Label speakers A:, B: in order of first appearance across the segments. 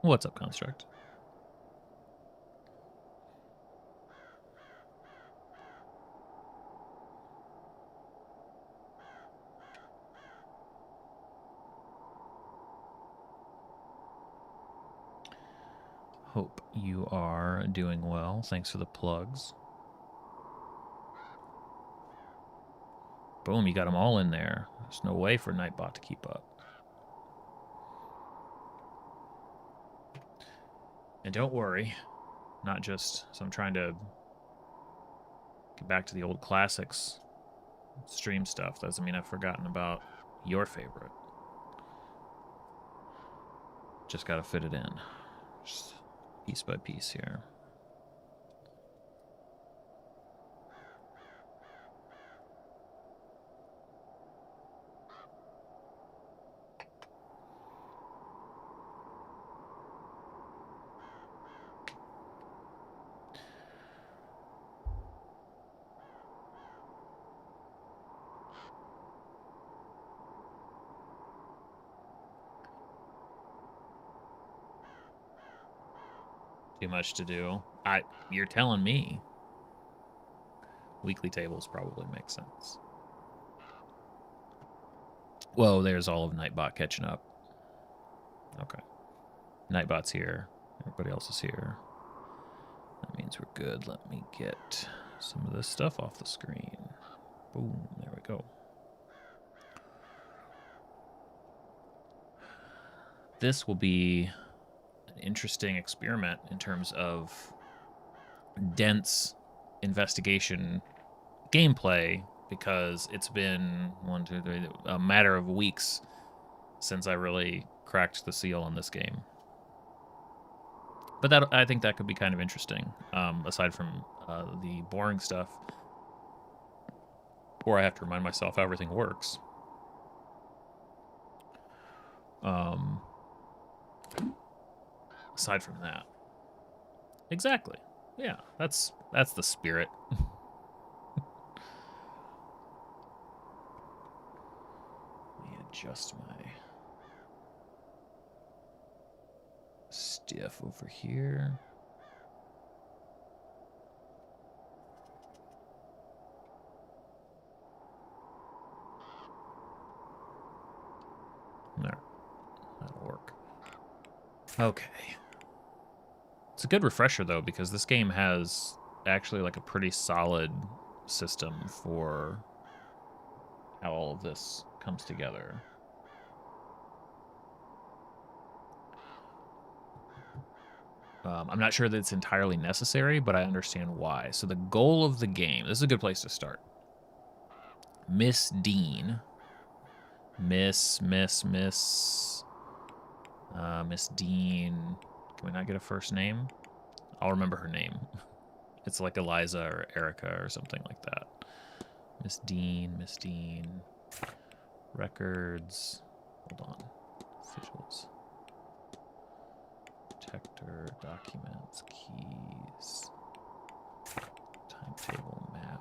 A: What's up, Construct? Hope you are doing well. Thanks for the plugs. Boom, you got them all in there. There's no way for Nightbot to keep up. And don't worry, not just, so I'm trying to get back to the old classics stream stuff. Doesn't mean I've forgotten about your favorite. Just gotta fit it in. Just piece by piece here. Too much to do. You're telling me. Weekly tables probably make sense. Whoa, there's all of Nightbot catching up. Okay. Nightbot's here. Everybody else is here. That means we're good. Let me get some of this stuff off the screen. Boom, there we go. This will be an interesting experiment in terms of dense investigation gameplay, because it's been a matter of weeks since I really cracked the seal on this game. But I think that could be kind of interesting, aside from the boring stuff, or I have to remind myself how everything works. Aside from that, exactly. Yeah, that's the spirit. Let me adjust my stuff over here. There, that'll work. Okay. It's a good refresher, though, because this game has actually like a pretty solid system for how all of this comes together. I'm not sure that it's entirely necessary, but I understand why. So the goal of the game, this is a good place to start. Miss Dean. Miss Dean. Can we not get a first name? I'll remember her name. It's like Eliza or Erica or something like that. Miss Dean. Records. Hold on. Officials. Detector, documents, keys. Timetable map.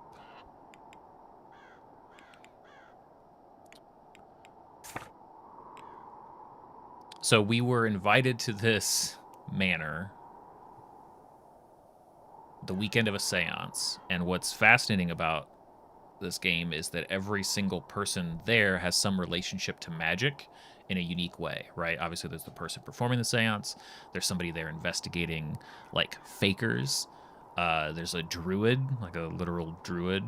A: So we were invited to this manor the weekend of a seance, and what's fascinating about this game is that every single person there has some relationship to magic in a unique way, right? Obviously, there's the person performing the seance. There's somebody there investigating, like, fakers. There's a druid, like a literal druid.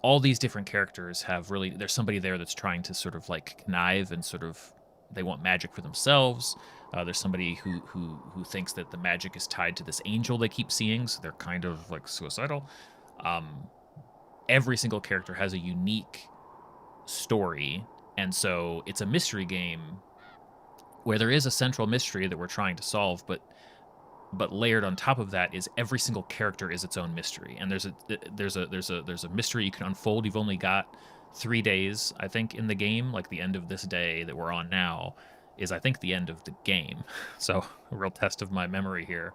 A: All these different characters have really, there's somebody there that's trying to sort of like connive and sort of, they want magic for themselves. There's somebody who thinks that the magic is tied to this angel they keep seeing, so they're kind of like suicidal. Every single character has a unique story, and so it's a mystery game where there is a central mystery that we're trying to solve, but layered on top of that is every single character is its own mystery, and there's a mystery you can unfold. You've only got 3 days, I think, in the game. Like the end of this day that we're on now is, I think, the end of the game. So a real test of my memory here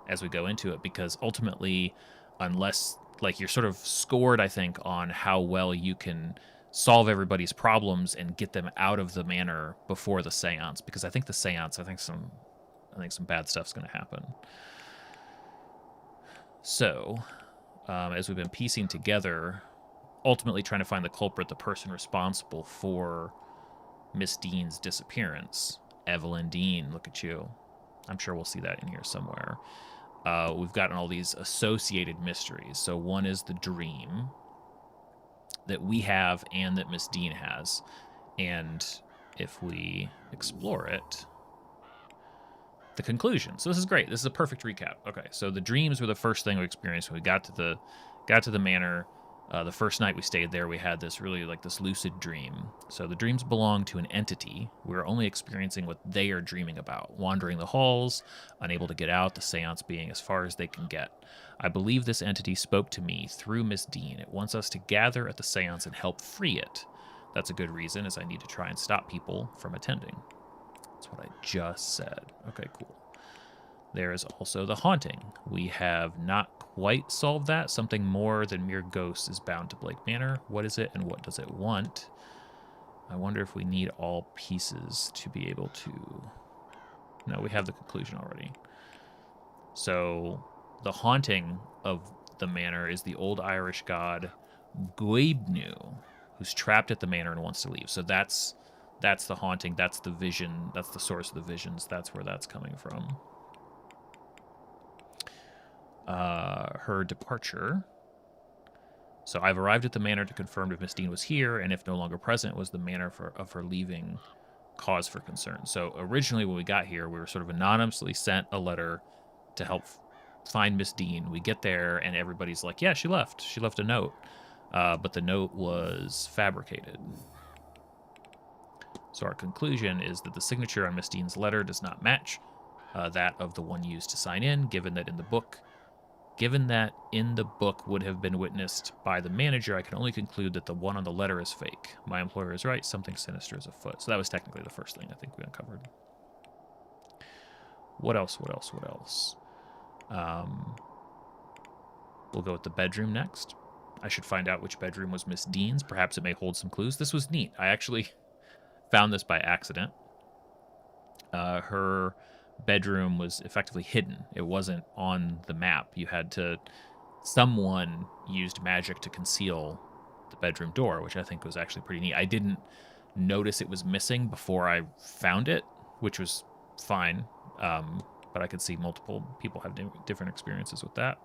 A: as we go into it, because ultimately, unless like you're sort of scored, I think, on how well you can solve everybody's problems and get them out of the manor before the seance, because I think the seance, I think some bad stuff's going to happen. So, as we've been piecing together, ultimately trying to find the culprit, the person responsible for Miss Dean's disappearance, Evelyn Dean, look at you. I'm sure we'll see that in here somewhere. We've gotten all these associated mysteries. So one is the dream that we have and that Miss Dean has. And if we explore it, the conclusion. So this is great. This is a perfect recap. Okay, so the dreams were the first thing we experienced when we got to the manor. The first night we stayed there, we had this really this lucid dream. So the dreams belong to an entity. We're only experiencing what they are dreaming about, wandering the halls, unable to get out, the seance being as far as they can get. I believe this entity spoke to me through Miss Dean. It wants us to gather at the seance and help free it. That's a good reason, as I need to try and stop people from attending. That's what I just said. Okay, cool. There is also the haunting. We have not quite solved that. Something more than mere ghosts is bound to Blake Manor. What is it and what does it want? I wonder if we need all pieces to be able to... No, we have the conclusion already. So the haunting of the manor is the old Irish god Gwaebnu, who's trapped at the manor and wants to leave. So that's the haunting. That's the vision. That's the source of the visions. That's where that's coming from. Her departure. So I've arrived at the manor to confirm if Miss Dean was here, and if no longer present, was the manner of her leaving cause for concern. So originally when we got here, we were sort of anonymously sent a letter to help find Miss Dean. We get there, and everybody's like, yeah, she left. She left a note. But the note was fabricated. So our conclusion is that the signature on Miss Dean's letter does not match that of the one used to sign in, given that in the book would have been witnessed by the manager. I can only conclude that the one on the letter is fake. My employer is right. Something sinister is afoot. So that was technically the first thing I think we uncovered. What else? We'll go with the bedroom next. I should find out which bedroom was Miss Dean's. Perhaps it may hold some clues. This was neat. I actually found this by accident. Her bedroom was effectively hidden. It wasn't on the map. Someone used magic to conceal the bedroom door, which I think was actually pretty neat. I didn't notice it was missing before I found it, which was fine. But I could see multiple people have different experiences with that.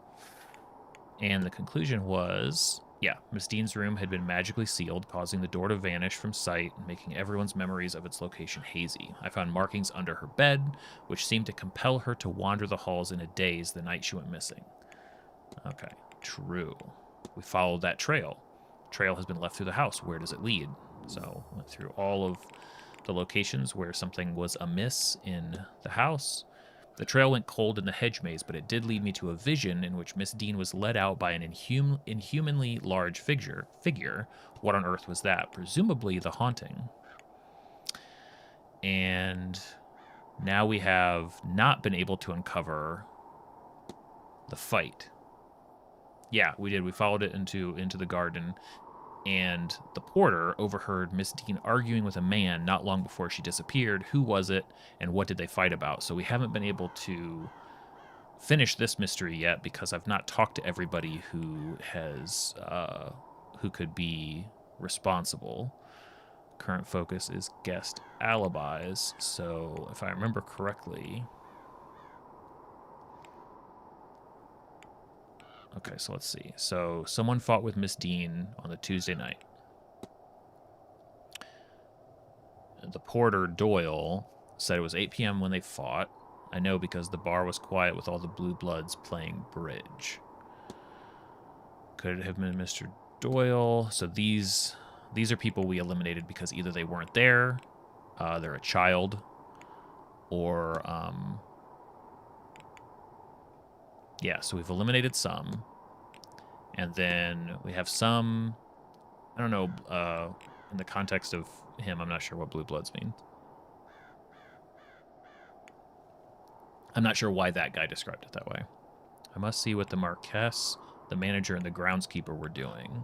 A: And the conclusion was, yeah, Miss Dean's room had been magically sealed, causing the door to vanish from sight, making everyone's memories of its location hazy. I found markings under her bed, which seemed to compel her to wander the halls in a daze the night she went missing. Okay, true. We followed that trail. Trail has been left through the house. Where does it lead? So went through all of the locations where something was amiss in the house. The trail went cold in the hedge maze, but it did lead me to a vision in which Miss Dean was led out by an inhumanly large figure. What on earth was that? Presumably the haunting. And now we have not been able to uncover the fight. Yeah, we did. We followed it into the garden, and the porter overheard Miss Dean arguing with a man not long before she disappeared. Who was it, and what did they fight about? So we haven't been able to finish this mystery yet because I've not talked to everybody who could be responsible. Current focus is guest alibis. So if I remember correctly... Okay, so let's see. So someone fought with Miss Dean on the Tuesday night. The porter, Doyle, said it was 8 p.m. when they fought. I know because the bar was quiet with all the blue bloods playing bridge. Could it have been Mr. Doyle? So these are people we eliminated because either they weren't there, they're a child, or... yeah, so we've eliminated some. And then we have some... I don't know, in the context of him, I'm not sure what blue bloods mean. I'm not sure why that guy described it that way. I must see what the Marquess, the manager, and the groundskeeper were doing.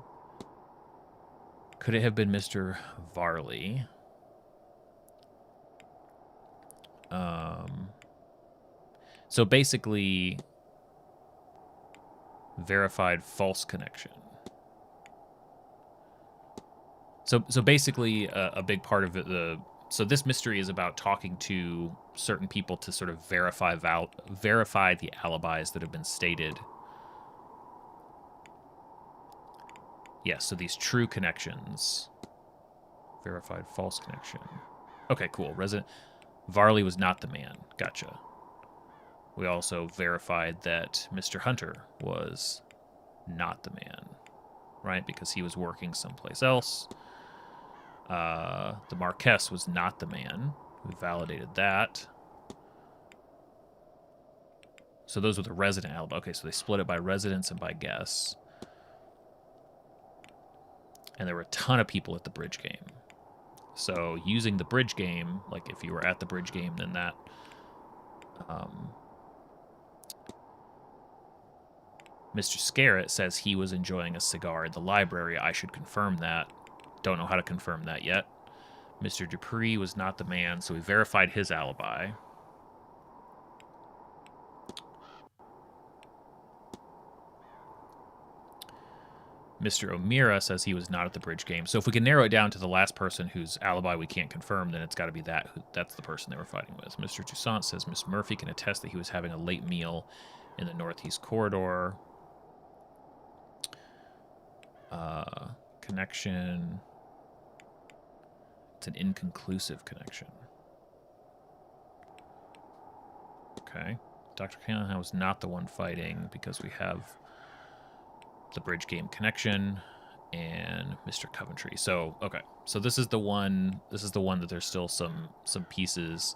A: Could it have been Mr. Varley? So basically, verified false connection. So basically, a big part of it, so this mystery is about talking to certain people to sort of verify the alibis that have been stated. Yes, so these true connections. Verified false connection. Okay, cool. Resident Varley was not the man. Gotcha. We also verified that Mr. Hunter was not the man, right? Because he was working someplace else. The Marquess was not the man. We validated that. So those were the resident alibi. Okay, so they split it by residents and by guests. And there were a ton of people at the bridge game. So using the bridge game, like if you were at the bridge game, then that... Mr. Scarrett says he was enjoying a cigar in the library. I should confirm that. Don't know how to confirm that yet. Mr. Dupree was not the man, so we verified his alibi. Mr. O'Meara says he was not at the bridge game. So if we can narrow it down to the last person whose alibi we can't confirm, then it's got to be that's the person they were fighting with. Mr. Toussaint says Miss Murphy can attest that he was having a late meal in the Northeast Corridor. Connection. It's an inconclusive connection. Okay. Dr. Callahan was not the one fighting because we have the bridge game connection and Mr. Coventry. So, okay. So this is the one that there's still some pieces.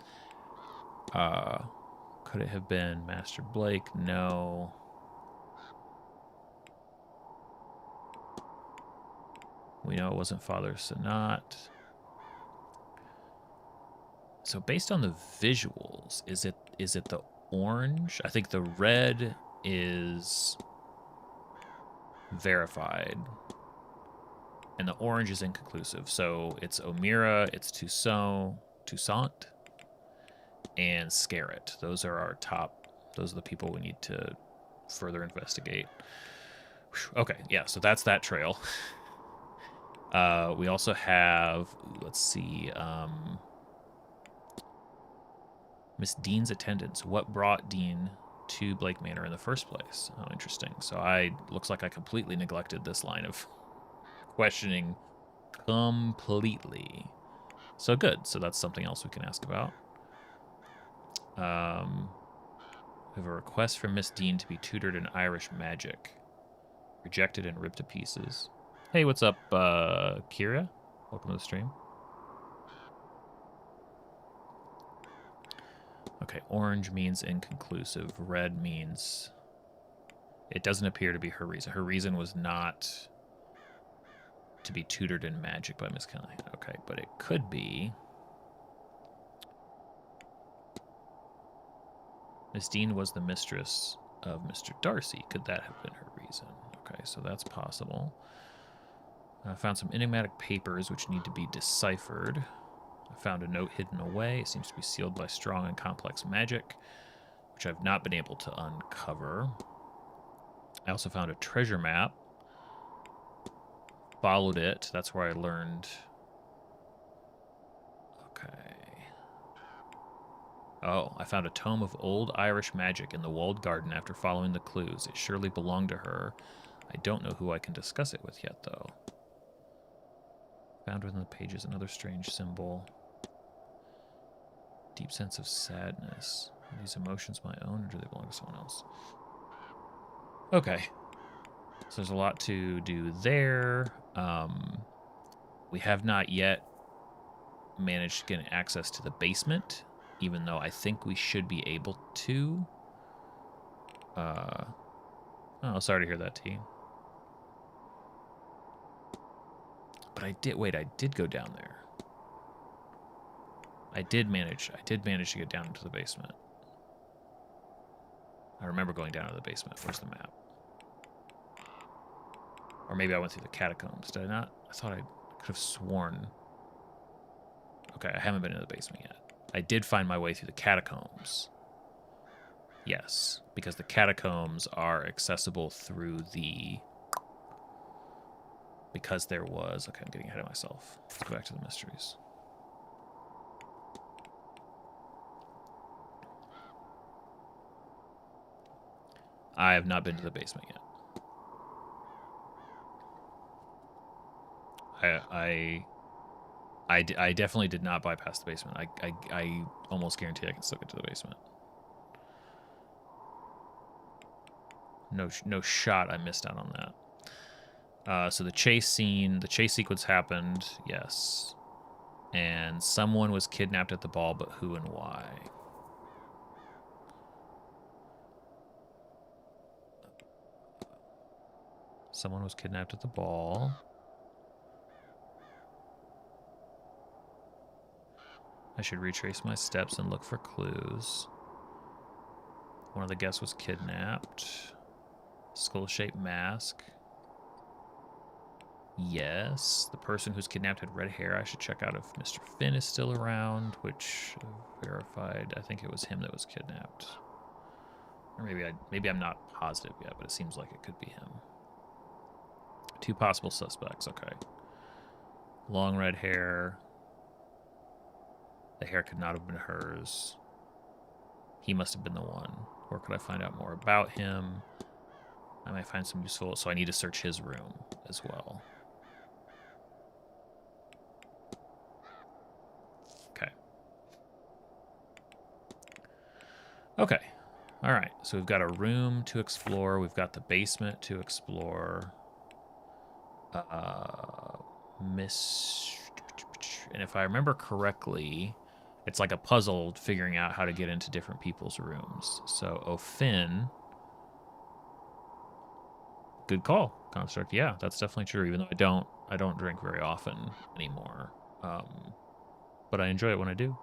A: Could it have been Master Blake? No. We know it wasn't Father Sanat. So based on the visuals, is it the orange? I think the red is verified. And the orange is inconclusive. So it's O'Meara, it's Toussaint, and Scarrett. Those are the people we need to further investigate. Okay, yeah, so that's that trail. We also have, let's see, Miss Dean's attendance. What brought Dean to Blake Manor in the first place? Oh, interesting. So looks like I completely neglected this line of questioning completely. So good. So that's something else we can ask about. We have a request from Miss Dean to be tutored in Irish magic. Rejected and ripped to pieces. Hey, what's up, Kira? Welcome to the stream. Okay, orange means inconclusive. Red means it doesn't appear to be her reason. Her reason was not to be tutored in magic by Miss Callahan. Okay, but it could be. Miss Dean was the mistress of Mr. Darcy. Could that have been her reason? Okay, so that's possible. I found some enigmatic papers which need to be deciphered. I found a note hidden away. It seems to be sealed by strong and complex magic, which I've not been able to uncover. I also found a treasure map. Followed it. That's where I learned. Okay. Oh, I found a tome of old Irish magic in the walled garden after following the clues. It surely belonged to her. I don't know who I can discuss it with yet, though. Found within the pages another strange symbol. Deep sense of sadness. Are these emotions my own, or do they belong to someone else? Okay. So there's a lot to do there. We have not yet managed to get access to the basement, even though I think we should be able to. Oh, sorry to hear that, T. But I did go down there. I did manage to get down into the basement. I remember going down to the basement. Where's the map? Or maybe I went through the catacombs. Did I not? I thought I could have sworn. Okay, I haven't been in the basement yet. I did find my way through the catacombs. Yes, because the catacombs are accessible through the... Because there was... Okay, I'm getting ahead of myself. Let's go back to the mysteries. I have not been to the basement yet. I definitely did not bypass the basement. I almost guarantee I can still get to the basement. No shot I missed out on that. So the chase sequence happened, yes. And someone was kidnapped at the ball, but who and why? Someone was kidnapped at the ball. I should retrace my steps and look for clues. One of the guests was kidnapped. Skull-shaped mask. Yes. The person who's kidnapped had red hair. I should check out if Mr. Finn is still around, which verified. I think it was him that was kidnapped. Or maybe I'm not positive yet, but it seems like it could be him. 2 possible suspects. Okay. Long red hair. The hair could not have been hers. He must have been the one. Or could I find out more about him? I might find some useful... So I need to search his room as well. Okay. Okay. All right. So we've got a room to explore. We've got the basement to explore. And if I remember correctly... It's like a puzzle figuring out how to get into different people's rooms. So, O'Finn. Good call, Construct. Yeah, that's definitely true. Even though I don't drink very often anymore. But I enjoy it when I do.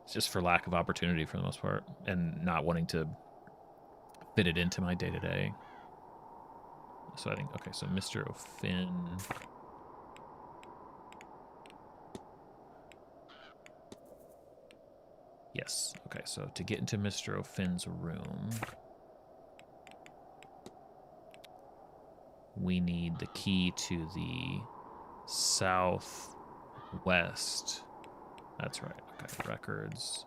A: It's just for lack of opportunity for the most part. And not wanting to fit it into my day-to-day. So I think, okay, so Mr. O'Finn... Yes. Okay, so to get into Mr. O'Finn's room, we need the key to the southwest. That's right. Okay, records.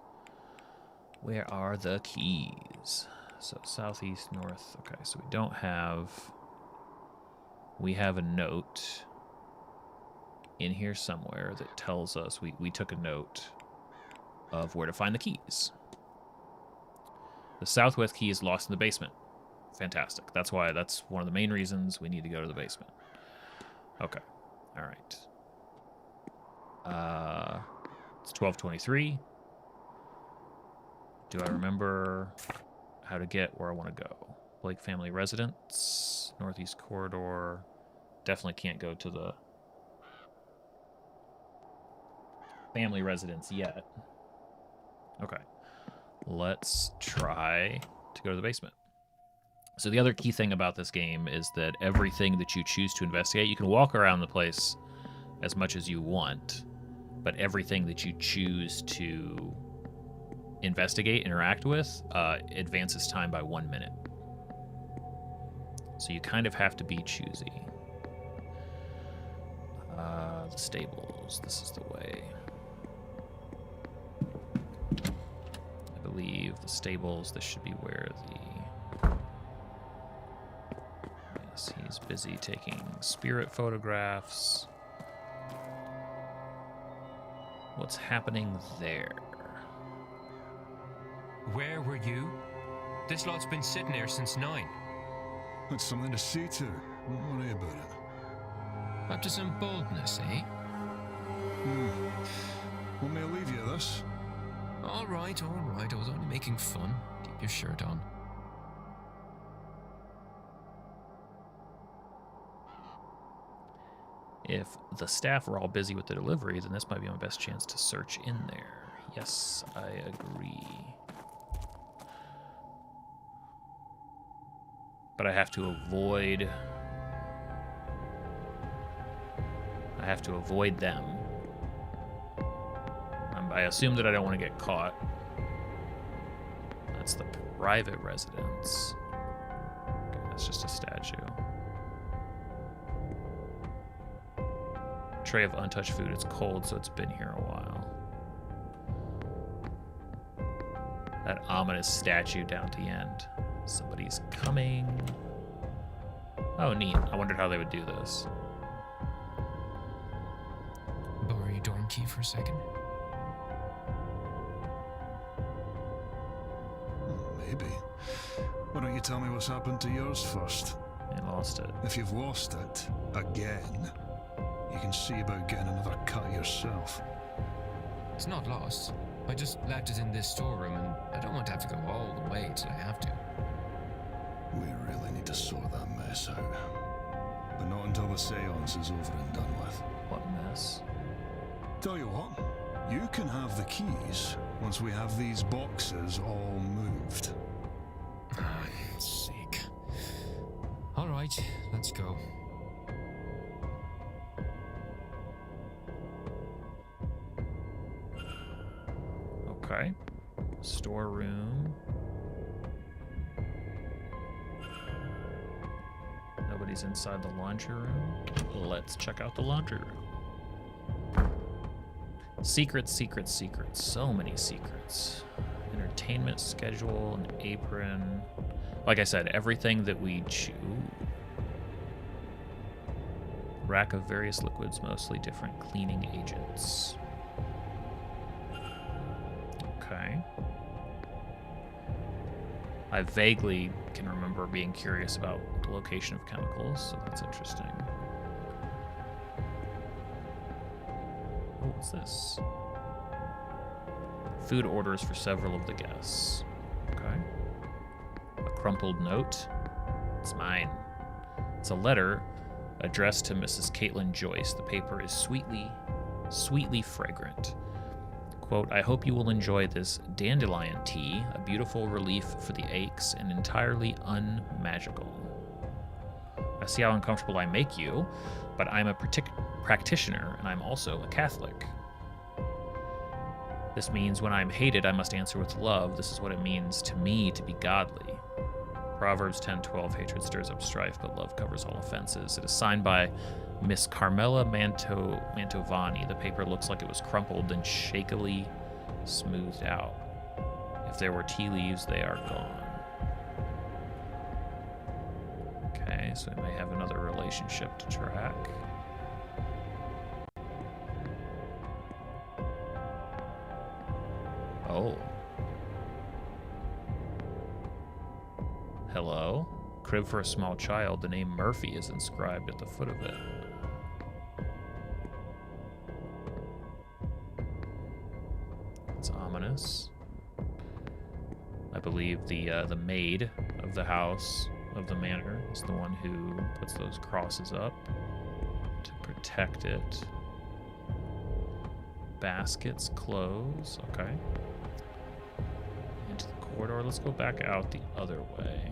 A: Where are the keys? So southeast, north. Okay, so we don't have... We have a note in here somewhere that tells us... We took a note of where to find the keys. The southwest key is lost in the basement. Fantastic. That's one of the main reasons we need to go to the basement. Okay. All right. It's 12:23. Do I remember how to get where I want to go? Blake family residence, northeast corridor. Definitely can't go to the family residence yet. Okay, let's try to go to the basement. So the other key thing about this game is that everything that you choose to investigate, you can walk around the place as much as you want, but everything that you choose to investigate, interact with, advances time by 1 minute. So you kind of have to be choosy. The stables, this is the way. I believe the stables, this should be where the... Yes, he's busy taking spirit photographs. What's happening there?
B: Where were you? This lot's been sitting here since 9.
C: That's something to see to. Don't worry about it.
B: Up to some boldness, eh?
C: Want me to leave you this?
B: All right. I was only making fun. Keep your shirt on.
A: If the staff are all busy with the delivery, then this might be my best chance to search in there. Yes, I agree. But I have to avoid I have to avoid them. I assume that I don't want to get caught. That's the private residence. Okay, that's just a statue. Tray of untouched food. It's cold, so it's been here a while. That ominous statue down at the end. Somebody's coming. Oh, neat. I wondered how they would do this.
B: Borrow your dorm key for a second?
C: Maybe. Why don't you tell me what's happened to yours first?
A: I lost it.
C: If you've lost it, again, you can see about getting another cut yourself.
B: It's not lost. I just left it in this storeroom, and I don't want to have to go all the way till I have to.
C: We really need to sort that mess out. But not until the seance is over and done with.
A: What mess?
C: Tell you what, you can have the keys once we have these boxes all moved.
B: Ah, sake. All right, let's go.
A: Okay. Storeroom. Nobody's inside the laundry room. Let's check out the laundry room. Secrets, secrets, secrets. So many secrets. Entertainment schedule, an apron. Like I said, everything that we choose. Rack of various liquids, mostly different cleaning agents. Okay. I vaguely can remember being curious about the location of chemicals, so that's interesting. Oh, what's this? Food orders for several of the guests. Okay. A crumpled note. It's mine. It's a letter addressed to Mrs. Caitlin Joyce. The paper is sweetly fragrant. Quote, I hope you will enjoy this dandelion tea, a beautiful relief for the aches and entirely unmagical. I see how uncomfortable I make you, but I'm a practitioner and I'm also a Catholic. This means when I'm hated, I must answer with love. This is what it means to me to be godly. Proverbs 10:12, hatred stirs up strife, but love covers all offenses. It is signed by Miss Carmela Mantovani. The paper looks like it was crumpled and shakily smoothed out. If there were tea leaves, they are gone. Okay, so we may have another relationship to track. Oh. Hello? Crib for a small child. The name Murphy is inscribed at the foot of it. It's ominous. I believe the maid of the house of the manor is the one who puts those crosses up to protect it. Baskets close. Okay. Into the corridor. Let's go back out the other way.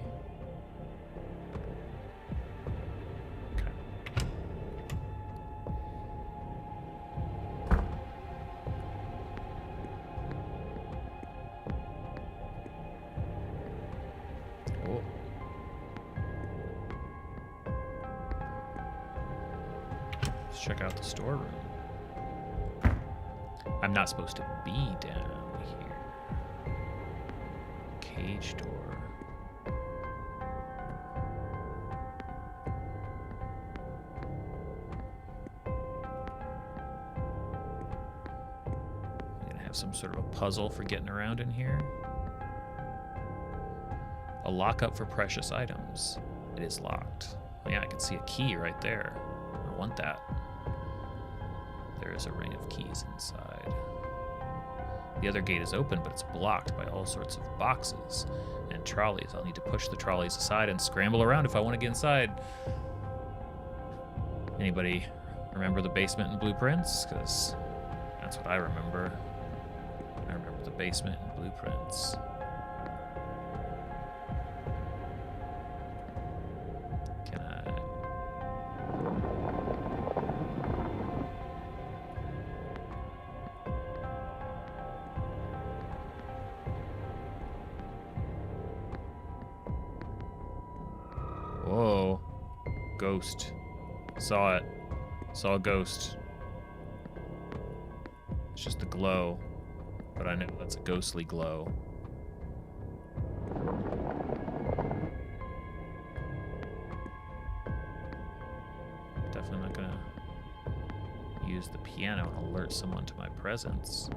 A: Check out the storeroom. I'm not supposed to be down here. Cage door. I'm gonna have some sort of a puzzle for getting around in here. A lockup for precious items. It is locked. Oh yeah, I can see a key right there. I want that. There is a ring of keys inside. The other gate is open, but it's blocked by all sorts of boxes and trolleys. I'll need to push the trolleys aside and scramble around if I want to get inside. Anybody remember the basement in Blueprints? Because that's what I remember. I remember the basement in Blueprints. ghost. Saw it. Saw a ghost. It's just the glow. But I know that's a ghostly glow. Definitely not gonna use the piano and alert someone to my presence.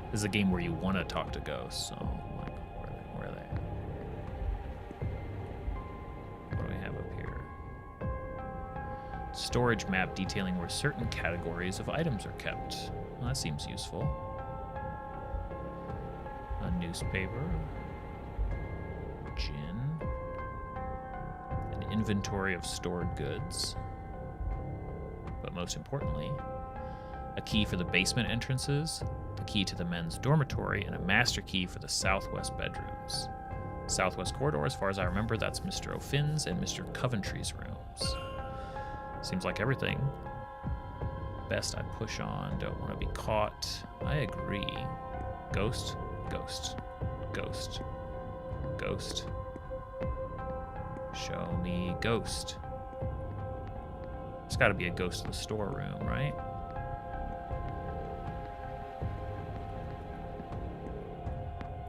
A: This is a game where you want to talk to ghosts, so like, where are they? What do we have up here? Storage map detailing where certain categories of items are kept. Well, that seems useful. A newspaper. Gin. An inventory of stored goods. But most importantly, a key for the basement entrances, the key to the men's dormitory, and a master key for the southwest bedrooms. Southwest corridor, as far as I remember, that's Mr. O'Finn's and Mr. Coventry's rooms. Seems like everything. Best I push on, don't want to be caught. I agree. Ghost, ghost, ghost, ghost. Show me ghost. There's got to be a ghost in the storeroom, right?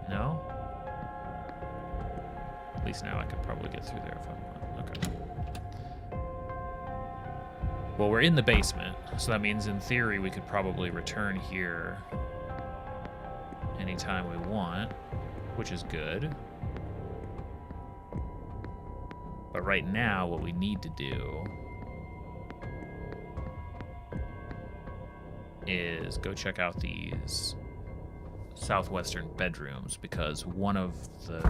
A: No? At least now I could probably get through there if I want. Okay. Well, we're in the basement, so that means in theory we could probably return here anytime we want, which is good. But right now, what we need to do is go check out these southwestern bedrooms, because one of the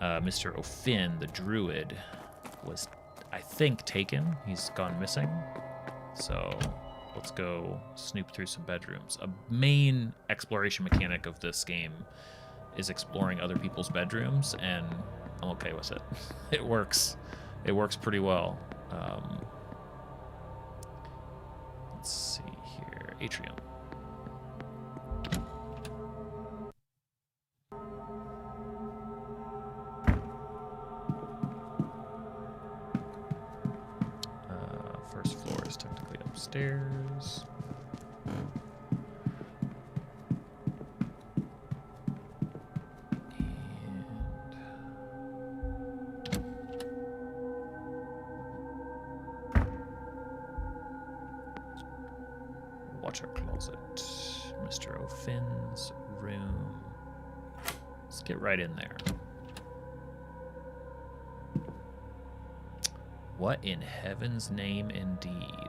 A: Mr. O'Finn, the druid, was, I think, taken. He's gone missing. So let's go snoop through some bedrooms. A main exploration mechanic of this game is exploring other people's bedrooms, and I'm okay with it. It works. It works pretty well. Let's see here. Atrium. First floor is technically upstairs. Water closet. Mr. O'Finn's room. Let's get right in there. What in heaven's name indeed?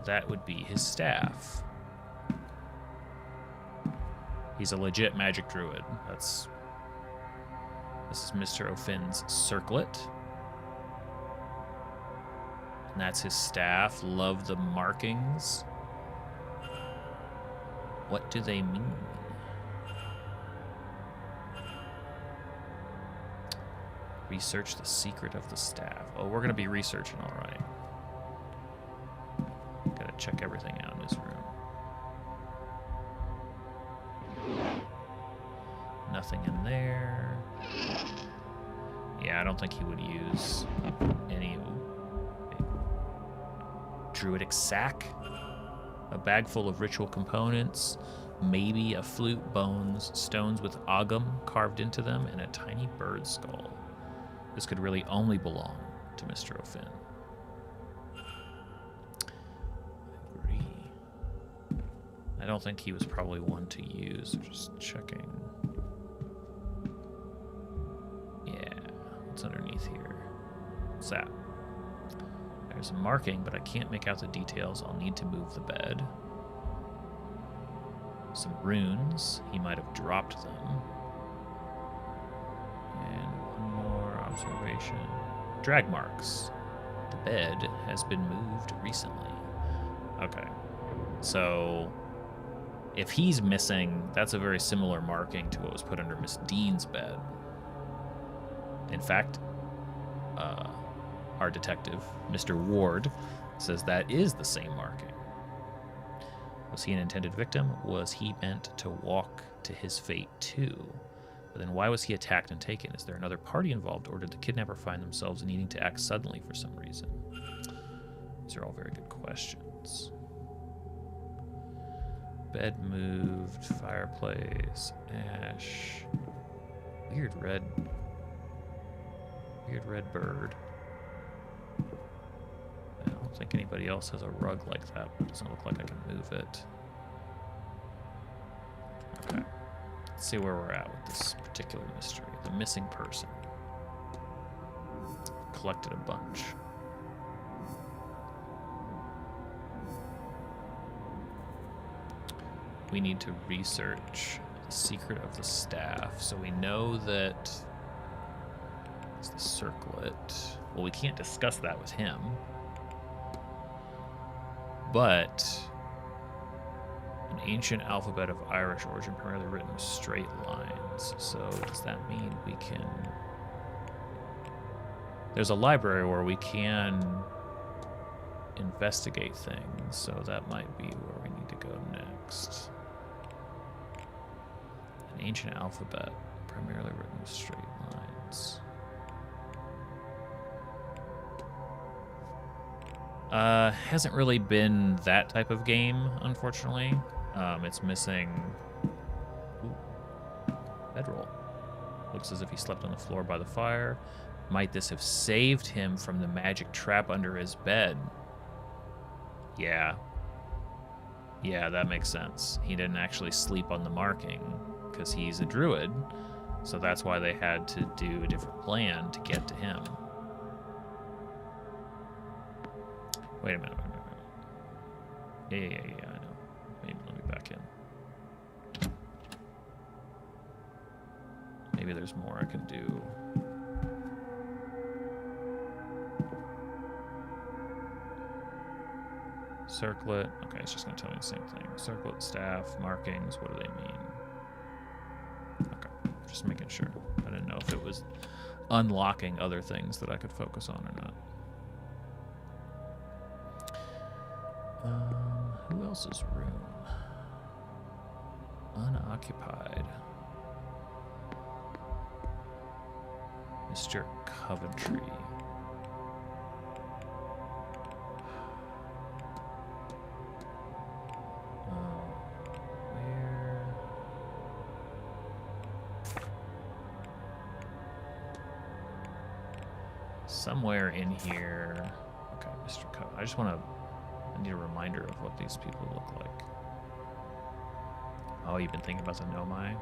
A: That would be his staff. He's a legit magic druid. This is Mr. O'Finn's circlet. And that's his staff. Love the markings. What do they mean? Research the secret of the staff. Oh, we're going to be researching, all right. Got to check everything out in his room. Nothing in there. Yeah, I don't think he would use any druidic sack. A bag full of ritual components. Maybe a flute, bones, stones with agam carved into them, and a tiny bird skull. This could really only belong to Mr. O'Finn. I agree. I don't think he was probably one to use. Just checking. Yeah, what's underneath here? What's that? There's a marking, but I can't make out the details. I'll need to move the bed. Some runes. He might have dropped them. And one more observation. Drag marks. The bed has been moved recently. Okay. So if he's missing, that's a very similar marking to what was put under Miss Dean's bed. In fact, our detective, Mr. Ward, says that is the same marking. Was he an intended victim? Was he meant to walk to his fate too? But then why was he attacked and taken? Is there another party involved, or did the kidnapper find themselves needing to act suddenly for some reason? These are all very good questions. Bed moved, fireplace, ash, weird red bird. I don't think anybody else has a rug like that, but it doesn't look like I can move it. Okay. Let's see where we're at with this particular mystery. The missing person. Collected a bunch. We need to research the secret of the staff. So we know that it's the circlet. Well, we can't discuss that with him. But an ancient alphabet of Irish origin, primarily written with straight lines. So does that mean we can... There's a library where we can investigate things, so that might be where we need to go next. An ancient alphabet, primarily written with straight lines. Hasn't really been that type of game, unfortunately. It's missing... Ooh, bedroll. Looks as if he slept on the floor by the fire. Might this have saved him from the magic trap under his bed? Yeah. Yeah, that makes sense. He didn't actually sleep on the marking because he's a druid, so that's why they had to do a different plan to get to him. Wait a minute. Yeah, I know. Maybe let me back in. Maybe there's more I can do. Circlet. Okay, it's just going to tell me the same thing. Circlet, staff, markings. What do they mean? Okay, just making sure. I didn't know if it was unlocking other things that I could focus on or not. Who else's room? Unoccupied. Mr. Coventry. Where? Somewhere in here. Okay, Mr. Coventry. I need a reminder of what these people look like. Oh, you've been thinking about the Nomai?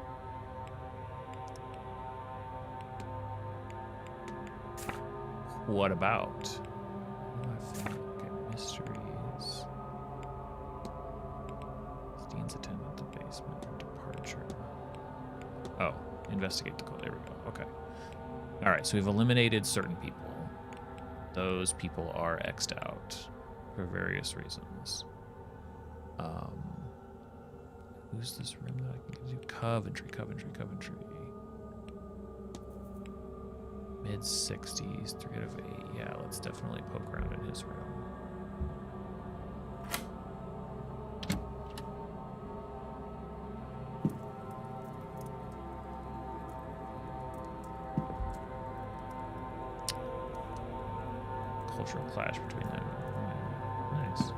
A: What about? Okay, mysteries. Dean's attendant, the basement, departure. Oh, investigate the code. There we go. Okay. All right, so we've eliminated certain people. Those people are X'd out for various reasons. Who's this room that I can do? Coventry. Mid-60s, 3 out of 8. Yeah, let's definitely poke around in his room. Cultural clash between them. Nice.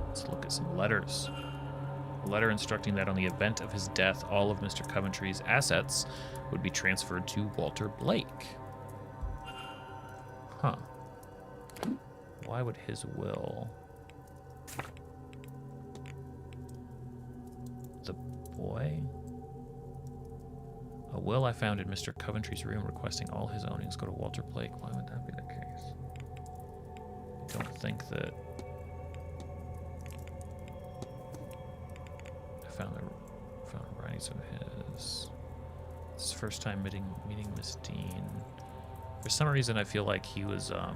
A: Let's look at some letters. A letter instructing that on the event of his death, all of Mr. Coventry's assets would be transferred to Walter Blake. Huh. Why would his will... The boy? A will I found in Mr. Coventry's room requesting all his ownings go to Walter Blake. Why would that be the case? I don't think that... I found writings of his. It's his first time meeting Miss Dean. For some reason, I feel like he was, okay.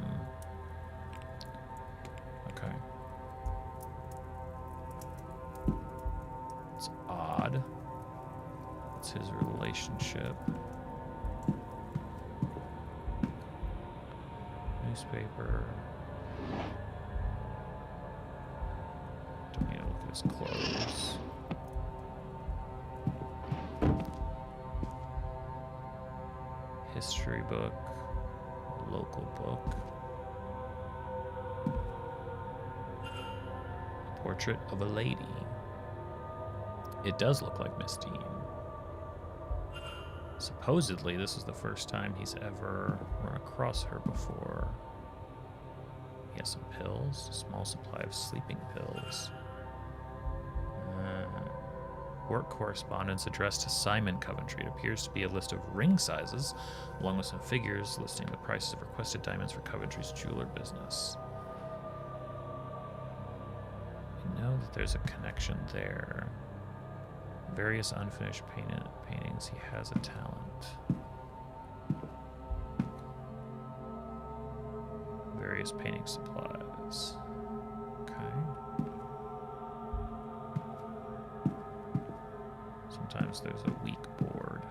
A: odd. What's his relationship? Newspaper. Don't need to look at his clothes. History book. Local book. Portrait of a lady. It does look like Miss Dean. Supposedly, this is the first time he's ever run across her before. He has some pills, a small supply of sleeping pills. Work correspondence addressed to Simon Coventry. It appears to be a list of ring sizes, along with some figures listing the prices of requested diamonds for Coventry's jeweler business. I know that there's a connection there. Various unfinished paintings. He has a talent. Various painting supplies. Okay. Sometimes there's a weak board.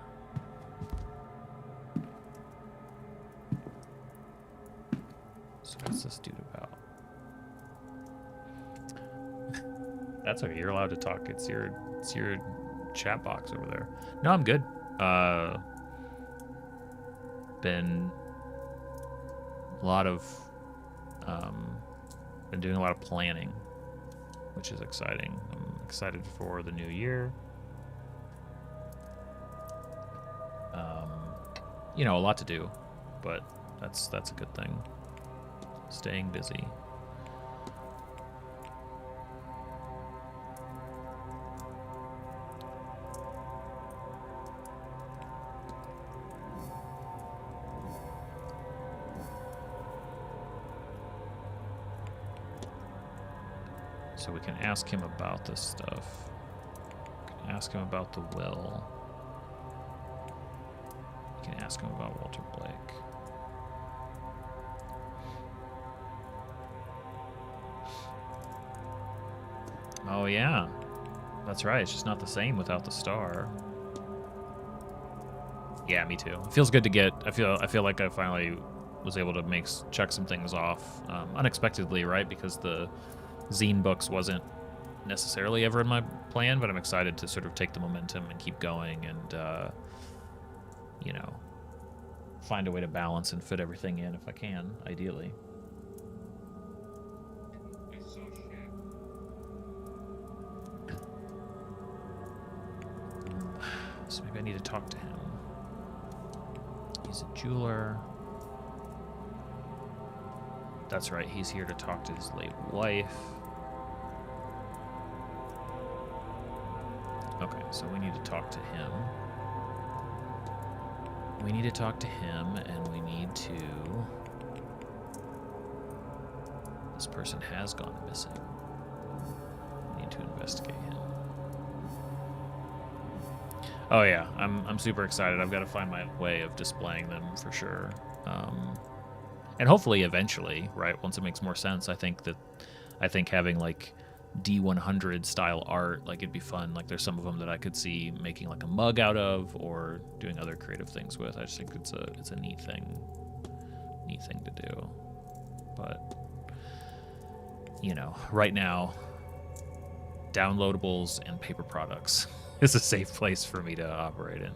A: So what's this dude about? That's okay. You're allowed to talk. It's your chat box over there. No, I'm good. Been doing a lot of planning, which is exciting. I'm excited for the new year. You know, a lot to do, but that's a good thing. Staying busy. So we can ask him about this stuff. We can ask him about the will. We can ask him about Walter Blake. Oh yeah, that's right. It's just not the same without the star. Yeah, me too. It feels good to get. I feel like I finally was able to check some things off unexpectedly, right? Because the zine books wasn't necessarily ever in my plan, but I'm excited to sort of take the momentum and keep going and, you know, find a way to balance and fit everything in if I can, ideally. So maybe I need to talk to him. He's a jeweler. That's right, he's here to talk to his late wife. Okay, so we need to talk to him. We need to talk to him, and we need to... This person has gone missing. We need to investigate him. Oh yeah, I'm super excited. I've got to find my way of displaying them for sure. And hopefully eventually, right, once it makes more sense, I think having like D100 style art, like it'd be fun. Like there's some of them that I could see making like a mug out of or doing other creative things with. I just think it's a neat thing to do. But you know, right now, downloadables and paper products is a safe place for me to operate in.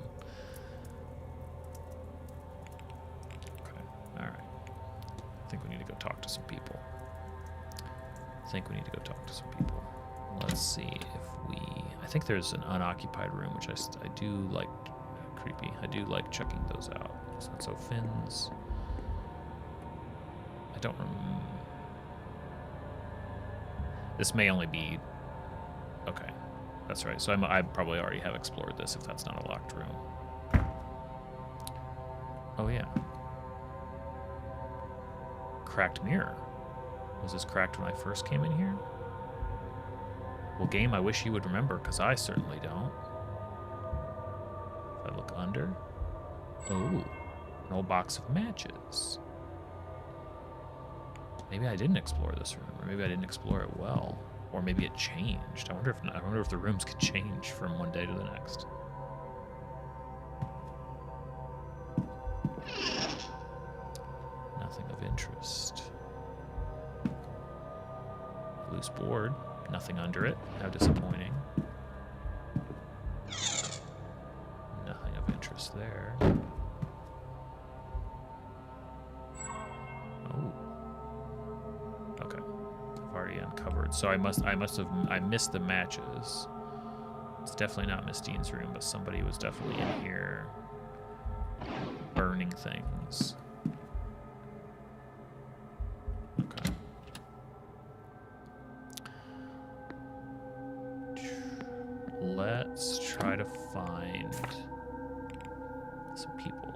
A: Okay, all right. I think we need to go talk to some people. Let's see if we... I think there's an unoccupied room, which I do like. Creepy. I do like checking those out. So Finn's... I don't remember... This may only be... Okay. That's right. So I probably already have explored this if that's not a locked room. Oh, yeah. Cracked mirror. Was this cracked when I first came in here? Well, game, I wish you would remember, because I certainly don't. If I look under... Oh, an old box of matches. Maybe I didn't explore this room, or maybe I didn't explore it well. Or maybe it changed. I wonder if the rooms could change from one day to the next. Nothing of interest. Loose board. Nothing under it. How disappointing. Nothing of interest there. Oh. Okay. I've already uncovered. So I missed the matches. It's definitely not Miss Dean's room, but somebody was definitely in here burning things. Okay. Let's try to find some people.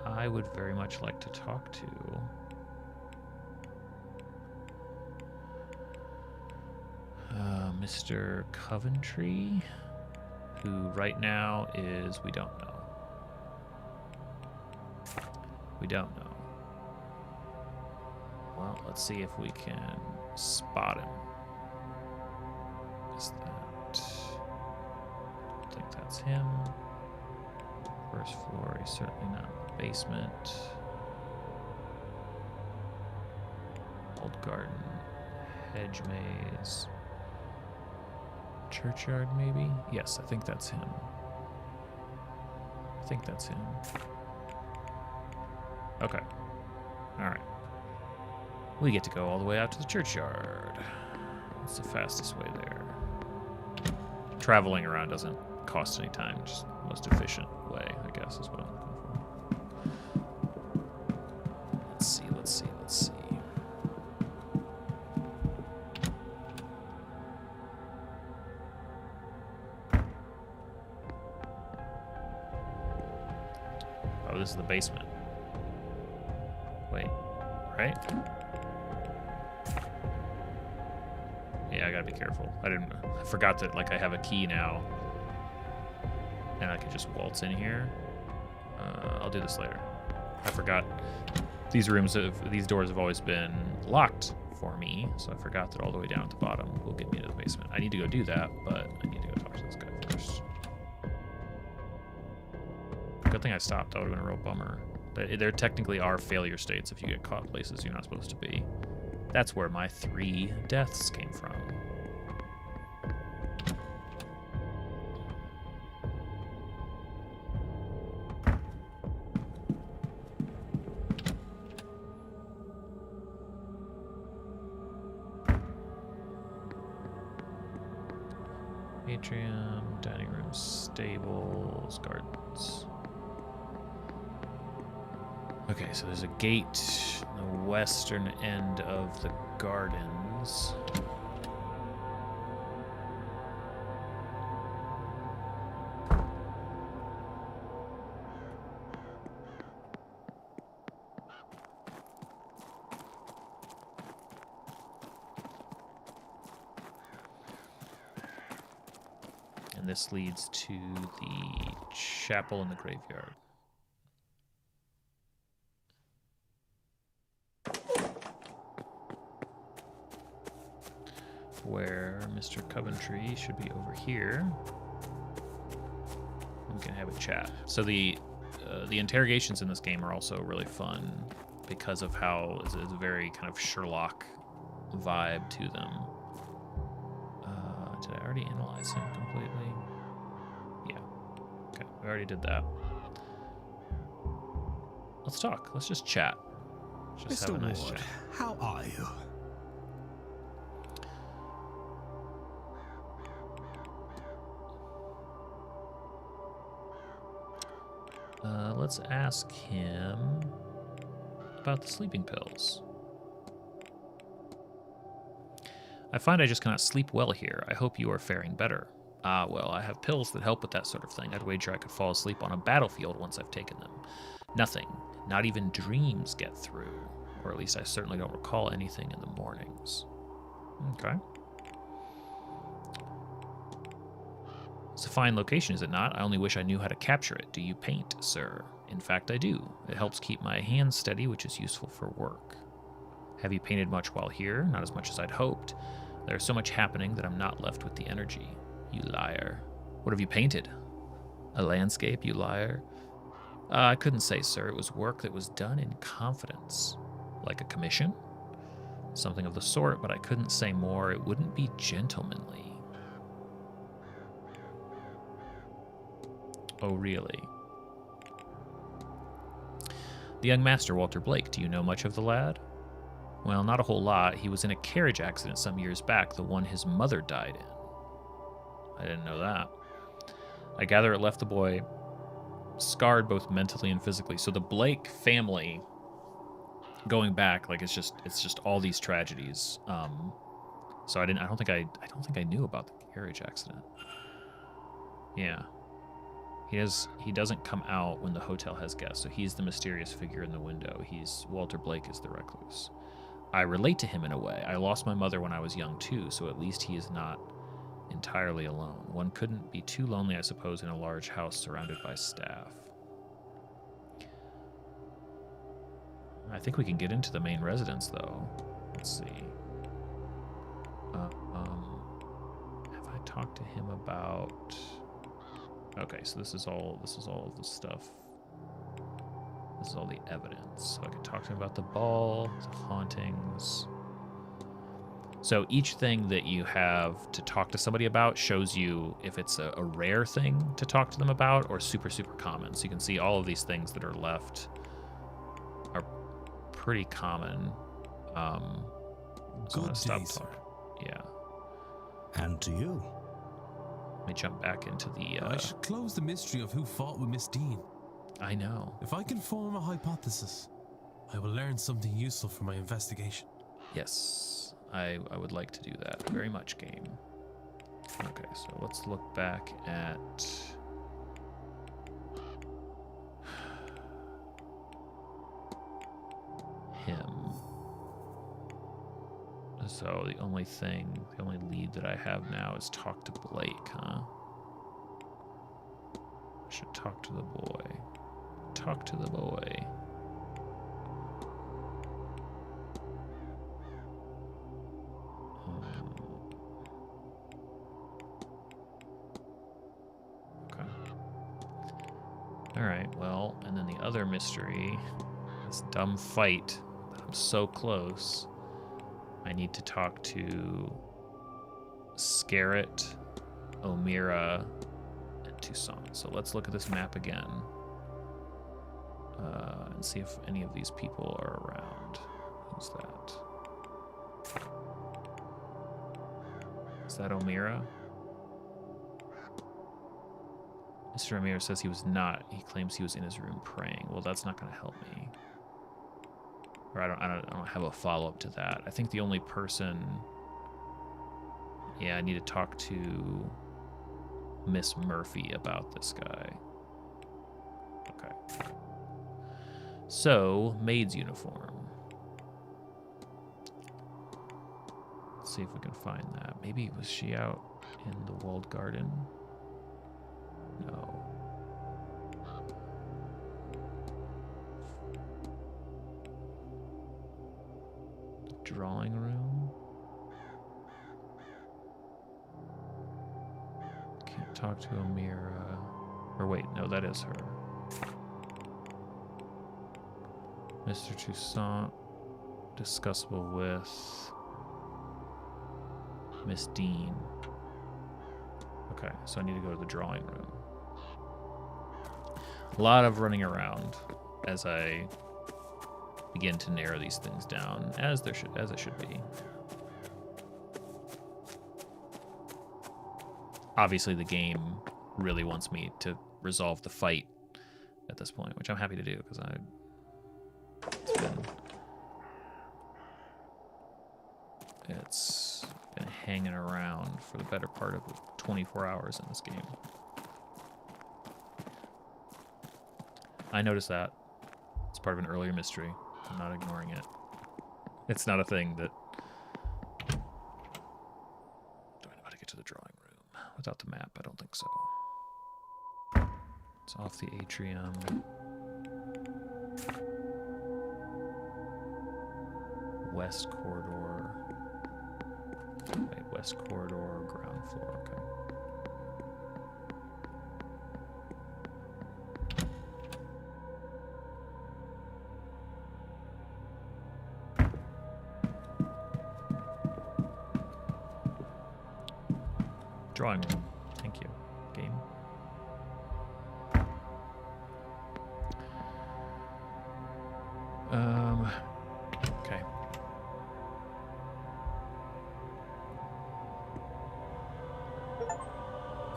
A: I would very much like to talk to Mr. Coventry, who right now is, we don't know. We don't know. Well, let's see if we can spot him. Is that... I think that's him. First floor, he's certainly not in the basement. Old garden. Hedge maze. Churchyard, maybe? Yes, I think that's him. I think that's him. Okay. Alright. We get to go all the way out to the churchyard. That's the fastest way there. Traveling around doesn't cost any time, just the most efficient way, I guess, is what I'm looking for. Let's see, let's see, let's see. Oh, this is the basement. Wait, right? Yeah, I gotta be careful. I forgot that, like, I have a key now. And I can just waltz in here. I'll do this later. I forgot. These doors have always been locked for me, so I forgot that all the way down at the bottom will get me to the basement. I need to go do that, but I need to go talk to this guy first. Good thing I stopped. That would have been a real bummer. There technically are failure states if you get caught places you're not supposed to be. That's where my 3 deaths came from. Atrium, dining room, stables, gardens. Okay, so there's a gate in the western end of the gardens. And this leads to the chapel in the graveyard. Where Mr. Coventry should be over here. We can have a chat. So the interrogations in this game are also really fun because of how it's a very kind of Sherlock vibe to them. Did I already analyze him completely? Yeah. Okay, we already did that. Let's talk. Let's just chat. Just have a nice chat.
C: How are you?
A: Let's ask him about the sleeping pills. I find I just cannot sleep well here. I hope you are faring better. Ah, well, I have pills that help with that sort of thing. I'd wager I could fall asleep on a battlefield once I've taken them. Nothing, not even dreams get through. Or at least I certainly don't recall anything in the mornings. Okay. It's a fine location, is it not? I only wish I knew how to capture it. Do you paint, sir? In fact, I do. It helps keep my hands steady, which is useful for work. Have you painted much while here? Not as much as I'd hoped. There's so much happening that I'm not left with the energy. You liar. What have you painted? A landscape, you liar? I couldn't say, sir. It was work that was done in confidence. Like a commission? Something of the sort, but I couldn't say more. It wouldn't be gentlemanly. Oh, really? The young master, Walter Blake. Do you know much of the lad? Well, not a whole lot. He was in a carriage accident some years back, the one his mother died in. I didn't know that. I gather it left the boy scarred both mentally and physically. So the Blake family, going back, like it's just all these tragedies. So I don't think I knew about the carriage accident. Yeah. He doesn't come out when the hotel has guests, so he's the mysterious figure in the window. Walter Blake is the recluse. I relate to him in a way. I lost my mother when I was young too, so at least he is not entirely alone. One couldn't be too lonely, I suppose, in a large house surrounded by staff. I think we can get into the main residence, though. Let's see. Have I talked to him about? Okay, so this is all of the stuff. This is all the evidence. So I could talk to him about the ball, the hauntings. So each thing that you have to talk to somebody about shows you if it's a rare thing to talk to them about or super, super common. So you can see all of these things that are left are pretty common. So I'm gonna stop talking. Yeah.
D: And to you.
A: Let me jump back into the...
E: I should close the mystery of who fought with Miss Dean.
A: I know.
E: If I can form a hypothesis, I will learn something useful for my investigation.
A: Yes, I would like to do that very much, game. Okay, so let's look back at... him. So the only lead that I have now is talk to Blake, huh? I should talk to the boy. Talk to the boy. Okay. All right, well, and then the other mystery, this dumb fight that I'm so close. I need to talk to Scarrett, O'Meara, and Toussaint. So let's look at this map again and see if any of these people are around. Who's that? Is that O'Meara? Mr. O'Meara says he was not. He claims he was in his room praying. Well, that's not going to help me. Or I don't have a follow-up to that. I think the only person... Yeah, I need to talk to Miss Murphy about this guy. Okay. So, maid's uniform. Let's see if we can find that. Maybe was she out in the walled garden? No. Drawing room. Can't talk to O'Meara. Or wait, no, that is her. Mr. Toussaint, discussable with Miss Dean. Okay, so I need to go to the drawing room. A lot of running around as I begin to narrow these things down, as it should be. Obviously, the game really wants me to resolve the fight at this point, which I'm happy to do because it's been hanging around for the better part of 24 hours in this game. I noticed that. It's part of an earlier mystery. I'm not ignoring it. It's not a thing that... Do I know how to get to the drawing room? Without the map, I don't think so. It's off the atrium. West corridor. Wait, west corridor, ground floor. Okay. Drawing room. Thank you. Game. Okay.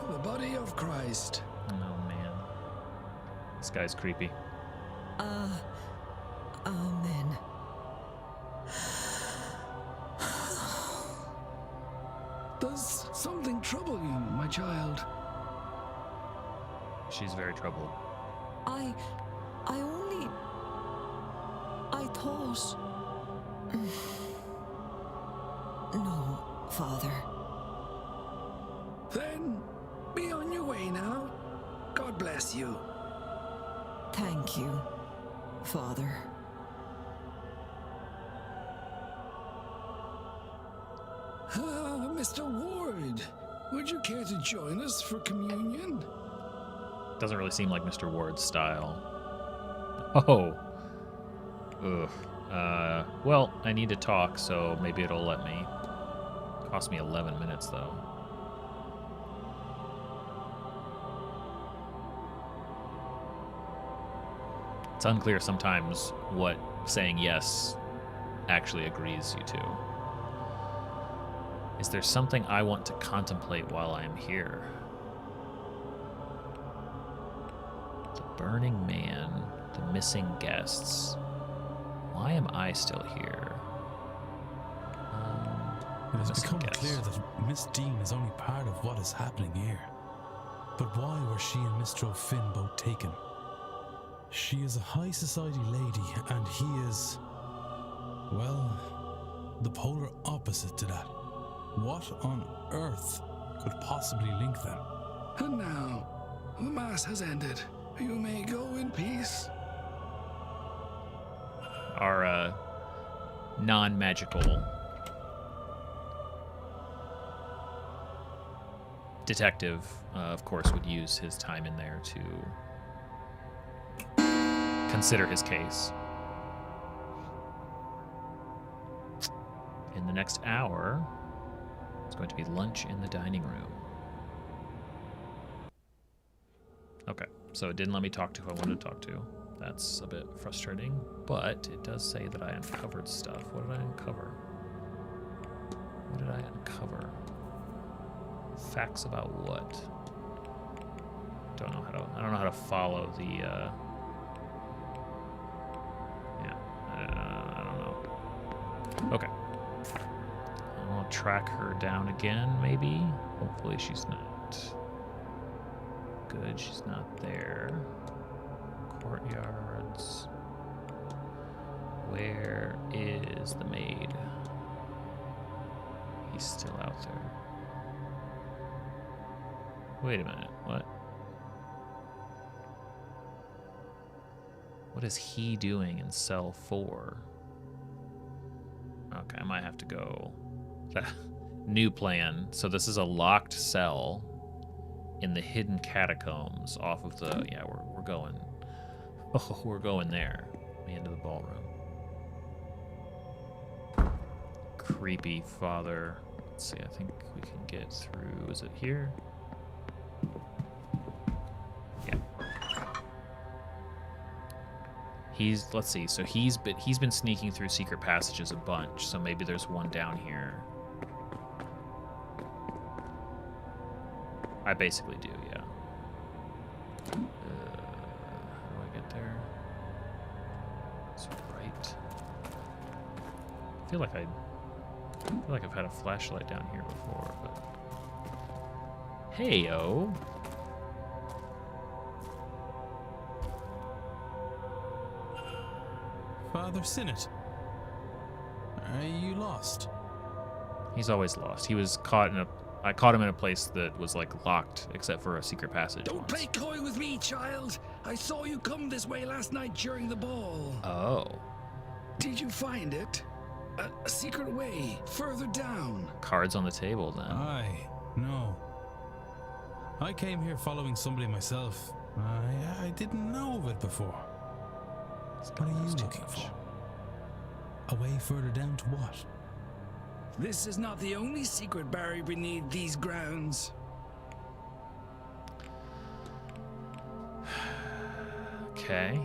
F: The body of Christ.
A: Oh man. This guy's creepy.
G: Amen.
F: Does something trouble you, my child?
A: She's very troubled.
G: I thought... No, Father.
F: Then be on your way now. God bless you.
G: Thank you, Father.
F: Mr. Ward, would you care to join us for communion?
A: Doesn't really seem like Mr. Ward's style. Oh. Ugh. Well, I need to talk, so maybe it'll let me. Cost me 11 minutes, though. It's unclear sometimes what saying yes actually agrees you to. Is there something I want to contemplate while I'm here? The burning man, the missing guests. Why am I still here?
E: It has
A: missing
E: become
A: guests.
E: clear that Miss Dean is only part of what is happening here. But why were she and Mr. O'Finn both taken? She is a high society lady, and he is, well, the polar opposite to that. What on earth could possibly link them?
F: And now, the Mass has ended. You may go in peace.
A: Our non-magical detective, of course, would use his time in there to consider his case. In the next hour, it's going to be lunch in the dining room. Okay, so it didn't let me talk to who I wanted to talk to. That's a bit frustrating, but it does say that I uncovered stuff. What did I uncover? What did I uncover? Facts about what? I don't know how to follow the I don't know. Okay. I'll track her down again, maybe. Hopefully she's not good. She's not there. Courtyards. Where is the maid? He's still out there. Wait a minute. What? What is he doing in cell 4? Okay, I might have to go. New plan. So this is a locked cell in the hidden catacombs off of the... Yeah, we're going... Oh, we're going there. The end of the ballroom. Creepy father. Let's see, I think we can get through... Is it here? Yeah. Let's see, so he's been sneaking through secret passages a bunch, so maybe there's one down here. I basically do, yeah. How do I get there? It's right. I feel like I've had a flashlight down here before, but... Hey-o!
E: Father Sinnott, are you lost?
A: He's always lost. He was caught in I caught him in a place that was like locked except for a secret passage.
F: Don't
A: once.
F: play coy with me, child. I saw you come this way last night during the ball.
A: Oh.
F: Did you find it? a secret way further down.
A: Cards on the table, then.
E: Aye, no. I came here following somebody myself. I didn't know of it before. What are you looking for? A way further down to what?
F: This is not the only secret buried beneath these grounds.
A: Okay.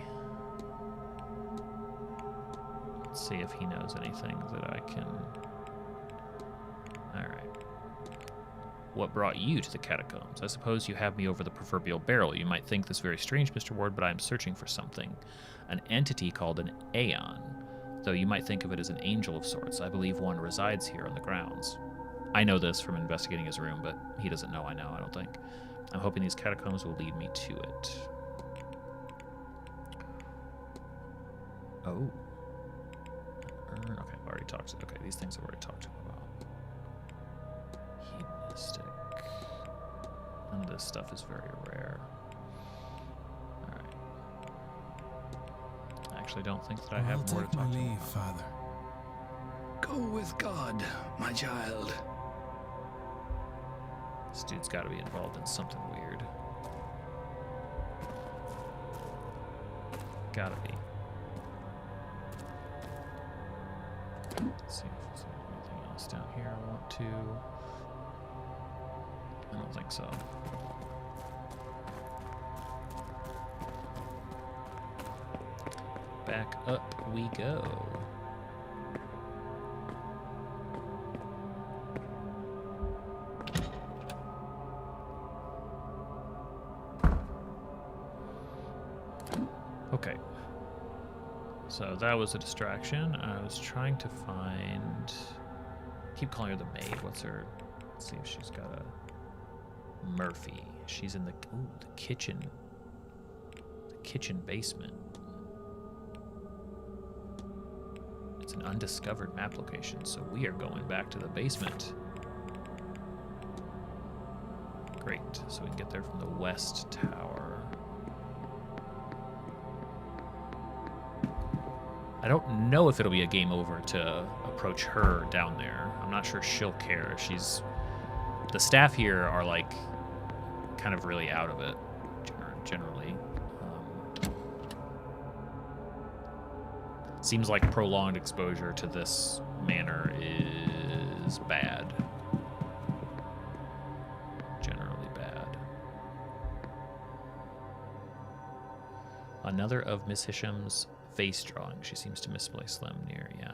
A: Let's see if he knows anything that I can... Alright. What brought you to the catacombs? I suppose you have me over the proverbial barrel. You might think this very strange, Mr. Ward, but I am searching for something. An entity called an Aeon. Though you might think of it as an angel of sorts. I believe one resides here on the grounds. I know this from investigating his room, but he doesn't know I know, I don't think. I'm hoping these catacombs will lead me to it. Oh. Okay, I've already talked. Okay, these things I've already talked about. Hedonistic. None of this stuff is very rare. Alright. I actually don't think that I have
E: I'll
A: more to
E: take my
A: talk to
E: leave,
A: about.
E: Father.
F: Go with God, my child.
A: This dude's got to be involved in something weird. Gotta be. Let's see if there's anything else down here I want to. I don't think so. Back up we go. Okay. So that was a distraction. I was trying to find... Keep calling her the maid. What's her... Let's see if she's got a... Murphy. She's in the... Ooh, the kitchen. The kitchen basement. It's an undiscovered map location, so we are going back to the basement. Great. So we can get there from the west tower. I don't know if it'll be a game over to approach her down there. I'm not sure she'll care. She's... The staff here are, like, kind of really out of it, generally. Seems like prolonged exposure to this manor is bad. Generally bad. Another of Miss Hisham's face drawing. She seems to misplace them near. Yeah,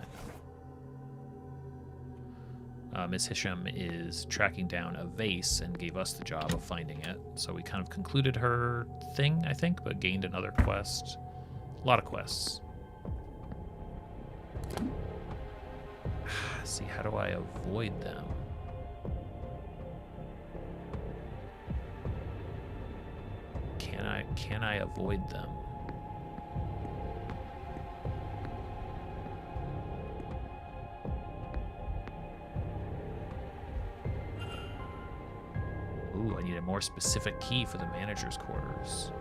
A: I know. Miss Hisham is tracking down a vase and gave us the job of finding it. So we kind of concluded her thing, I think, but gained another quest. A lot of quests. See, how do I avoid them? Can I avoid them? Ooh, I need a more specific key for the manager's quarters.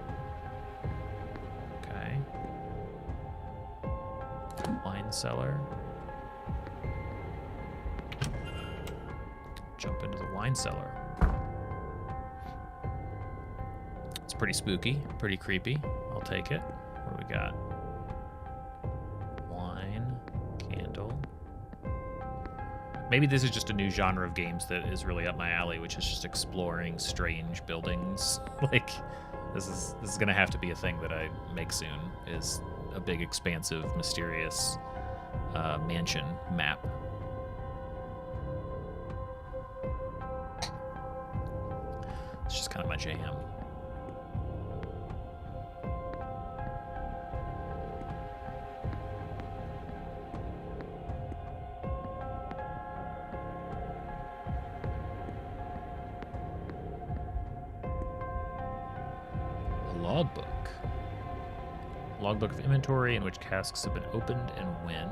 A: Okay. Wine cellar. Jump into the wine cellar. It's pretty spooky, pretty creepy. I'll take it. What do we got? Wine, candle. Maybe this is just a new genre of games that is really up my alley, which is just exploring strange buildings. Like, this is gonna have to be a thing that I make soon, is a big, expansive, mysterious mansion map. It's just kind of my jam. Logbook. Logbook of inventory in which casks have been opened and when.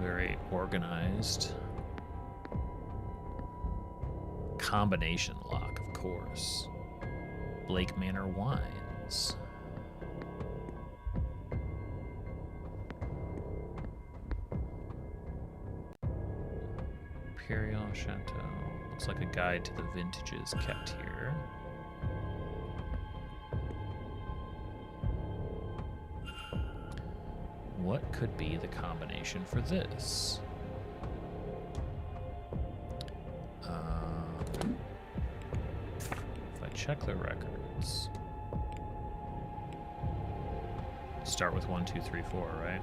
A: Very organized. Combination lock, of course. Blake Manor wines. Chateau. Looks like a guide to the vintages kept here. What could be the combination for this? If I check the records, start with 1, 2, 3, 4, right?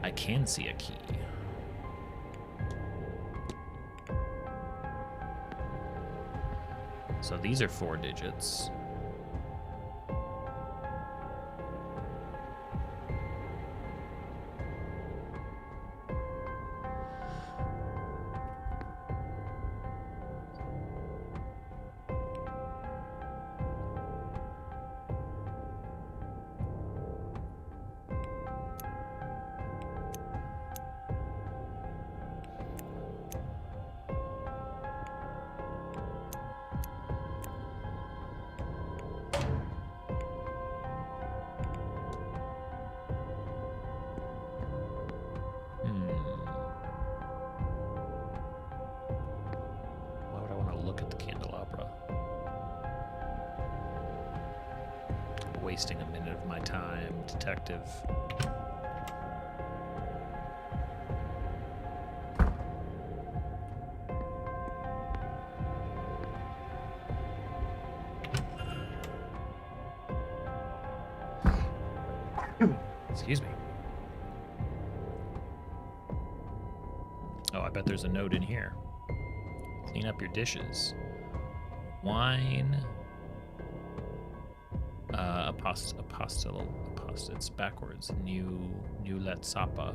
A: I can see a key. So these are 4 digits. Why would I want to look at the candelabra? Wasting a minute of my time, detective. Excuse me. Oh, I bet there's a note in here. Clean up your dishes. Wine. Apostille. It's backwards. New let sapa.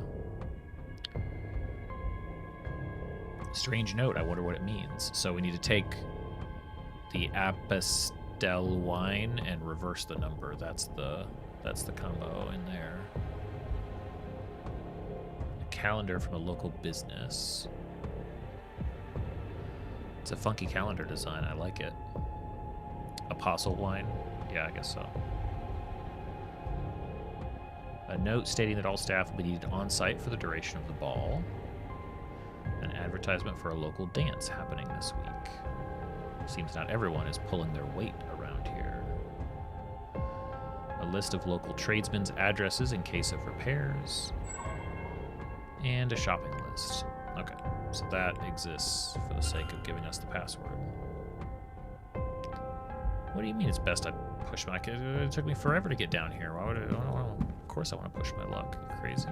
A: Strange note. I wonder what it means. So we need to take the Apostel wine and reverse the number. That's the combo in there. A calendar from a local business. It's a funky calendar design. I like it. Apostle wine. Yeah, I guess so. A note stating that all staff will be needed on site for the duration of the ball. An advertisement for a local dance happening this week. Seems not everyone is pulling their weight around here. A list of local tradesmen's addresses in case of repairs. And a shopping list. Okay, so that exists for the sake of giving us the password. What do you mean it's best I push my... It took me forever to get down here. Why would I... Of course I want to push my luck. Are you crazy?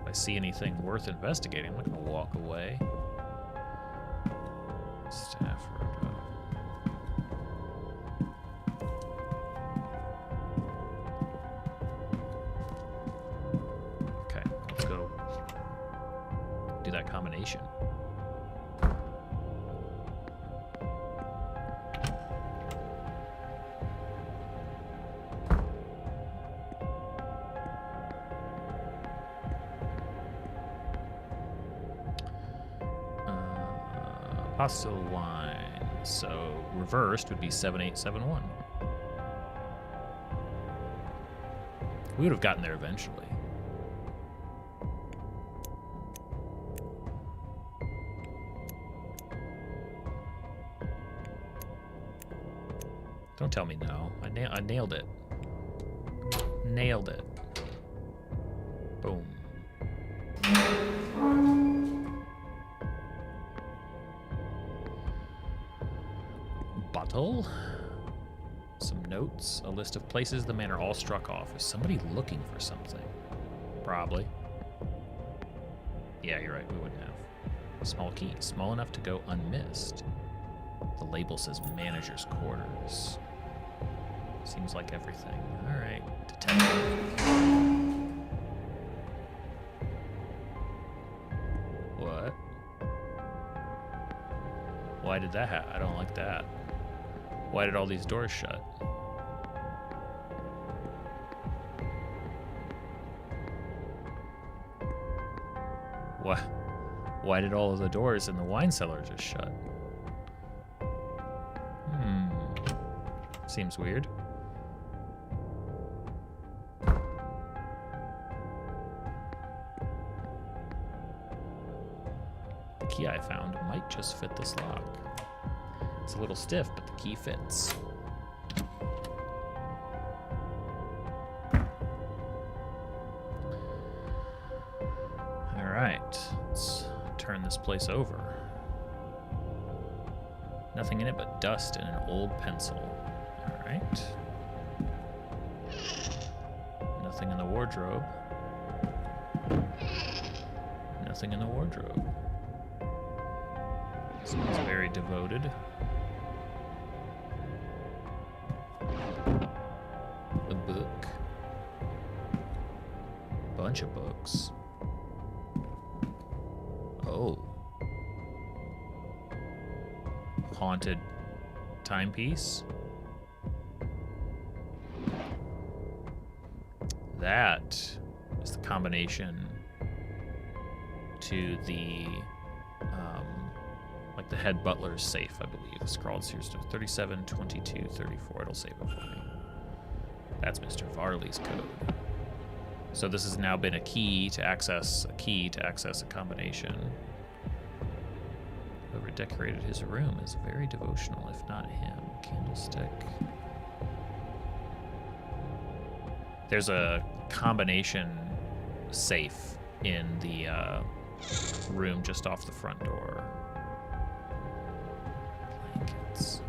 A: If I see anything worth investigating, I'm not going to walk away. Staff road. Okay, let's go do that combination. Apostle wine. So reversed would be 7871. We would have gotten there eventually. Don't tell me no. I nailed it. Nailed it. Boom. Bottle. Some notes. A list of places the manor all struck off. Is somebody looking for something? Probably. Yeah, you're right. We wouldn't have. A small key. Small enough to go unmissed. The label says manager's quarters. Seems like everything. All right. Detective. What? Why did that happen? I don't like that. Why did all these doors shut? What? Why did all of the doors in the wine cellar just shut? Seems weird. key I found might just fit this lock. It's a little stiff, but the key fits. All right, let's turn this place over. Nothing in it but dust and an old pencil. All right. Nothing in the wardrobe. Nothing in the wardrobe. Someone's very devoted. A book. Bunch of books. Oh. Haunted timepiece. That is the combination to the like the head butler's safe, I believe. Scrawled here, 37, 22, 34. It'll save it for me. That's Mr. Varley's code. So this has now been a key to access a combination. Whoever decorated his room is very devotional, if not him. Candlestick. There's a combination safe in the room just off the front door. Blankets.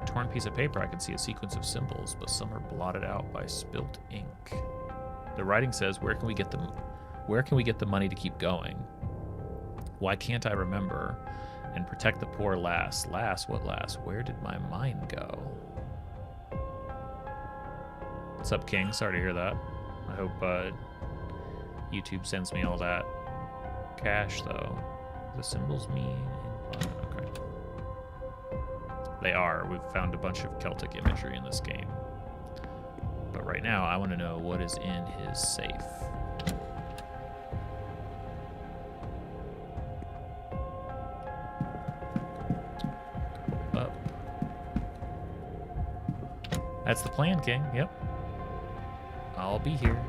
A: Torn piece of paper, I can see a sequence of symbols, but some are blotted out by spilt ink. The writing says, where can we get the money to keep going? Why can't I remember? And protect the poor lass. Lass, what lass? Where did my mind go? What's up, King? Sorry to hear that. I hope YouTube sends me all that cash, though. The symbols mean... Okay. They are. We've found a bunch of Celtic imagery in this game. But right now, I want to know what is in his safe. Up. That's the plan, King. Yep. I'll be here.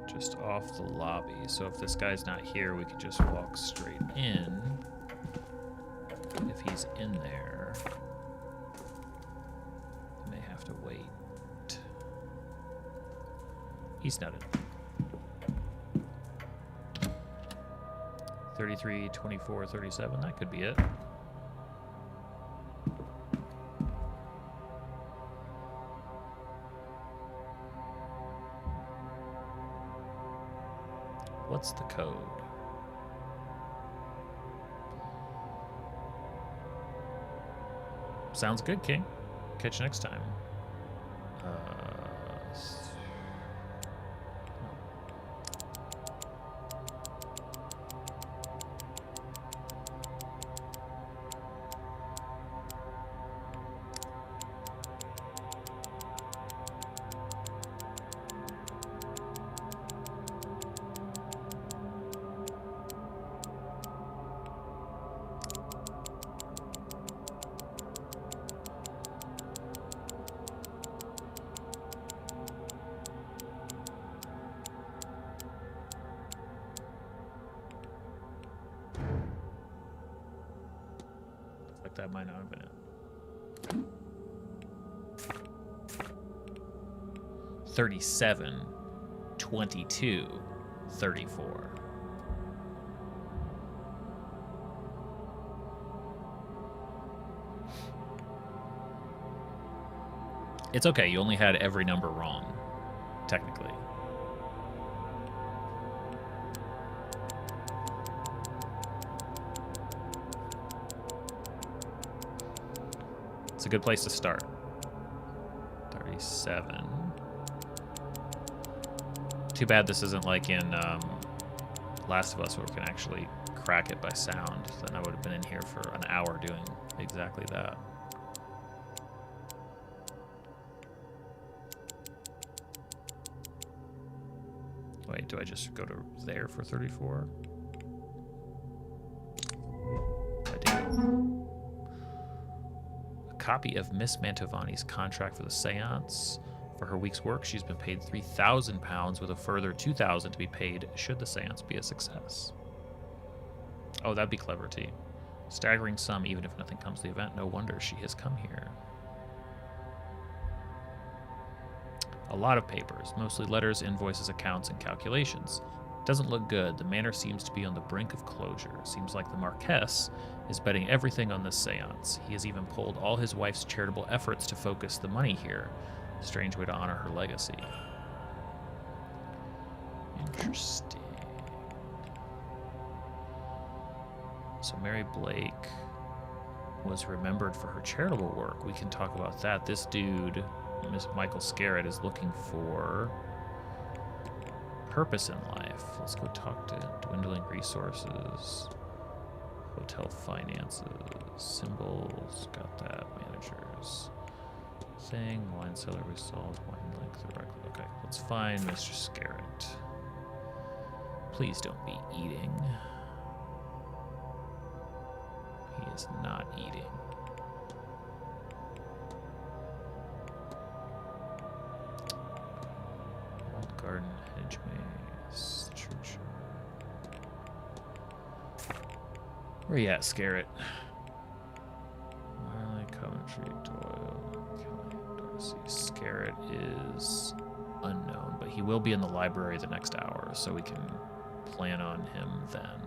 A: Just off the lobby. So if this guy's not here, we could just walk straight in. If he's in there, we may have to wait. He's not in. 33, 24, 37, that could be it. What's the code? Sounds good, King. Catch you next time. That might not have been it. 37, 22, 34. It's okay, you only had every number wrong, technically. It's a good place to start. 37. Too bad this isn't like in Last of Us where we can actually crack it by sound, then I would have been in here for an hour doing exactly that. Wait, do I just go to there for 34? I do. A copy of Miss Mantovani's contract for the seance. For her week's work, she's been paid £3,000 with a further £2,000 to be paid should the seance be a success. Oh, that'd be clever, T. Staggering sum even if nothing comes to the event. No wonder she has come here. A lot of papers, mostly letters, invoices, accounts, and calculations. Doesn't look good. The manor seems to be on the brink of closure. Seems like the Marquess is betting everything on this seance. He has even pulled all his wife's charitable efforts to focus the money here. Strange way to honor her legacy. Interesting. So Mary Blake was remembered for her charitable work. We can talk about that. This dude, Miss Michael Scarrett, is looking for purpose in life. Let's go talk to dwindling resources, hotel finances, symbols, got that, managers, thing, wine cellar resolved, wine length, okay, let's find Mr. Scarrett. Please don't be eating. He is not eating. Old garden, hedge maze, church. Where you at, Scarrett? Marley, Coventry, Doyle, Kelly, Darcy. Scarrett is unknown, but he will be in the library the next hour, so we can plan on him then.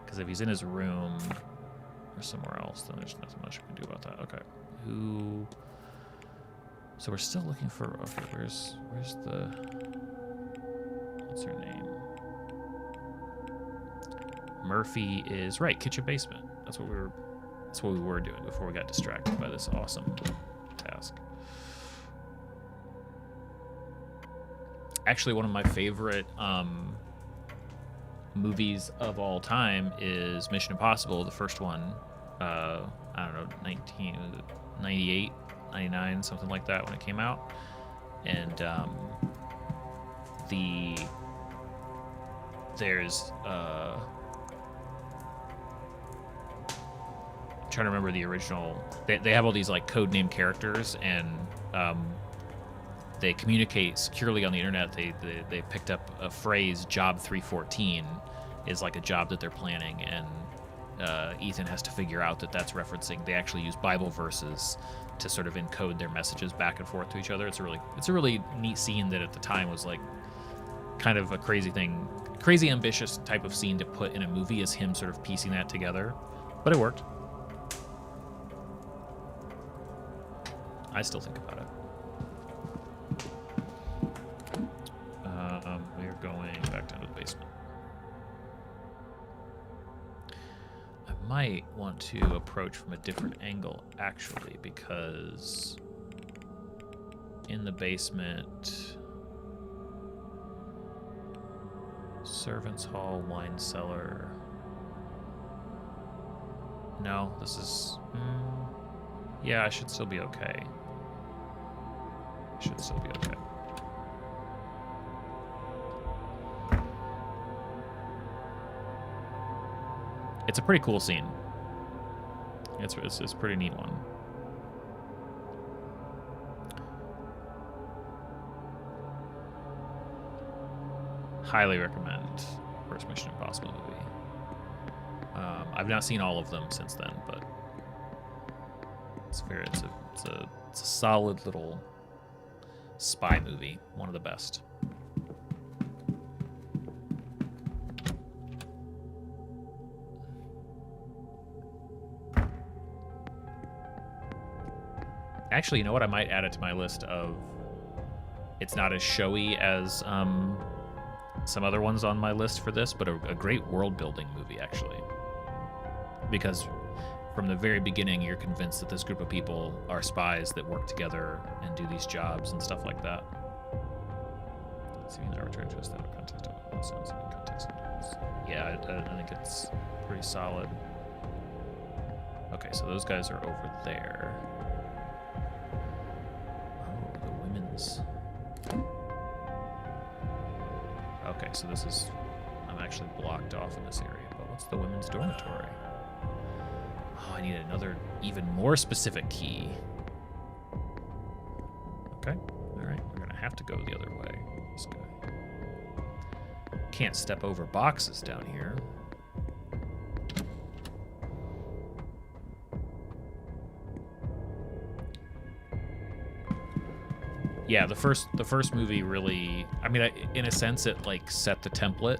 A: Because if he's in his room or somewhere else, then there's nothing much we can do about that. Okay, who? So we're still looking for. Okay, where's the? What's her name? Murphy is right. Kitchen basement. That's what we were doing before we got distracted by this awesome task. Actually, one of my favorite movies of all time is Mission Impossible, the first one. I don't know, 1998, 99, something like that when it came out. And there's I'm trying to remember the original. They have all these like code name characters, and they communicate securely on the internet. They picked up a phrase, Job 314 is like a job that they're planning, and Ethan has to figure out that that's referencing. They actually use Bible verses to sort of encode their messages back and forth to each other. It's a really neat scene that at the time was like kind of a crazy ambitious type of scene to put in a movie, is him sort of piecing that together, but it worked. I still think about it. We're going back down to the basement. I might want to approach from a different angle, actually, because in the basement, servants' hall, wine cellar. No, this is. Yeah, I should still be okay. Should still be okay. It's a pretty cool scene. It's a pretty neat one. Highly recommend first Mission Impossible movie. I've not seen all of them since then, but it's a solid little spy movie, one of the best. Actually, you know what? I might add it to my list of. It's not as showy as some other ones on my list for this, but a great world-building movie, actually. Because from the very beginning, you're convinced that this group of people are spies that work together and do these jobs and stuff like that. Seeing the arbitrary twist out of context, sounds in context. Yeah, I think it's pretty solid. Okay, so those guys are over there. Oh, the women's. Okay, so this is... I'm actually blocked off in this area, but what's the women's dormitory? Oh, I need another, even more specific key. Okay, alright, we're gonna have to go the other way. This guy. Can't step over boxes down here. Yeah, the first movie really, I mean, in a sense, it like set the template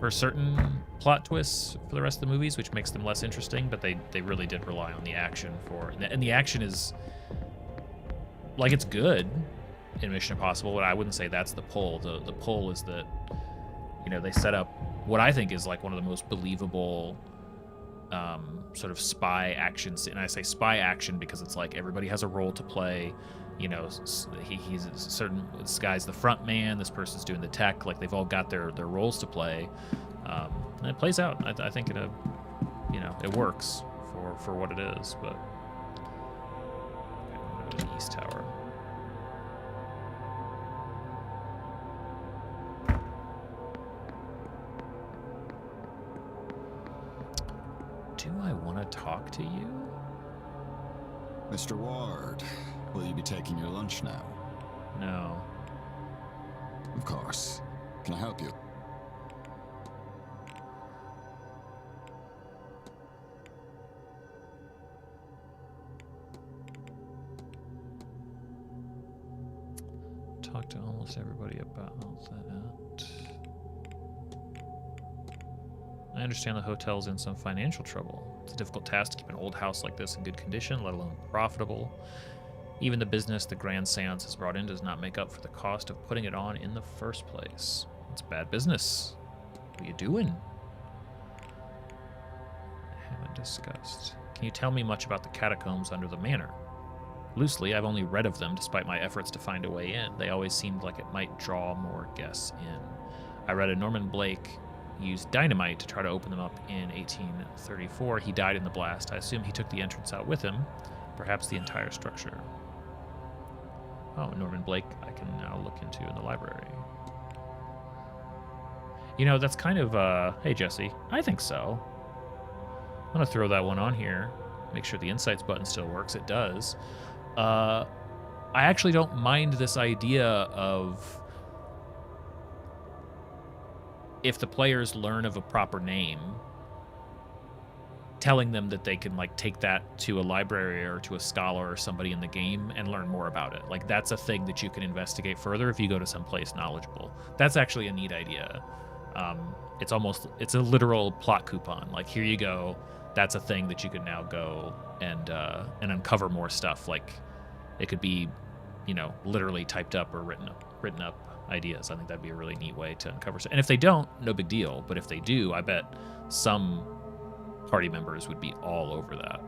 A: for certain plot twists for the rest of the movies, which makes them less interesting. But they really did rely on the action and the action is like, it's good in Mission Impossible, but I wouldn't say that's the pull. The pull is that, you know, they set up what I think is like one of the most believable sort of spy action, and I say spy action because it's like everybody has a role to play. You know, he's a certain, this guy's the front man, this person's doing the tech, like they've all got their roles to play, and it plays out. I think it, you know, it works for what it is. But okay, I'm gonna go to the East Tower. Do I want to talk to you?
H: Mr. Ward, will you be taking your lunch now?
A: No.
H: Of course. Can I help you?
A: Talk to almost everybody about that. I understand the hotel's in some financial trouble. It's a difficult task to keep an old house like this in good condition, let alone profitable. Even the business the Grand Seance has brought in does not make up for the cost of putting it on in the first place. It's bad business. What are you doing? I haven't discussed. Can you tell me much about the catacombs under the manor? Loosely, I've only read of them despite my efforts to find a way in. They always seemed like it might draw more guests in. I read a Norman Blake used dynamite to try to open them up in 1834. He died in the blast. I assume he took the entrance out with him, perhaps the entire structure. Oh, Norman Blake I can now look into in the library. You know, that's kind of, hey Jesse, I think so. I'm gonna throw that one on here. Make sure the insights button still works. It does. I actually don't mind this idea of, if the players learn of a proper name, telling them that they can like take that to a library or to a scholar or somebody in the game and learn more about it. Like, that's a thing that you can investigate further if you go to some place knowledgeable. That's actually a neat idea. It's a literal plot coupon. Like, here you go. That's a thing that you can now go and uncover more stuff. Like, it could be, you know, literally typed up or written up ideas. I think that'd be a really neat way to uncover. And if they don't, no big deal. But if they do, I bet some party members would be all over that.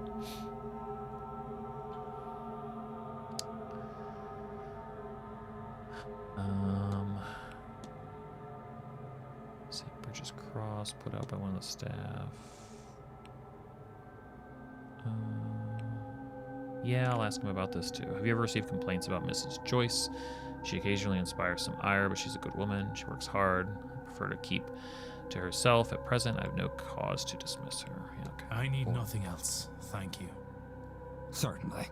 A: St. Bridget's Cross put out by one of the staff. Yeah, I'll ask him about this too. Have you ever received complaints about Mrs. Joyce? She occasionally inspires some ire, but she's a good woman. She works hard. I prefer to keep to herself. At present, I have no cause to dismiss her. Yeah, okay.
E: I need nothing else. Thank you.
H: Certainly.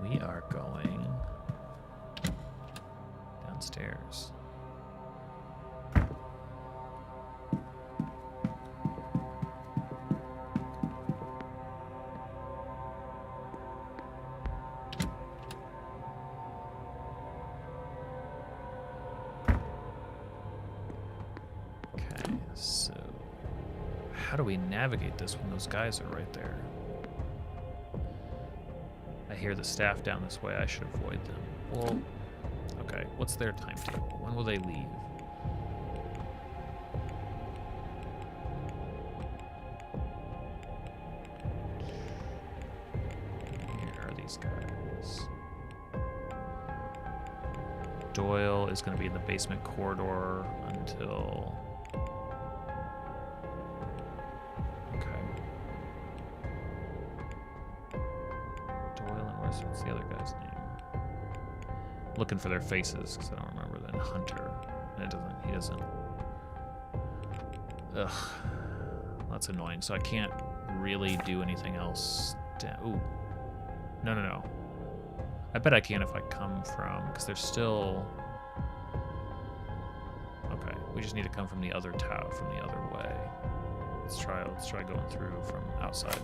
A: We are going downstairs. So, how do we navigate this when those guys are right there? I hear the staff down this way. I should avoid them. Well, okay. What's their timetable? When will they leave? Here are these guys. Doyle is going to be in the basement corridor until... Okay. Doyle and what's the other guy's name? Looking for their faces because I don't remember. Then Hunter. And he doesn't. Ugh. That's annoying. So I can't really do anything else. Ooh. No. I bet I can if I come from, because there's still... Okay, we just need to come from the other tower, from the other way. Let's try going through from outside.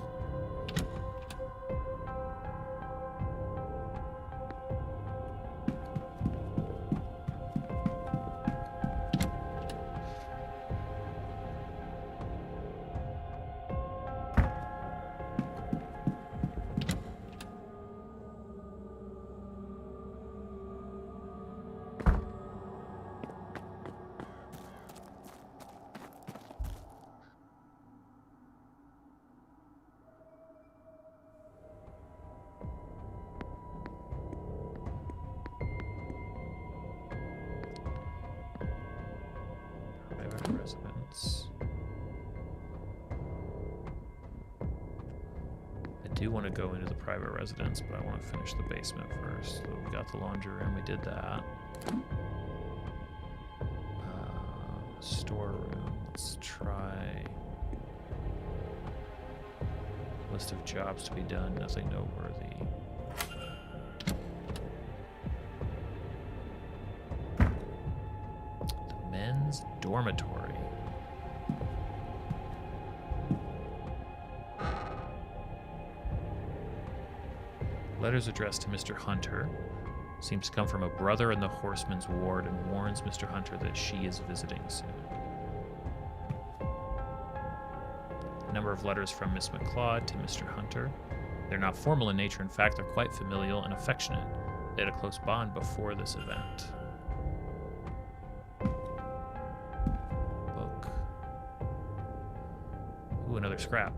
A: Residence. I do want to go into the private residence, but I want to finish the basement first. So we got the laundry room, we did that. Storeroom, let's try. List of jobs to be done, nothing noteworthy. The men's dormitory. Letters addressed to Mr. Hunter. Seems to come from a brother in the Horseman's ward and warns Mr. Hunter that she is visiting soon. A number of letters from Miss McLeod to Mr. Hunter. They're not formal in nature. In fact, they're quite familial and affectionate. They had a close bond before this event. Book. Ooh, another scrap.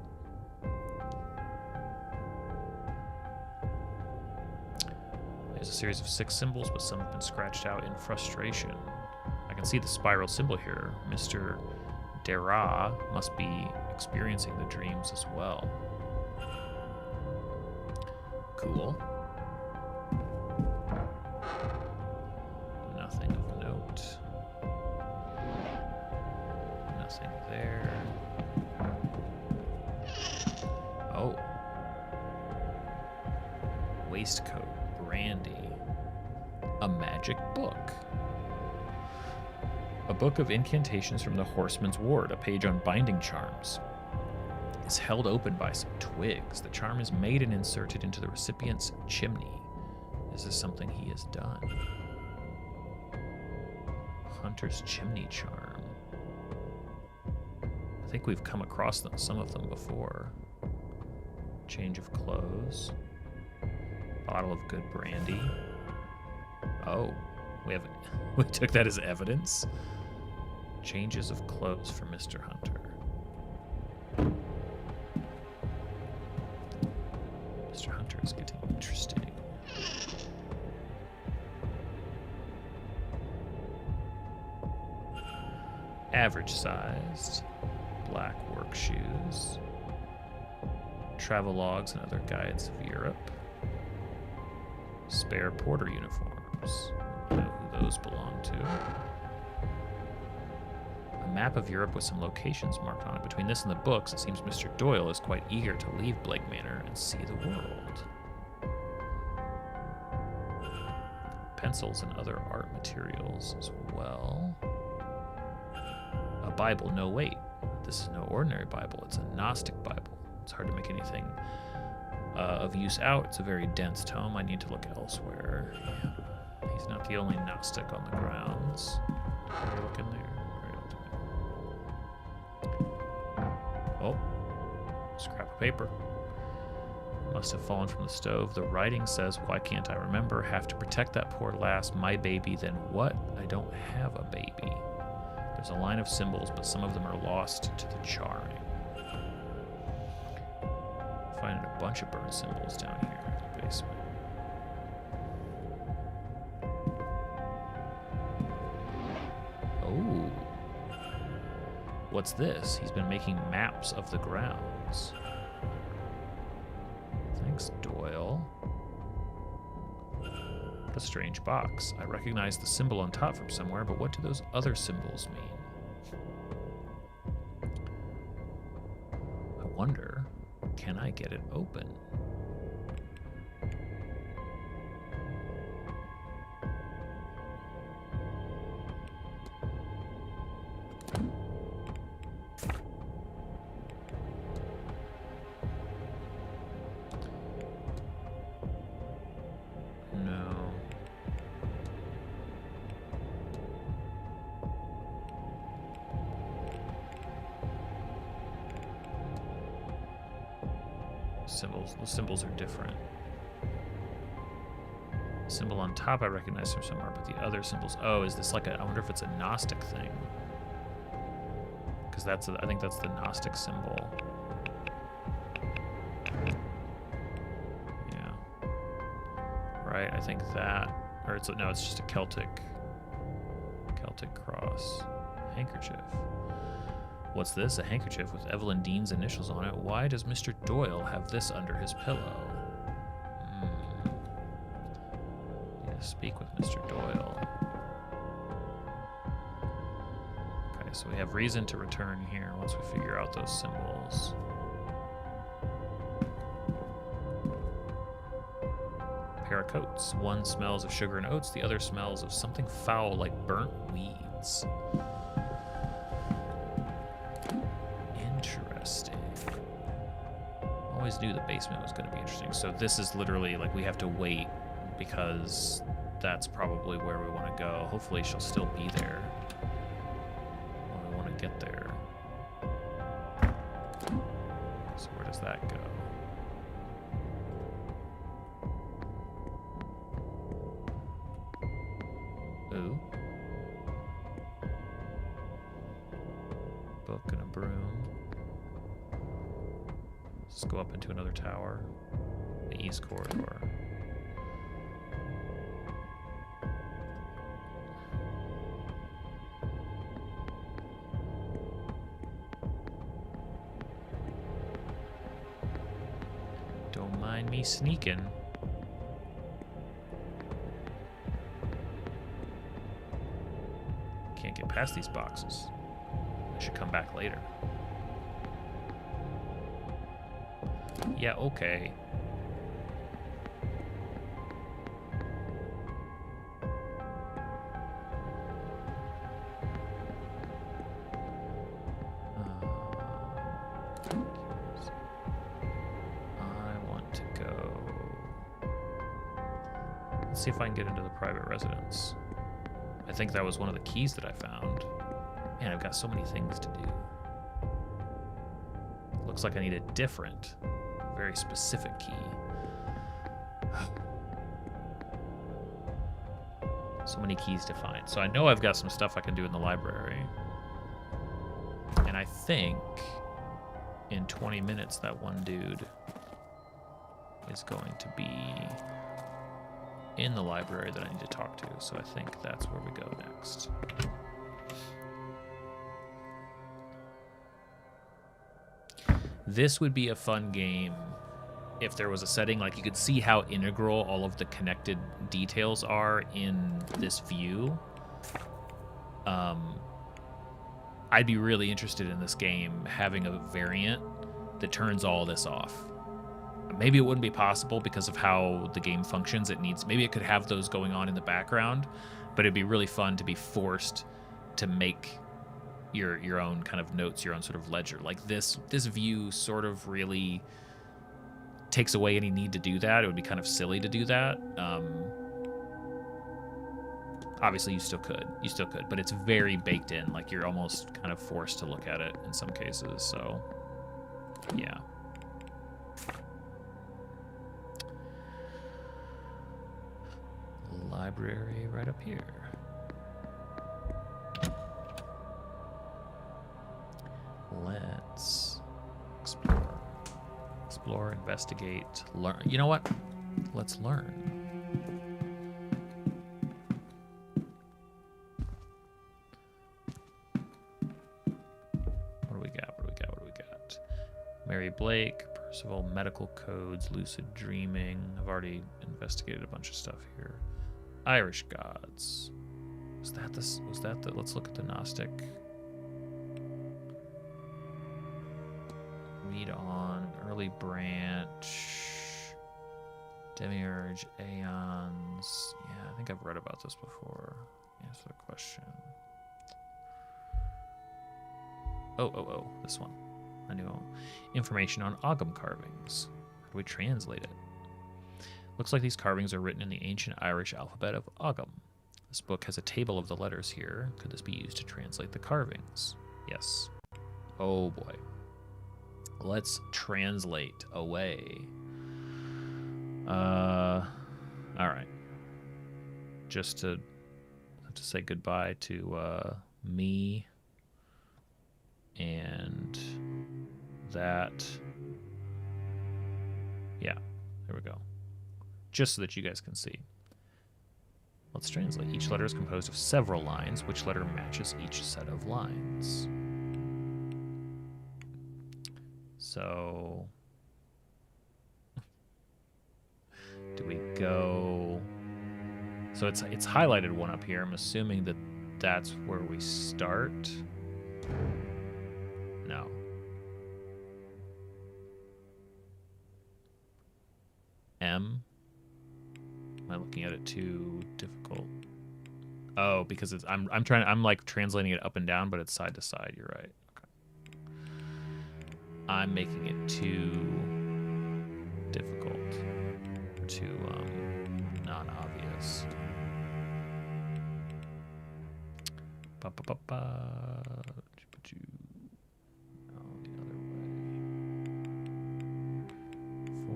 A: There's a series of 6 symbols, but some have been scratched out in frustration. I can see the spiral symbol here. Mr. Dera must be experiencing the dreams as well. Cool. Nothing of note. Nothing there. Oh. Waistcoat. Brandy. A magic book. A book of incantations from the Horseman's Ward, a page on binding charms. Is held open by some twigs. The charm is made and inserted into the recipient's chimney. Is this something he has done? Hunter's chimney charm. I think we've come across some of them before. Change of clothes. Bottle of good brandy. Oh, we took that as evidence. Changes of clothes for Mr. Hunter. Mr. Hunter is getting interesting. Average sized. Black work shoes. Travel logs and other guides of Europe. Spare porter uniforms. I don't know who those belong to. A map of Europe with some locations marked on it. Between this and the books, it seems Mr. Doyle is quite eager to leave Blake Manor and see the world. Pencils and other art materials as well. A Bible. No, wait. This is no ordinary Bible. It's a Gnostic Bible. It's hard to make anything of use out. It's a very dense tome. I need to look elsewhere. Yeah. He's not the only Gnostic on the grounds. Are you looking there? Oh, scrap of paper. Must have fallen from the stove. The writing says, "Why can't I remember? Have to protect that poor lass. My baby." Then what? I don't have a baby. There's a line of symbols, but some of them are lost to the charring. Finding a bunch of burn symbols down here in the basement. What's this? He's been making maps of the grounds. Thanks, Doyle. What a strange box. I recognize the symbol on top from somewhere, but what do those other symbols mean? I wonder, can I get it open? The symbols are different. The symbol on top I recognize from somewhere, but the other symbols... Oh, is this like a... I wonder if it's a Gnostic thing. Because that's... I think that's the Gnostic symbol. Yeah. Right, I think that... Or it's... No, it's just a Celtic cross. Handkerchief. What's this? A handkerchief with Evelyn Dean's initials on it. Why does Mr. Doyle have this under his pillow? Need to speak with Mr. Doyle. Okay, so we have reason to return here once we figure out those symbols. Pair of coats. One smells of sugar and oats, the other smells of something foul like burnt weeds. Always knew the basement was going to be interesting. So this is literally like we have to wait because that's probably where we want to go. Hopefully she'll still be there when we want to get there. So where does that go? Ooh. Book and a broom. Let's go up into another tower. The east corridor. Don't mind me sneaking. Can't get past these boxes. I should come back later. Yeah, okay. I want to go. Let's see if I can get into the private residence. I think that was one of the keys that I found. Man, I've got so many things to do. Looks like I need a different, very specific key. So many keys to find. So I know I've got some stuff I can do in the library. And I think in 20 minutes that one dude is going to be in the library that I need to talk to. So I think that's where we go next. This would be a fun game if there was a setting, like you could see how integral all of the connected details are in this view. I'd be really interested in this game having a variant that turns all this off. Maybe it wouldn't be possible because of how the game functions. Maybe it could have those going on in the background, but it'd be really fun to be forced to make your own kind of notes, your own sort of ledger. Like this view sort of really takes away any need to do that. It would be kind of silly to do that. Obviously you still could, but it's very baked in. Like you're almost kind of forced to look at it in some cases. So yeah. Library right up here. Let's explore, investigate, learn. You know what? Let's learn. Mary Blake, Percival, medical codes, lucid dreaming. I've already investigated a bunch of stuff here. Irish gods. Was that this? Was that the? Let's look at the Gnostic. Read on. Early branch. Demiurge, Aeons. Yeah, I think I've read about this before. Answer the question. Oh, this one. I knew. Information on Ogham carvings. How do we translate it? Looks like these carvings are written in the ancient Irish alphabet of Ogham. This book has a table of the letters here. Could this be used to translate the carvings? Yes. Oh boy. Let's translate away. All right. Just to say goodbye to me and that. Yeah, there we go. Just so that you guys can see. Let's translate. Each letter is composed of several lines. Which letter matches each set of lines? So, do we go? So it's highlighted one up here. I'm assuming that that's where we start. No. M. Am I looking at it too difficult? Oh, because it's I'm like translating it up and down, but it's side to side. You're right. Okay. I'm making it too difficult, too non-obvious. Ba ba ba ba. No, the other way.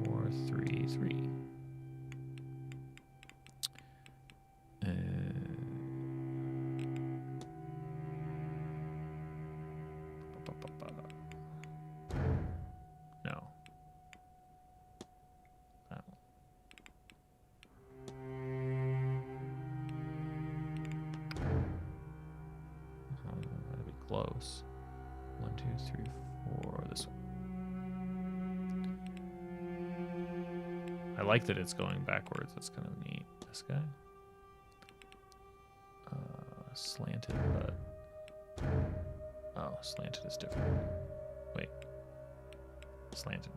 A: 4 3 3. No. That one. That'd be close. 1 2 3 4. This one. I like that it's going backwards. That's kind of neat. This guy. Slanted, but oh, slanted is different. Wait, slanted.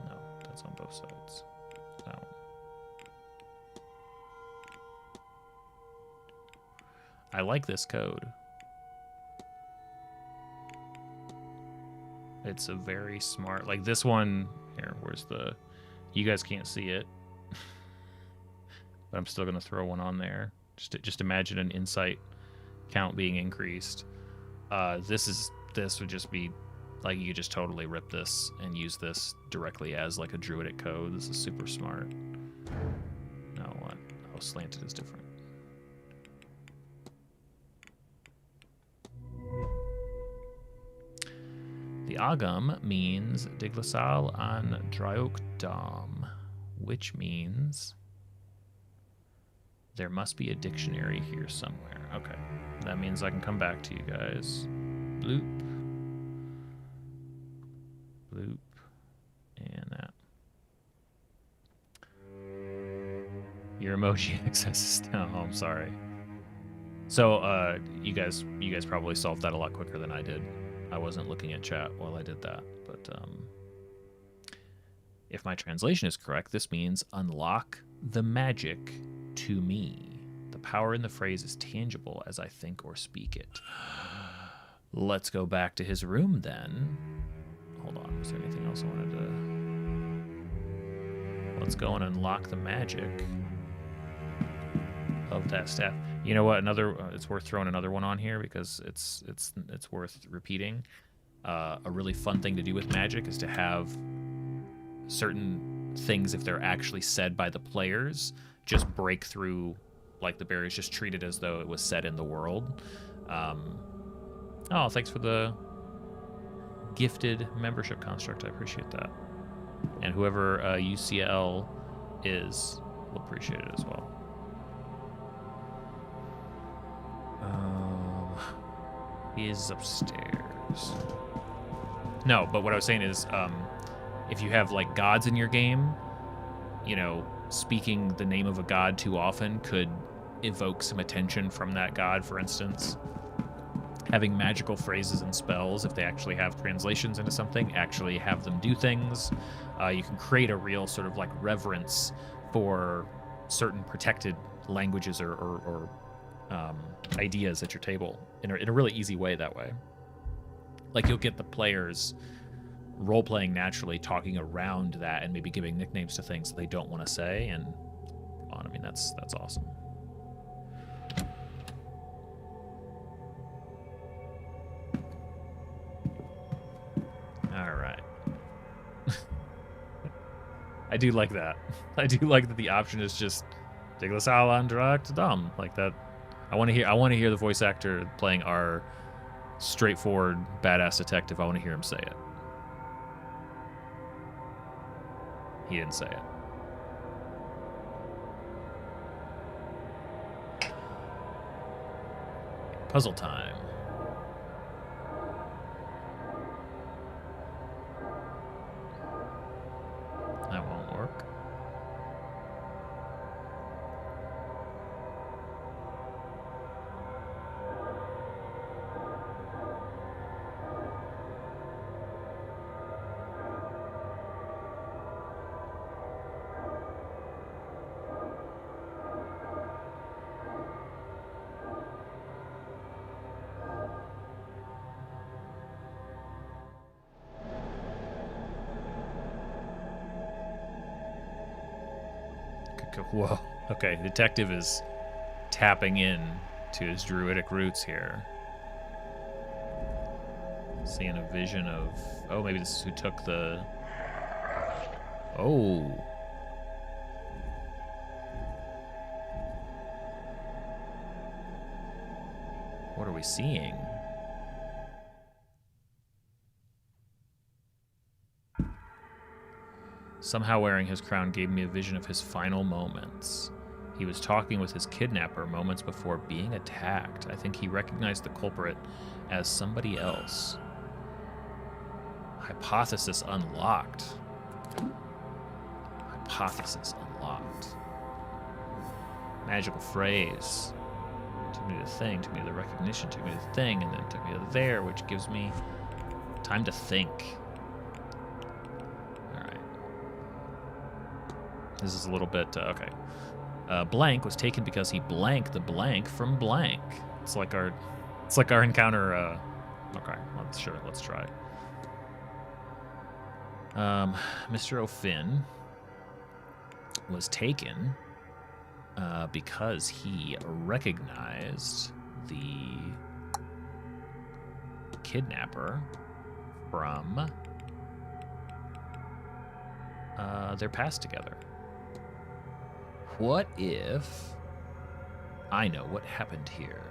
A: No, that's on both sides. That one. I like this code. It's a very smart, like this one here. Where's the? You guys can't see it, but I'm still gonna throw one on there. Just imagine an insight count being increased. This would just be like you could just totally rip this and use this directly as like a druidic code. This is super smart. No, what? Oh, slanted is different. The Ogham means Diglasal an Driochtdom, which means there must be a dictionary here somewhere. Okay, that means I can come back to you guys. Bloop. Bloop. And that. Your emoji access is down. Oh, I'm sorry. So, you guys probably solved that a lot quicker than I did. I wasn't looking at chat while I did that, but if my translation is correct, this means unlock the magic to me. The power in the phrase is tangible as I think or speak it. Let's go back to his room then. Hold on, was there anything else I wanted to... Let's go and unlock the magic of that staff. You know what? It's worth throwing another one on here because it's worth repeating. A really fun thing to do with magic is to have certain things, if they're actually said by the players, just break through like the barriers. Just treat it as though it was said in the world. Oh, thanks for the gifted membership construct. I appreciate that. And whoever UCL is will appreciate it as well. He is upstairs. No, but what I was saying is, if you have like gods in your game, you know, speaking the name of a god too often could evoke some attention from that god, for instance. Having magical phrases and spells, if they actually have translations into something, actually have them do things. You can create a real sort of like reverence for certain protected languages or ideas at your table in a really easy way that way. Like you'll get the players role-playing naturally, talking around that and maybe giving nicknames to things that they don't want to say, and I mean that's awesome. All right. I do like that. I do like that the option is just take the sala and direct dumb like that. I want to hear the voice actor playing our straightforward badass detective. I want to hear him say it. He didn't say it. Puzzle time. That won't work. Whoa. Okay, detective is tapping in to his druidic roots here. Seeing a vision of... Oh, maybe this is who took the... Oh. What are we seeing? Somehow wearing his crown gave me a vision of his final moments. He was talking with his kidnapper moments before being attacked. I think he recognized the culprit as somebody else. Hypothesis unlocked. Hypothesis unlocked. Magical phrase. Took me to the thing, took me to the recognition, took me to the thing, and then took me to there, which gives me time to think. This is a little bit, okay. Blank was taken because he blanked the blank from blank. It's like our encounter, okay, let's try. Mr. O'Finn was taken because he recognized the kidnapper from their past together. What if I know what happened here?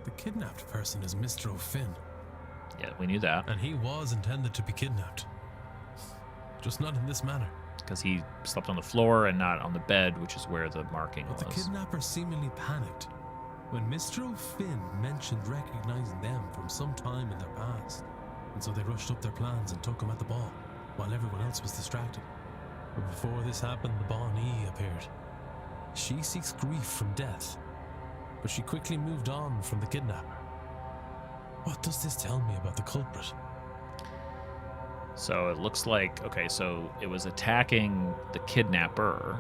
E: The kidnapped person is Mr. O'Finn.
A: Yeah, we knew that.
E: And he was intended to be kidnapped. Just not in this manner.
A: Because he slept on the floor and not on the bed, which is where the marking was.
E: But the kidnapper seemingly panicked when Mr. O'Finn mentioned recognizing them from some time in their past. And so they rushed up their plans and took him at the ball, while everyone else was distracted. But before this happened, the Bonnie appeared. She seeks grief from death, but she quickly moved on from the kidnapper. What does this tell me about the culprit?
A: So it looks like, okay, so it was attacking the kidnapper,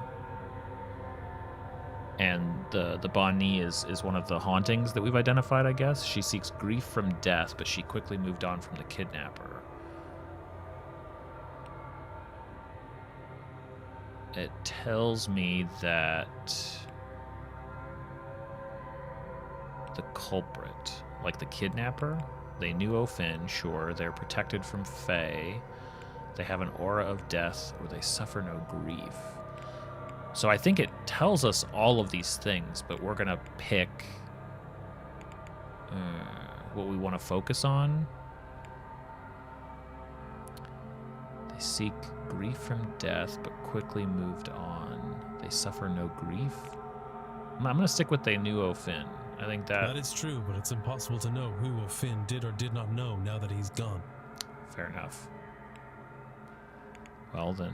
A: and the Bonnie is one of the hauntings that we've identified, I guess. She seeks grief from death, but she quickly moved on from the kidnapper. It tells me that the culprit, like the kidnapper, they knew O'Finn, sure, they're protected from Fae, they have an aura of death, or they suffer no grief. So I think it tells us all of these things, but we're going to pick what we want to focus on. They seek grief from death, but quickly moved on. They suffer no grief. I'm going to stick with they knew O'Finn. I think
E: That is true, but it's impossible to know who O'Finn did or did not know now that he's gone.
A: Fair enough. Well then,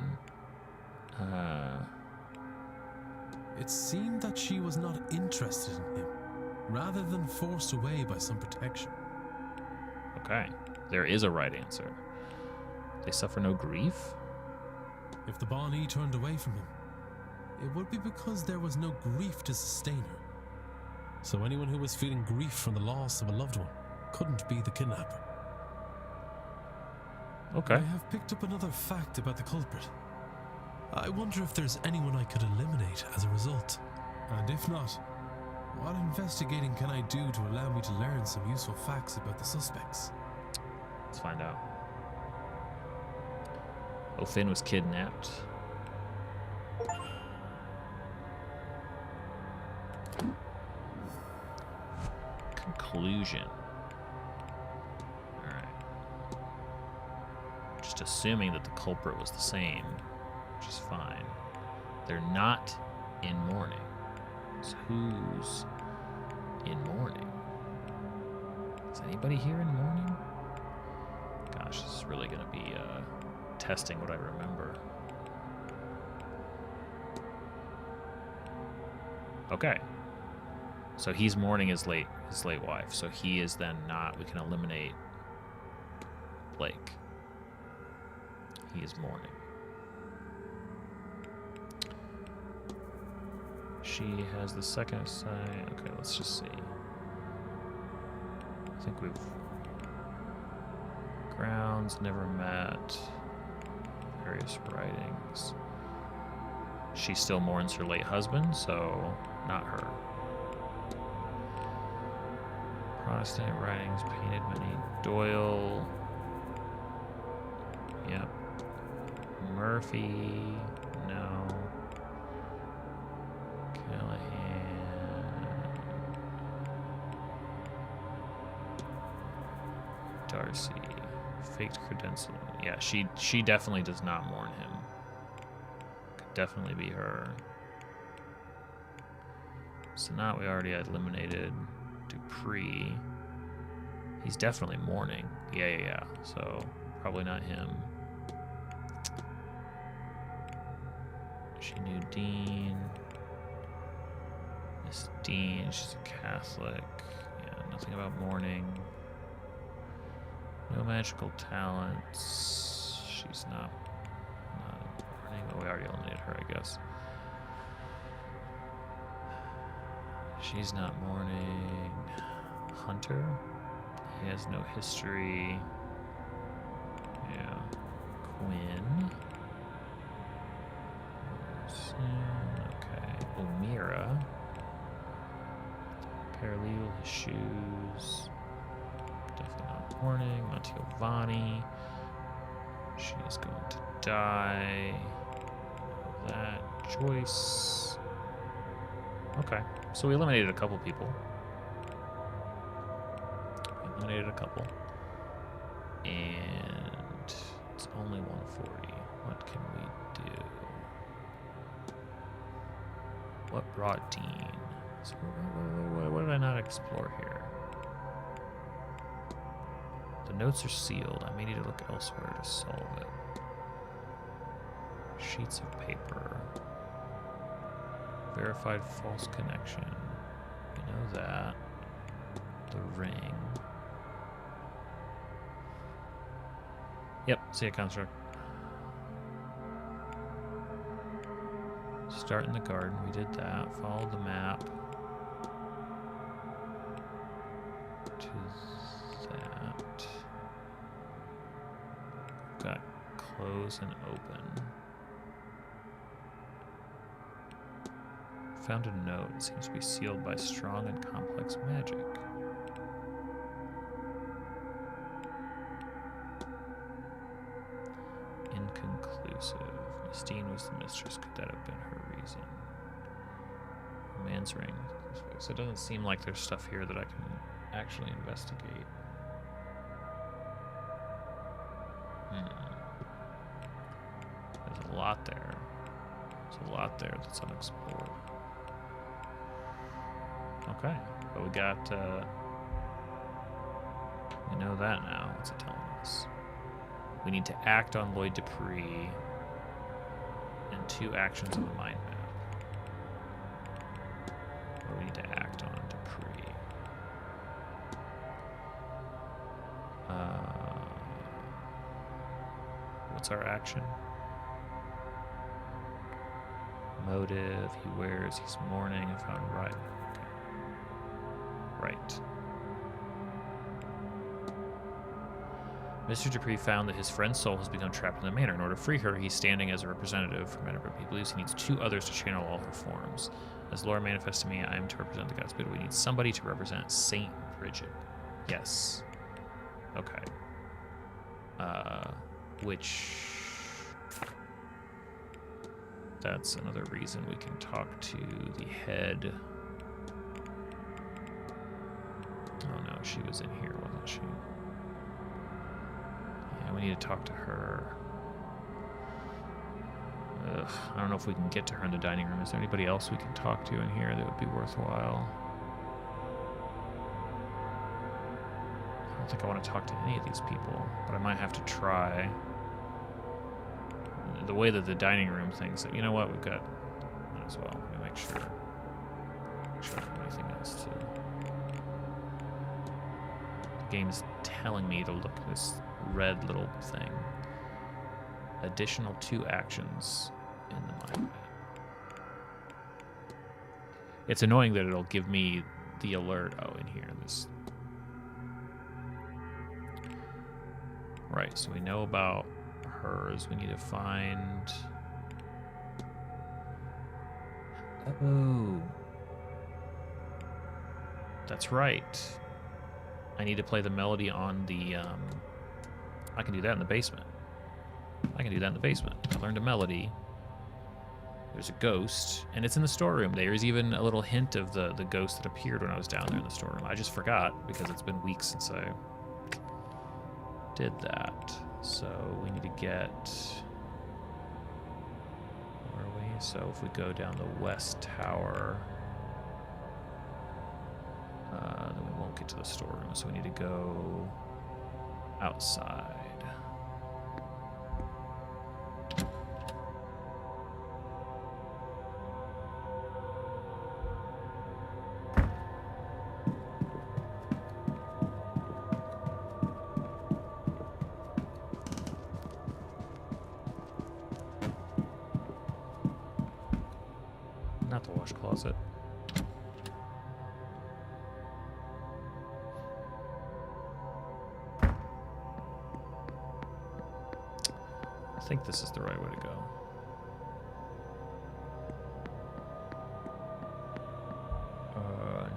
E: It seemed that she was not interested in him, rather than forced away by some protection.
A: okay. There is a right answer. They suffer no grief?
E: If the Bani turned away from him, it would be because there was no grief to sustain her. So anyone who was feeling grief from the loss of a loved one couldn't be the kidnapper.
A: Okay.
E: I have picked up another fact about the culprit. I wonder if there's anyone I could eliminate as a result. And if not, what investigating can I do to allow me to learn some useful facts about the suspects?
A: Let's find out. O'Finn was kidnapped. Conclusion. Alright. Just assuming that the culprit was the same, which is fine. They're not in mourning. So who's in mourning? Is anybody here in mourning? Gosh, this is really going to be testing what I remember. Okay. So he's mourning his late wife. So he is then not. We can eliminate Blake. He is mourning. She has the second side. Okay, let's just see. I think we've grounds never met. Various writings. She still mourns her late husband, so not her. Protestant writings painted many. Doyle. Yep. Murphy. No. Callahan. Darcy. Faked credential. Yeah, she definitely does not mourn him. Could definitely be her. Sanat we already eliminated. Dupree. He's definitely mourning. Yeah. So probably not him. She knew Dean. Miss Dean, she's a Catholic. Yeah, nothing about mourning. No magical talents. She's not mourning. Oh, we already eliminated her, I guess. She's not mourning. Hunter. He has no history. Yeah. Quinn. Okay. Omira. Paralegal, his shoes. Definitely not mourning. Montiovani. She is going to die. That. Joyce. Okay. So we eliminated a couple people. And it's only 140. What can we do? What brought Dean? So what did I not explore here? The notes are sealed. I may need to look elsewhere to solve it. Sheets of paper. Verified false connection. You know that. The ring. Yep, see a construct. Start in the garden. We did that. Follow the map. To that. Got close and open. Found a note. It seems to be sealed by strong and complex magic. Inconclusive. Miss Dean was the mistress. Could that have been her reason? Man's ring. So it doesn't seem like there's stuff here that I can actually investigate. lot there. There's a lot there that's unexplored. Okay, but we got, we know that now. What's it telling us? We need to act on Lloyd Dupree and 2 actions on the mind map. Or we need to act on Dupree. What's our action? Motive, he wears, he's mourning, if I'm right. Okay. Right. Mr. Dupree found that his friend's soul has become trapped in the manor. In order to free her, he's standing as a representative for Manor. He believes he needs 2 others to channel all her forms. As Laura manifests to me, I am to represent the gods, but we need somebody to represent Saint Bridget. Yes. Okay. Which... That's another reason we can talk to the head. Oh no, she was in here, wasn't she? Yeah, we need to talk to her. Ugh, I don't know if we can get to her in the dining room. Is there anybody else we can talk to in here that would be worthwhile? I don't think I want to talk to any of these people, but I might have to try. The way that the dining room thing's, you know what, we've got, might as well. Let me make sure I don't have anything else to. The game is telling me to look at this red little thing. Additional 2 actions in the mind map. It's annoying that it'll give me the alert. Oh, in here, this. Right, so we know about hers. We need to find... Oh. That's right. I need to play the melody on the, I can do that in the basement. I can do that in the basement. I learned a melody. There's a ghost, and it's in the storeroom. There's even a little hint of the ghost that appeared when I was down there in the storeroom. I just forgot, because it's been weeks since I did that. So we need to get, where are we? So if we go down the west tower, then we won't get to the storeroom. So we need to go outside. Not the wash closet. I think this is the right way to go.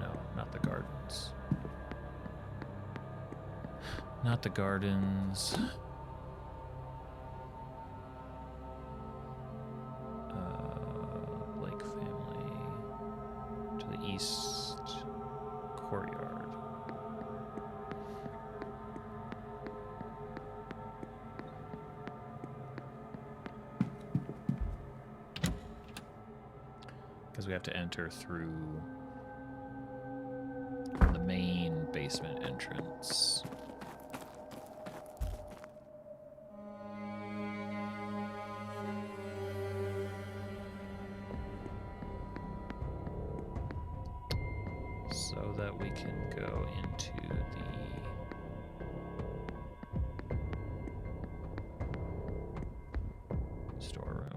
A: No, not the gardens. Not the gardens. Blake family. To the east courtyard. Because we have to enter through the main basement entrance. So that we can go into the storeroom.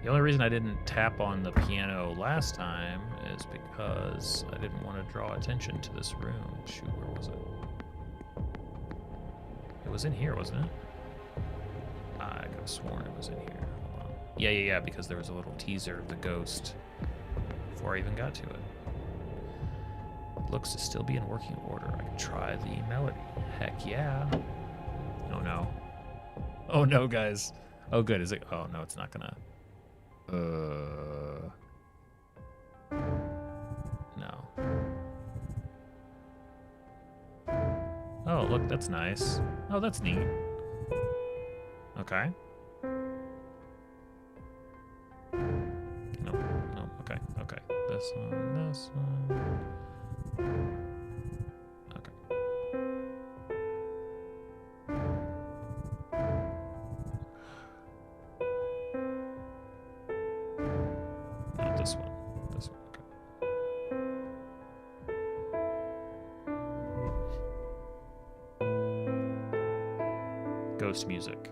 A: The only reason I didn't tap on the piano last time is because I didn't want to draw attention to this room. Shoot, where was it? It was in here, wasn't it? I could have sworn it was in here. Hold on. Yeah, because there was a little teaser of the ghost before I even got to it. It looks to still be in working order. I can try the melody. Heck yeah. Oh no. Oh no, guys. Oh good, is it? Oh no, it's not gonna. No. Oh, look, that's nice. Oh, that's neat. Okay. Okay. Okay. This one. This one. Okay. Not this one. This one. Okay. Ghost music.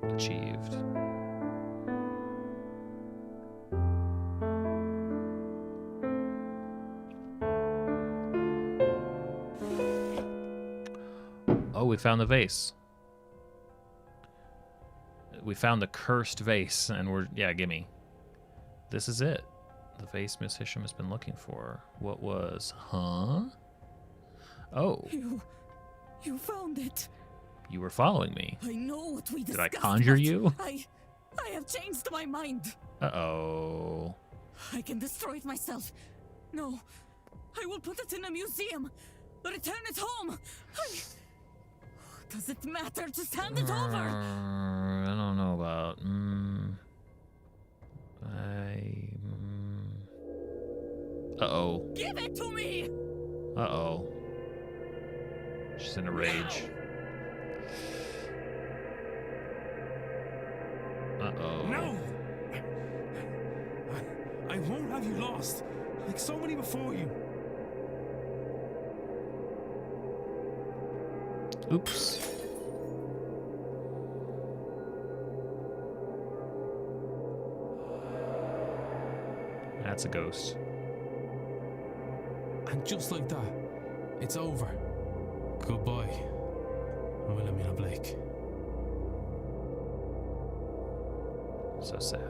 A: Achieved. Oh, we found the vase. We found the cursed vase, and yeah, gimme. This is it. The vase Miss Hisham has been looking for. What was, huh? Oh,
G: You found it.
A: you were following me.
G: I know what we
A: Did I
G: discussed.
A: conjure
G: but
A: you?
G: I have changed my mind.
A: Uh-oh.
G: I can destroy it myself. No, I will put it in a museum. Return it home. Does it matter? Just hand it over.
A: I don't know about. Uh-oh.
G: Give it to me.
A: Uh-oh. She's in a rage. Uh-oh.
E: No! I won't have you lost, like so many before you.
A: Oops. That's a ghost.
E: And just like that, it's over. Goodbye, Wilhelmina Blake.
A: So sad.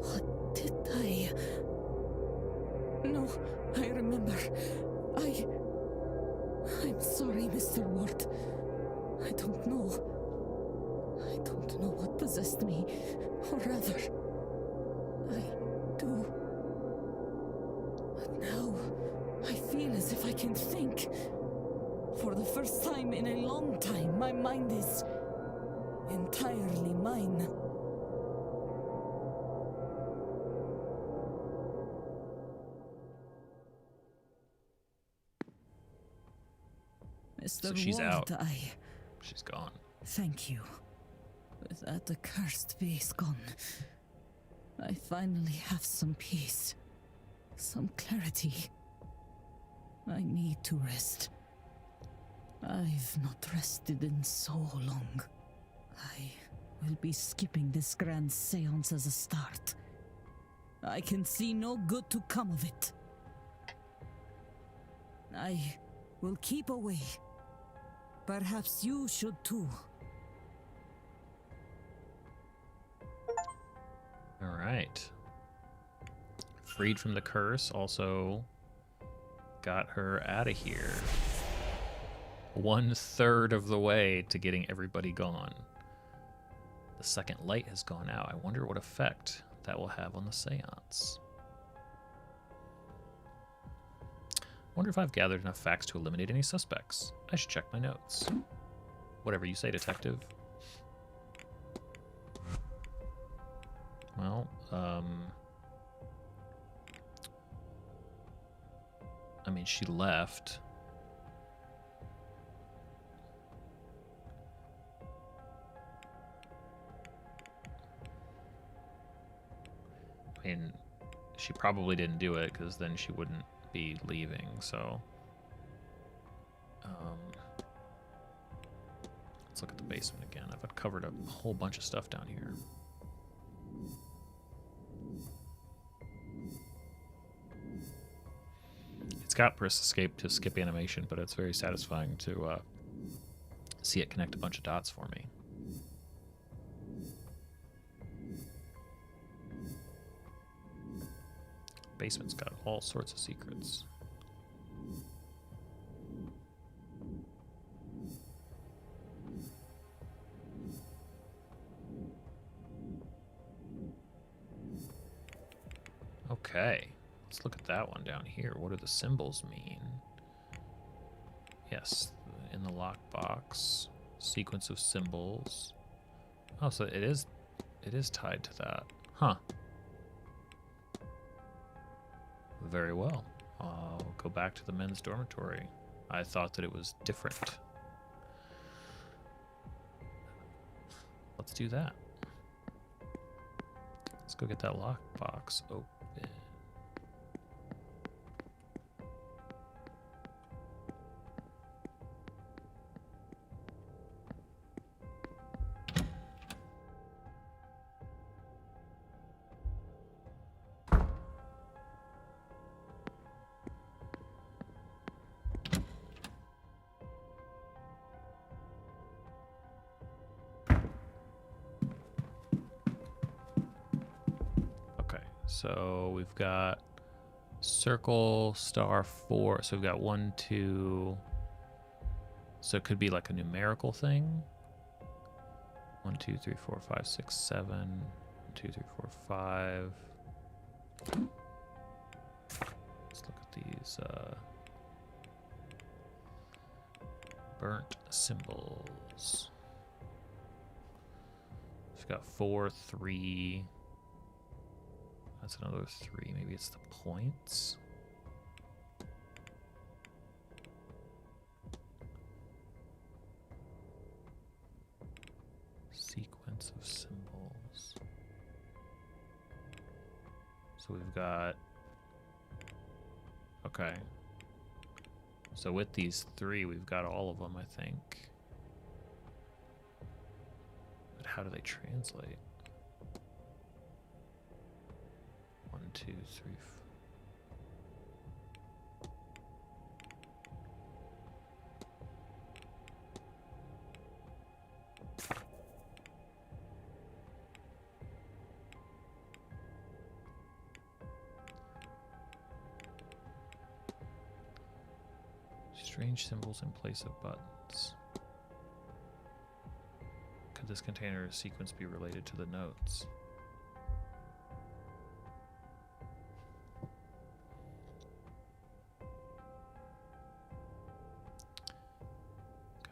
G: What did I? No, I remember. I'm sorry, Mr. Ward. I don't know. I don't know what possessed me. Or rather, I do. But now, I feel as if I can think. For the first time in a long time, my mind is entirely mine. Mr.
A: So she's
G: Ward,
A: out. She's gone.
G: Thank you. With that accursed base gone, I finally have some peace. Some clarity. I need to rest. I've not rested in so long. I will be skipping this grand seance as a start. I can see no good to come of it. I will keep away. Perhaps you should too.
A: All right. Freed from the curse, also got her out of here. 1/3 of the way to getting everybody gone. The second light has gone out. I wonder what effect that will have on the seance. Wonder if I've gathered enough facts to eliminate any suspects. I should check my notes. Whatever you say, detective. Well, I mean, she left. I mean, she probably didn't do it because then she wouldn't be leaving, so let's look at the basement again. I've uncovered a whole bunch of stuff down here. It's got press escape to skip animation, but it's very satisfying to see it connect a bunch of dots for me. Basement's got all sorts of secrets. Okay, let's look at that one down here. What do the symbols mean? Yes, in the lockbox, sequence of symbols. Oh, so it is tied to that. Huh. Very well. I'll go back to the men's dormitory. I thought that it was different. Let's do that. Let's go get that lockbox open. So we've got circle, star, 4. So we've got 1, 2. So it could be like a numerical thing. 1, 2, 3, 4, 5, 6, 7. 1, 2, 3, 4, 5. Let's look at these burnt symbols. We've got 4, 3. That's another 3. Maybe it's the points. Sequence of symbols. So we've got... Okay. So with these 3, we've got all of them, I think. But how do they translate? 1, 2, 3, 4. Strange symbols in place of buttons. Could this container sequence be related to the notes?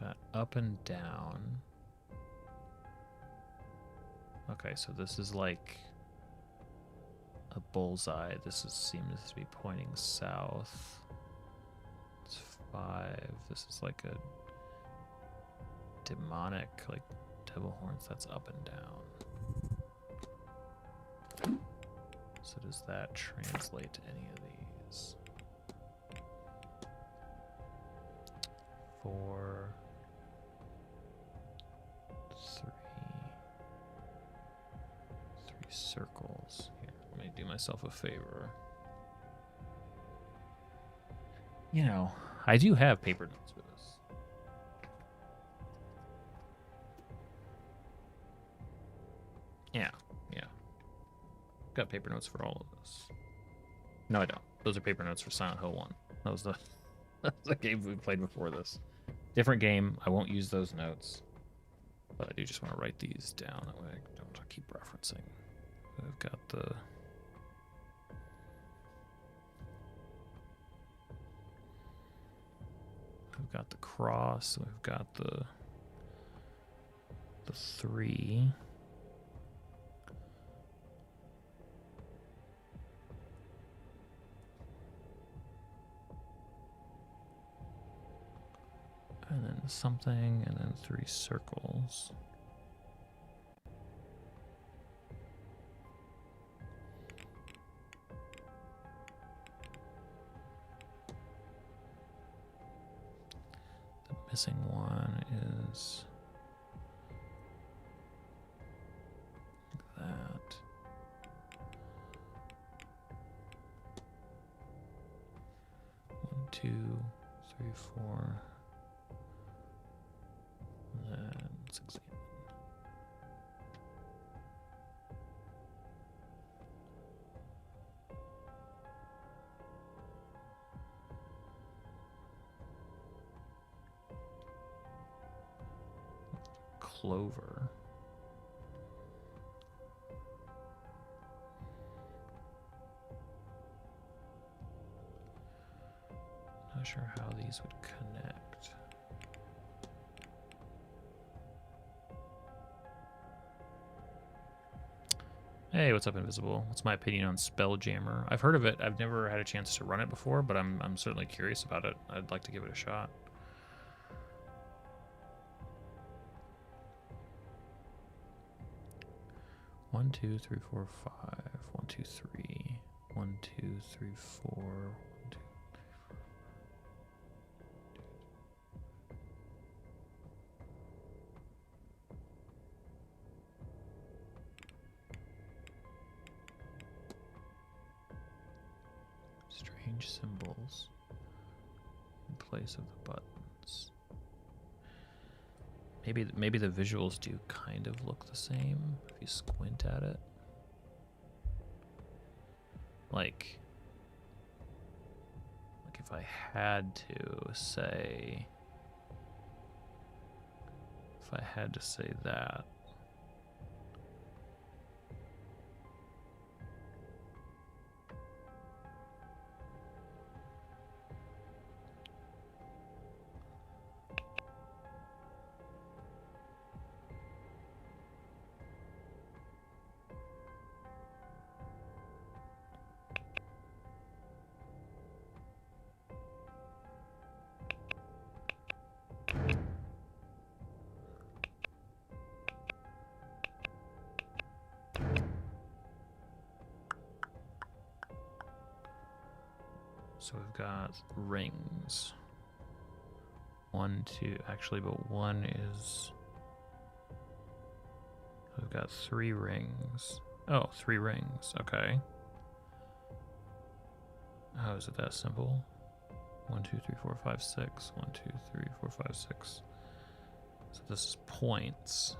A: Got up and down. Okay, so this is like a bullseye. Seems to be pointing south. It's 5. This is like a demonic, like devil horns. That's up and down. So does that translate to any of these? 4, 3 circles. Here, let me do myself a favor. You know, I do have paper notes for this. Yeah. Got paper notes for all of this. No, I don't. Those are paper notes for Silent Hill 1. That was the game we played before this. Different game. I won't use those notes. But I do just want to write these down. That way I don't have to keep referencing. I've got the... We've got the cross. We've got the 3. And then something, and then 3 circles. The missing one is like that. One, 2, 3, 4. Let's examine. Clover. Not sure how these would connect. Hey, what's up, Invisible? What's my opinion on Spelljammer? I've heard of it. I've never had a chance to run it before, but I'm certainly curious about it. I'd like to give it a shot. One, two, three, four, five. 1, 2, 3. 1, 2, 3, 4. 1, 2. Strange symbols in place of the buttons. Maybe the visuals do kind of look the same if you squint at it. Like if I had to say that. So we've got rings. 1, 2, actually, but one is... We've got 3 rings. Oh, 3 rings, okay. How is it that simple? 1, 2, 3, 4, 5, 6. 1, 2, 3, 4, 5, 6. So this is points.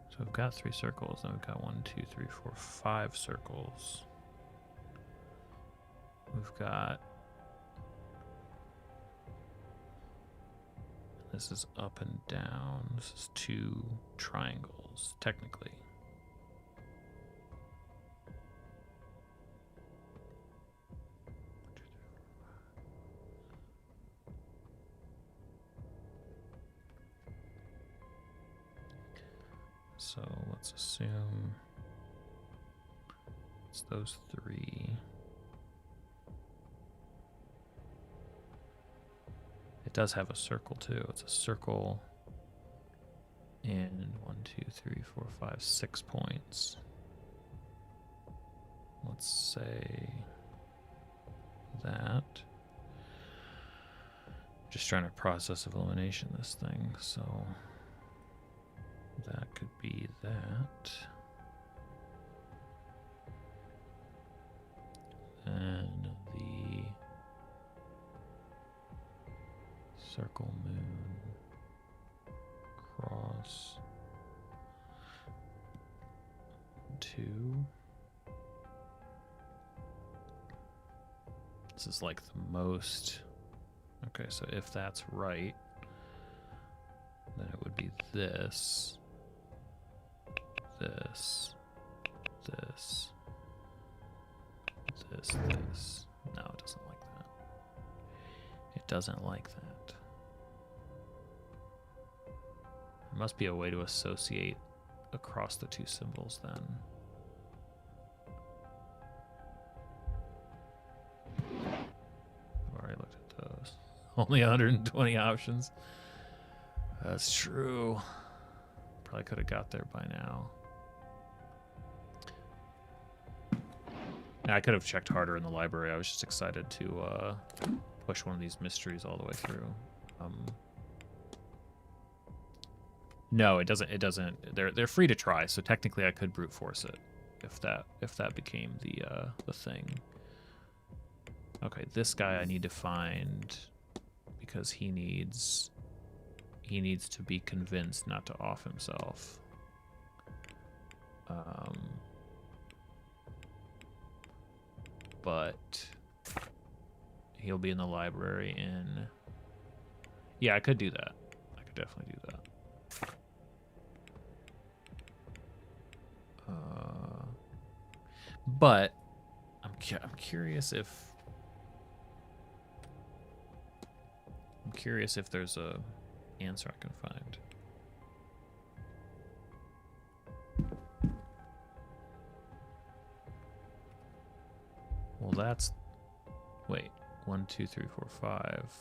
A: So we've got 3 circles, and we've got 1, 2, 3, 4, 5 circles. We've got... This is up and down. This is 2 triangles, technically. So let's assume it's those 3. It does have a circle too. It's a circle in 1, 2, 3, 4, 5, 6 points. Let's say that. Just trying to process of elimination this thing, so that could be that. And the circle, moon, cross, 2. This is like the most. Okay, so if that's right, then it would be this, this, this, this. No, it doesn't like that. It doesn't like that. There must be a way to associate across the 2 symbols then. I've already looked at those. Only 120 options. That's true. Probably could have got there by now. I could have checked harder in the library. I was just excited to push one of these mysteries all the way through. No, it doesn't. It doesn't. They're free to try. So technically, I could brute force it if that became the thing. Okay, this guy I need to find because he needs to be convinced not to off himself. But he'll be in the library in... Yeah, I could do that. I could definitely do that. But I'm curious if... I'm curious if there's a answer I can find. Well, that's... Wait. 1, 2, 3, 4, 5.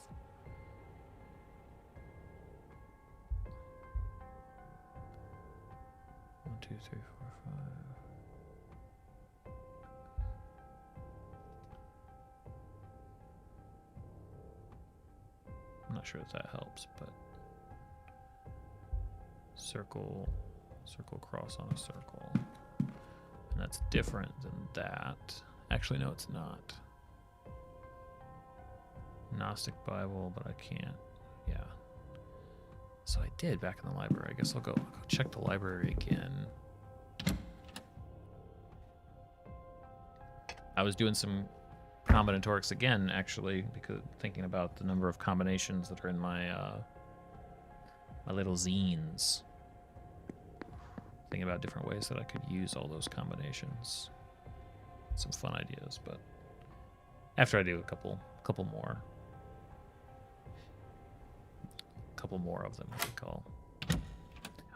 A: One, two, three, four, five. I'm not sure if that helps, but circle, cross on a circle. And that's different than that. Actually, no, it's not. Gnostic Bible, but I can't. Yeah. So I did back in the library. I guess I'll go check the library again. I was doing some combinatorics again, actually, because thinking about the number of combinations that are in my my little zines. Thinking about different ways that I could use all those combinations. Some fun ideas, but after I do a couple more. Couple more of them, I think I'll...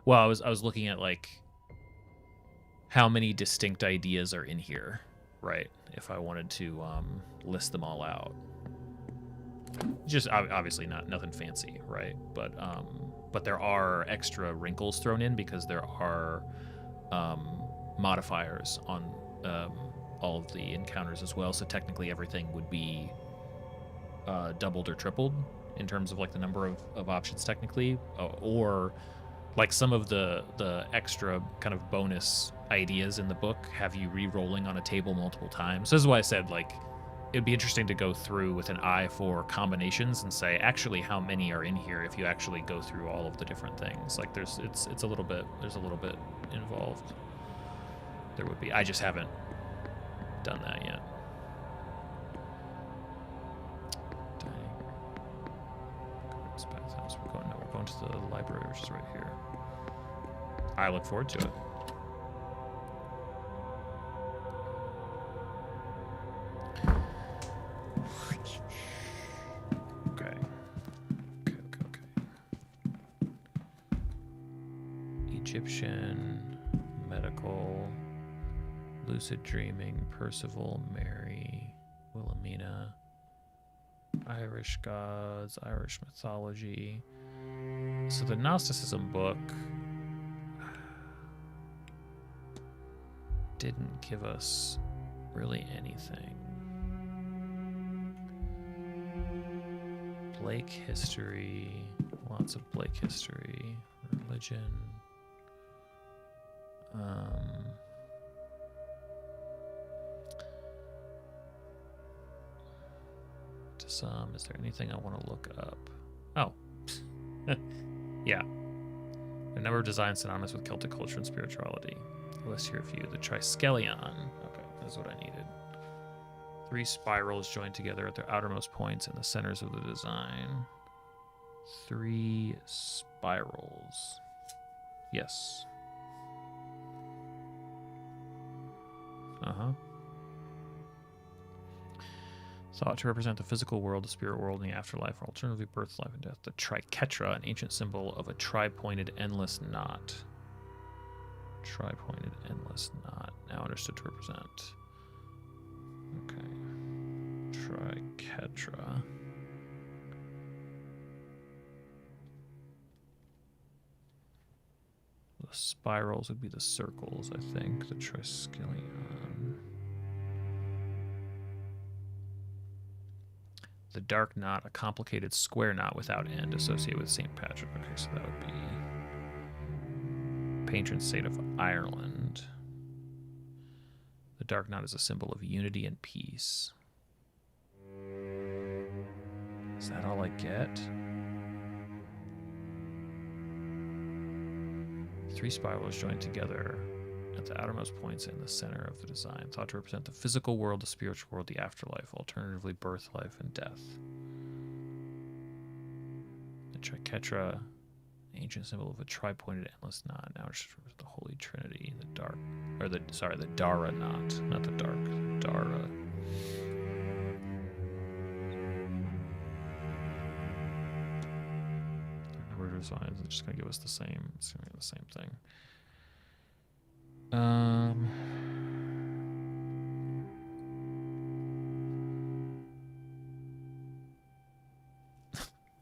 A: Well, I was looking at like how many distinct ideas are in here, right? If I wanted to list them all out. Just obviously nothing fancy, right? But there are extra wrinkles thrown in because there are modifiers on all of the encounters as well. So technically everything would be doubled or tripled in terms of like the number of options technically, or like some of the extra kind of bonus ideas in the book have you re-rolling on a table multiple times. So this is why I said like it'd be interesting to go through with an eye for combinations and say actually how many are in here if you actually go through all of the different things. Like there's a little bit involved. There would be. I just haven't done that yet. We're going to the library, which is right here. I look forward to it. Okay. Egyptian, medical, lucid dreaming, Percival, Mary, Wilhelmina, Irish gods, Irish mythology. So the Gnosticism book didn't give us really anything. Blake history, lots of Blake history, religion. To some, is there anything I want to look up? Oh, yeah. A number of designs synonymous with Celtic culture and spirituality. I'll list here a few. The Triskelion. Okay, that's what I needed. 3 spirals joined together at their outermost points in the centers of the design. 3 spirals. Yes. Uh-huh. Thought to represent the physical world, the spirit world, and the afterlife, or alternatively birth, life, and death. The triquetra, an ancient symbol of a tri-pointed endless knot. Tri-pointed endless knot. Now understood to represent. Okay. Triquetra. The spirals would be the circles, I think. The triskelion. The dark knot, a complicated square knot without end associated with St. Patrick. Okay, so that would be patron saint of Ireland. The dark knot is a symbol of unity and peace. Is that all I get? 3 spirals joined together at the outermost points in the center of the design, thought to represent the physical world, the spiritual world, the afterlife, alternatively birth, life, and death. The triquetra, the ancient symbol of a tri-pointed endless knot, now it's the Holy Trinity, the Dara knot, not the dark, Dara. Number of designs, it's just gonna give us the same. It's gonna be the same thing.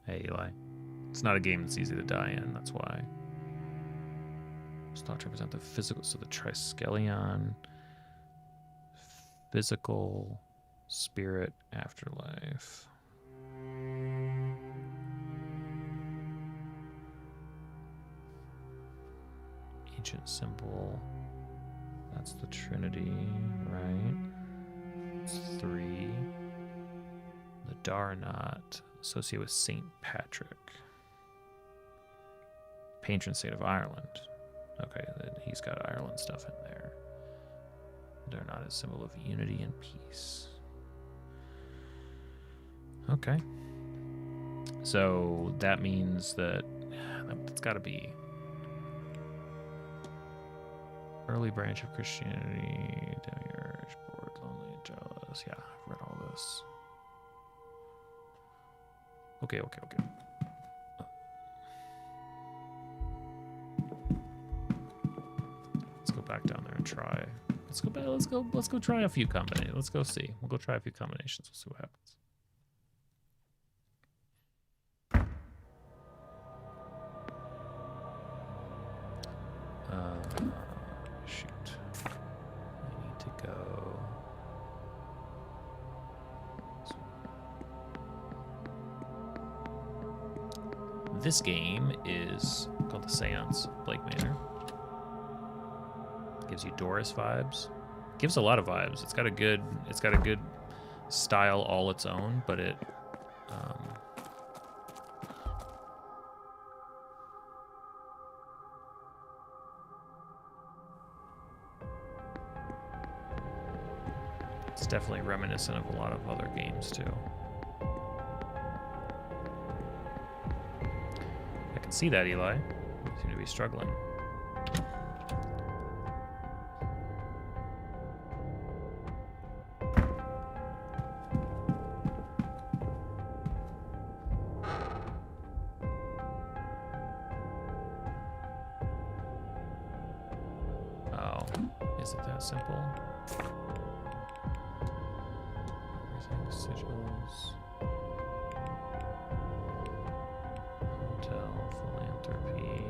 A: Hey, Eli. It's not a game that's easy to die in, that's why. It's thought to represent the physical, so the Triskelion, physical, spirit, afterlife. Ancient symbol. That's the Trinity, right? It's 3. The Darnot, associated with St. Patrick. Patron saint of Ireland. Okay, then he's got Ireland stuff in there. Darnot is a symbol of unity and peace. Okay. So that means that that's got to be early branch of Christianity, demiurge, bored, lonely, jealous. Yeah, I've read all this. Okay. Let's go back down there and try. Let's go back. Let's go try a few combinations. Let's go see. We'll go try a few combinations. We'll see what happens. Shoot. I need to go. This game is called the Seance of Blake Manor. Gives you Doris vibes. Gives a lot of vibes. It's got a good style all its own, but it it's definitely reminiscent of a lot of other games too. I can see that, Eli. You seem to be struggling. Oh, is it that simple? Everything, sigils. Hotel, philanthropy.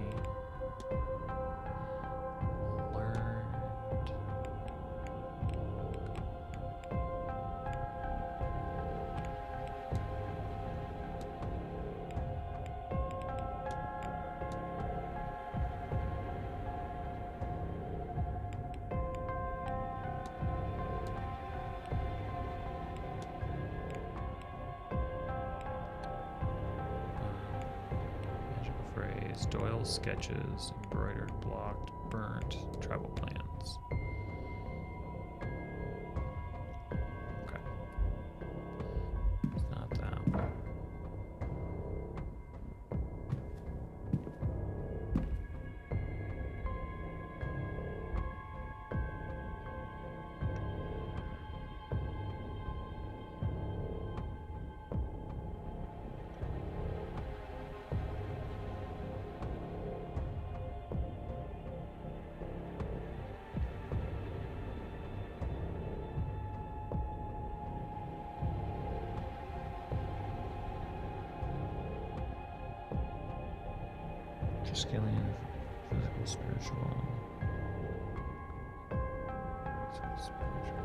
A: Learned. Magical phrase. Doyle's sketches. Embroidered, blocked, burnt. Travel plans. Okay. It's not that. Triskelion, physical, spiritual. Physical, spiritual.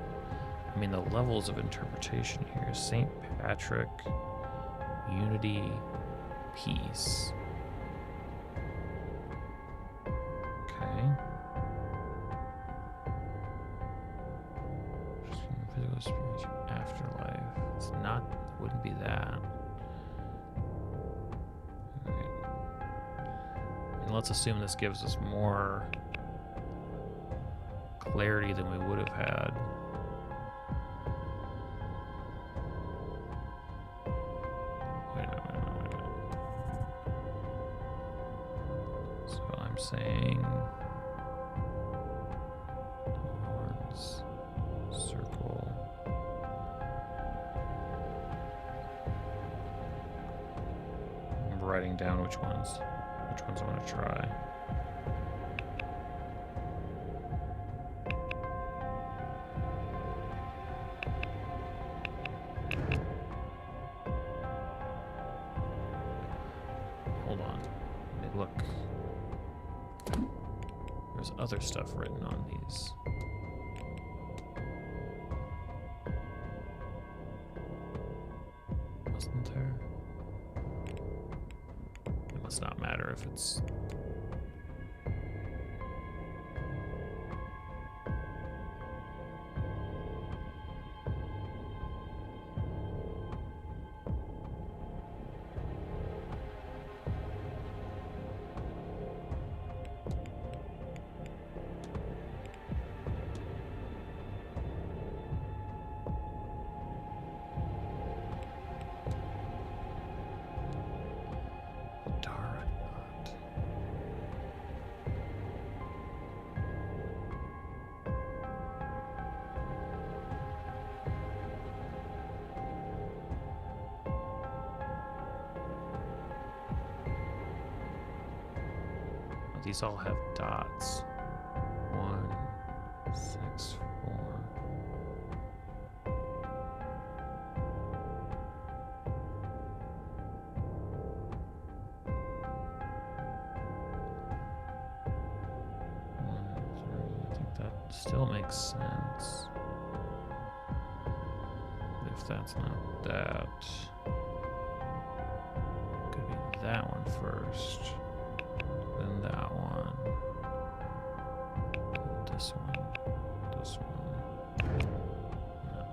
A: I mean, the levels of interpretation here. St. Patrick, unity, peace. Okay. Physical, spiritual, afterlife. It's not, wouldn't be that. Let's assume this gives us more clarity than we would have had. Wait a minute. So I'm saying horns, circle. I'm writing down which ones I want to try. other stuff written on these. Wasn't there? It must not matter if it's... These all have dots. 1, 6, 4. I think that still makes sense. If that's not that, could be that one first. Then that one. And this one. This one. No.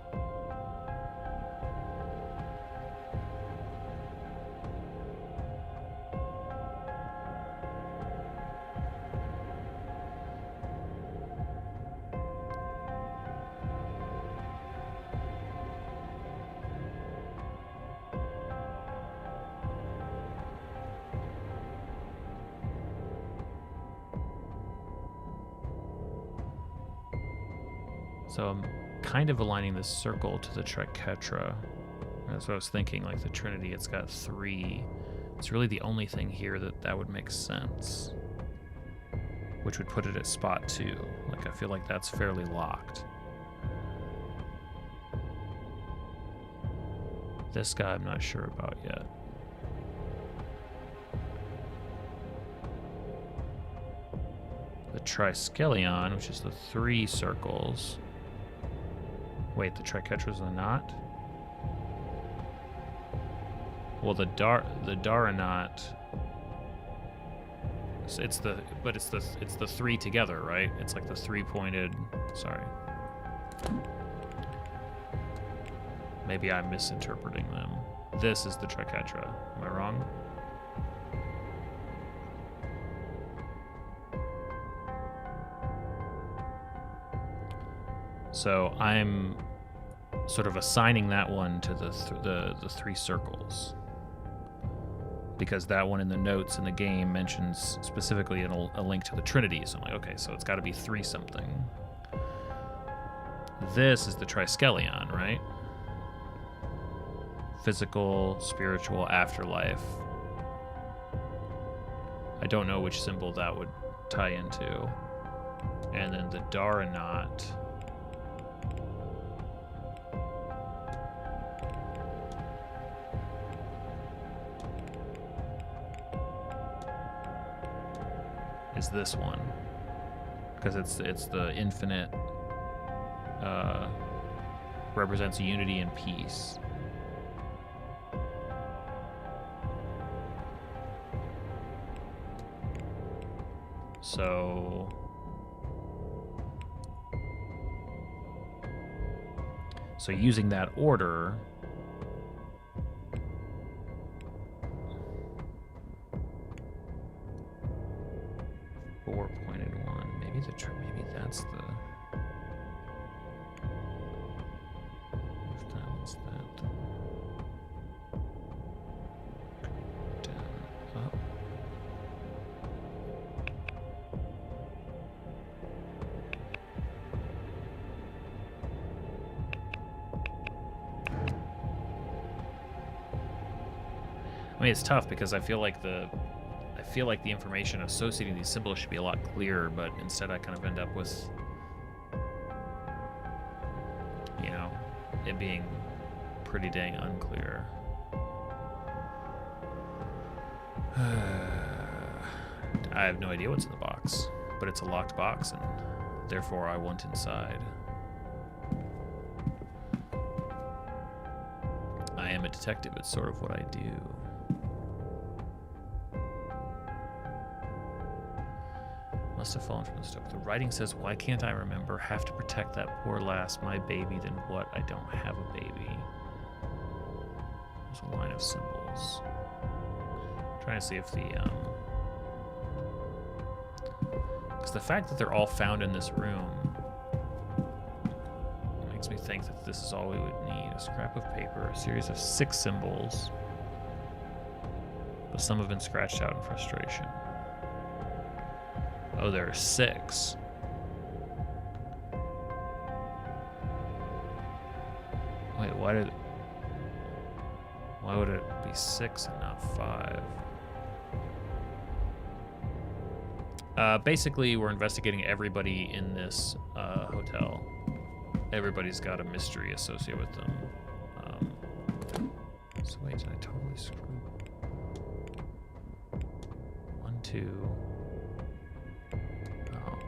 A: So I'm kind of aligning this circle to the triquetra. That's what I was thinking, like the Trinity, it's got 3. It's really the only thing here that would make sense. Which would put it at spot 2. Like, I feel like that's fairly locked. This guy I'm not sure about yet. The Triskelion, which is the 3 circles. Wait, the triquetra's a knot? Well, the Daranot. It's the 3 together, right? It's like the 3-pointed. Sorry. Maybe I'm misinterpreting them. This is the triquetra. Am I wrong? So I'm sort of assigning that one to the 3 circles, because that one in the notes in the game mentions specifically a link to the Trinity. So I'm like, okay, so it's got to be 3 something. This is the Triskelion, right? Physical, spiritual, afterlife. I don't know which symbol that would tie into. And then the Daranot. Is this one, because it's the infinite, represents unity and peace. So using that order, maybe that's the, if that one's that, down, up. I mean, it's tough because I feel like the information associating these symbols should be a lot clearer, but instead I kind of end up with, you know, it being pretty dang unclear. I have no idea what's in the box. but it's a locked box, and therefore I want inside. I am a detective. It's sort of what I do. Must have fallen from the stove. The writing says, why can't I remember? Have to protect that poor lass, my baby. Then what? I don't have a baby. There's a line of symbols. I'm trying to see if the, because the fact that they're all found in this room makes me think that this is all we would need. A scrap of paper, a series of 6 symbols. But some have been scratched out in frustration. Oh, there are 6. Wait, why would it be 6 and not 5? Basically, we're investigating everybody in this hotel. Everybody's got a mystery associated with them. So wait, did I totally screw? 1, 2. Oh.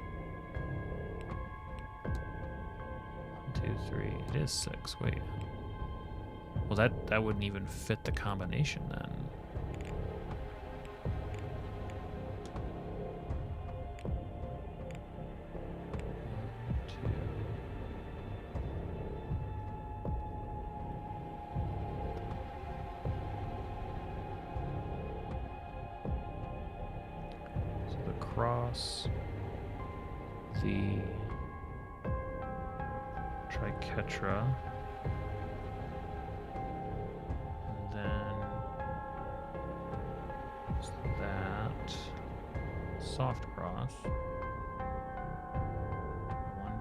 A: 1, 2, 3. It is 6. Wait. Well, that wouldn't even fit the combination then. Cross the triquetra, and then that soft cross. 1,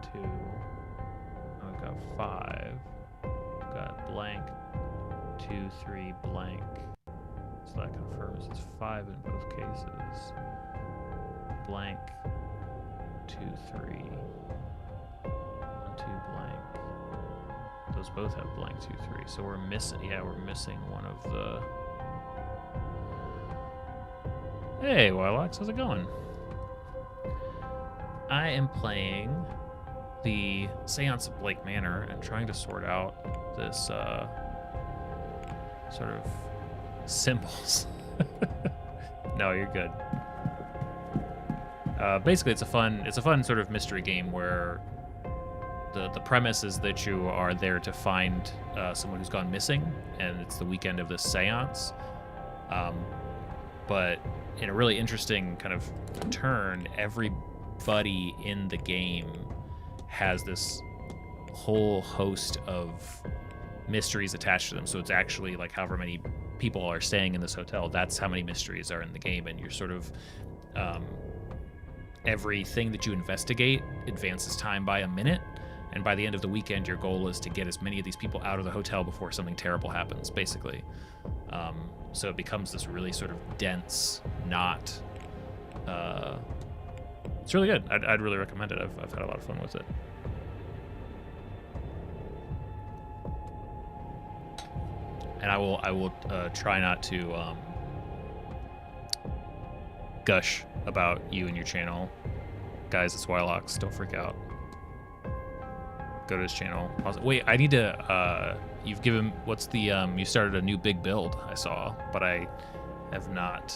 A: 2. Oh, we've got 5. We've got blank, 2, 3, blank. So that confirms it's 5 in both cases. Blank, 2, 3, 1, 2, blank. Those both have blank, 2, 3. So we're missing. Yeah, we're missing one of the. Hey, Wylox, how's it going? I am playing the Seance of Blake Manor and trying to sort out this sort of symbols. No, you're good. Basically, it's a fun sort of mystery game where the premise is that you are there to find someone who's gone missing, and it's the weekend of this seance. But in a really interesting kind of turn, everybody in the game has this whole host of mysteries attached to them. So it's actually like however many people are staying in this hotel, that's how many mysteries are in the game, and you're sort of everything that you investigate advances time by a minute, and by the end of the weekend your goal is to get as many of these people out of the hotel before something terrible happens, basically. So it becomes this really sort of dense knot. It's really good. I'd really recommend it. I've had a lot of fun with it. And I will try not to gush about you and your channel. Guys, it's Wylox. Don't freak out. Go to his channel. Wait, I need to, you've given, what's the, you started a new big build, I saw, but I have not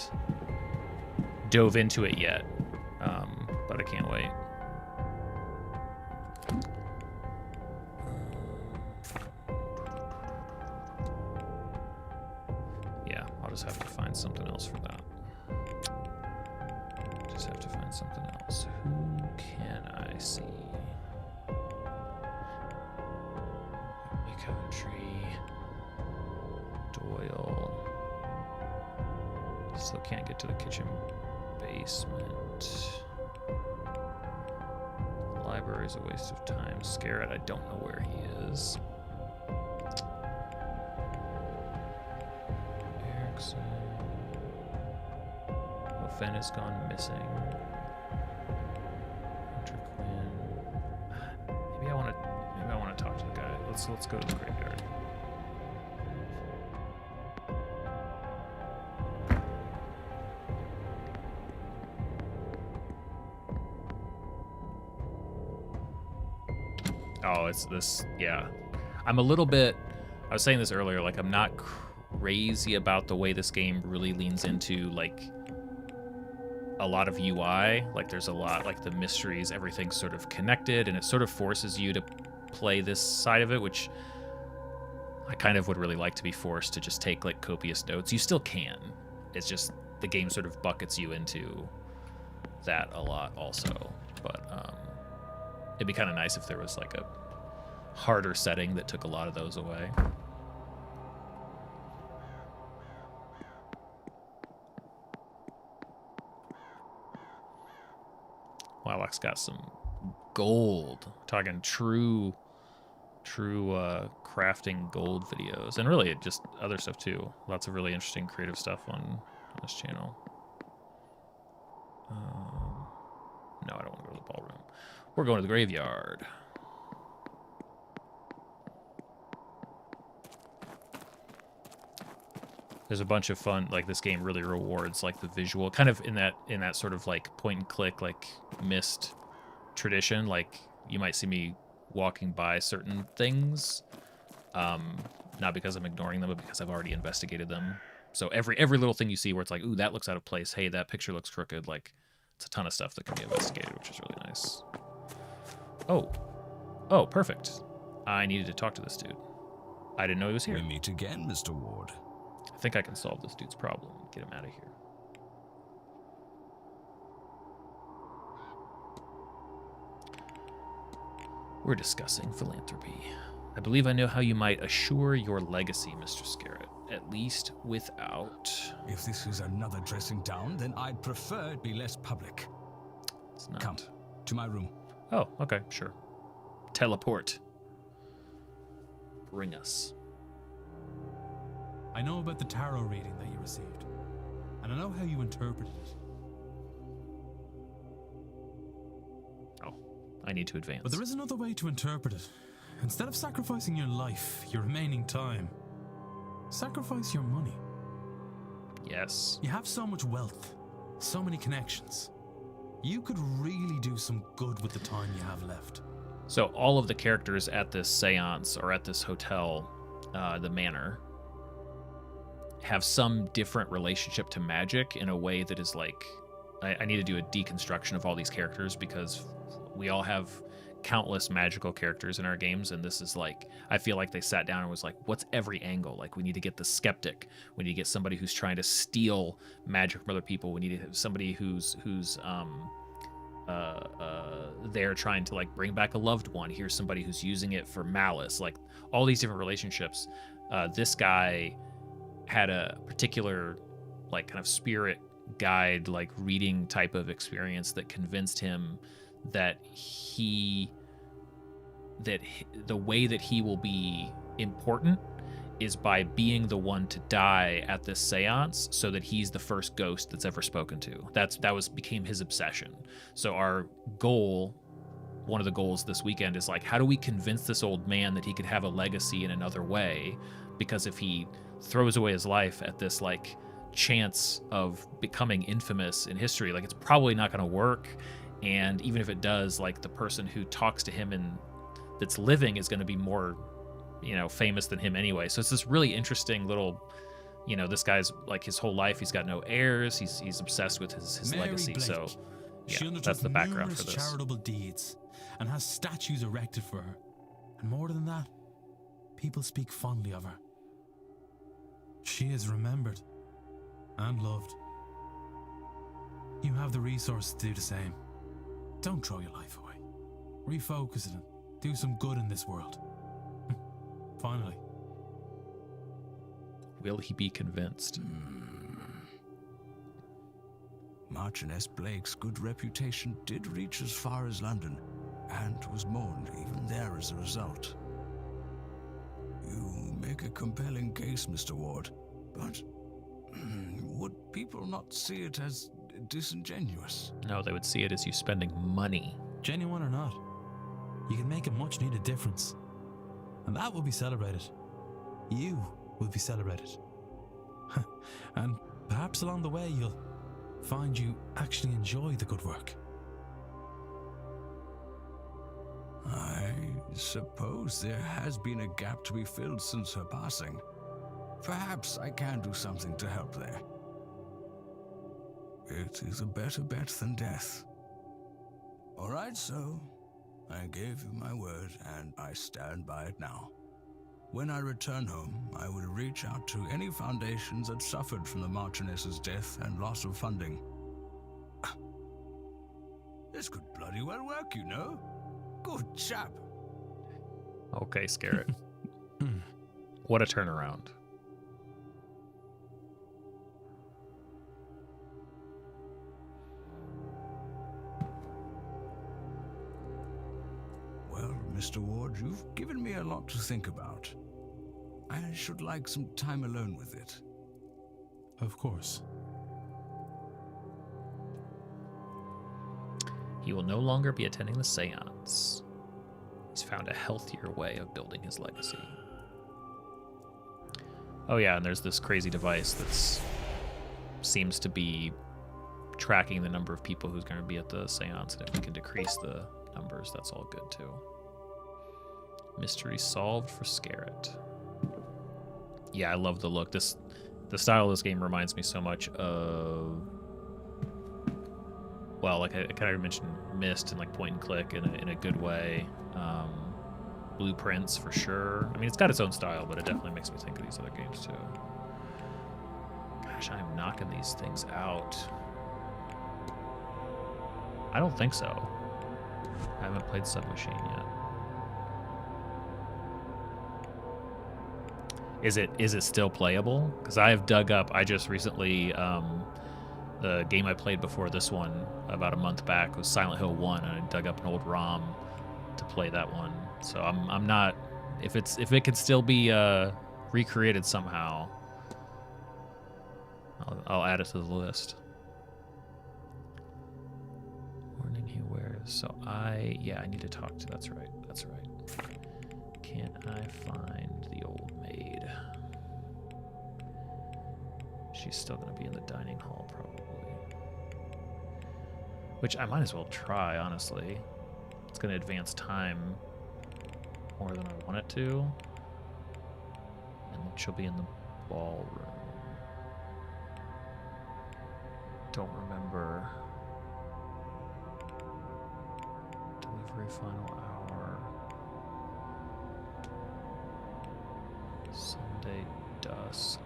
A: dove into it yet. But I can't wait. Yeah, I'll just have to find something else for that. Just have to find something else. Who can I see? Coventry. Doyle. Still can't get to the kitchen basement. The library is a waste of time. Scarrett, I don't know where he is. Erickson. Fen has gone missing. Hunter Quinn. Maybe I want to talk to the guy. Let's go to the graveyard. Oh, it's this. Yeah, I'm a little bit. I was saying this earlier. Like, I'm not crazy about the way this game really leans into like a lot of UI. Like, there's a lot, like the mysteries, everything's sort of connected, and it sort of forces you to play this side of it, which I kind of would really like to be forced to just take like copious notes. You still can. It's just the game sort of buckets you into that a lot also. But it'd be kind of nice if there was like a harder setting that took a lot of those away. Wildlock's got some gold. Talking true crafting gold videos, and really just other stuff too. Lots of really interesting creative stuff on this channel. No, I don't want to go to the ballroom. We're going to the graveyard. There's a bunch of fun, like this game really rewards like the visual, kind of in that sort of like point and click, like Myst tradition. Like, you might see me walking by certain things, not because I'm ignoring them, but because I've already investigated them. So every little thing you see where it's like, ooh, that looks out of place. Hey, that picture looks crooked. Like, it's a ton of stuff that can be investigated, which is really nice. Oh, perfect. I needed to talk to this dude. I didn't know he was here.
D: We meet again, Mr. Ward.
A: I think I can solve this dude's problem. Get him out of here. We're discussing philanthropy. I believe I know how you might assure your legacy, Mr. Scarrett. At least without...
D: If this is another dressing down, then I'd prefer it be less public.
A: It's not.
D: Come, to my room.
A: Oh, okay, sure. Teleport. Bring us.
E: I know about the tarot reading that you received, and I know how you interpreted it.
A: Oh, I need to advance.
E: But there is another way to interpret it. Instead of sacrificing your life, your remaining time, sacrifice your money.
A: Yes.
E: You have so much wealth, so many connections. You could really do some good with the time you have left.
A: So all of the characters at this seance or at this hotel, the manor, have some different relationship to magic in a way that is like, I need to do a deconstruction of all these characters because we all have countless magical characters in our games, and this is like, I feel like they sat down and was like, what's every angle? Like, we need to get the skeptic, we need to get somebody who's trying to steal magic from other people, we need to have somebody who's there trying to like bring back a loved one, here's somebody who's using it for malice, like all these different relationships. This guy had a particular like kind of spirit guide, like reading type of experience that convinced him that the way that he will be important is by being the one to die at this seance, so that he's the first ghost that's ever spoken to. That became his obsession. So our goal, one of the goals this weekend, is like, how do we convince this old man that he could have a legacy in another way? Because if he throws away his life at this like chance of becoming infamous in history, like, it's probably not going to work. And even if it does, like, the person who talks to him and that's living is going to be more, famous than him anyway. So it's this really interesting little, this guy's like, his whole life he's got no heirs. He's obsessed with his
E: Mary
G: legacy.
E: Blake.
A: So
E: She
A: yeah,
E: undertook
A: that's the background
E: numerous
A: for this.
E: charitable deeds and has statues erected for her. And more than that, people speak fondly of her. She is remembered and loved. You have the resources to do the same. Don't throw your life away. Refocus it and do some good in this world. Finally.
A: Will he be convinced?
D: Marchioness Blake's good reputation did reach as far as London, and was mourned even there as a result. You make a compelling case, Mr. Ward, but would people not see it as disingenuous?
A: No, they would see it as you spending money.
E: Genuine or not, you can make a much needed difference. And that will be celebrated. You will be celebrated. And perhaps along the way you'll find you actually enjoy the good work.
D: I suppose there has been a gap to be filled since her passing. Perhaps I can do something to help there. It is a better bet than death. All right, so I gave you my word, and I stand by it now. When I return home, I will reach out to any foundations that suffered from the Marchioness's death and loss of funding. This could bloody well work, you know. Good chap.
A: Okay, Scarrett. What a turnaround.
D: Well, Mr. Ward, you've given me a lot to think about. I should like some time alone with it.
E: Of course.
A: He will no longer be attending the seance. He's found a healthier way of building his legacy. Oh yeah, and there's this crazy device that seems to be tracking the number of people who's going to be at the seance, and if we can decrease the numbers, that's all good too. Mystery solved for Scarrett. Yeah, I love the look. The style of this game reminds me so much of, well, like I kind of mentioned Myst and like point and click in a good way. Blueprints for sure. I mean, it's got its own style, but it definitely makes me think of these other games too. Gosh, I'm knocking these things out. I don't think so. I haven't played Submachine yet. Is it still playable? Because I have dug up. I just recently the game I played before this one about a month back was Silent Hill 1, and I dug up an old ROM to play that one. So I'm not, if it can still be recreated somehow, I'll add it to the list. Warning he wears. So I need to talk to. That's right. Can I find the old maid? She's still gonna be in the dining hall probably. Which I might as well try, honestly. It's gonna advance time more than I want it to. And then she'll be in the ballroom. Don't remember. Delivery final hour. Sunday dusk.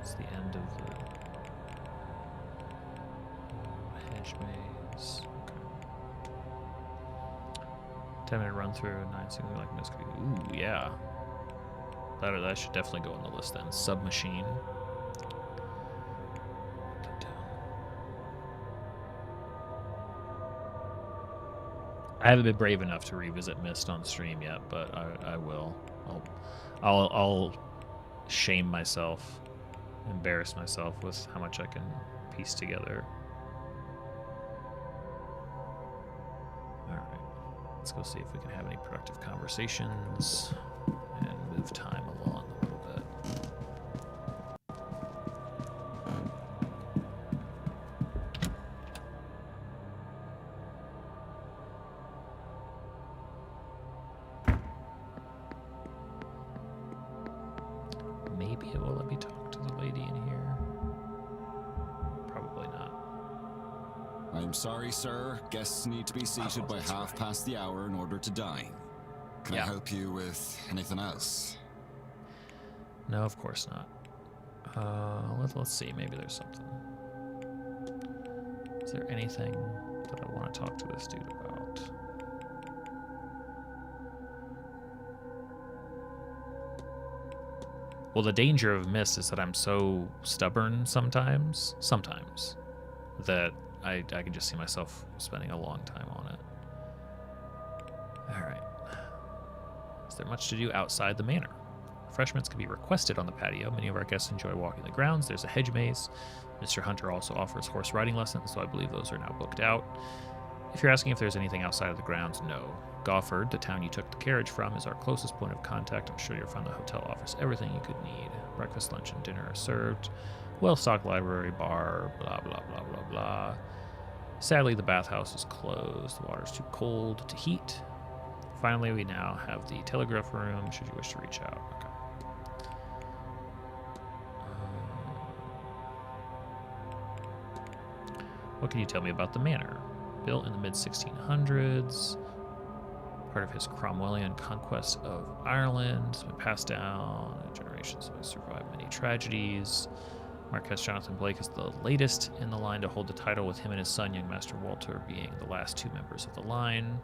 A: It's the end of the hedge maze. Okay. 10-minute run through, 9 seemingly like mystery. Ooh, yeah. That should definitely go on the list then. Submachine. I haven't been brave enough to revisit Myst on stream yet, but I will. I'll shame myself, embarrass myself with how much I can piece together. All right, let's go see if we can have any productive conversations and move time along a little bit. Maybe it will let me talk to the lady in here. Probably not.
H: I'm sorry, sir. Guests need to be seated by
A: that's
H: half
A: right.
H: past the hour in order to dine. Can I
A: Yeah.
H: help you with anything else?
A: No, of course not. Let's see. Maybe there's something. Is there anything that I want to talk to this dude about? Well, the danger of Myst is that I'm so stubborn sometimes, that I can just see myself spending a long time on it. All right. Is there much to do outside the manor? Refreshments can be requested on the patio. Many of our guests enjoy walking the grounds. There's a hedge maze. Mr. Hunter also offers horse riding lessons, so I believe those are now booked out. If you're asking if there's anything outside of the grounds, no. Gofford, the town you took the carriage from, is our closest point of contact. I'm sure you'll find the hotel offers everything you could need. Breakfast, lunch, and dinner are served. Well-stocked library, bar, blah, blah, blah, blah, blah. Sadly, the bathhouse is closed. The water's too cold to heat. Finally, we now have the telegraph room, should you wish to reach out. Okay. What can you tell me about the manor? Built in the mid-1600s, part of his Cromwellian conquest of Ireland, it's been passed down, generations have survived many tragedies. Marquess Jonathan Blake is the latest in the line to hold the title, with him and his son, young Master Walter, being the last two members of the line.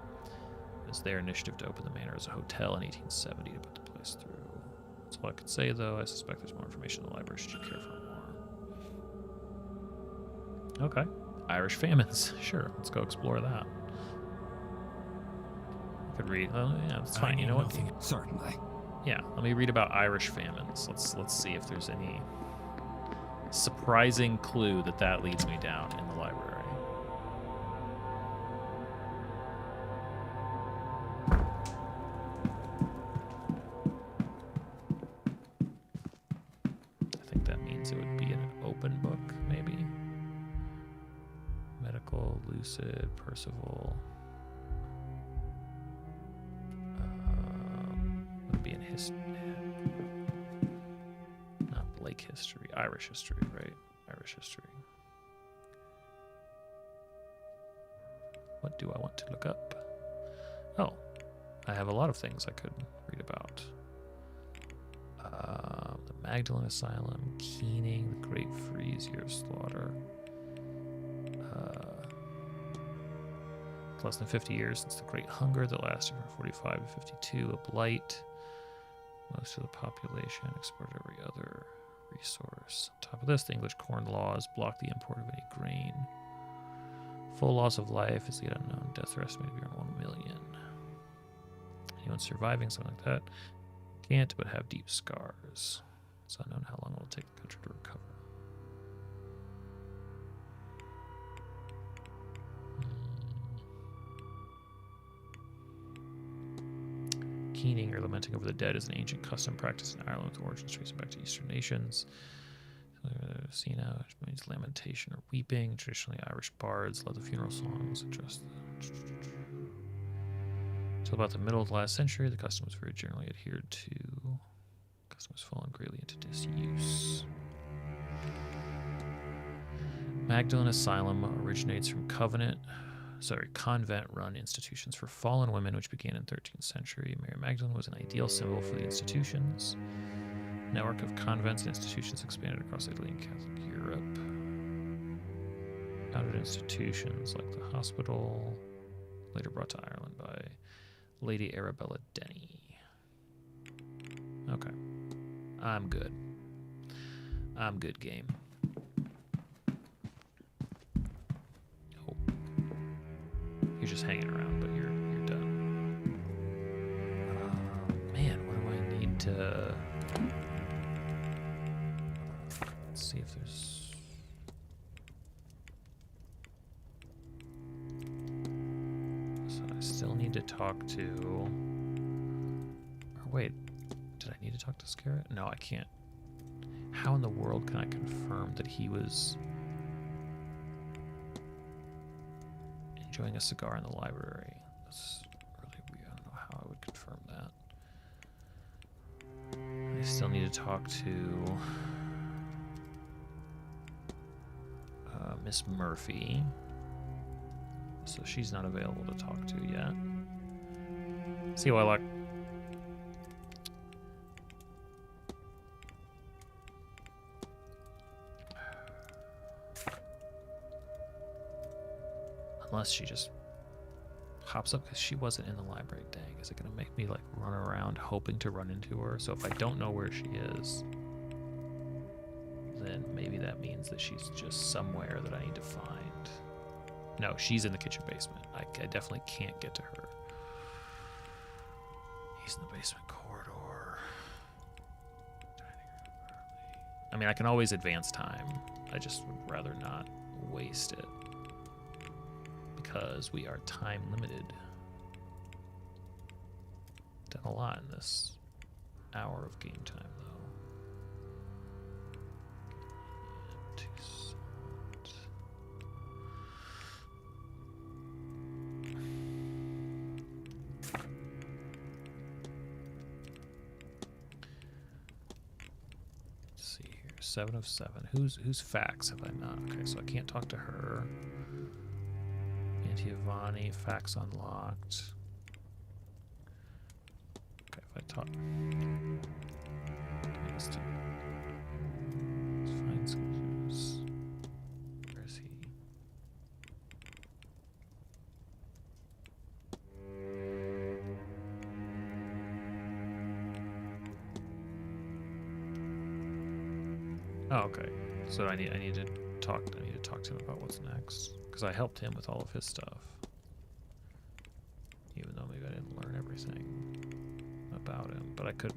A: It was their initiative to open the manor as a hotel in 1870 to put the place through. That's all I could say, though. I suspect there's more information in the library should you care for more. Okay. Irish famines. Sure, let's go explore that. I could read. Oh, yeah, that's fine. You know what?
H: Certainly.
A: Yeah, let me read about Irish famines. Let's see if there's any surprising clue that leads me down in the library. I think that means it would be an open book, maybe. Medical, Lucid, Percival. Would be in history. Not Blake history, Irish history, right? Irish history. What do I want to look up? Oh, I have a lot of things I could read about. The Magdalen Asylum, Keening, the Great Freeze, Year of Slaughter. Less than 50 years since the Great Hunger that lasted from 45 to 52, a blight. Most of the population exported every other resource. On top of this, the English corn laws blocked the import of any grain. Full loss of life is yet unknown. Deaths are estimated to be around 1 million. Anyone surviving something like that can't but have deep scars. It's unknown how long it will take the country to recover. Keening, or lamenting over the dead, is an ancient custom practice in Ireland with origins tracing back to Eastern nations. Sina, which means lamentation or weeping. Traditionally, Irish bards led the funeral songs addressed until about the middle of the last century. The custom was very generally adhered to. The custom has fallen greatly into disuse. Magdalen Asylum originates from convent-run institutions for fallen women, which began in 13th century. Mary Magdalene was an ideal symbol for the institutions. A network of convents and institutions expanded across Italy and Catholic Europe. Founded institutions like the hospital, later brought to Ireland by Lady Arabella Denny. Okay. I'm good. I'm good, game. You're just hanging around, but you're done. Man, what do I need to... Let's see if there's... So I still need to talk to... Or wait, did I need to talk to Scarrett? No, I can't. How in the world can I confirm that he was... enjoying a cigar in the library? That's really weird. I don't know how I would confirm that. I still need to talk to Miss Murphy. So she's not available to talk to yet. See how I like. Unless she just pops up because she wasn't in the library. Dang, is it going to make me like run around hoping to run into her? So if I don't know where she is, then maybe that means that she's just somewhere that I need to find. No, she's in the kitchen basement. I definitely can't get to her. He's in the basement corridor. I mean, I can always advance time. I just would rather not waste it, because we are time limited. Done a lot in this hour of game time, though. 7 of 7. Whose fax have I not? Okay, so I can't talk to her. Giovanni, fax unlocked. Okay, if I talk. Let's find scissors. Where is he? Oh, okay. So I need to talk to him about what's next, because I helped him with all of his stuff. Even though maybe I didn't learn everything about him, but I could.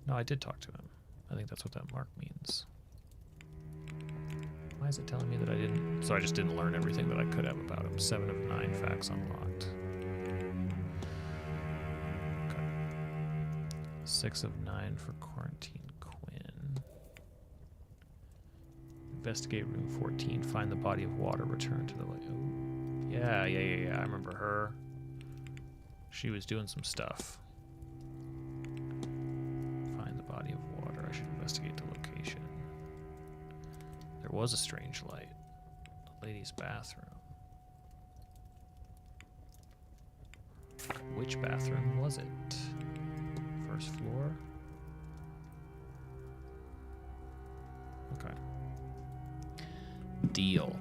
A: No, I did talk to him. I think that's what that mark means. Why is it telling me that I didn't? So I just didn't learn everything that I could have about him. 7 of 9 facts unlocked. Okay. 6 of 9 for Quarantine Quinn. Investigate room 14. Find the body of water. Return to the lake. Oh. Yeah. I remember her. She was doing some stuff. Find the body of water. I should investigate the location. There was a strange light. The ladies' bathroom. Which bathroom was it? First floor? Okay. Deal.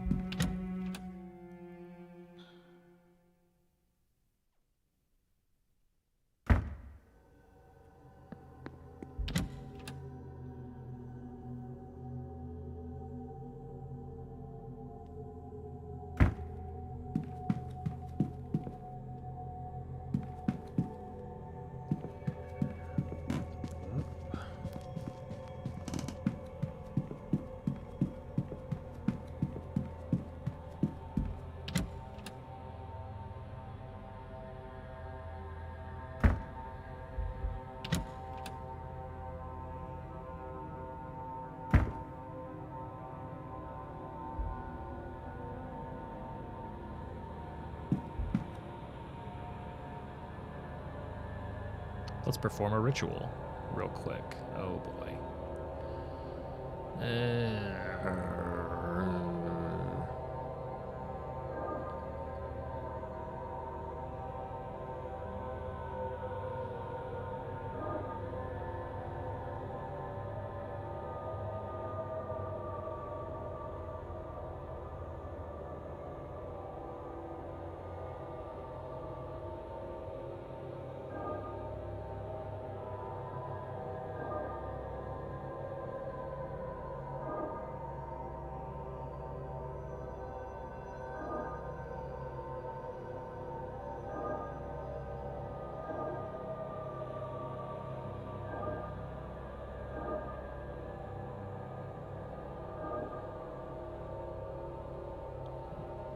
A: Let's perform a ritual real quick. Oh boy.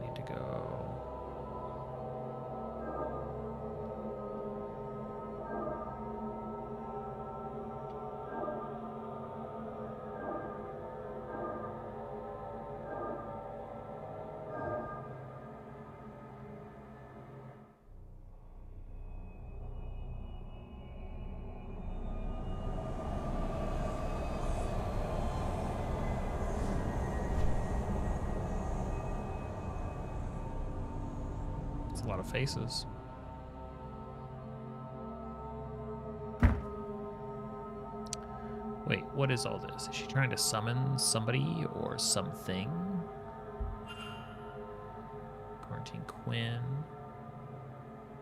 A: Need to go. It's a lot of faces. Wait, what is all this? Is she trying to summon somebody or something? Quarantine Quinn.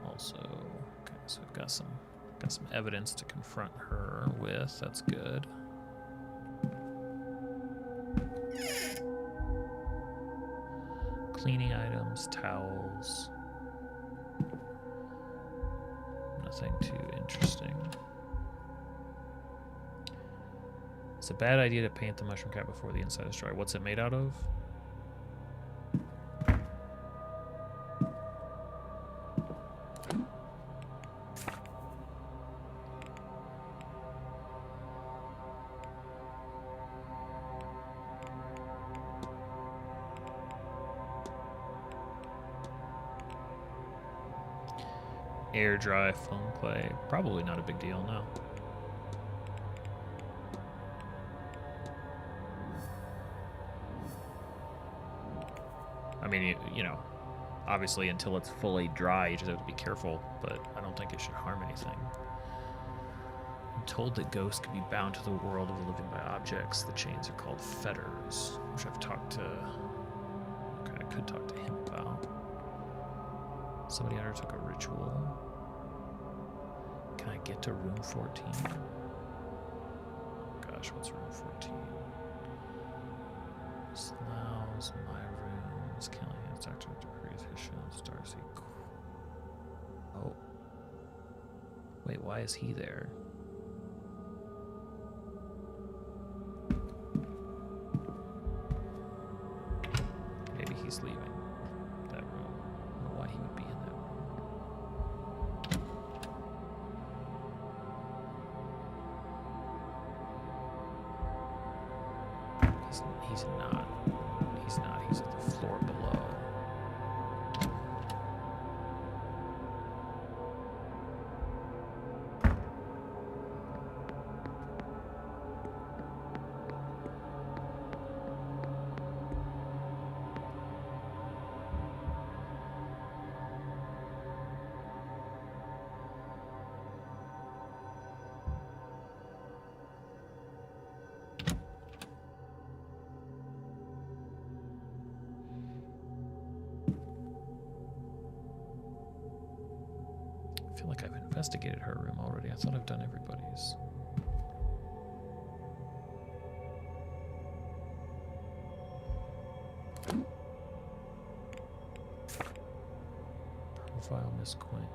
A: Also, okay, so we've got some evidence to confront her with. That's good. Cleaning items, towels. Nothing too interesting. It's a bad idea to paint the mushroom cap before the inside is dry. What's it made out of? Air dry foam clay. Probably not a big deal, no. I mean, you know, obviously until it's fully dry, you just have to be careful, but I don't think it should harm anything. I'm told that ghosts can be bound to the world of the living by objects. The chains are called fetters, which I've talked to... Okay, I could talk to him about. Somebody undertook a ritual. Can I get to room 14? Gosh, what's room 14? Sloughs, my rooms, killing hands, Dr. Creations, Darcy. Oh. Wait, why is he there? Maybe he's leaving that room. I don't know why he would be in that room. He's not. He's not. He's at the floor below. I feel like I've investigated her room already. I thought I've done everybody's. Profile Miss Quinn.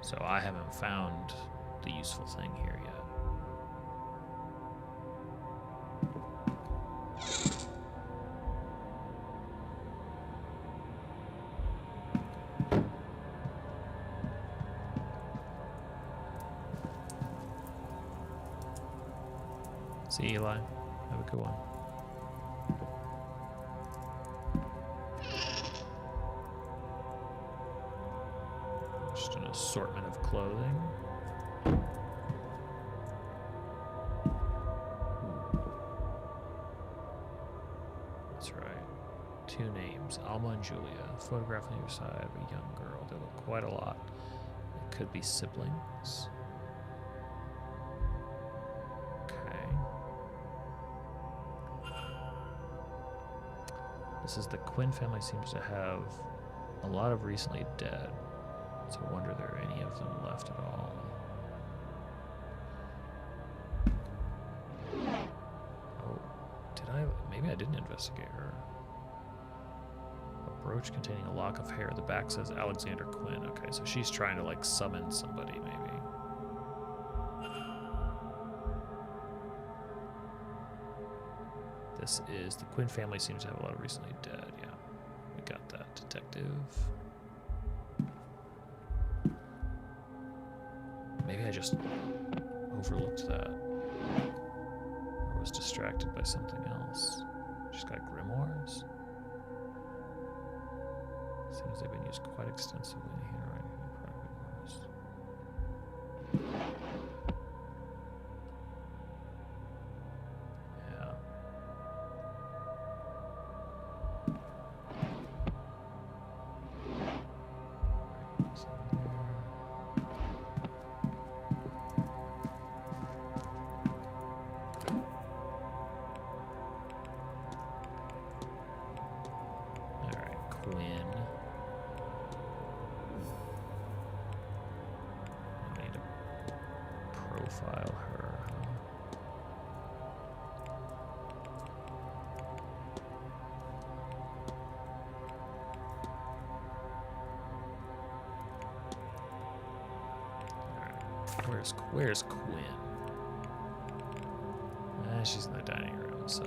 A: So I haven't found the useful thing here yet. See you, Eli. Have a good one. Just an assortment of clothing. That's right. 2 names, Alma and Julia. Photograph on your side of a young girl. They look quite a lot. It could be siblings. This is the Quinn family seems to have a lot of recently dead. So I wonder if there are any of them left at all. Oh, did I? Maybe I didn't investigate her. A brooch containing a lock of hair. The back says Alexander Quinn. Okay, so she's trying to like summon somebody maybe. This is the Quinn family seems to have a lot of recently dead. Yeah, we got that. Detective. Maybe I just overlooked that. Or was distracted by something else. She's got grimoires. Seems they've been used quite extensively in the handwriting of private grimoires. Profile her, huh? Alright. Where's Quinn? She's in the dining room, so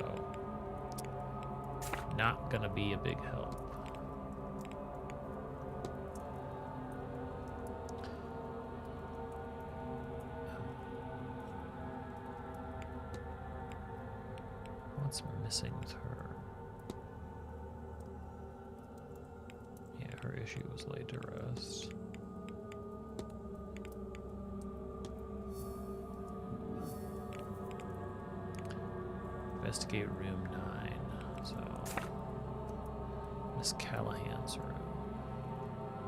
A: not gonna be a big help. What's missing with her? Yeah, her issue was laid to rest. Investigate room 9. So, Miss Callahan's room.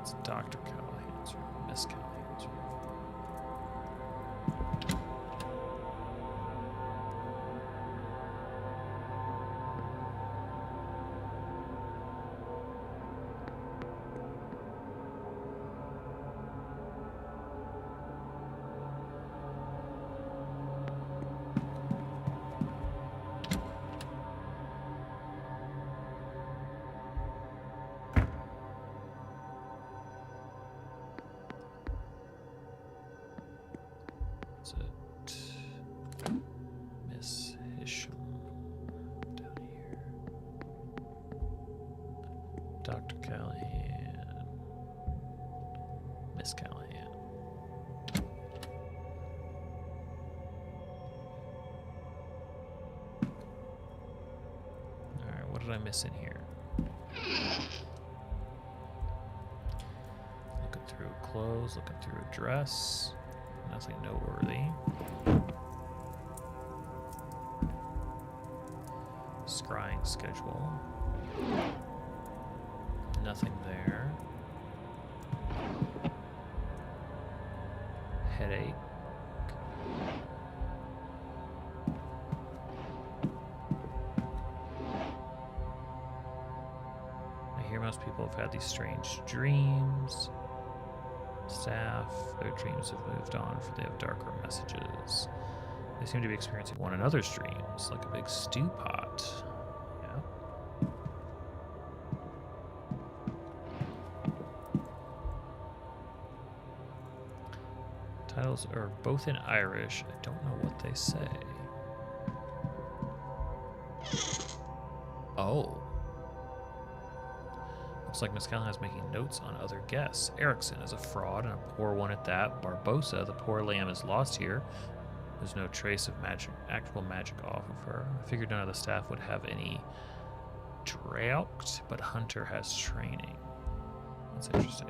A: It's Dr. Callahan's room. Miss Callahan's room. Is it Miss Hisham down here? Dr. Callahan. Miss Callahan. Alright, what did I miss in here? Looking through clothes, looking through a dress. Nothing noteworthy. Scrying schedule. Nothing there. Headache. I hear most people have had these strange dreams. Staff, their dreams have moved on, for they have darker messages. They seem to be experiencing one another's dreams, like a big stew pot. Yeah. Titles are both in Irish. I don't know what they say. Oh. Looks like Miss Callahan is making notes on other guests. Erickson is a fraud and a poor one at that. Barbosa, the poor lamb, is lost here. There's no trace of magic, actual magic off of her. I figured none of the staff would have any Draught, but Hunter has training. That's interesting.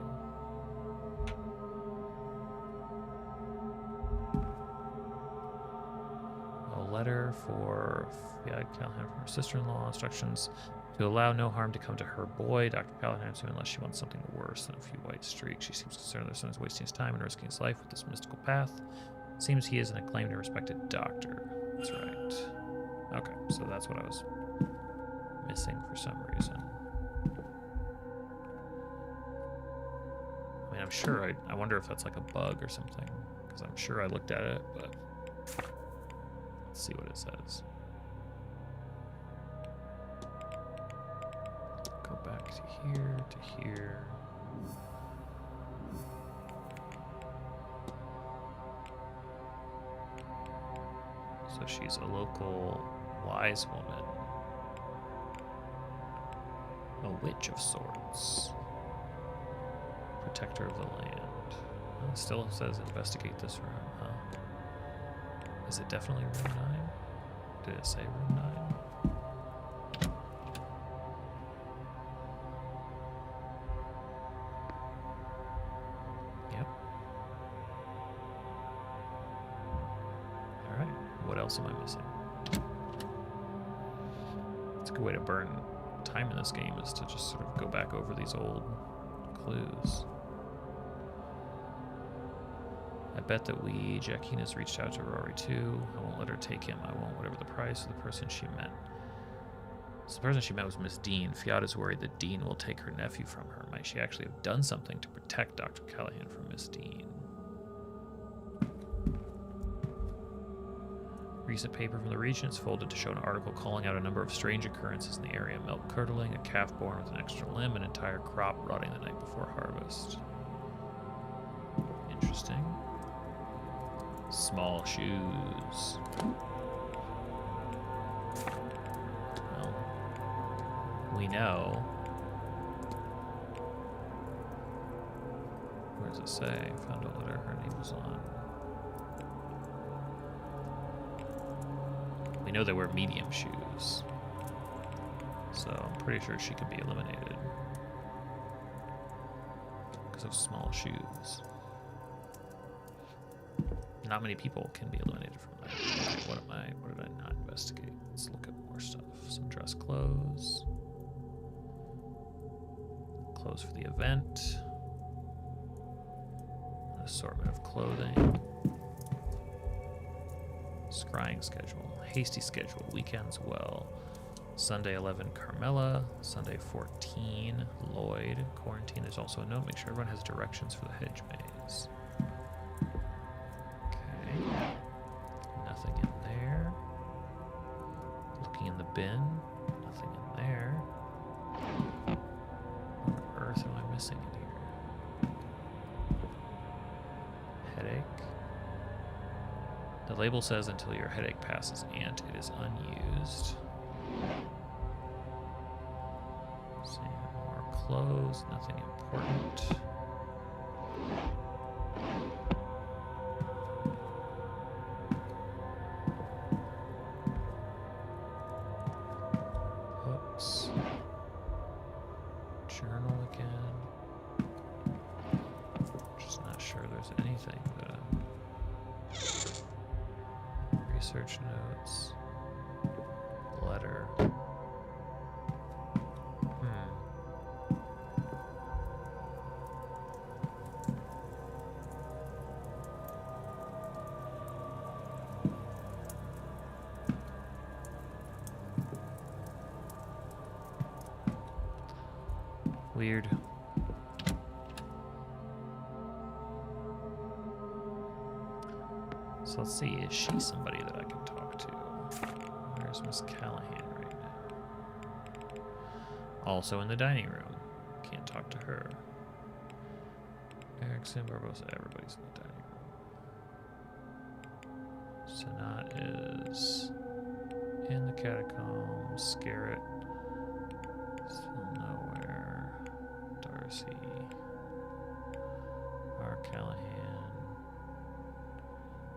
A: A letter for Callahan from her sister-in-law. Instructions to allow no harm to come to her boy, Dr. Callahan, unless she wants something worse than a few white streaks. She seems concerned that her son is wasting his time and risking his life with this mystical path. Seems he is an acclaimed and respected doctor. That's right. Okay, so that's what I was missing for some reason. I mean, I'm sure, I wonder if that's like a bug or something, because I'm sure I looked at it, but let's see what it says. Go back to here. So she's a local wise woman. A witch of sorts. Protector of the land. Well, it still says investigate this room, huh? Is it definitely room 9? Did it say room 9? Yep. Alright, what else am I missing? It's a good way to burn time in this game, is to just sort of go back over these old clues. I bet that Jacqueline has reached out to Rory too. I won't let her take him. I won't, whatever the price of the person she met. So the person she met was Miss Dean. Fiat is worried that Dean will take her nephew from her. Might she actually have done something to protect Dr. Callahan from Miss Dean? Recent paper from the region is folded to show an article calling out a number of strange occurrences in the area. Milk curdling, a calf born with an extra limb, an entire crop rotting the night before harvest. Interesting. Small shoes. Well, we know. Where does it say? Found a letter her name was on. We know they wear medium shoes. So I'm pretty sure she can be eliminated because of small shoes. not many people can be eliminated from that. What did I not investigate? Let's look at more stuff. Some dress clothes. Clothes for the event. An assortment of clothing. Scrying schedule. Hasty schedule. Weekends well. Sunday 11, Carmela. Sunday 14, Lloyd. Quarantine. There's also a note. Make sure everyone has directions for the hedge maze. Okay. Nothing in there. Looking in the bin. Nothing in there. What on earth am I missing in here? Headache. The label says until your headache passes, and it is unused. See, more clothes, nothing important. Books. Journal again. Just not sure there's anything that research notes. Letter. Weird. So let's see, is she somebody that I can talk to? Where's Miss Callahan right now? Also in the dining room. Can't talk to her. Erickson, Barbosa, everybody's in the dining room. Sanat is in the catacombs. Scarrett, still nowhere. Darcy. R. Callahan.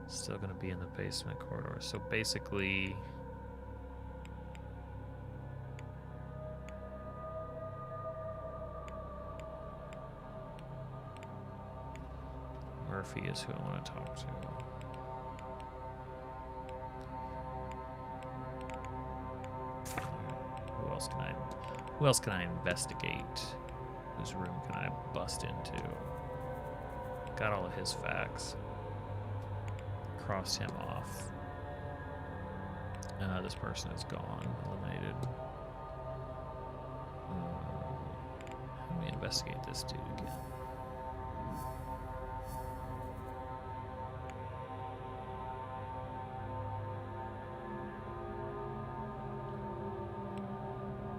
A: Still going to be in the basement corridor. So basically, Murphy is who I want to talk to. Who else can I investigate? Whose room can I bust into? Got all of his facts. Crossed him off. This person is gone, eliminated. Let me investigate this dude again.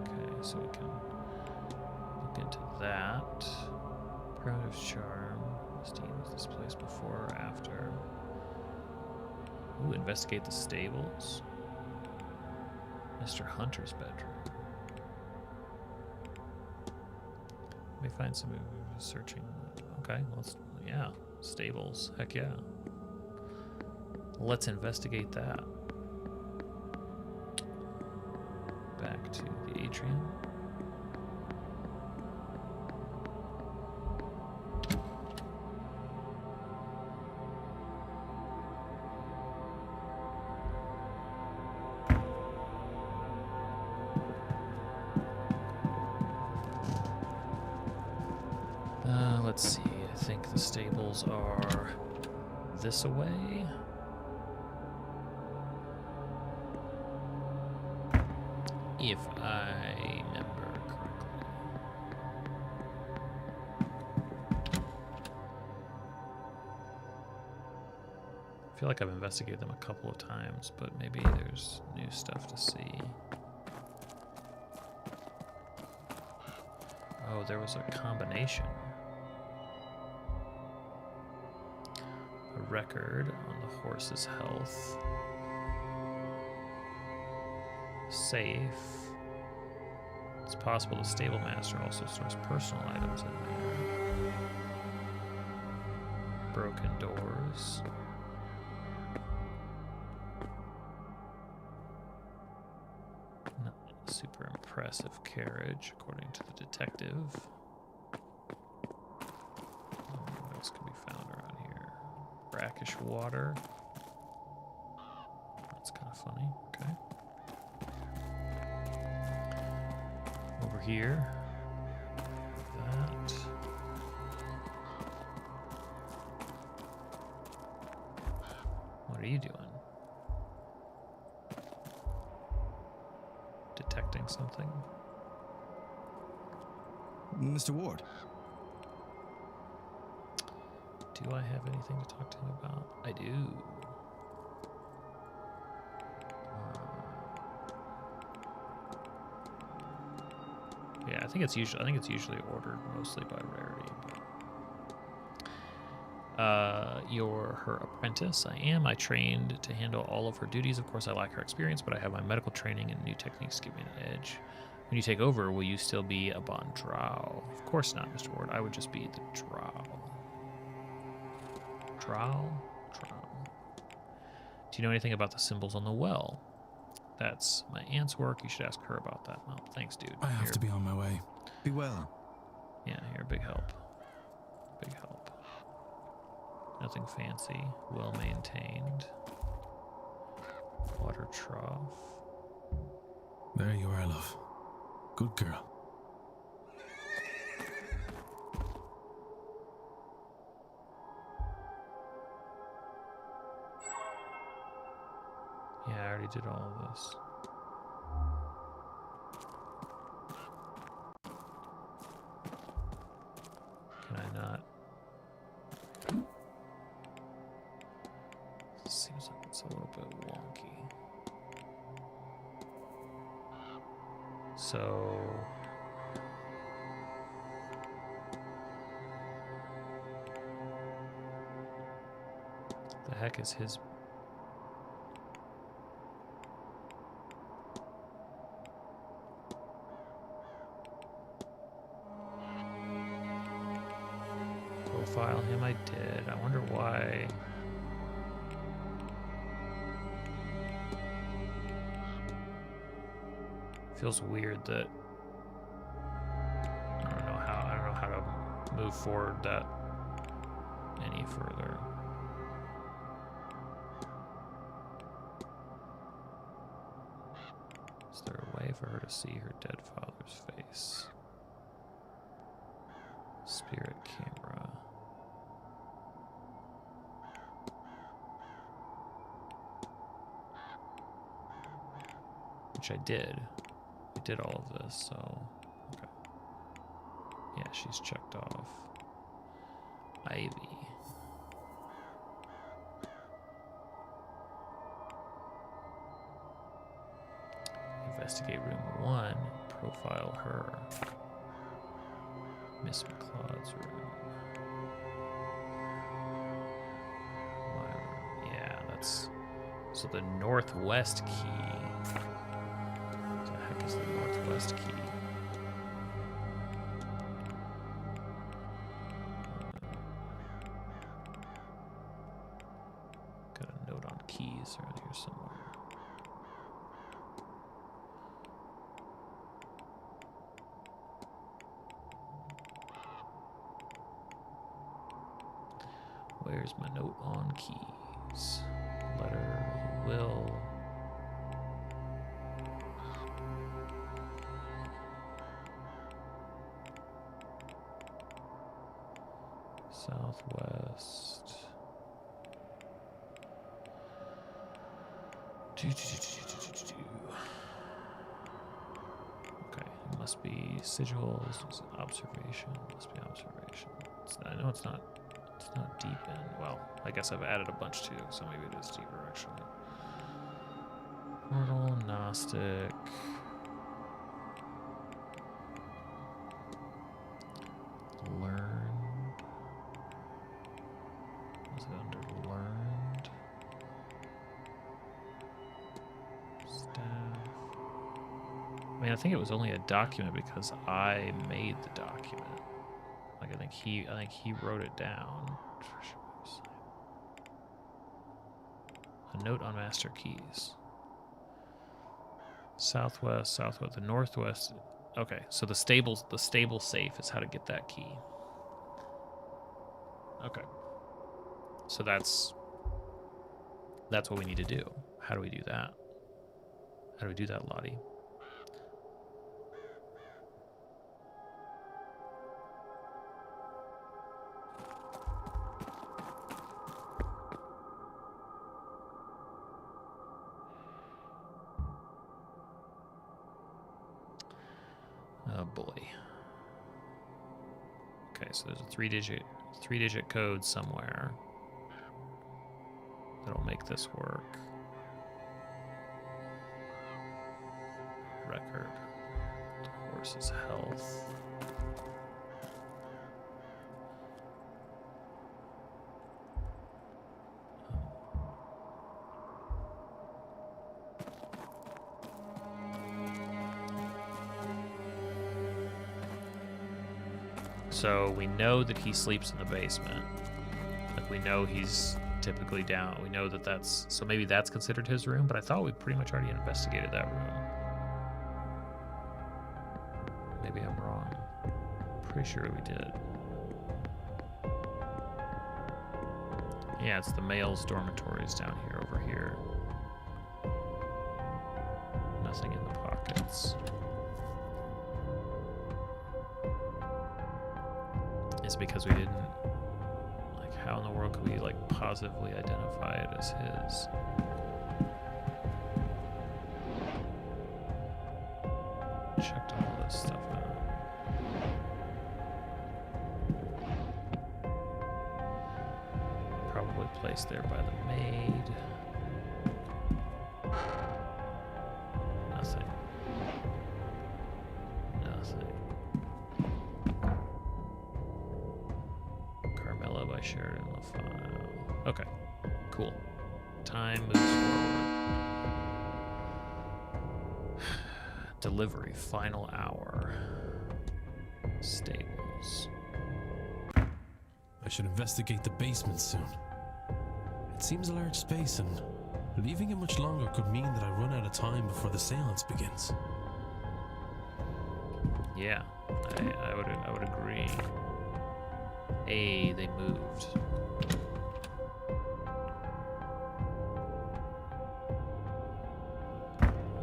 A: Okay, so we can look into that. Primitive charm. Steam was this place before or after? Ooh, investigate the stables. Mr. Hunter's bedroom. Let me find some searching. Okay, yeah, stables. Heck yeah. Let's investigate that. Back to the atrium. Let's see, I think the stables are this away. If I remember correctly. I feel like I've investigated them a couple of times, but maybe there's new stuff to see. Oh, there was a combination. A record on the horse's health. Safe. It's possible the stable master also stores personal items in there. Broken doors. Not super impressive carriage, according to the detective. What else can be found around here? Bracken. Brackish water. That's kind of funny. Okay. Over here. That. What are you doing? Detecting something?
I: Mr. Ward.
A: Do I have anything to talk to him about? I do. Yeah, I think it's usually ordered mostly by rarity. You're her apprentice. I am. I trained to handle all of her duties. Of course, I lack her experience, but I have my medical training and new techniques to give me an edge. When you take over, will you still be a Bon Drow? Of course not, Mr. Ward. I would just be the Drow. Drow? Do you know anything about the symbols on the well? That's my aunt's work. You should ask her about that. Well, thanks, dude.
I: I have to be on my way. Be well.
A: Yeah, you're a big help. Big help. Nothing fancy. Well maintained. Water trough.
I: There you are, love. Good girl.
A: Yeah, I already did all of this. Can I not? Seems like it's a little bit wonky. So... the heck is his... profile him? I did. I wonder why... feels weird that I don't know how to move forward that any further. Is there a way for her to see her dead father's face? Spirit camera. Which I did. I did all of this, so okay. Yeah, she's checked off. Ivy. Investigate room 1. Profile her. Miss McLeod's room. My room. Yeah, that's so the northwest key. What the heck is the northwest key? Got a note on keys around here somewhere. Where's my note on keys? Letter, will. Southwest. Okay, it must be sigils. It's observation. It must be observation. I know it's not. It's not deep in. Well, I guess I've added a bunch too, so maybe it is deeper actually. Portal, Gnostic. Learned. Is it under learned? Staff. I mean, I think it was only a document because I made the document. Like I think he wrote it down. A note on master keys. Southwest, the northwest. Okay, so the stable safe is how to get that key. Okay. So that's that's what we need to do. How do we do that? How do we do that, Lottie? Oh boy. Okay, so there's a three-digit code somewhere that'll make this work. Record. The horse's health. So we know that he sleeps in the basement. Like, we know he's typically down. We know that that's... So maybe that's considered his room, but I thought we pretty much already investigated that room. Maybe I'm wrong. Pretty sure we did. Yeah, it's the male's dormitories down here, over here. Nothing in the pockets. It's because we didn't... Like, how in the world could we, like, positively identify it as his? Checked all this stuff out. Probably placed there by the maid. Nothing. Nothing. Carmela by Sheridan LaFile. Okay, cool. Time moves forward. Delivery, final hour. Stables.
E: I should investigate the basement soon. It seems a large space, and leaving it much longer could mean that I run out of time before the seance begins.
A: Yeah, I would agree. Hey, they moved.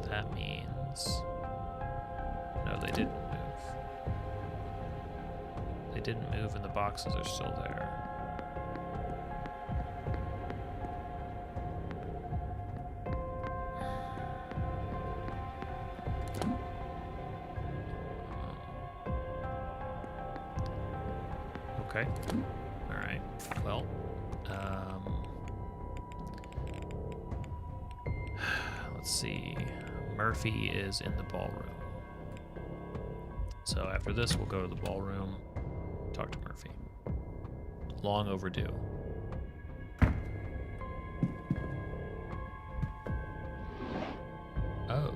A: That means... No, they didn't move. They didn't move and the boxes are still there. Okay. All right. Well, let's see. Murphy is in the ballroom. So after this, we'll go to the ballroom, talk to Murphy. Long overdue. Oh.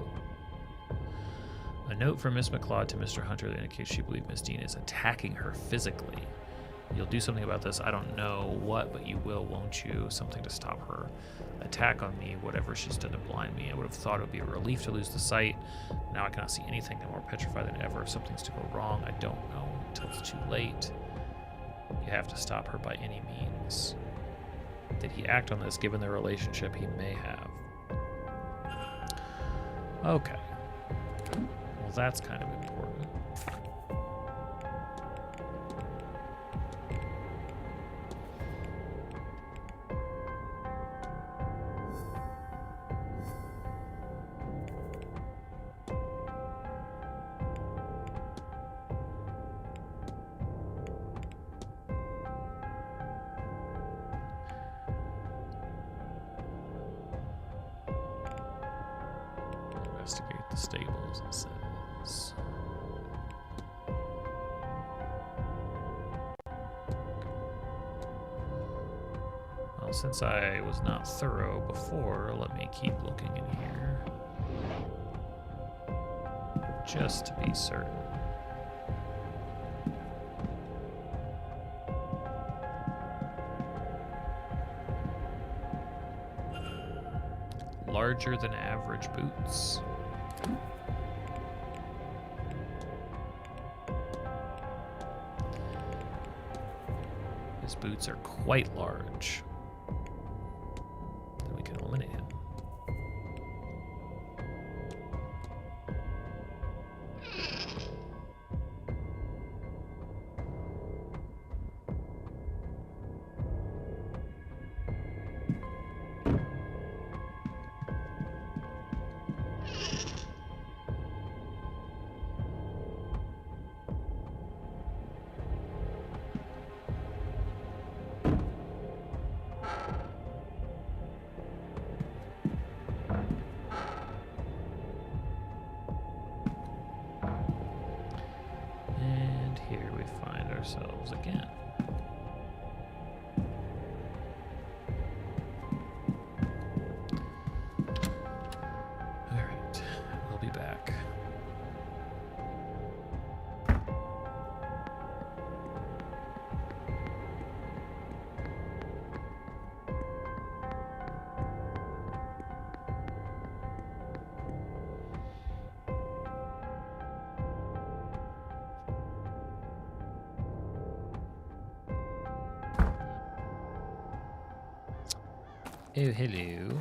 A: A note from Miss McLeod to Mr. Hunter that indicates she believes Miss Dean is attacking her physically. You'll do something about this. I don't know what, but you will, won't you? Something to stop her attack on me, whatever she's done to blind me. I would have thought it would be a relief to lose the sight. Now I cannot see anything. I'm more petrified than ever. If something's to go wrong, I don't know until it's too late. You have to stop her by any means. Did he act on this given their relationship? He may have. Okay. Well, that's kind of important. Investigate the stables, it says. Well, since I was not thorough before, let me keep looking in here. Just to be certain. Larger than average boots. His boots are quite large. Then we can again. Alright, we'll be back. Oh, hello.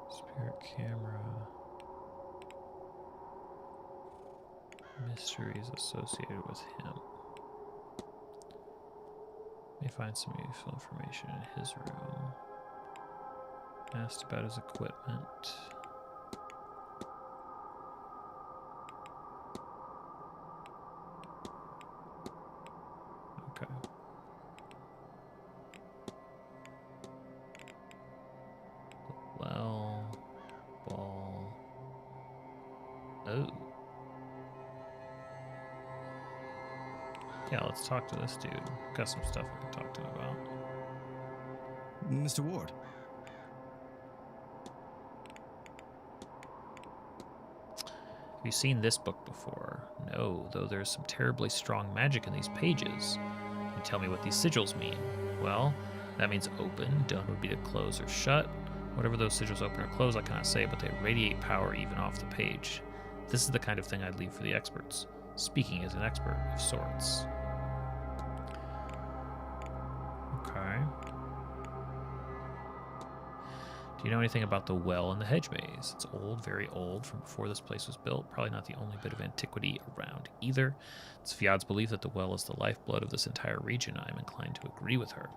A: Spirit camera. Mysteries associated with him. May find some useful information in his room. Asked about his equipment. Okay. Well, ball. Oh. Yeah, let's talk to this dude. Got some stuff I can talk to him about.
J: Mr. Ward.
A: Have you seen this book before? No, though there's some terribly strong magic in these pages. You tell me what these sigils mean. Well, that means open. Done would be to close or shut. Whatever those sigils open or close, I cannot say, but they radiate power even off the page. This is the kind of thing I'd leave for the experts. Speaking as an expert of sorts. Okay. Do you know anything about the well in the hedge maze? It's old, very old, from before this place was built. Probably not the only bit of antiquity around either. It's Fiad's belief that the well is the lifeblood of this entire region. I'm inclined to agree with her.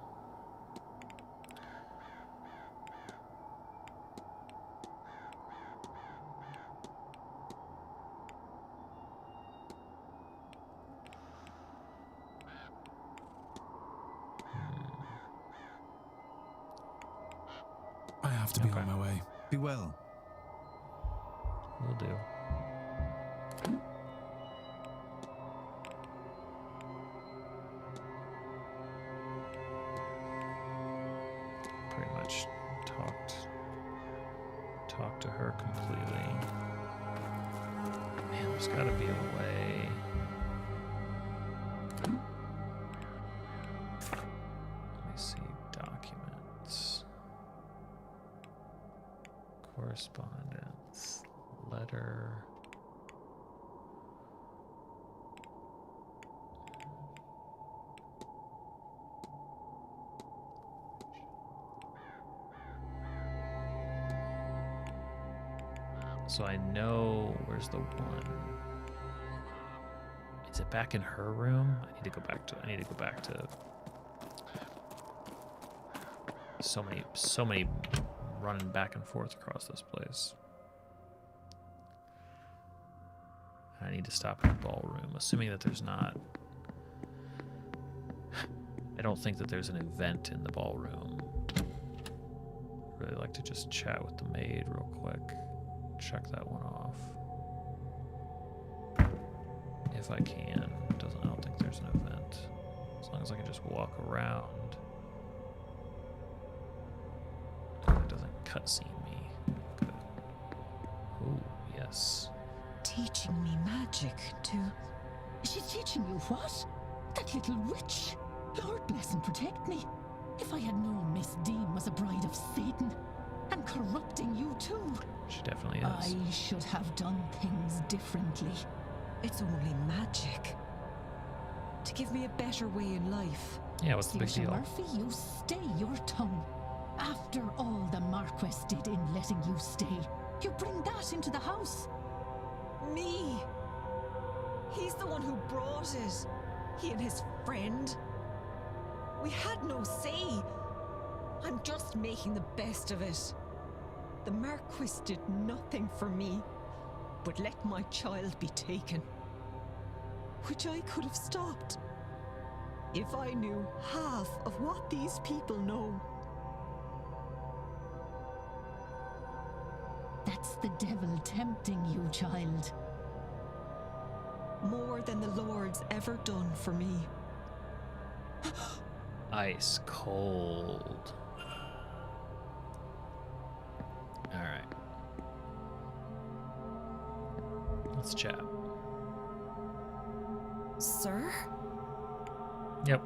I: I have to be on my way.
J: Be well.
A: Will do. Pretty much talked to her completely. Man, there's gotta be a way. Let me see. Documents. Correspondence. Letter. So I know where's the one. Is it back in her room? I need to go back to so many running back and forth across this place. I need to stop in the ballroom, assuming that there's not. I don't think that there's an event in the ballroom. I'd really like to just chat with the maid real quick. Check that one off. If I can. I don't think there's an event. As long as I can just walk around. And it doesn't cutscene me. Good. Oh, yes.
G: Teaching me magic to...
K: She's teaching you what? That little witch? Lord bless and protect me. If I had known Miss Dean was a bride of Satan and corrupting you too.
A: She definitely is.
K: I should have done things differently.
L: It's only magic. To give me a better way in life.
A: Yeah, what's the big
K: Saoirse
A: deal?
K: Murphy, you stay your tongue. After all the Marquess did in letting you stay, you bring that into the house.
L: Me? He's the one who brought it. He and his friend. We had no say. I'm just making the best of it. The Marquis did nothing for me, but let my child be taken. Which I could have stopped. If I knew half of what these people know.
K: the devil tempting you, child?
L: More than the Lord's ever done for me.
A: Ice cold. All right. Let's chat.
G: Sir?
A: Yep.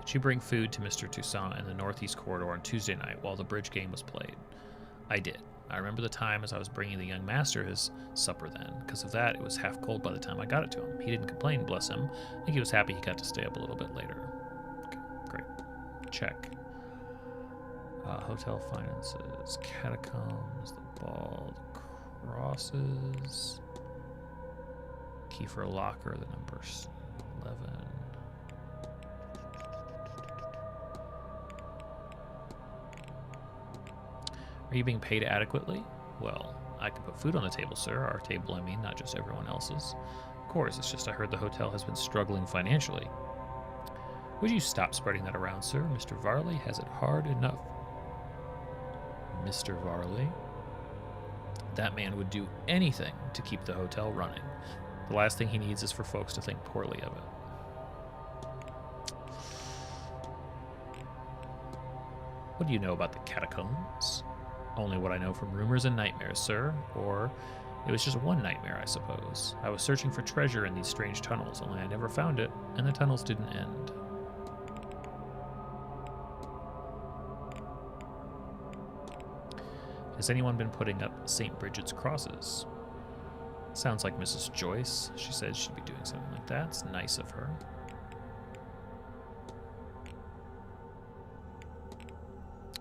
A: Did you bring food to Mr. Toussaint in the Northeast Corridor on Tuesday night while the bridge game was played? I did. I remember the time as I was bringing the young master his supper then. Because of that, it was half cold by the time I got it to him. He didn't complain, bless him. I think he was happy he got to stay up a little bit later. Okay, great. Check. Hotel finances, catacombs, the ball, the crosses. Key for a locker, the number's 11. Are you being paid adequately? Well, I can put food on the table, sir. Our table, I mean, not just everyone else's. Of course, it's just I heard the hotel has been struggling financially. Would you stop spreading that around, sir? Mr. Varley has it hard enough. Mr. Varley? That man would do anything to keep the hotel running. The last thing he needs is for folks to think poorly of it. What do you know about the catacombs? Only what I know from rumors and nightmares, sir. Or it was just one nightmare, I suppose. I was searching for treasure in these strange tunnels, only I never found it, and the tunnels didn't end. Has anyone been putting up St. Bridget's crosses? Sounds like Mrs. Joyce. She said she'd be doing something like that. It's nice of her.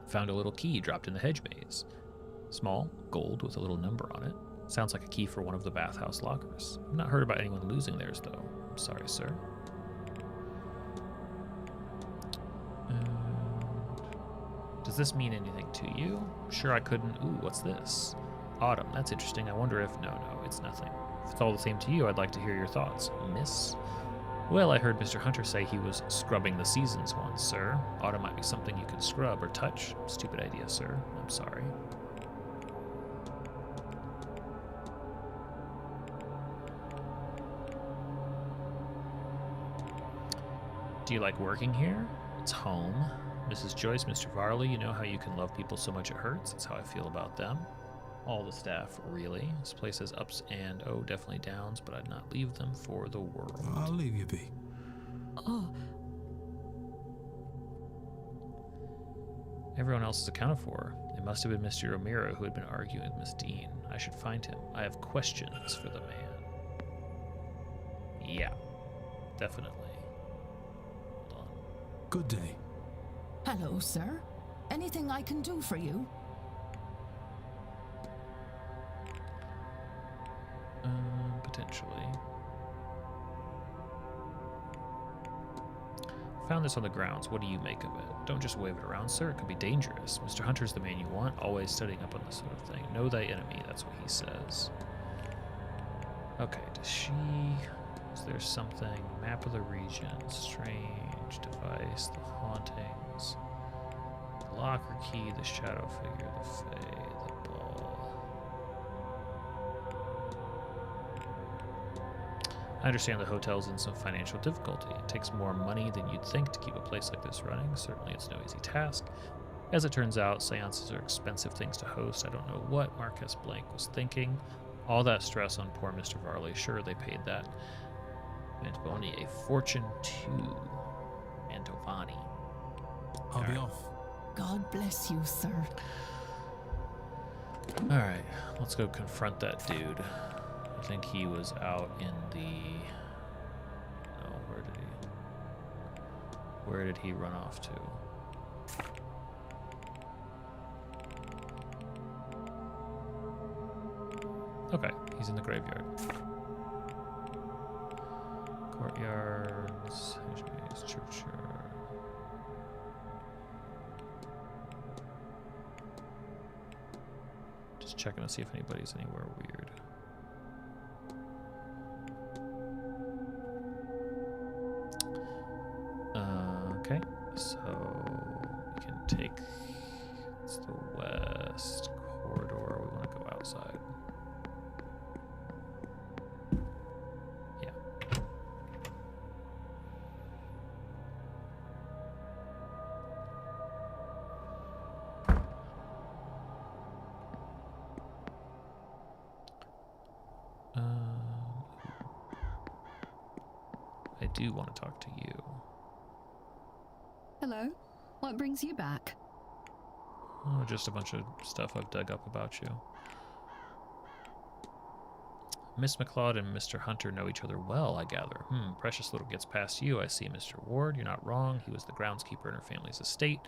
A: Found a little key dropped in the hedge maze. Small, gold, with a little number on it. Sounds like a key for one of the bathhouse lockers. I've not heard about anyone losing theirs, though. I'm sorry, sir. Does this mean anything to you? Sure, I couldn't. Ooh, what's this? Autumn. That's interesting. I wonder if... No, it's nothing. If it's all the same to you, I'd like to hear your thoughts. Miss? Well, I heard Mr. Hunter say he was scrubbing the seasons once, sir. Autumn might be something you can scrub or touch. Stupid idea, sir. I'm sorry. Do you like working here? It's home. Mrs. Joyce, Mr. Varley, you know how you can love people so much it hurts? That's how I feel about them. All the staff, really. This place has ups and, oh, definitely downs, but I'd not leave them for the world.
E: I'll leave you be.
G: Oh.
A: Everyone else is accounted for. It must have been Mr. O'Meara who had been arguing with Miss Dean. I should find him. I have questions for the man. Yeah, definitely. Hold on.
E: Good day.
K: Hello, sir. Anything I can do for you?
A: Potentially. Found this on the grounds. What do you make of it? Don't just wave it around, sir. It could be dangerous. Mr. Hunter's the man you want, always studying up on this sort of thing. Know thy enemy, that's what he says. Okay, does she... Is there something? Map of the region. Strange device. The hauntings. The locker key. The shadow figure. The fae. The ball. I understand the hotel's in some financial difficulty. It takes more money than you'd think to keep a place like this running. Certainly it's no easy task. As it turns out, seances are expensive things to host. I don't know what Marquess Blank was thinking. All that stress on poor Mr. Varley. Sure, they paid that. Mantovani, a fortune too. Mantovani.
E: I'll be off.
K: God bless you, sir.
A: Alright, let's go confront that dude. I think he was out in the... Oh, where did he run off to? Okay, he's in the graveyard. Courtyards, HBA's churchyard. Just checking to see if anybody's anywhere weird. Okay, so we can take It's the west corridor. We want to go outside. Yeah. I do want to talk to you.
M: Hello. What brings you back?
A: Oh, just a bunch of stuff I've dug up about you. Miss McLeod and Mr. Hunter know each other well, I gather. Precious little gets past you, I see, Mr. Ward. You're not wrong. He was the groundskeeper in her family's estate.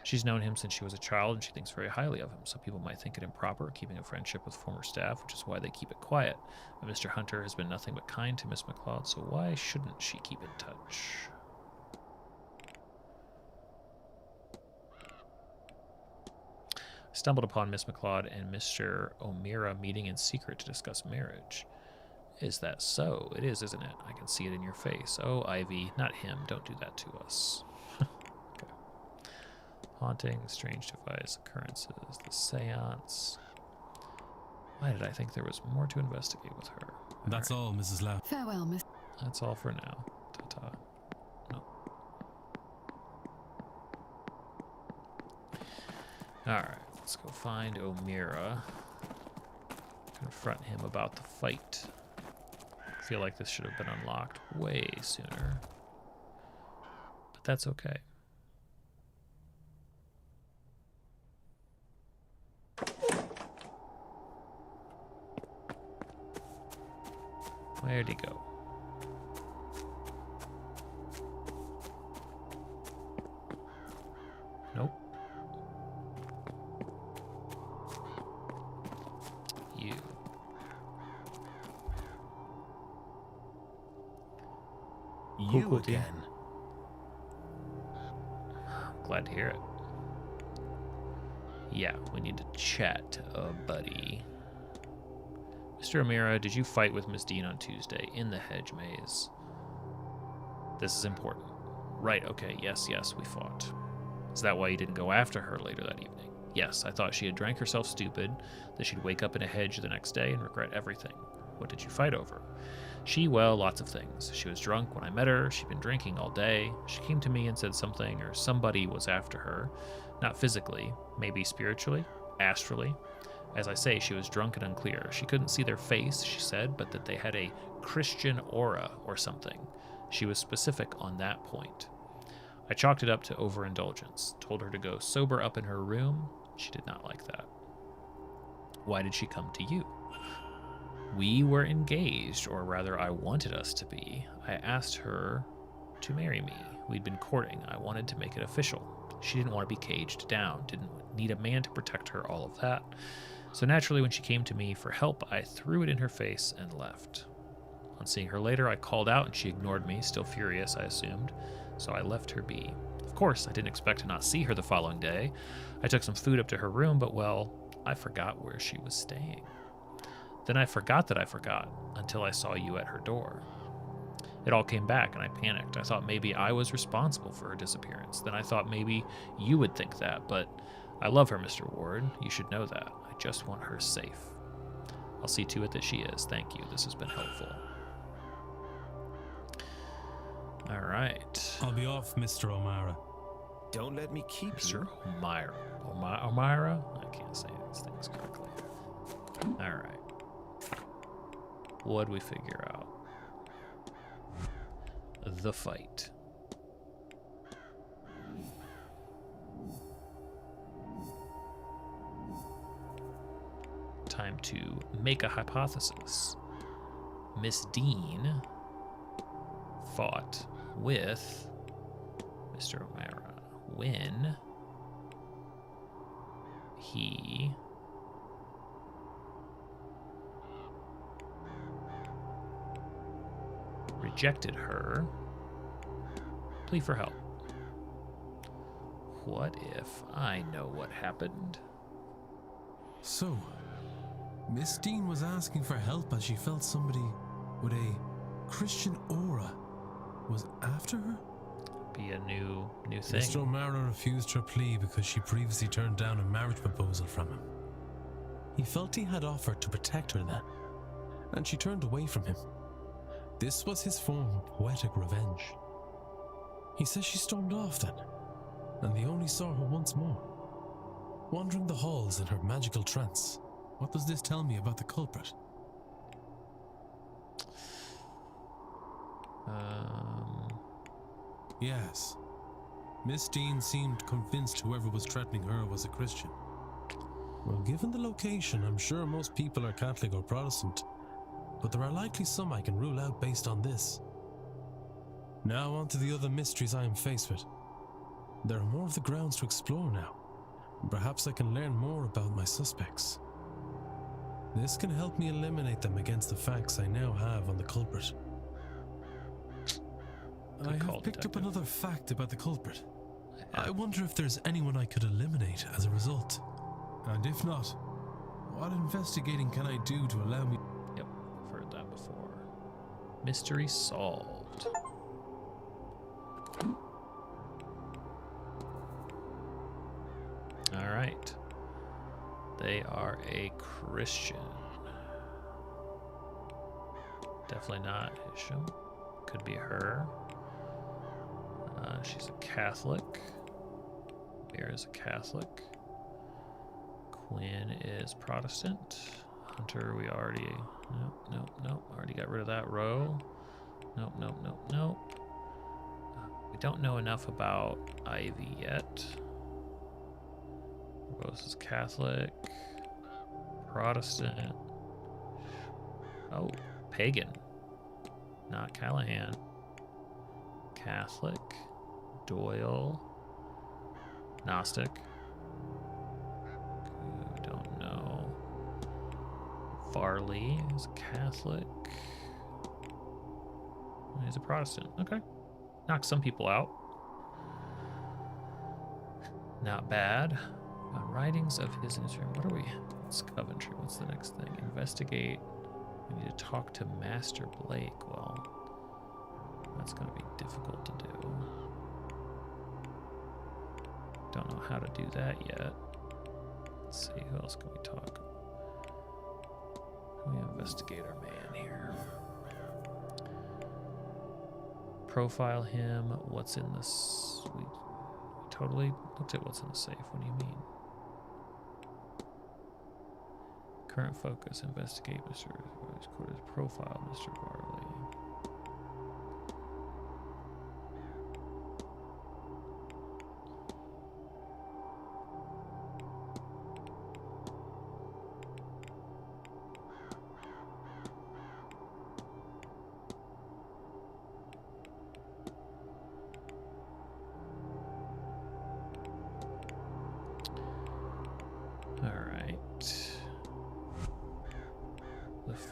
A: She's known him since she was a child, and she thinks very highly of him. Some people might think it improper, keeping a friendship with former staff, which is why they keep it quiet. But Mr. Hunter has been nothing but kind to Miss McLeod, so why shouldn't she keep in touch? Stumbled upon Miss McLeod and Mr. O'Meara meeting in secret to discuss marriage. Is that so? It is, isn't it? I can see it in your face. Oh, Ivy, not him. Don't do that to us. Okay. Haunting, strange device, occurrences, the seance. Why did I think there was more to investigate with her?
E: That's all, Mrs. Lau.
M: Farewell, Miss.
A: That's all for now. Ta-ta. No. Alright. Let's go find O'Meara. Confront him about the fight. I feel like this should have been unlocked way sooner. But that's okay. Where'd he go? Nope.
I: You again.
A: Glad to hear it. Yeah, we need to chat, buddy. Mr. O'Meara, did you fight with Miss Dean on Tuesday in the hedge maze? This is important. Right, okay, yes, we fought. Is that why you didn't go after her later that evening? Yes, I thought she had drank herself stupid, that she'd wake up in a hedge the next day and regret everything. What did you fight over? Well, lots of things. She was drunk when I met her. She'd been drinking all day. She came to me and said something, or somebody was after her. Not physically, maybe spiritually, astrally. As I say, she was drunk and unclear. She couldn't see their face, she said, but that they had a Christian aura or something. She was specific on that point. I chalked it up to overindulgence. Told her to go sober up in her room. She did not like that. Why did she come to you? We were engaged, or rather I wanted us to be. I asked her to marry me. We'd been courting. I wanted to make it official. She didn't want to be caged down, didn't need a man to protect her, all of that. So naturally, when she came to me for help, I threw it in her face and left. On seeing her later, I called out and she ignored me, still furious, I assumed. So I left her be. Of course, I didn't expect to not see her the following day. I took some food up to her room, but well, I forgot where she was staying. Then I forgot that I forgot until I saw you at her door. It all came back and I panicked. I thought maybe I was responsible for her disappearance. Then I thought maybe you would think that, but I love her, Mr. Ward. You should know that. I just want her safe. I'll see to it that she is. Thank you. This has been helpful. All right.
E: I'll be off, Mr. O'Meara.
I: Don't let me keep
A: Mr.
I: you.
A: O'Meara. O'Meara? I can't say these things correctly. All right. What'd we figure out? The fight. Time to make a hypothesis. Miss Dean fought with Mr. O'Meara when he rejected her plea for help. What if I know what happened?
E: So, Miss Dean was asking for help as she felt somebody with a Christian aura was after her?
A: be a new thing.
E: Mr. O'Mara refused her plea because she previously turned down a marriage proposal from him. He felt he had offered to protect her then, and she turned away from him. This was his form of poetic revenge. He says she stormed off then, and they only saw her once more, wandering the halls in her magical trance.
I: What does this tell me about the culprit?
E: Yes. Miss Dean seemed convinced whoever was threatening her was a Christian. Well, given the location, I'm sure most people are Catholic or Protestant, but there are likely some I can rule out based on this. Now on to the other mysteries I am faced with. There are more of the grounds to explore now. Perhaps I can learn more about my suspects. This can help me eliminate them against the facts I now have on the culprit. I have picked up another fact about the culprit. I wonder if there's anyone I could eliminate as a result.
I: And if not, what investigating can I do to allow me...
A: Yep, I've heard that before. Mystery solved. All right. They are a Christian. Definitely not Hisham. Could be her. She's a Catholic. Bear is a Catholic. Quinn is Protestant. Hunter, we already... Nope. Already got rid of that row. Nope. We don't know enough about Ivy yet. Rose is Catholic. Protestant. Oh, pagan. Not Callahan. Catholic. Doyle. Gnostic. Don't know. Farley is a Catholic. He's a Protestant. Okay. Knock some people out. Not bad. Writings of his Instagram. What are we? It's Coventry. What's the next thing? Investigate. We need to talk to Master Blake. Well, that's going to be difficult to do. Don't know how to do that yet. Let's see. Who else can we talk? Let me investigate our man here. Profile him. What's in this? We totally looked at what's in the safe. What do you mean? Current focus. Investigate Mr. Quarters. Profile Mr. Barley.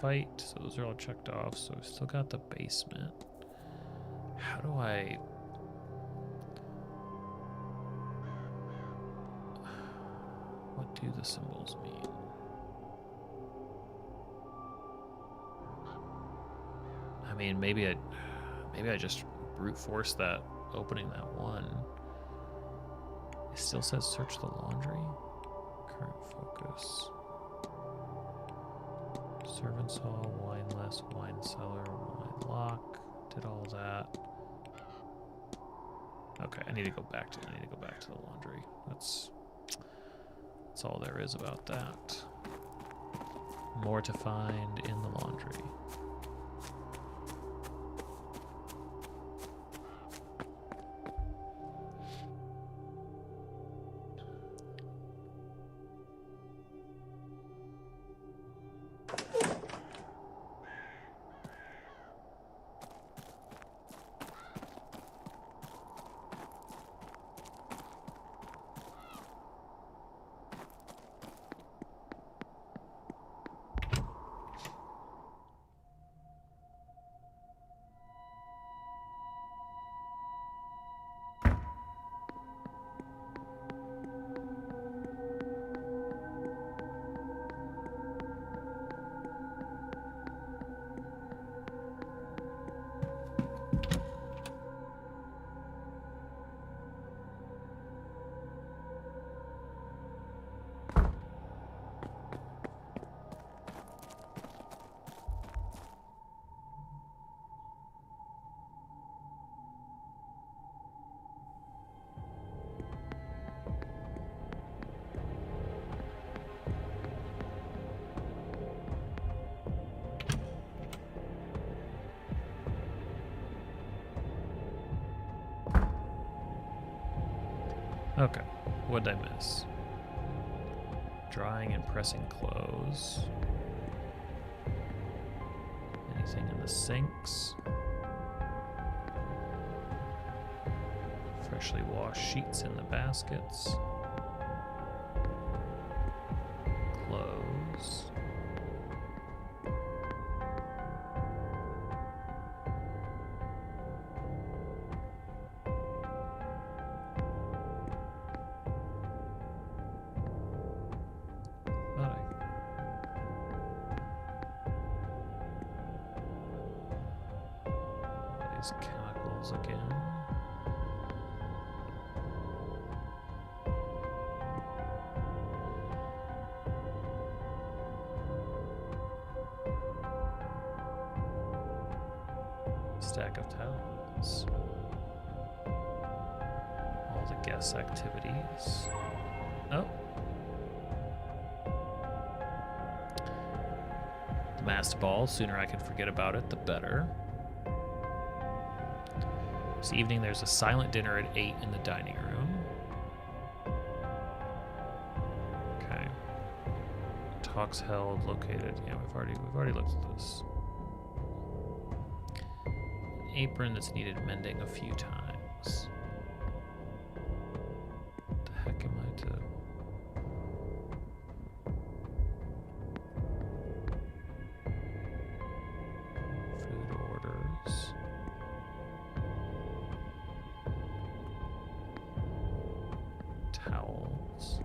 A: Fight, so those are all checked off. So we've still got the basement. How do I... What do the symbols mean? I mean, maybe I just brute force that, opening that one. It still says search the laundry. Current focus. Servants' hall, wine list, wine cellar, wine lock. Did all that. Okay, I need to go back to the laundry. That's all there is about that. More to find in the laundry. Okay, what'd I miss? Drying and pressing clothes. Anything in the sinks? Freshly washed sheets in the baskets. Clothes. These chemicals again. Stack of towels. All the guest activities. Oh. The masked ball. Sooner I can forget about it, the better. This evening there's a silent dinner at 8 in the dining room. Okay. Talks held located. Yeah, we've already looked at this. Apron that's needed mending a few times. What the heck am I to? Food orders. Towels.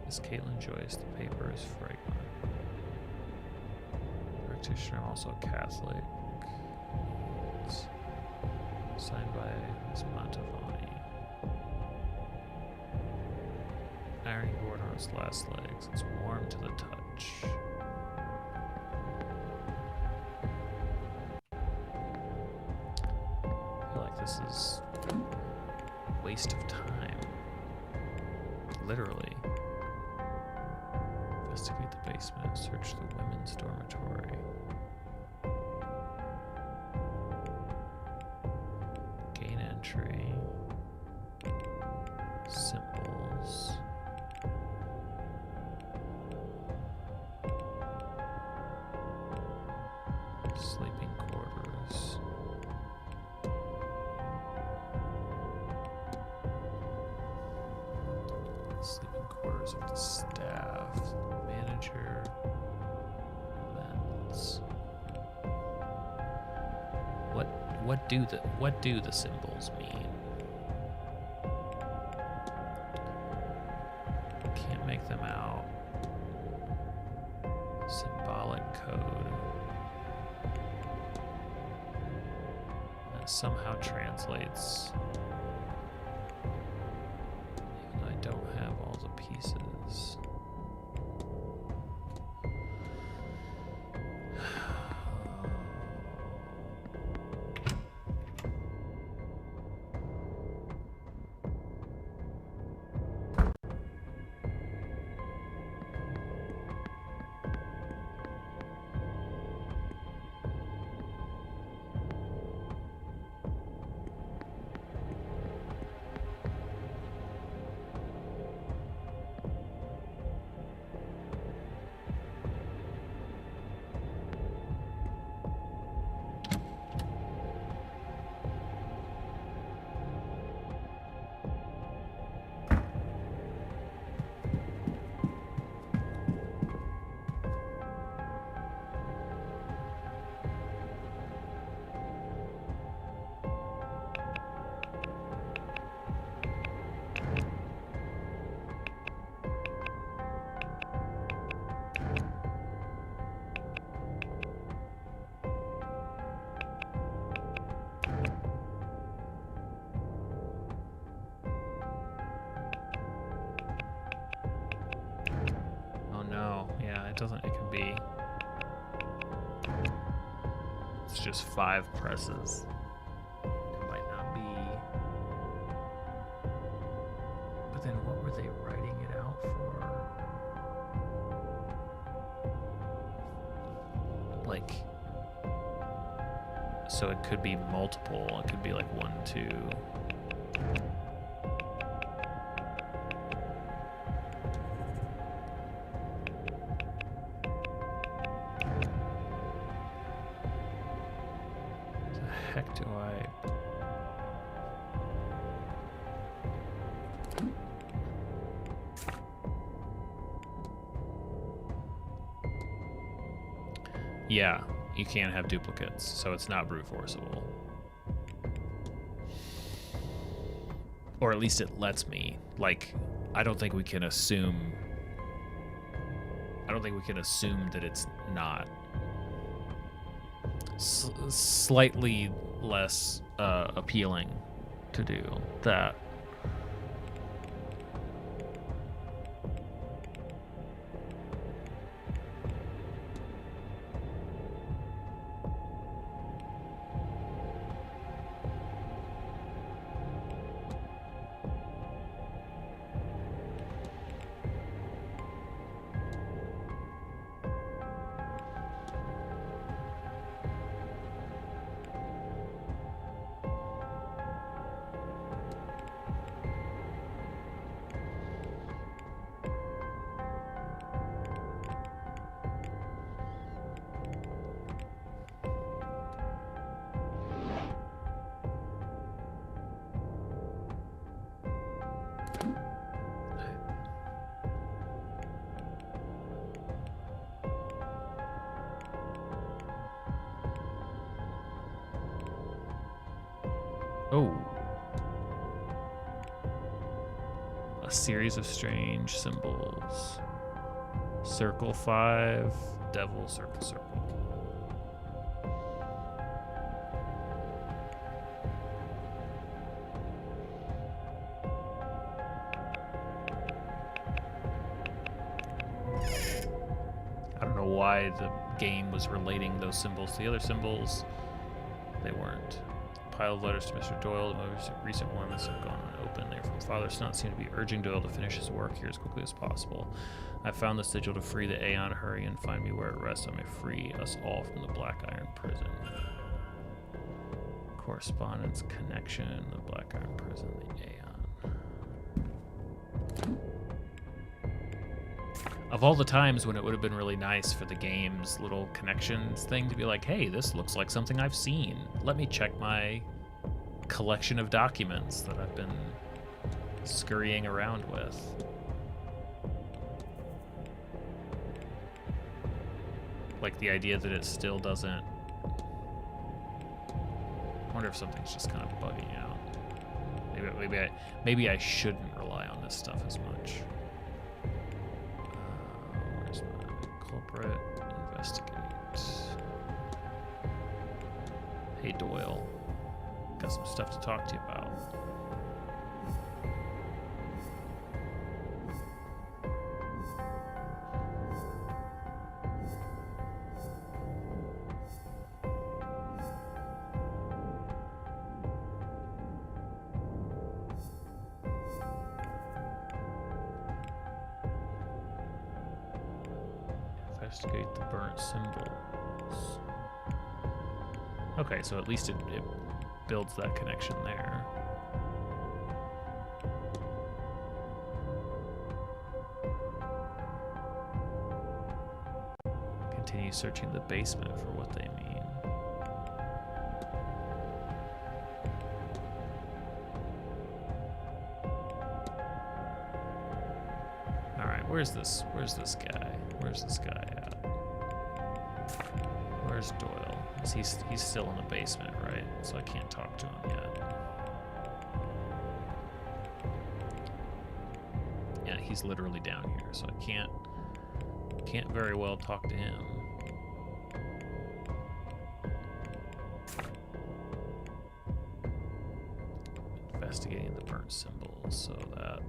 A: Miss Caitlin Joyce, the paper is fragrant. Practitioner, I'm also a Catholic. It's signed by Ms. Montavani. Ironing board on its last legs. It's warm to the touch. I feel like this is a waste of time. Literally. Investigate the basement. Search the women's dormitory. Gain entry. Symbols. Sleeping quarters. Sleeping quarters of the staff, manager, events. What do the symbols mean? Can't make them out. Symbolic code. That somehow translates. Even though I don't have all the pieces. It can be. It's just 5 presses. It might not be. But then what were they writing it out for? Like, So it could be multiple. It could be like 1, 2. The heck do I? Yeah, you can't have duplicates, so it's not brute forceable. Or at least it lets me. Like, I don't think we can assume that it's not. Slightly less appealing to do that. Oh. A series of strange symbols. Circle 5, devil, circle, circle. I don't know why the game was relating those symbols to the other symbols. They weren't. Pile of letters to Mr. Doyle. The most recent ones have gone unopened. They're from Father Snot. Seem to be urging Doyle to finish his work here as quickly as possible. I found the sigil to free the Aeon. Hurry and find me where it rests. I may free us all from the Black Iron prison. Correspondence, connection, the Black Iron prison, the Aeon. Of all the times when it would have been really nice for the game's little connections thing to be like, hey, this looks like something I've seen. Let me check my collection of documents that I've been scurrying around with. Like the idea that it still doesn't... I wonder if something's just kind of bugging out. Maybe I shouldn't rely on this stuff as much. Where's my culprit? Investigate. Hey Doyle, got some stuff to talk to you about. Investigate the burnt symbols. Okay, so at least it builds that connection there. Continue searching the basement for what they mean. All right, where's this guy? Where's this guy at? Where's Doyle? He's still in the basement, right? So I can't talk to him yet. Yeah, he's literally down here, so I can't very well talk to him. Investigating the burnt symbols, so that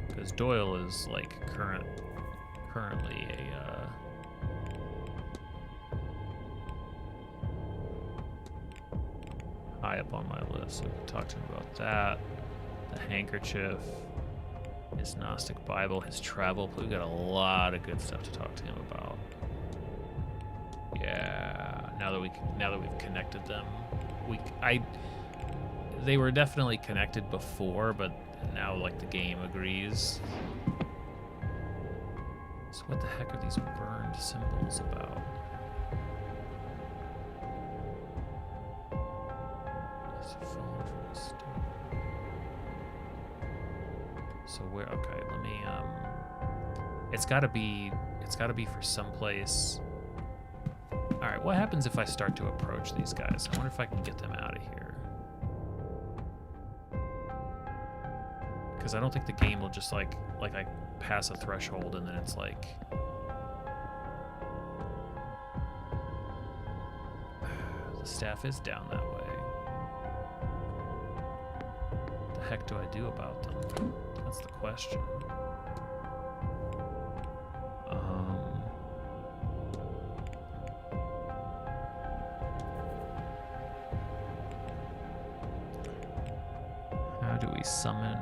A: because Doyle is like currently a high up on my list, so we can talk to him about that. The handkerchief, his Gnostic Bible, his travel. We've got a lot of good stuff to talk to him about. Yeah, now now that we've connected them. They were definitely connected before, but now like the game agrees. So what the heck are these burned symbols about? That's a phone from a store. So where? Okay, let me. It's gotta be for someplace. All right, what happens if I start to approach these guys? I wonder if I can get them out of here. Because I don't think the game will just like I pass a threshold and then it's like. The staff is down that way. What the heck do I do about them? That's the question. How do we summon?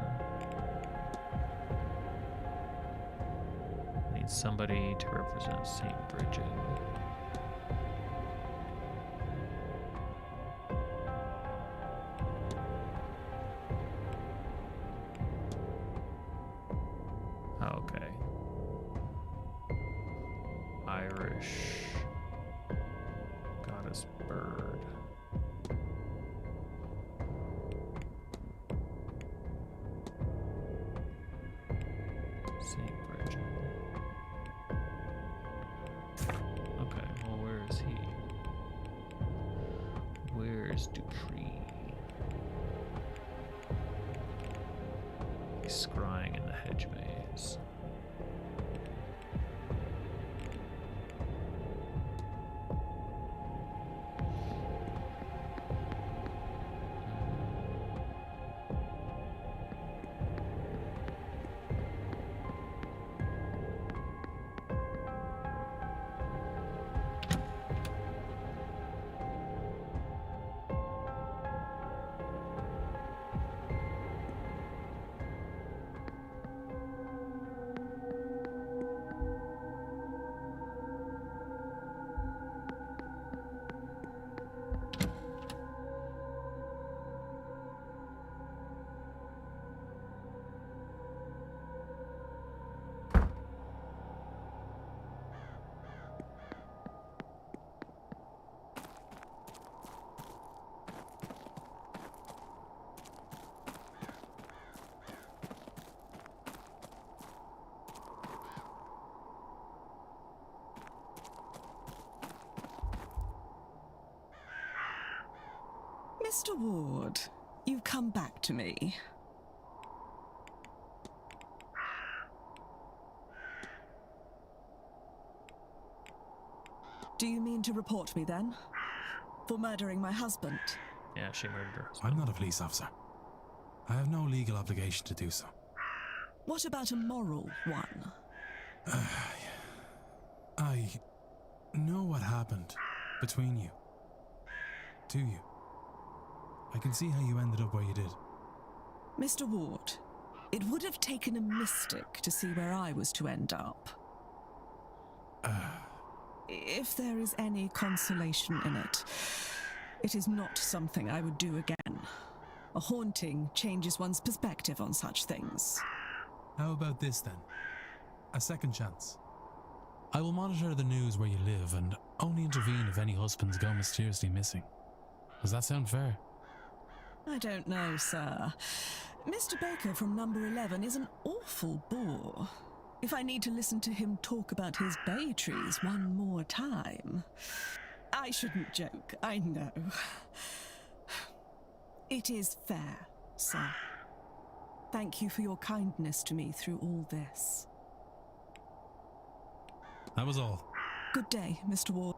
A: Need somebody to represent St. Bridget. Okay. Irish goddess bird. St. Bridget. Okay, well, where is he? Where's Dupree? He's scrying in the hedge maze.
N: Mr. Ward, you've come back to me. Do you mean to report me then? For murdering my husband?
A: Yeah, she murdered her.
E: I'm not a police officer. I have no legal obligation to do so.
N: What about a moral one?
E: I know what happened between you. To you. I can see how you ended up where you did.
N: Mr. Ward, it would have taken a mystic to see where I was to end up. If there is any consolation in it, it is not something I would do again. A haunting changes one's perspective on such things.
E: How about this then? A second chance. I will monitor the news where you live and only intervene if any husbands go mysteriously missing. Does that sound fair?
N: I don't know, sir. Mr. Baker from number 11 is an awful bore. If I need to listen to him talk about his bay trees one more time. I shouldn't joke, I know. It is fair, sir. Thank you for your kindness to me through all this.
E: That was all.
N: Good day, Mr. Ward.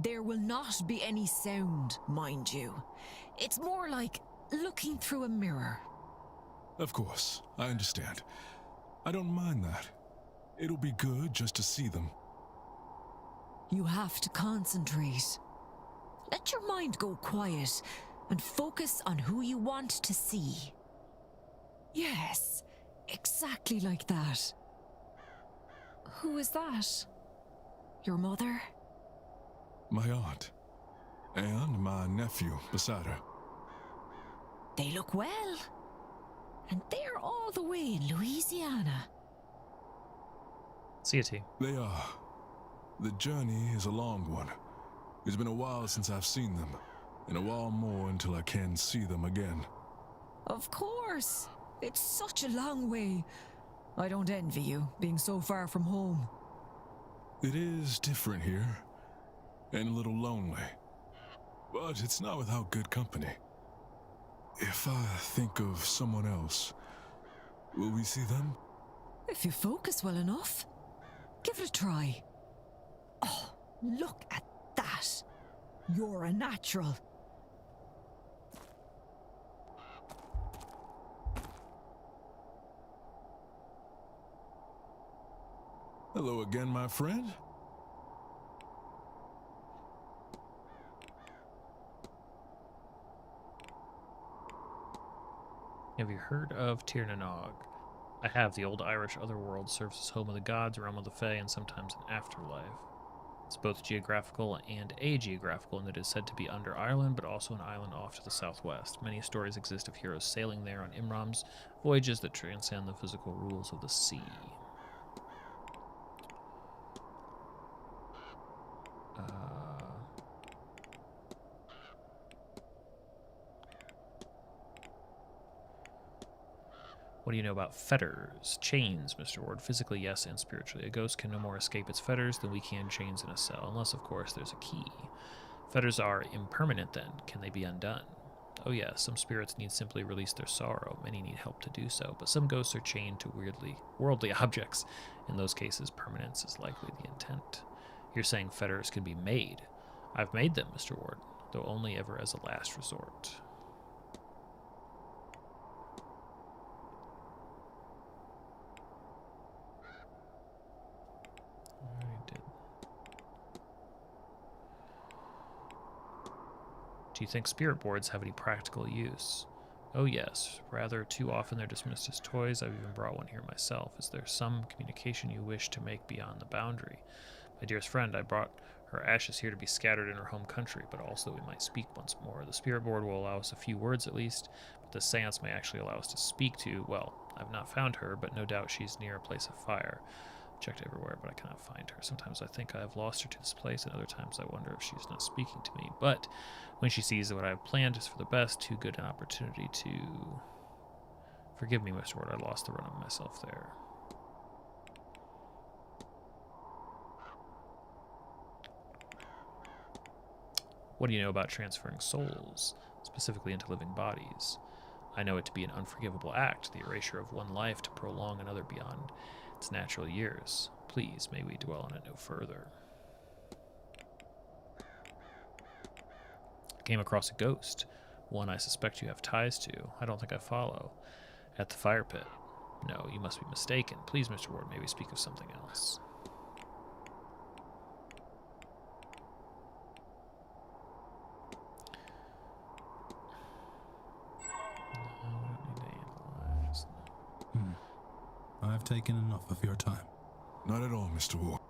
L: There will not be any sound, mind you. It's more like looking through a mirror.
C: Of course, I understand. I don't mind that. It'll be good just to see them.
L: You have to concentrate. Let your mind go quiet and focus on who you want to see. Yes, exactly like that. Who is that? Your mother?
C: My aunt. And my nephew beside her.
L: They look well. And they're all the way in Louisiana.
A: See you, T.
C: They are. The journey is a long one. It's been a while since I've seen them, and a while more until I can see them again.
L: Of course. It's such a long way. I don't envy you, being so far from home.
C: It is different here, and a little lonely. But it's not without good company. If I think of someone else, will we see them?
L: If you focus well enough, give it a try. Oh, look at that. You're a natural.
C: Hello again, my friend.
A: Have you heard of Tir na Nog? I have. The old Irish otherworld serves as home of the gods, realm of the Fae, and sometimes an afterlife. It's both geographical and ageographical in that it is said to be under Ireland, but also an island off to the southwest. Many stories exist of heroes sailing there on Imrams, voyages that transcend the physical rules of the sea. What do you know about fetters? Chains, Mr. Ward. Physically, yes, and spiritually. A ghost can no more escape its fetters than we can chains in a cell, unless, of course, there's a key. Fetters are impermanent, then. Can they be undone? Oh, yes, some spirits need simply release their sorrow. Many need help to do so, but some ghosts are chained to worldly objects. In those cases, permanence is likely the intent. You're saying fetters can be made. I've made them, Mr. Ward, though only ever as a last resort. Do you think spirit boards have any practical use? Oh yes, rather too often they're dismissed as toys. I've even brought one here myself. Is there some communication you wish to make beyond the boundary? My dearest friend, I brought her ashes here to be scattered in her home country, but also that we might speak once more. The spirit board will allow us a few words at least, but the seance may actually allow us to speak to, well, I've not found her, but no doubt she's near a place of fire. Checked everywhere, but I cannot find her. Sometimes I think I have lost her to this place, and other times I wonder if she's not speaking to me. But when she sees what I have planned is for the best, too good an opportunity to... Forgive me, Mr. Ward, I lost the run of myself there. What do you know about transferring souls, specifically into living bodies? I know it to be an unforgivable act, the erasure of one life to prolong another beyond its natural years. Please, may we dwell on it no further. I came across a ghost, one I suspect you have ties to. I don't think I follow. At the fire pit. No, you must be mistaken. Please, Mr. Ward, may we speak of something else.
E: I've taken enough of your time.
C: Not at all, Mr. Ward.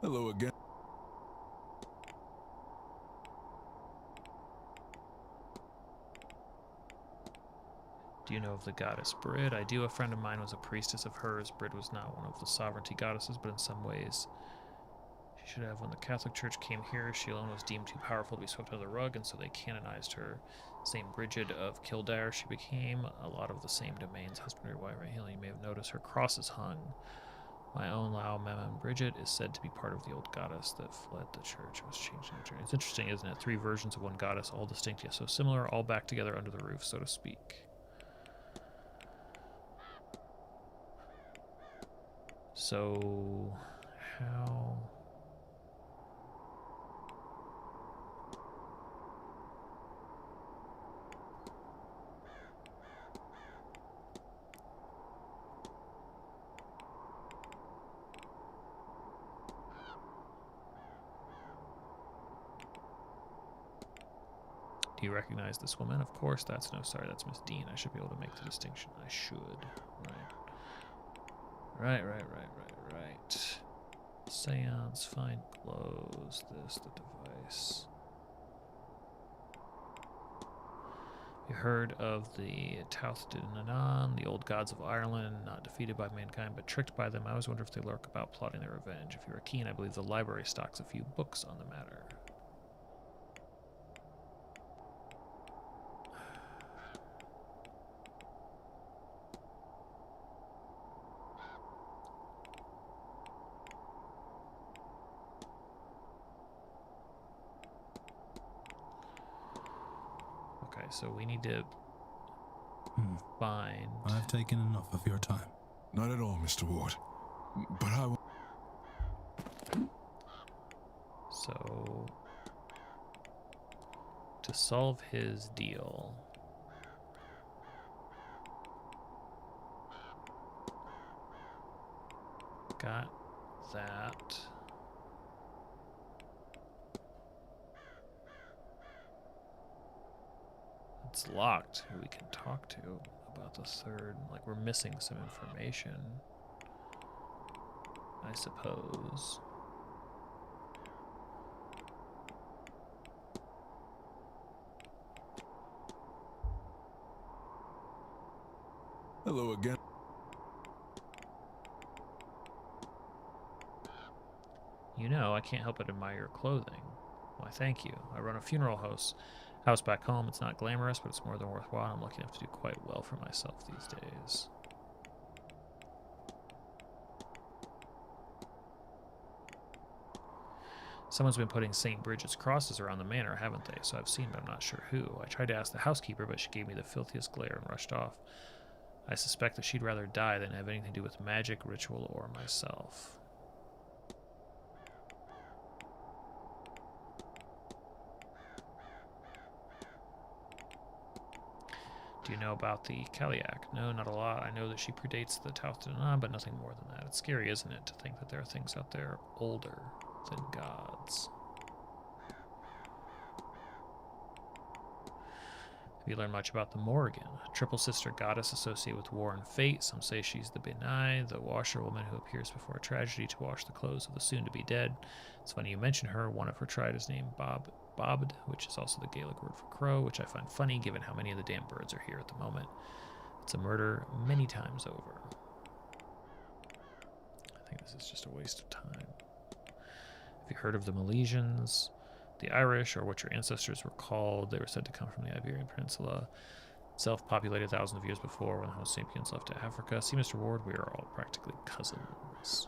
C: Hello again.
A: Do Do you know of the goddess Brid? I do. A friend of mine was a priestess of hers. Brid was not one of the sovereignty goddesses, but in some ways she should have. When the Catholic Church came here, she alone was deemed too powerful to be swept under the rug, and so they canonized her. Saint Bridget of Kildare she became. A lot of the same domains, husbandry, wife, right here. You may have noticed her cross is hung. My own Lao Mammon Bridget is said to be part of the old goddess that fled the church and was changed in the journey. It's interesting, isn't it? 3 versions of one goddess, all distinct yet so similar, all back together under the roof, so to speak. So, how... Do you recognize this woman? Of course, that's sorry, that's Miss Dean. I should be able to make the distinction. I should. Right. Right. Seance, find close this, the device. You heard of the Tauth de Nanan, the old gods of Ireland, not defeated by mankind, but tricked by them. I always wonder if they lurk about plotting their revenge. If you are keen, I believe the library stocks a few books on the matter. Okay, so we need to find...
E: I've taken enough of your time.
C: Not at all, Mr. Ward. But I will...
A: So... to solve his deal... Got that... It's locked. Who we can talk to about the third. Like, we're missing some information, I suppose.
C: Hello again.
A: You know, I can't help but admire your clothing. Why, thank you. I run a funeral house back home. It's not glamorous, but it's more than worthwhile. I'm lucky enough to do quite well for myself these days. Someone's been putting St. Bridget's crosses around the manor, haven't they? So I've seen, but I'm not sure who. I tried to ask the housekeeper, but she gave me the filthiest glare and rushed off. I suspect that she'd rather die than have anything to do with magic, ritual, or myself. Do you know about the Kaliak? No, not a lot. I know that she predates the Tauth de Nanan, but nothing more than that. It's scary, isn't it, to think that there are things out there older than gods. Have you learned much about the Morrigan, a triple sister goddess associated with war and fate? Some say she's the Benai, the washerwoman who appears before a tragedy to wash the clothes of the soon-to-be dead. It's funny you mention her. One of her tried is named Bobbed, which is also the Gaelic word for crow, which I find funny given how many of the damn birds are here at the moment. It's a murder many times over. I think this is just a waste of time. Have you heard of the Milesians? The Irish, or what your ancestors were called. They were said to come from the Iberian Peninsula, self-populated thousands of years before when the Homo sapiens left to Africa. See, Mr. Ward, we are all practically cousins.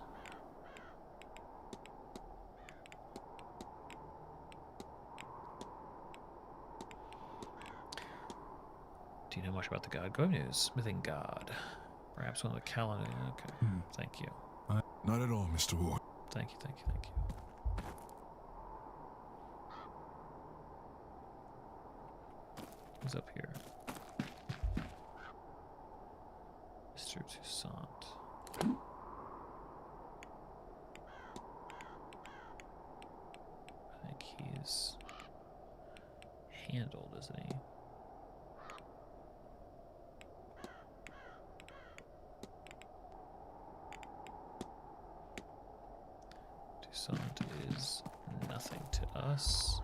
A: Do you know much about the god? Go news. Smithing god. Perhaps one of the calendar. Okay. Thank you.
C: Not at all, Mr. Ward.
A: Thank you. Who's up here? Mr. Toussaint. I think he's handled, isn't he? Toussaint is nothing to us.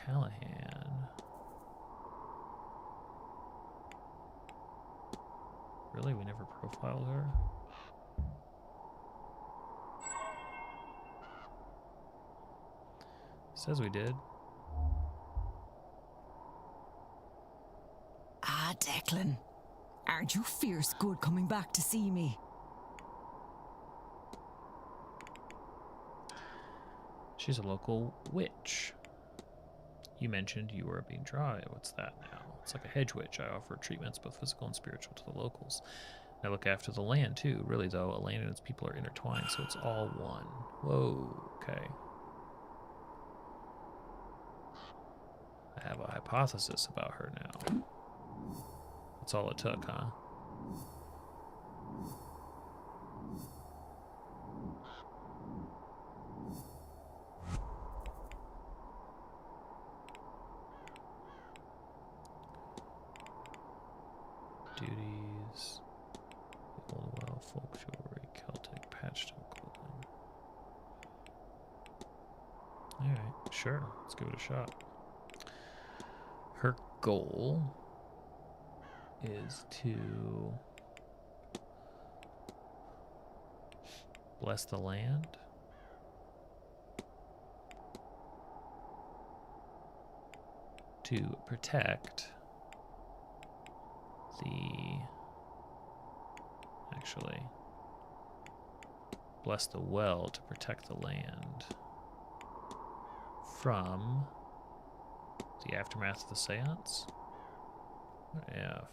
A: Callahan. Really? We never profiled her? Says we did.
L: Ah, Declan. Aren't you fierce good coming back to see me?
A: She's a local witch. You mentioned you were being dry. What's that now? It's like a hedge witch. I offer treatments, both physical and spiritual, to the locals. I look after the land, too. Really, though, a land and its people are intertwined, so it's all one. Whoa, okay. I have a hypothesis about her now. That's all it took, huh? Duties. Old well, folk jewelry, Celtic, patched up clothing. Alright, sure. Let's give it a shot. Her goal is to bless the land. To protect actually bless the well to protect the land from the aftermath of the seance. F.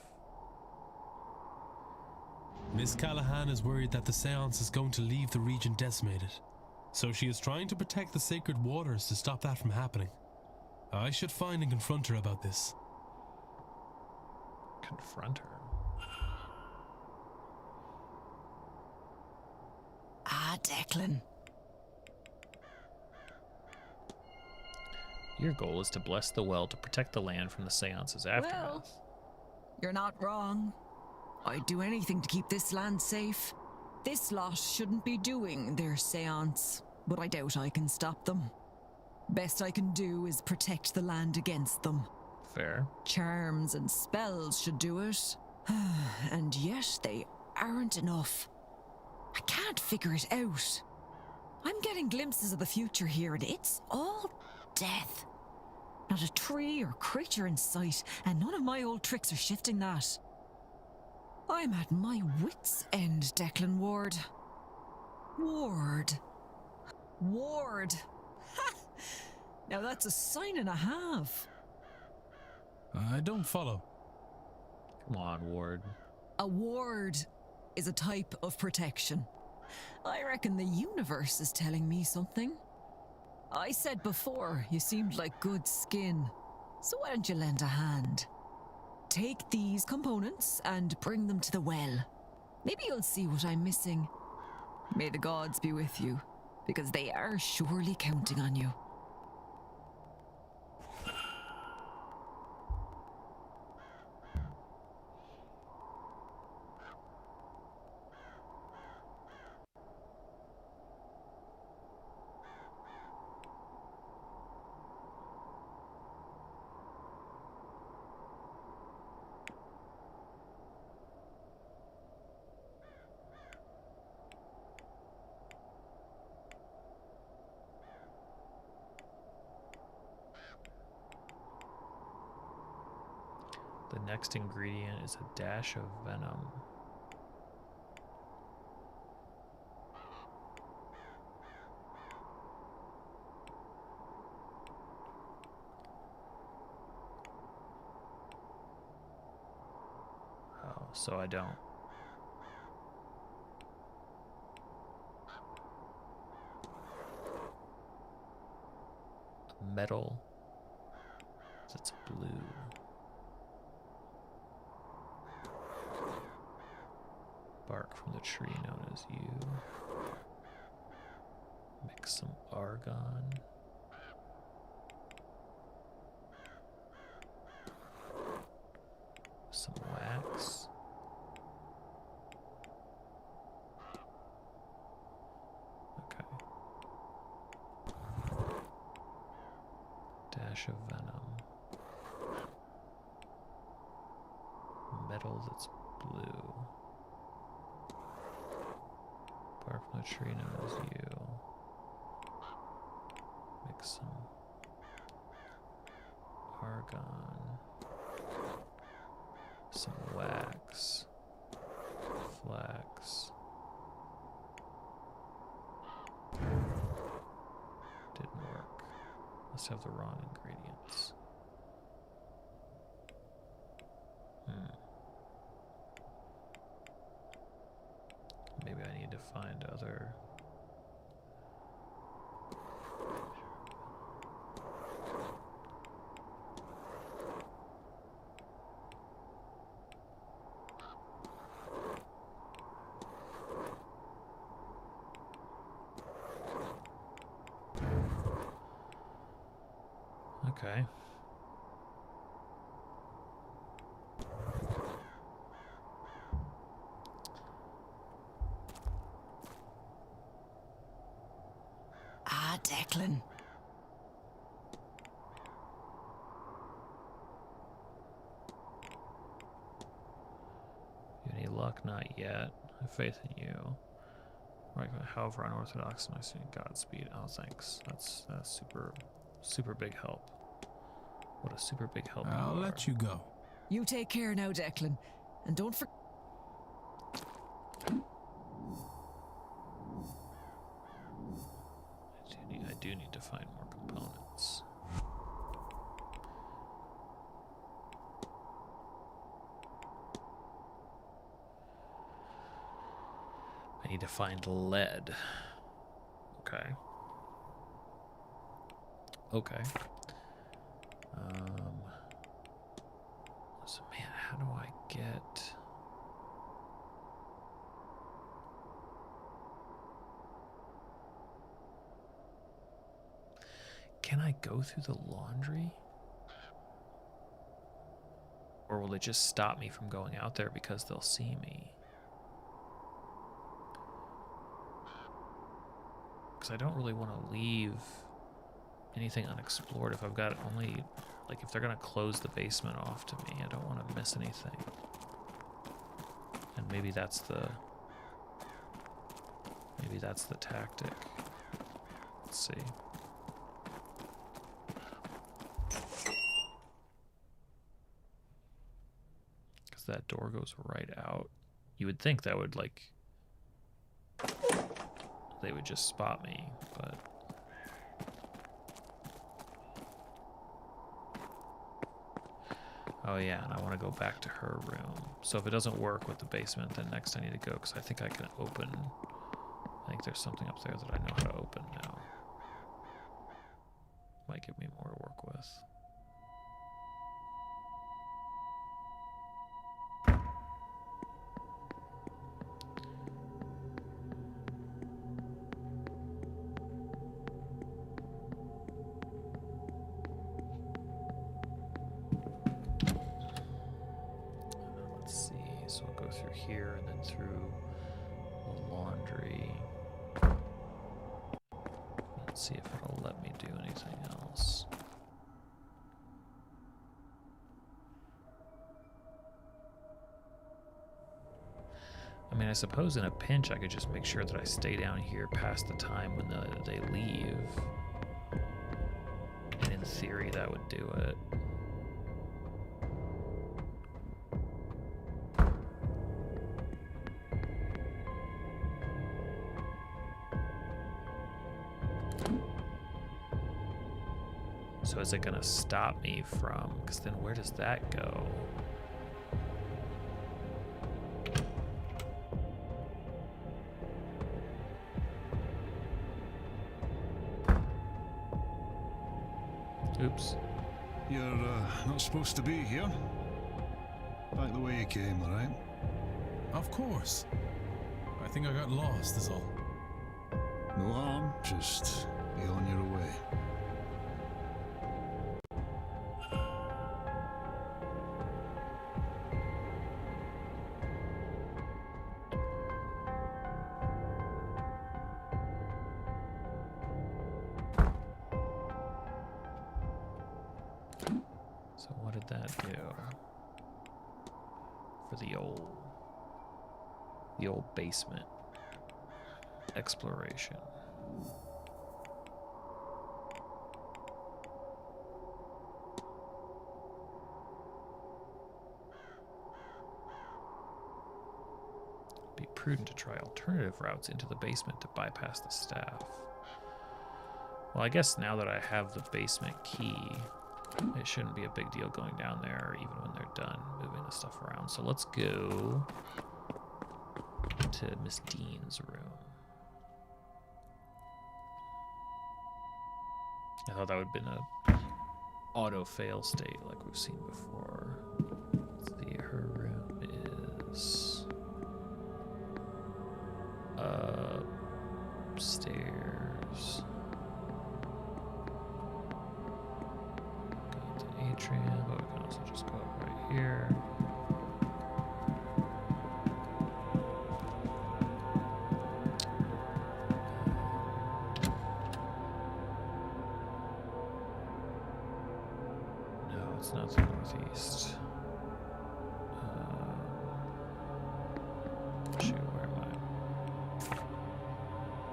I: Miss Callahan is worried that the seance is going to leave the region decimated, so she is trying to protect the sacred waters to stop that from happening. I should find and confront her about this.
A: Confront her?
L: Ah, Declan.
A: Your goal is to bless the well to protect the land from the seance's aftermath.
L: Well, you're not wrong. I'd do anything to keep this land safe. This lot shouldn't be doing their seance, but I doubt I can stop them. Best I can do is protect the land against them.
A: Fair.
L: Charms and spells should do it. And yet they aren't enough. I can't figure it out. I'm getting glimpses of the future here, and it's all death. Not a tree or creature in sight, and none of my old tricks are shifting that. I'm at my wit's end, Declan Ward. Ward. Ha! Now that's a sign and a half.
I: I don't follow.
A: Come on, Ward.
L: A ward is a type of protection. I reckon the universe is telling me something. I said before, you seemed like good skin. So why don't you lend a hand? Take these components and bring them to the well. Maybe you'll see what I'm missing. May the gods be with you, because they are surely counting on you.
A: The next ingredient is a dash of venom. Oh, so I don't. Metal. That's blue. Bark from the tree known as yew. Mix some argon. Some wax. Okay. Dash of venom. petal that's blue. Bark from the tree known as you. Mix some argon, some wax, flax. Didn't work. Must have the wrong ingredients. Maybe I need to find other. Okay.
K: Ah, Declan.
A: Any luck? Not yet. I have faith in you. Right, however unorthodox, and I see Godspeed. Oh, thanks. That's super big help. What a super big help.
E: I'll let you go.
L: You take care now, Declan. And don't forget.
A: I do need to find more components. I need to find lead. Okay. Okay. So man, how do I get... Can I go through the laundry? Or will it just stop me from going out there because they'll see me? Because I don't really want to leave anything unexplored if I've got only... Like, if they're going to close the basement off to me, I don't want to miss anything. And maybe that's the... Maybe that's the tactic. Let's see. Because that door goes right out. You would think that would, like... They would just spot me, but... Oh yeah, and I want to go back to her room. So if it doesn't work with the basement, then next I need to go, because I think I can open... I think there's something up there that I know how to open now. Might give me more to work with. Here and then through the laundry. Let's see if it'll let me do anything else. I mean, I suppose in a pinch I could just make sure that I stay down here past the time when they leave. And in theory that would do it. So is it gonna stop me from, because then where does that go? Oops.
C: You're not supposed to be here. Back the way you came, alright?
E: Of course. I think I got lost, is all.
C: No harm, just be on your way.
A: for the old basement exploration. Be prudent to try alternative routes into the basement to bypass the staff. Well, I guess now that I have the basement key, it shouldn't be a big deal going down there, even when they're done moving the stuff around. So let's go to Miss Dean's room. I thought that would have been a auto fail state like we've seen before. Let's see, her room is upstairs. Go to atrium, but we can also just go up right here. No, it's not the northeast. Shoot, where am I?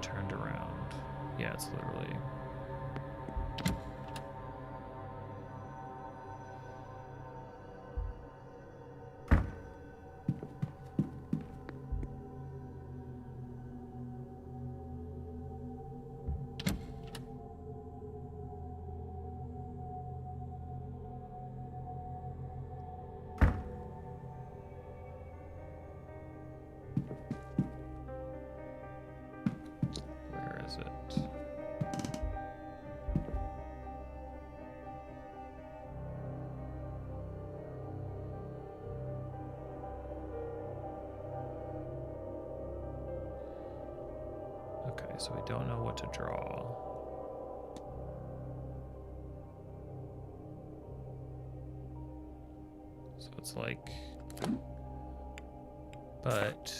A: Turned around. Yeah, it's literally. Where is it? Okay, so we don't know what to draw. So it's like, but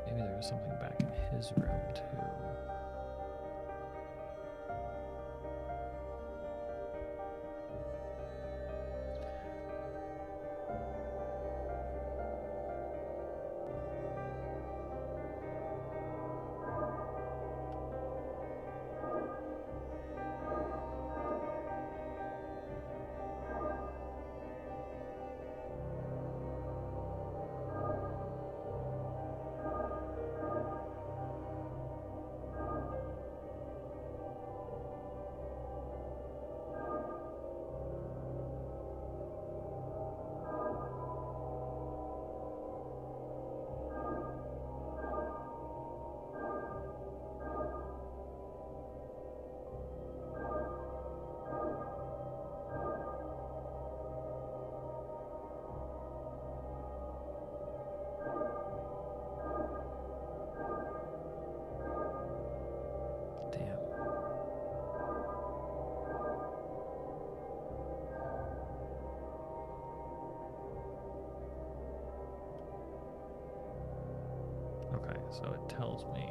A: maybe there was something back in his room too. Damn. Okay, so it tells me.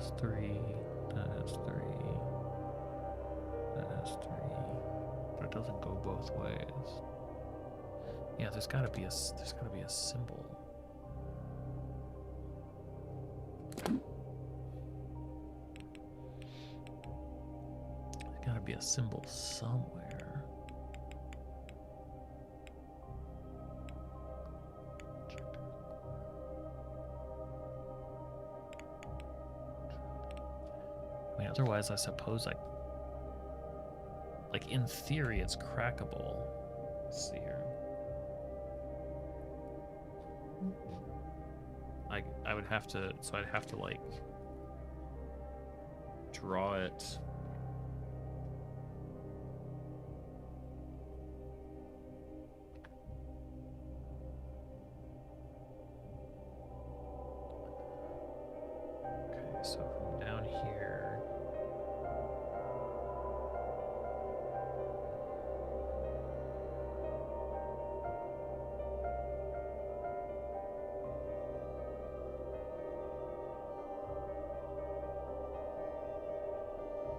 A: has 3. That has 3. That has 3. But it doesn't go both ways. Yeah, there's gotta be a symbol. There's gotta be a symbol somewhere. I mean, otherwise, I suppose like in theory, it's crackable. Let's see here. I would have to, so I'd have to like draw it. Okay, so from down here.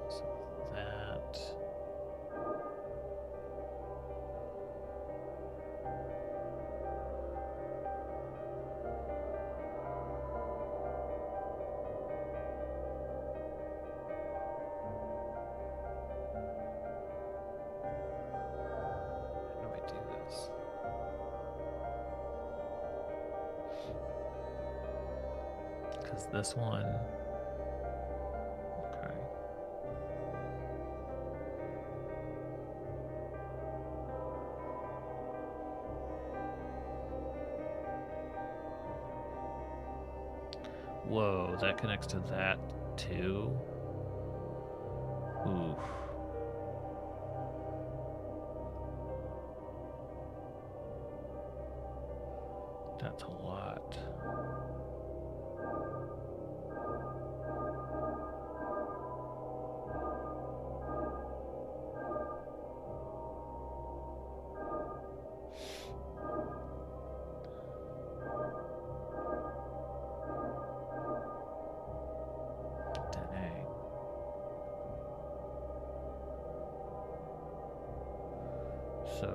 A: So that. How do I do this? Because this one. Okay. Whoa, that connects to that too? Oof. That's a lot. Dang. So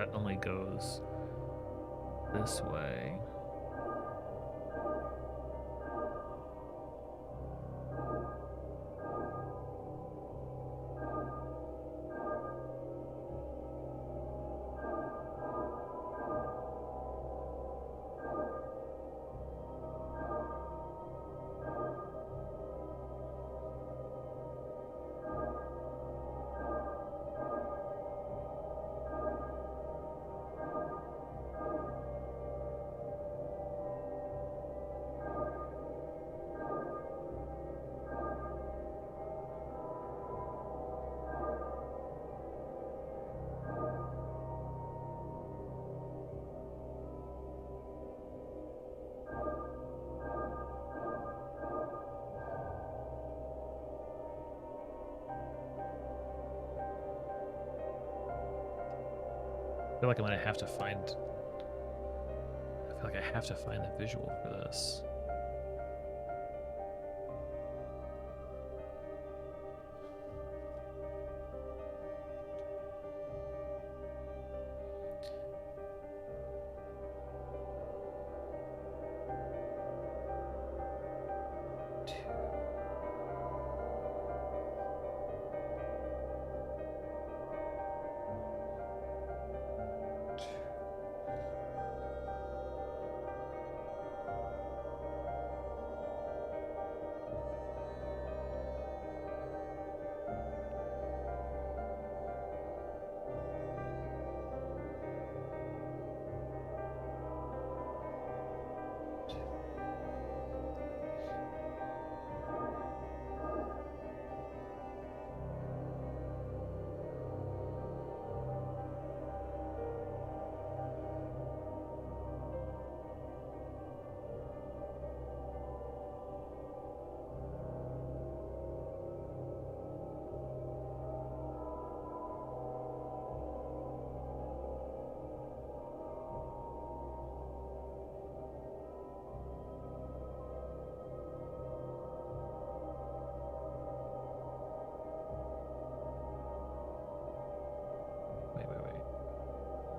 A: that only goes this way. I feel like I'm gonna have to find. I feel like I have to find the visual for this.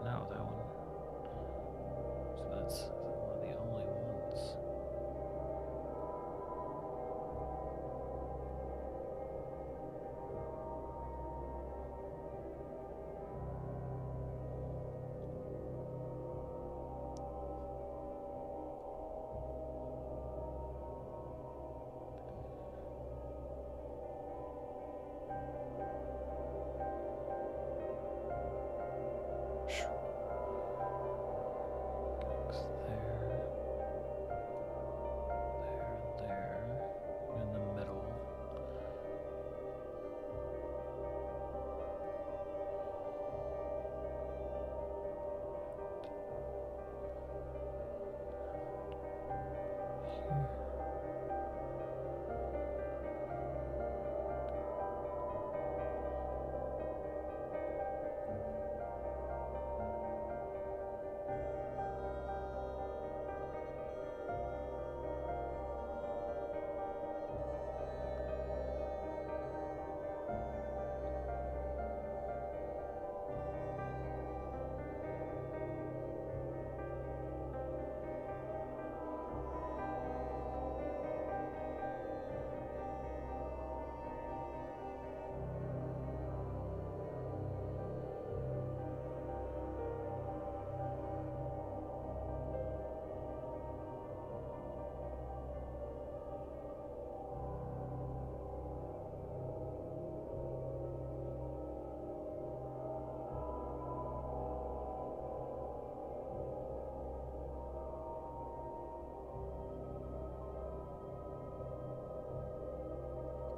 A: No, that one. So that's one of the only ones.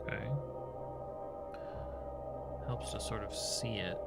A: Okay. Helps to sort of see it.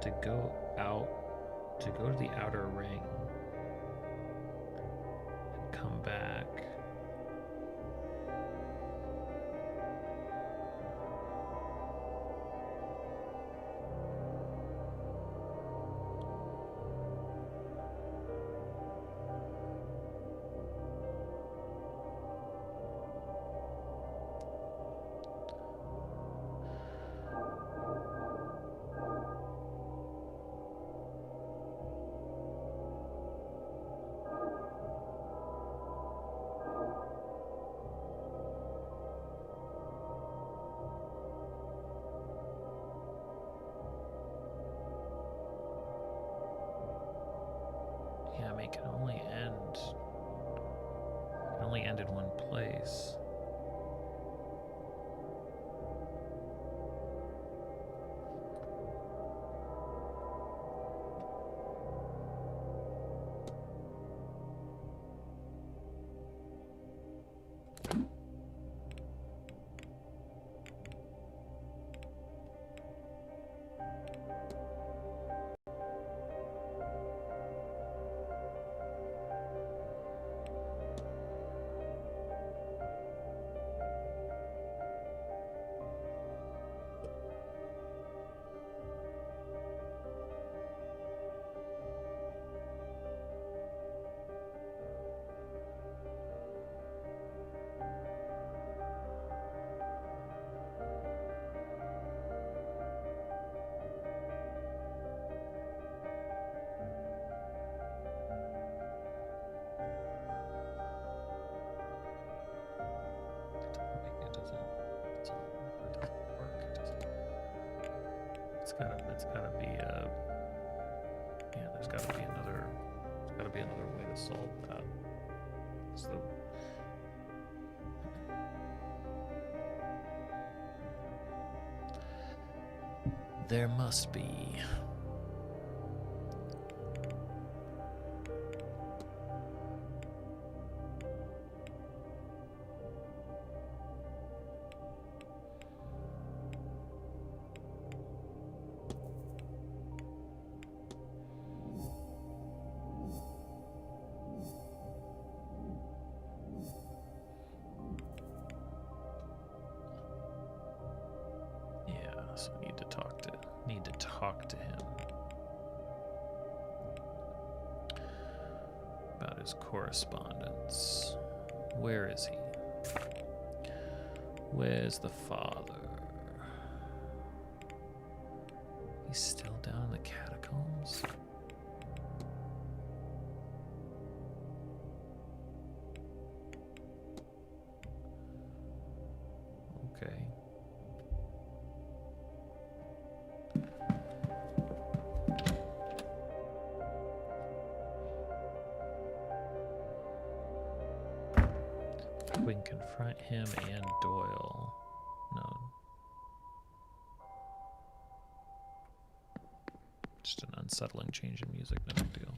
A: to go to the outer ring and come back. Yeah, I mean, it can only end in one place. It's gotta be yeah, there's gotta be another way to solve that. So there must be. So need to talk to him about his correspondence. Where is he? Where's the father? He's still down in the catacombs? Okay. We can confront him and Doyle. No. Just an unsettling change in music, no big deal.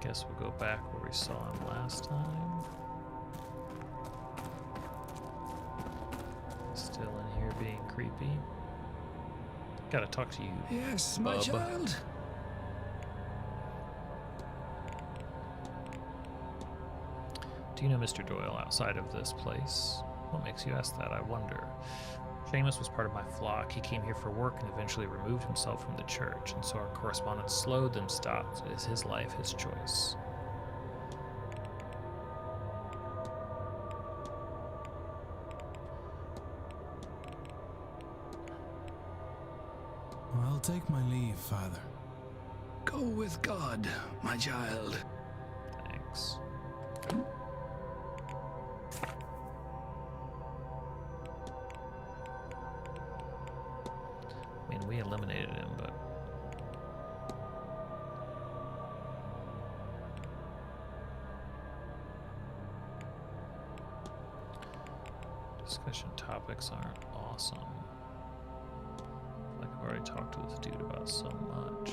A: Guess we'll go back where we saw him last time. Still in here being creepy. Gotta talk to you.
F: Yes, my
A: bub.
F: child.
A: Do you know Mr. Doyle outside of this place? What makes you ask that, I wonder? Seamus was part of my flock. He came here for work and eventually removed himself from the church, and so our correspondence slowed then stopped. It is his life, his choice.
E: I'll take my leave, Father.
F: Go with God, my child.
A: Thanks. we eliminated him, but... Discussion topics aren't awesome. Like I've already talked to this dude about so much.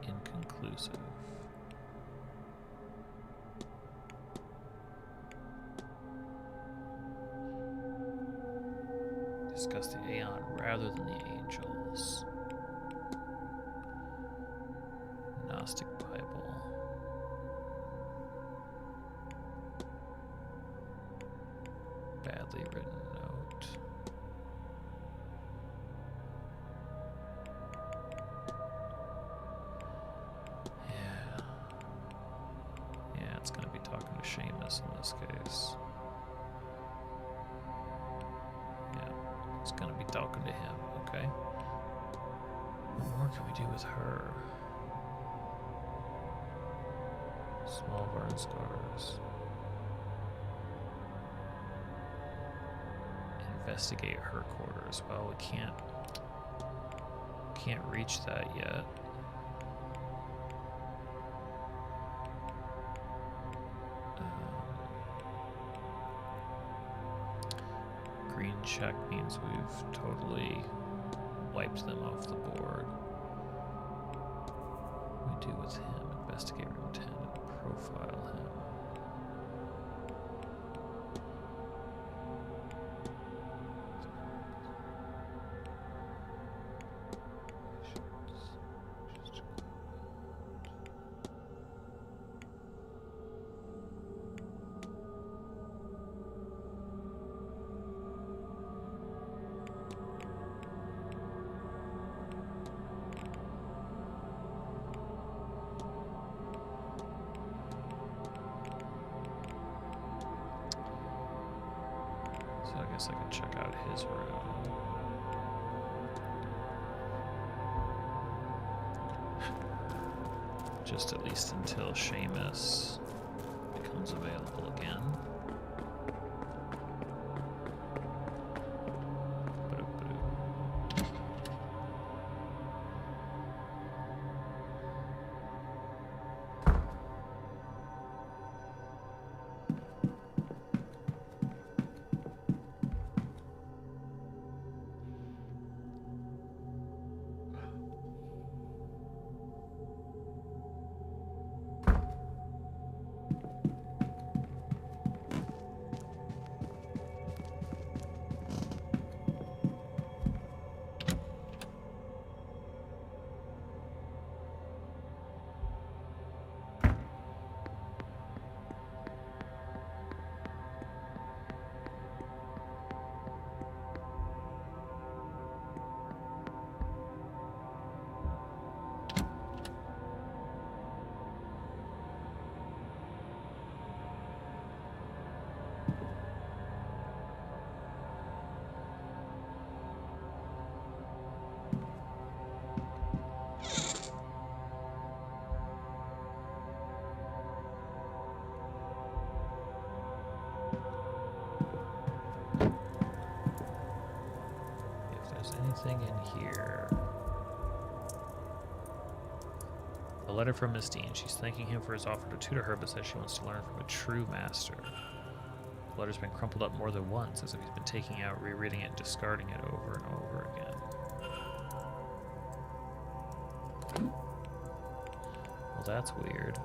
A: Inconclusive. Discuss the Aeon rather than the angels. Gnostic Bible. Badly written note. Yeah, it's going to be talking to Seamus in this case. Yeah, it's going to be talking to him, okay? What more can we do with her? Small burn scars. Investigate her quarters. Well, we can't reach that yet. Green check means we've totally wiped them off the board. What do we do with him? Investigate room 10 and profile him. So I guess I can check out his room. Just at least until Seamus becomes available again. Anything in here? A letter from Miss Dean. She's thanking him for his offer to tutor her, but says she wants to learn from a true master. The letter's been crumpled up more than once, as if he's been taking out, rereading it, and discarding it over and over again. Well, that's weird.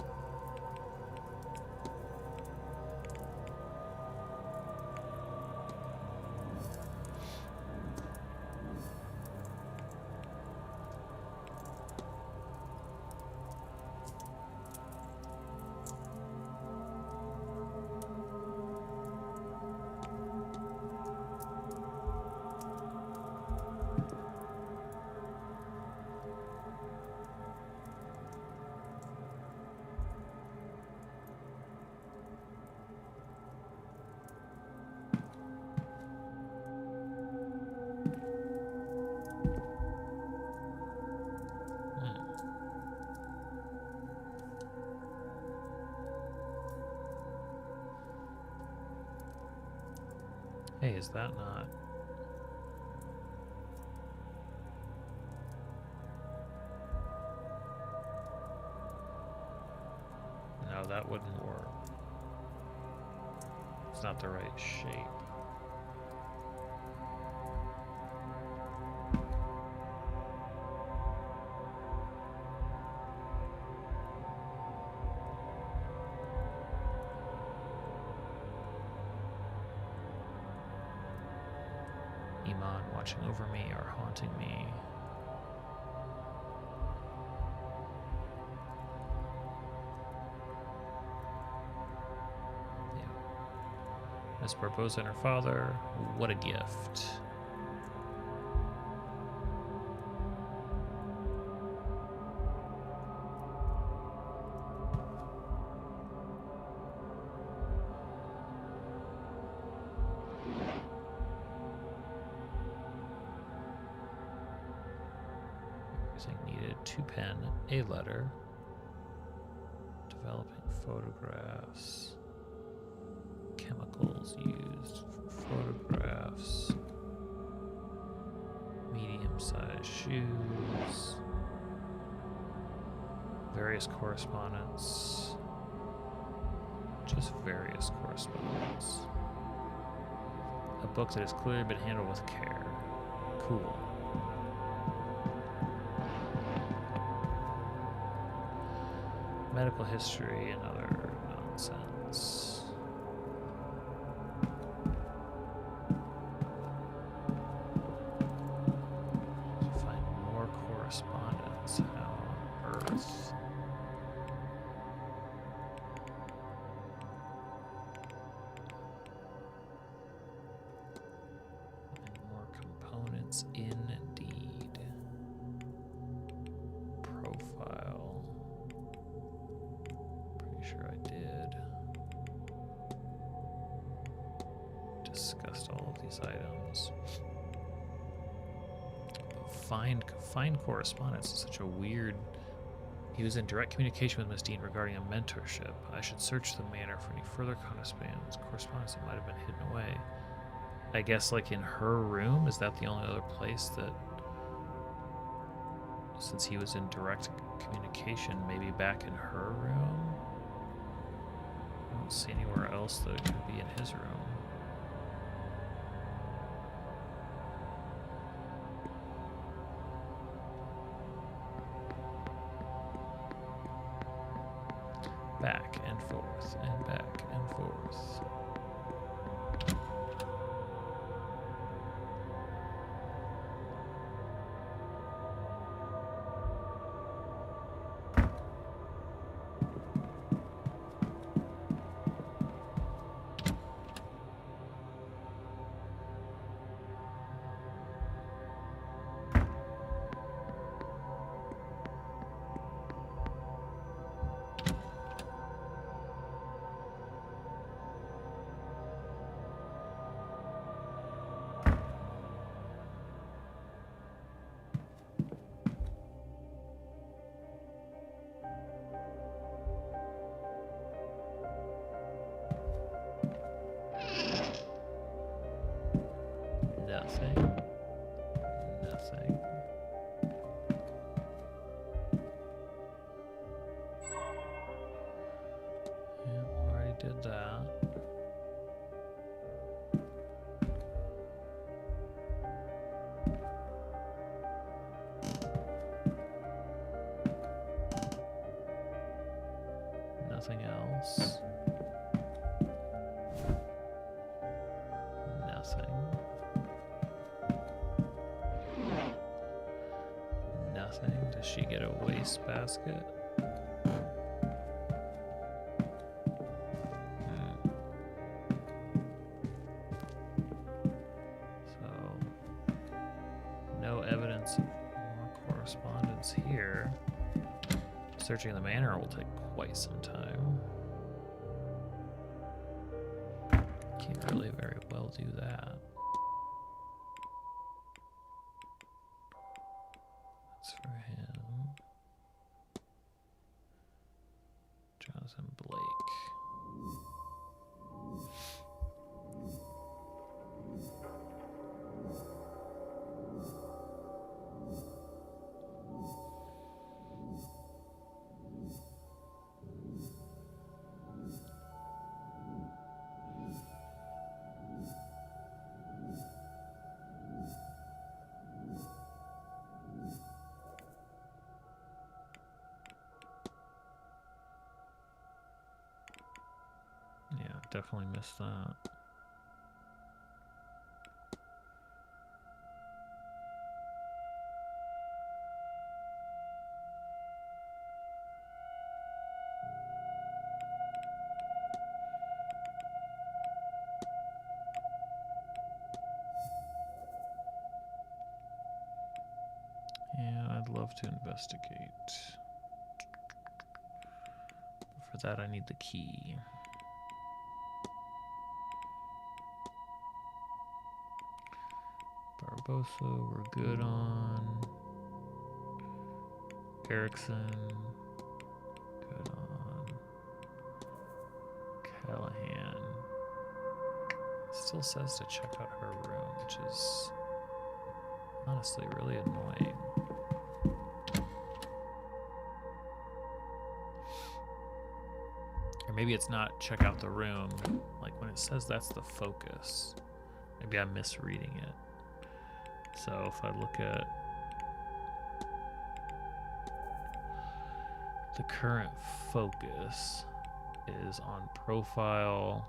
A: is that not? No, that wouldn't work. It's not the right shape. Iman watching over me or haunting me. Miss Barbosa and her father, what a gift. Everything needed, 2 pen, a letter, developing photographs. Chemicals used for photographs, medium-sized shoes, various correspondence, just various correspondence. A book that has clearly been handled with care. Cool. Medical history and other nonsense. Correspondence. How on earth? And more components in Indeed. Profile. Pretty sure I did. Discussed all of these items. Find correspondence is such a weird. He was in direct communication with Miss Dean regarding a mentorship. I should search the manor for any further correspondence that might have been hidden away. I guess like in her room? Is that the only other place that, since he was in direct communication, maybe back in her room? I don't see anywhere else that it could be in his room. Back and forth and back and forth. Nothing. Yeah, already did that. Nothing else. Nothing. Nothing. Does she get a wastebasket? So, no evidence of more correspondence here. Searching the manor will take quite some time. Can't really very well do that. That's for him. Jonathan Blake. Definitely missed that. Yeah, I'd love to investigate. For that, I need the key. Barbosa, we're good on. Erickson, good on. Callahan. Still says to check out her room, which is honestly really annoying. Or maybe it's not check out the room. Like when it says that's the focus. Maybe I'm misreading it. So if I look at the current focus is on profile.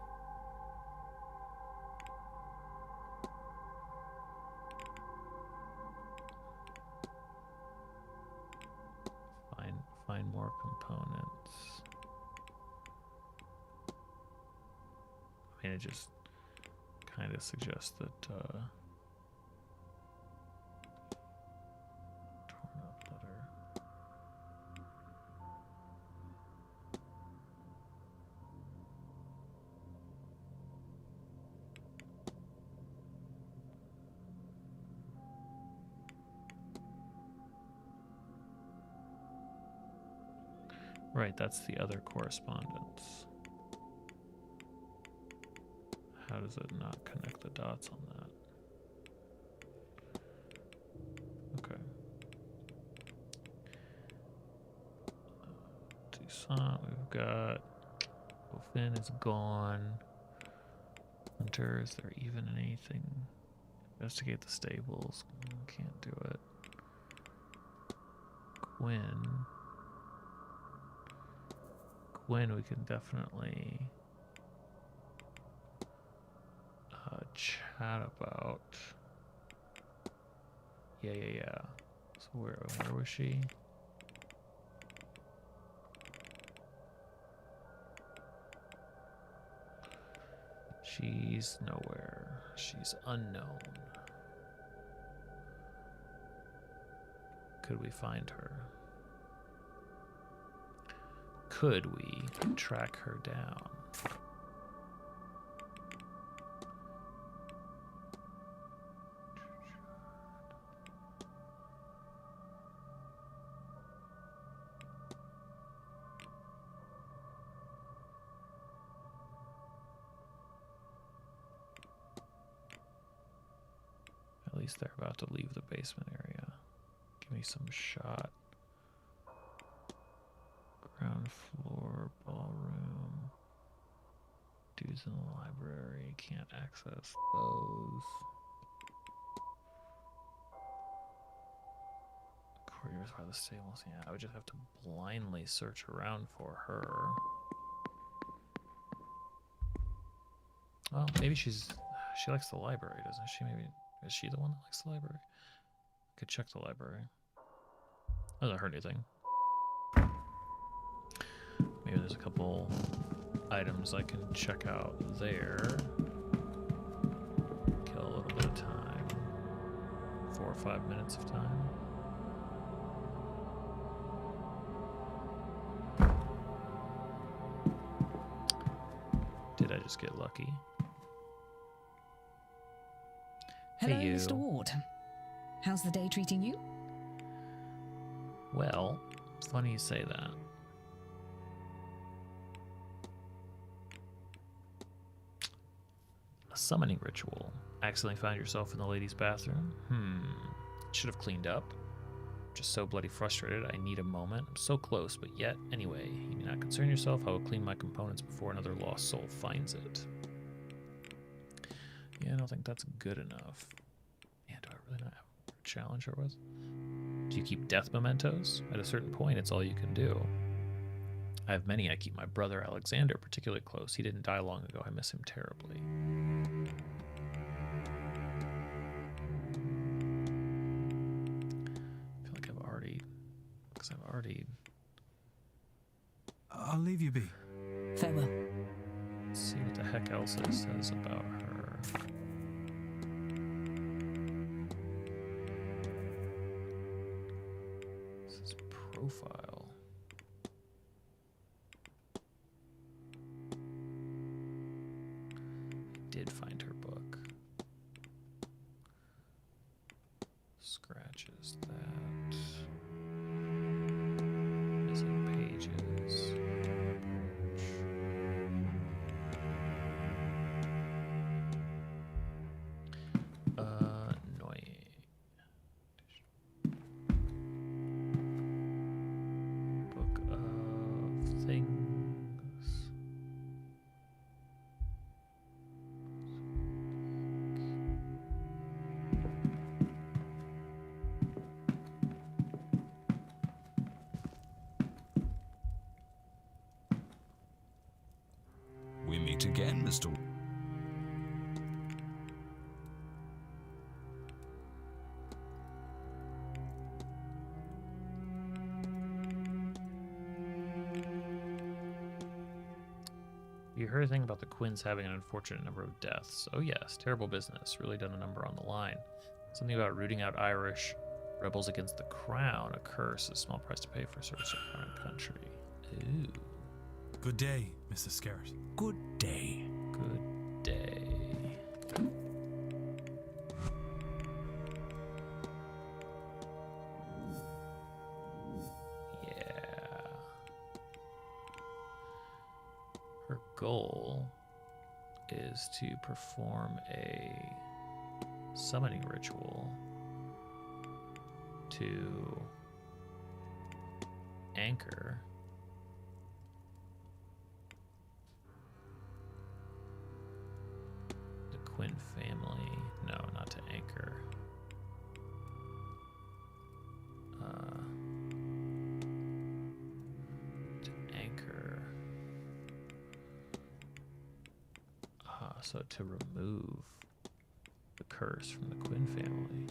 A: Find more components. I mean, it just kind of suggests that torn up letter. Right, that's the other correspondence. How does it not connect the dots on that? Okay. Toussaint, we've got. Finn is gone. Hunter, is there even anything? Investigate the stables. Can't do it. Gwen, we can definitely chat about. Yeah. So where was she? She's nowhere. She's unknown. Could we find her? Could we track her down? At least they're about to leave the basement area. Give me some shot. Ground floor, ballroom. Dudes in the library. Can't access those. Couriers by the stables. Yeah, I would just have to blindly search around for her. Well, maybe she likes the library, doesn't she? Maybe is she the one that likes the library? Could check the library. Doesn't hurt anything. Maybe there's a couple items I can check out there. Kill a little bit of time. 4 or 5 minutes of time. Did I just get lucky?
O: Hello,
A: Hey, you.
O: Mr. Ward. How's the day treating you?
A: Well, funny you say that. A summoning ritual. Accidentally found yourself in the ladies' bathroom? Should have cleaned up. Just so bloody frustrated, I need a moment. I'm so close, but yet, anyway, you need not concern yourself. I will clean my components before another lost soul finds it. Yeah, I don't think that's good enough. Yeah, do I really not have a challenge her with? Do you keep death mementos? At a certain point, it's all you can do. I have many. I keep my brother Alexander particularly close. He didn't die long ago. I miss him terribly. I feel like I've already... Because I've already...
J: I'll leave you be.
G: Farewell.
A: Let's see what the heck else it says about her. This is profile. I did find her book. Scratches that. Missing pages. Annoying. Book of things.
D: We meet again, Mr.
A: You heard anything about the Quinns having an unfortunate number of deaths? Oh yes, terrible business. Really done a number on the line. Something about rooting out Irish rebels against the crown. A curse, a small price to pay for service to a foreign country. Ooh.
J: Good day, Mrs. Scarrett.
D: Good day.
A: Good day. Yeah. Her goal is to perform a summoning ritual to anchor the Quinn family. No, not to anchor. To anchor. So to remove the curse from the Quinn family.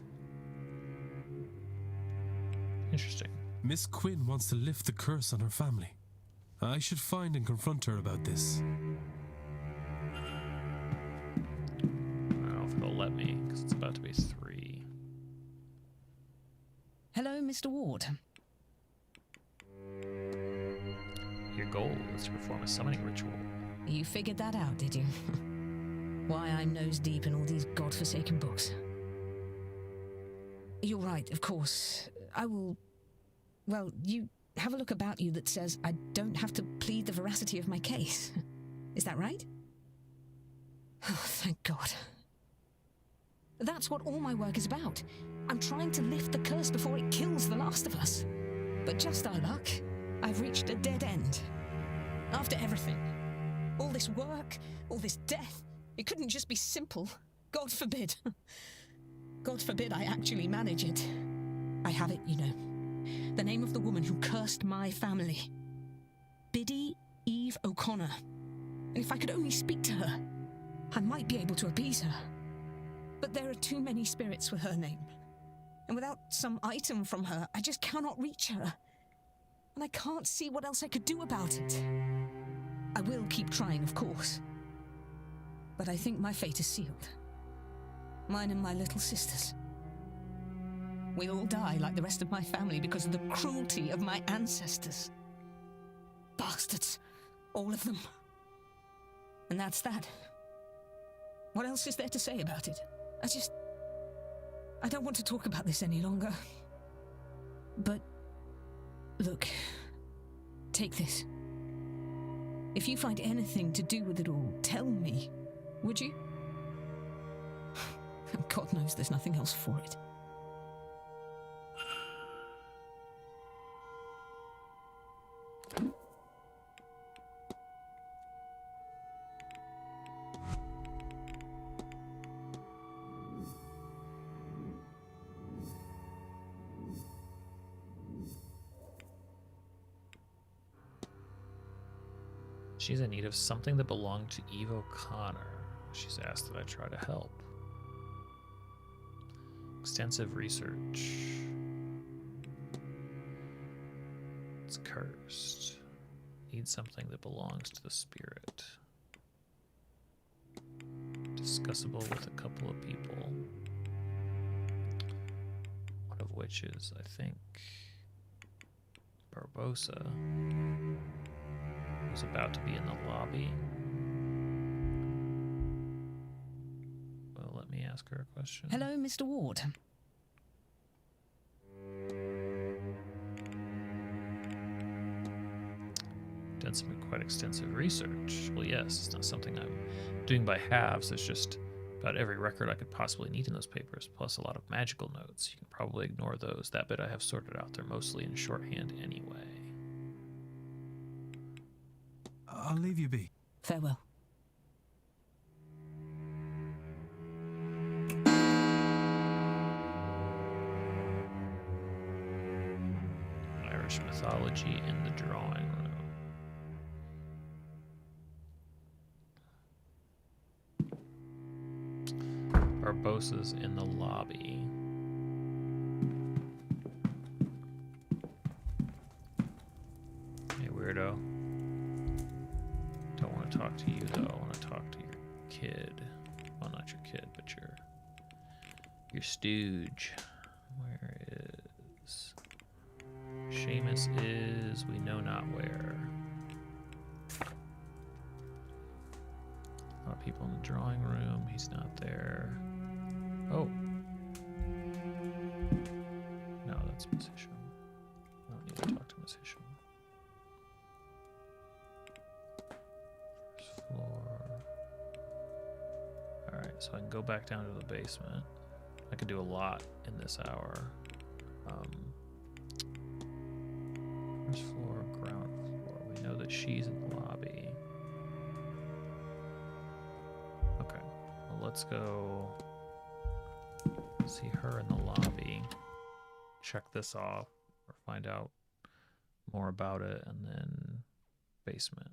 A: Interesting.
I: Miss Quinn wants to lift the curse on her family. I should find and confront her about this.
A: I don't know if it'll let me, because it's about to be 3.
O: Hello, Mr. Ward.
A: Your goal is to perform a summoning ritual.
O: You figured that out, did you? Why I'm nose deep in all these godforsaken books. You're right, of course. I will... Well, you have a look about you that says I don't have to plead the veracity of my case. Is that right? Oh, thank God. That's what all my work is about. I'm trying to lift the curse before it kills the last of us. But just our luck, I've reached a dead end. After everything, all this work, all this death, it couldn't just be simple. God forbid. God forbid I actually manage it. I have it, you know. The name of the woman who cursed my family. Biddy Eve O'Connor. And if I could only speak to her, I might be able to appease her. But there are too many spirits with her name. And without some item from her, I just cannot reach her. And I can't see what else I could do about it. I will keep trying, of course. But I think my fate is sealed. Mine and my little sisters. We all die like the rest of my family because of the cruelty of my ancestors. Bastards. All of them. And that's that. What else is there to say about it? I don't want to talk about this any longer. But, look, take this. If you find anything to do with it all, tell me, would you? God knows there's nothing else for it.
A: She's in need of something that belonged to Eve O'Connor. She's asked that I try to help. Extensive research. It's cursed. Needs something that belongs to the spirit. Discussable with a couple of people. One of which is, I think, Barbosa, who's about to be in the lobby. Well, let me ask her a question.
O: Hello, Mr. Ward.
A: Done some quite extensive research. Well, yes, it's not something I'm doing by halves. There's just about every record I could possibly need in those papers, plus a lot of magical notes. You can probably ignore those. That bit I have sorted out. They're mostly in shorthand anyway.
J: I'll leave you be.
O: Farewell.
A: Irish mythology in the drawing room. Barbosa's in the lobby. Hey, weirdo. Don't want to talk to you, though. I want to talk to your kid. Well, not your kid, but your stooge. Where is... Seamus is... we know not where. A lot of people in the drawing room. He's not there. Oh. No, that's Miss Hisham. I don't need to talk to Miss Hisham. First floor. Alright, so I can go back down to the basement. I can do a lot in this hour. First floor, ground floor. We know that she's in the lobby. Okay, well, let's go see her in the lobby. Check this off or find out more about it, and then basement.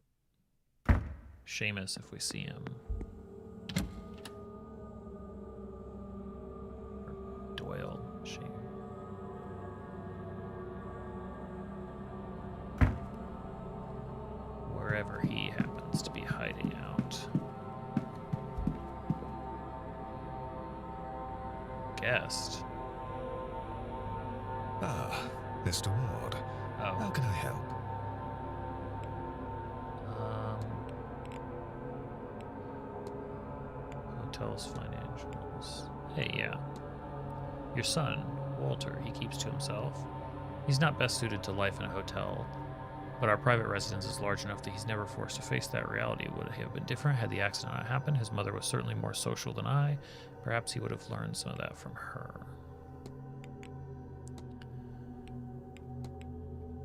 A: Seamus if we see him. Or Doyle. Wherever he happens to be hiding out. Guest.
P: Ah, Mr. Ward.
A: Oh.
P: How can I help?
A: Hotels, financials. Hey, yeah. Your son, Walter, he keeps to himself. He's not best suited to life in a hotel, but our private residence is large enough that he's never forced to face that reality. Would it have been different had the accident not happened? His mother was certainly more social than I. Perhaps he would have learned some of that from her.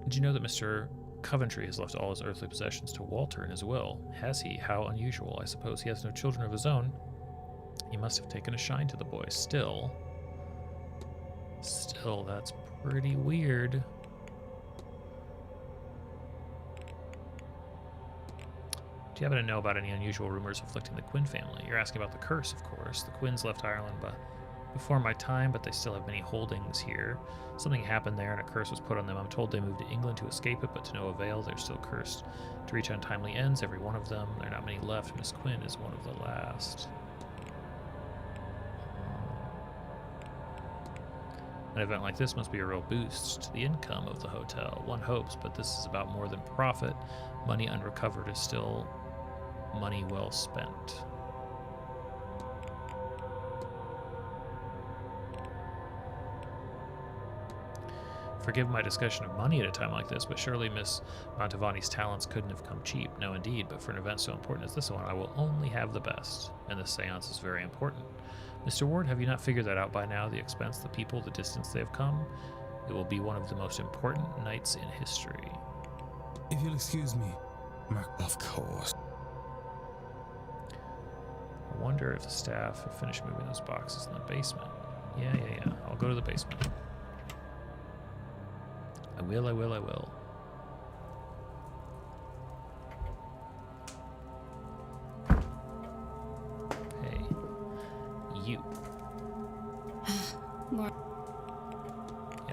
A: Did you know that Mr. Coventry has left all his earthly possessions to Walter in his will? Has he? How unusual. I suppose he has no children of his own. He must have taken a shine to the boy. Still, that's pretty weird. Do you happen to know about any unusual rumors afflicting the Quinn family? You're asking about the curse, of course. The Quinns left Ireland before my time, but they still have many holdings here. Something happened there and a curse was put on them. I'm told they moved to England to escape it, but to no avail. They're still cursed to reach untimely ends, every one of them. There are not many left. Miss Quinn is one of the last. An event like this must be a real boost to the income of the hotel. One hopes, but this is about more than profit. Money unrecovered is still money well spent. Forgive my discussion of money at a time like this, but surely Miss Montavani's talents couldn't have come cheap. No, indeed, but for an event so important as this one, I will only have the best. And this seance is very important. Mr. Ward, have you not figured that out by now? The expense, the people, the distance they have come? It will be one of the most important nights in history.
J: If you'll excuse me, Mark.
P: Of course.
A: I wonder if the staff have finished moving those boxes in the basement. Yeah. I'll go to the basement. I will.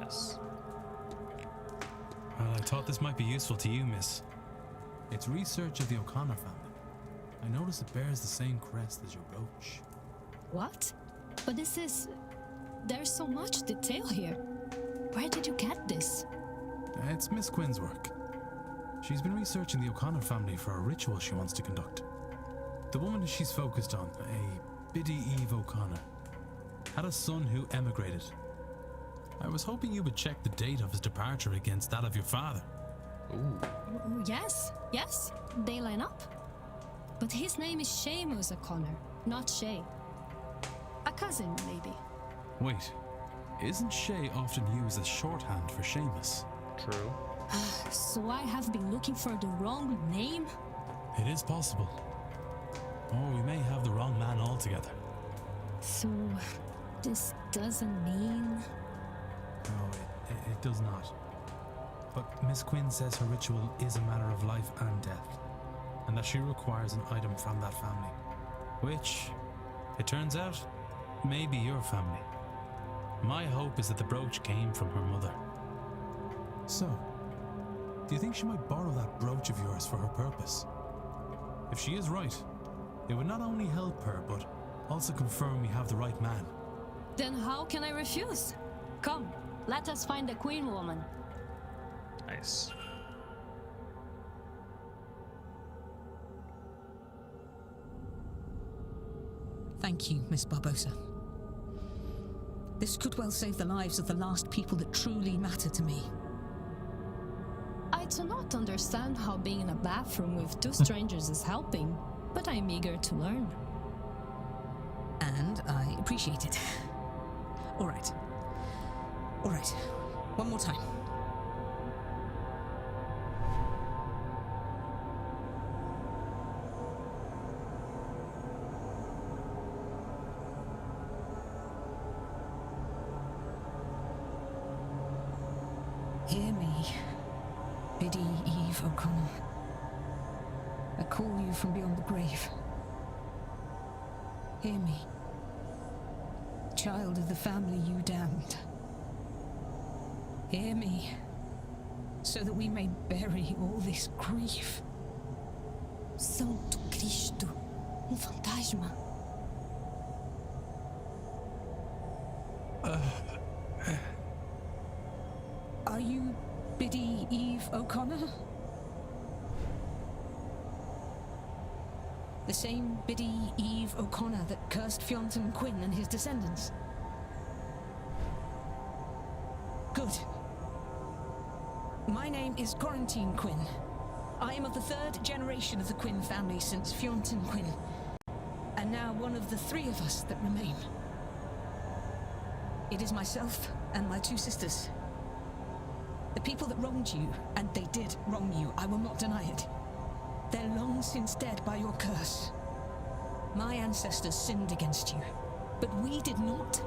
A: Yes.
E: Well, I thought this might be useful to you, miss. It's research of the O'Connor family. I notice it bears the same crest as your brooch.
M: What? But this is... There's so much detail here. Where did you get this?
E: It's Miss Quinn's work. She's been researching the O'Connor family for a ritual she wants to conduct. The woman she's focused on, a Biddy Eve O'Connor, had a son who emigrated. I was hoping you would check the date of his departure against that of your father.
A: Ooh.
M: Yes, they line up. But his name is Seamus O'Connor, not Shay. A cousin, maybe.
E: Wait, isn't Shay often used as shorthand for Seamus?
A: True.
M: So I have been looking for the wrong name?
E: It is possible. Or we may have the wrong man altogether.
M: So, this doesn't mean...
E: No, it does not. But Miss Quinn says her ritual is a matter of life and death, and that she requires an item from that family, which, it turns out, may be your family. My hope is that the brooch came from her mother. So, do you think she might borrow that brooch of yours for her purpose? If she is right, it would not only help her, but also confirm we have the right man.
M: Then how can I refuse? Come, let us find the Queen woman.
A: Nice.
O: Thank you, Miss Barbosa. This could well save the lives of the last people that truly matter to me.
M: I do not understand how being in a bathroom with two strangers is helping, but I'm eager to learn.
O: And I appreciate it. All right. One more time. Hear me, Biddy Eve O'Connor. I call you from beyond the grave. Hear me, child of the family you damned. Hear me, so that we may bury all this grief.
M: Santo Cristo, fantasma.
O: Are you Biddy Eve O'Connor? The same Biddy Eve O'Connor that cursed Fionn Quinn and his descendants? Good. My name is Quarantine Quinn. I am of the third generation of the Quinn family since Fionn Quinn, and now one of the three of us that remain. It is myself and my two sisters. The people that wronged you, and they did wrong you, I will not deny it. They're long since dead by your curse. My ancestors sinned against you, but we did not.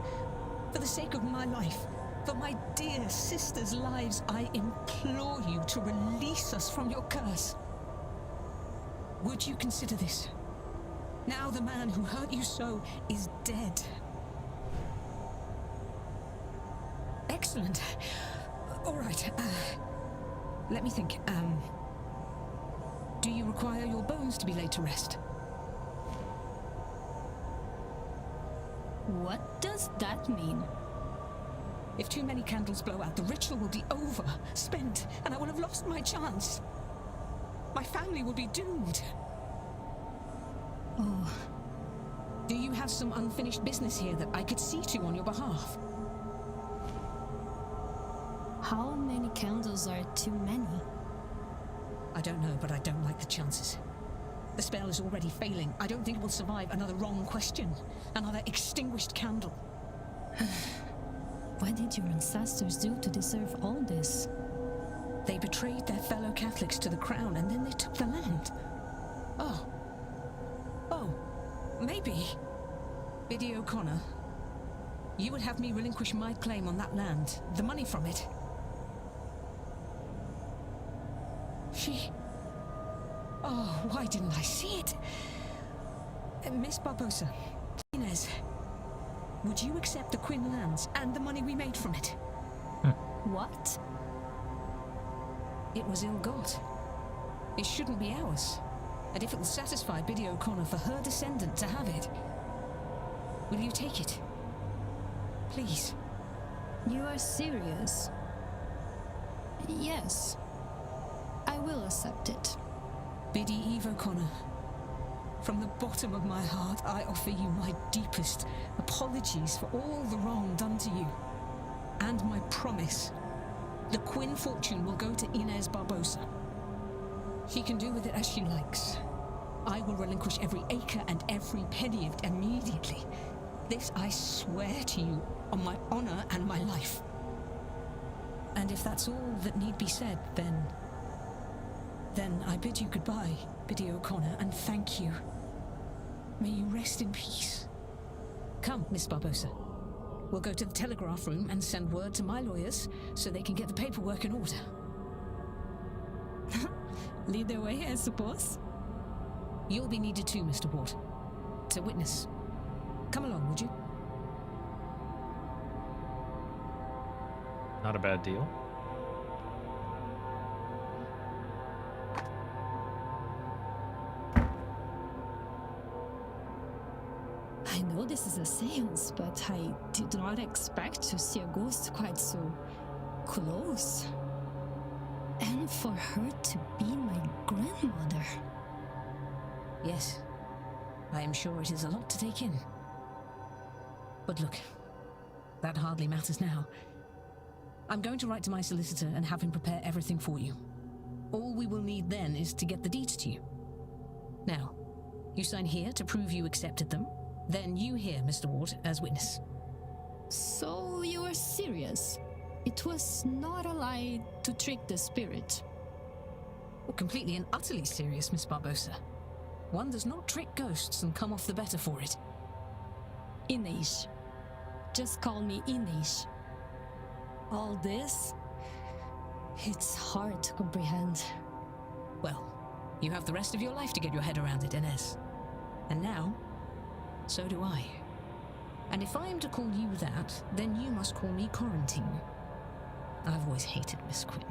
O: For the sake of my life, for my dear sisters' lives, I implore you to release us from your curse. Would you consider this? Now the man who hurt you so is dead. Excellent. All right. Let me think. Do you require your bones to be laid to rest?
M: What does that mean?
O: If too many candles blow out, the ritual will be over, spent, and I will have lost my chance. My family will be doomed.
M: Oh.
O: Do you have some unfinished business here that I could see to on your behalf?
M: How many candles are too many?
O: I don't know, but I don't like the chances. The spell is already failing. I don't think it will survive another wrong question, another extinguished candle.
M: What did your ancestors do to deserve all this?
O: They betrayed their fellow Catholics to the crown, and then they took the land. Oh, maybe. Biddy O'Connor, you would have me relinquish my claim on that land, the money from it. Oh, why didn't I see it? Miss Barbosa, Inez, would you accept the Quinn lands and the money we made from it?
M: What?
O: It was ill-got. It shouldn't be ours. And if it will satisfy Biddy O'Connor for her descendant to have it, will you take it? Please.
M: You are serious? Yes. I will accept it.
O: Biddy Eve O'Connor, from the bottom of my heart, I offer you my deepest apologies for all the wrong done to you. And my promise. The Quinn fortune will go to Inez Barbosa. She can do with it as she likes. I will relinquish every acre and every penny of it immediately. This I swear to you on my honor and my life. And if that's all that need be said, then I bid you goodbye, Biddy O'Connor, and thank you. May you rest in peace. Come, Miss Barbosa. We'll go to the telegraph room and send word to my lawyers so they can get the paperwork in order.
M: Lead the way, I suppose.
O: You'll be needed too, Mr. Ward. To witness. Come along, would you?
A: Not a bad deal.
M: I know this is a seance, but I did not expect to see a ghost quite so close. And for her to be my grandmother.
O: Yes. I am sure it is a lot to take in. But look, that hardly matters now. I'm going to write to my solicitor and have him prepare everything for you. All we will need then is to get the deeds to you. Now, you sign here to prove you accepted them. Then you here, Mr. Ward, as witness.
M: So you are serious? It was not a lie to trick the spirit.
O: Well, completely and utterly serious, Miss Barbosa. One does not trick ghosts and come off the better for it.
M: Inês. Just call me Inês. All this? It's hard to comprehend.
O: Well, you have the rest of your life to get your head around it, Inez. And now, so do I. And if I am to call you that, then you must call me Quarantine. I've always hated Miss Quinn.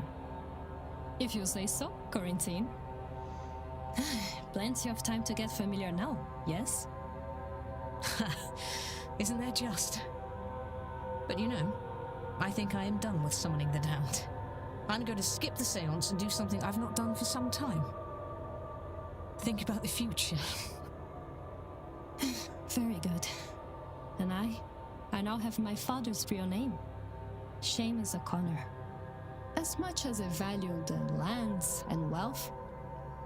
M: If you say so, Quarantine. Plenty of time to get familiar now, yes?
O: Isn't that just? But you know, I think I am done with summoning the damned. I'm going to skip the seance and do something I've not done for some time. Think about the future.
M: Very good. And I now have my father's real name. Seamus O'Connor. As much as I value the lands and wealth,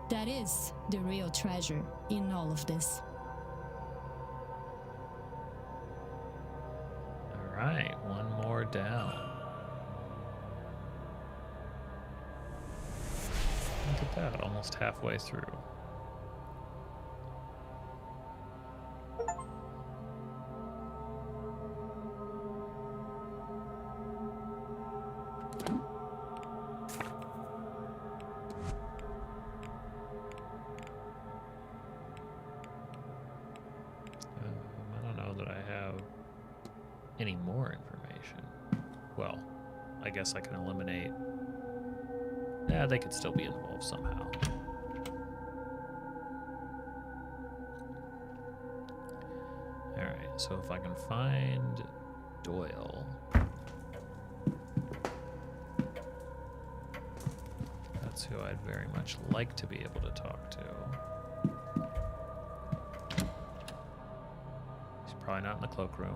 M: that is the real treasure in all of this.
A: All right, one more down. Look at that, almost halfway through. I don't know that I have any more information. Well, I guess I can eliminate. Yeah, they could still be involved somehow. Alright, so if I can find Doyle. That's who I'd very much like to be able to talk to. He's probably not in the cloakroom.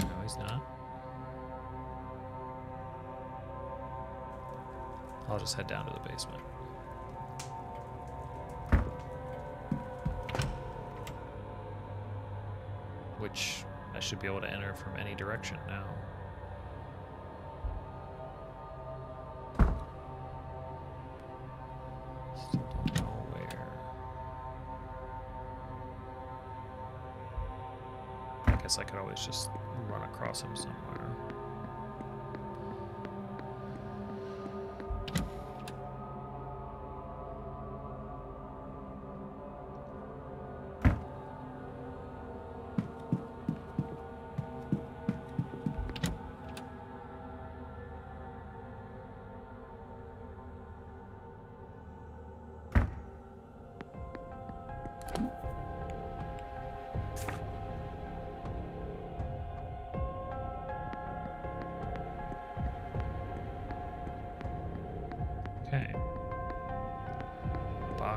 A: No, he's not. I'll just head down to the basement. Which I should be able to enter from any direction now. Still don't know where. I guess I could always just run across him somewhere.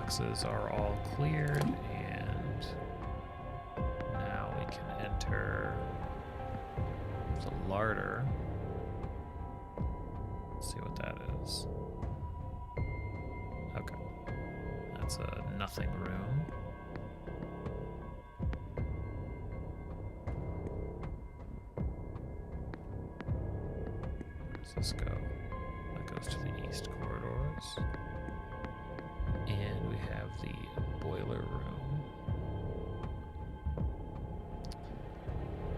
A: boxes are all cleared, and now we can enter the larder. Let's see what that is. Okay. That's a nothing room. Where does this go? That goes to the east corridors. And we have the boiler room.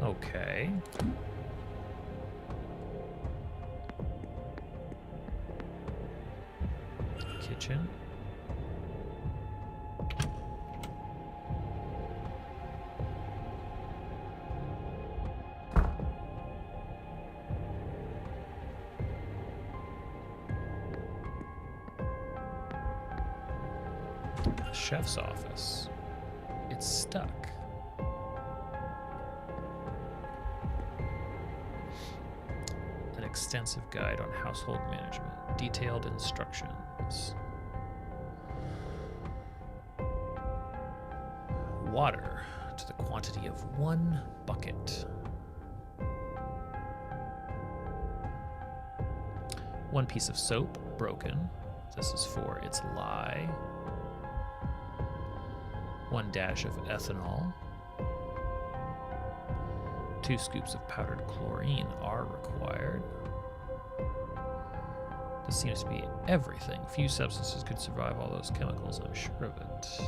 A: Okay. Kitchen. Chef's office. It's stuck. An extensive guide on household management. Detailed instructions. Water to the quantity of 1 bucket. 1 piece of soap, broken. This is for its lye. 1 dash of ethanol. 2 scoops of powdered chlorine are required. This seems to be everything. Few substances could survive all those chemicals, I'm sure of it.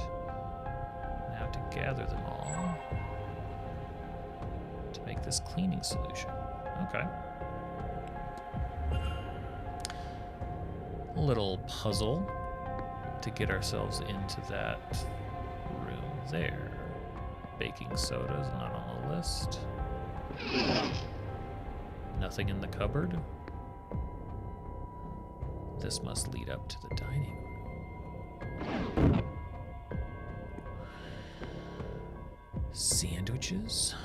A: Now to gather them all to make this cleaning solution. Okay. A little puzzle to get ourselves into that room there. Baking soda is not on the list. Nothing in the cupboard. This must lead up to the dining room. Sandwiches.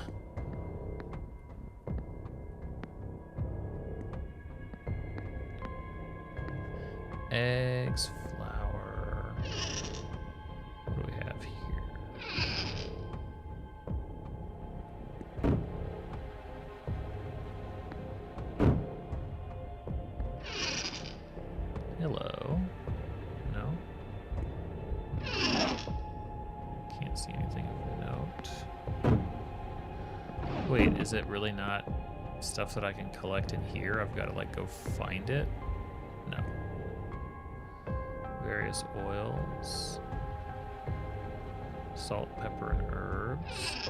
A: Eggs, flour. What do we have here? Hello. No? Can't see anything of note. Wait, is it really not stuff that I can collect in here? I've got to like go find it? No. Various oils. Salt, pepper, and herbs.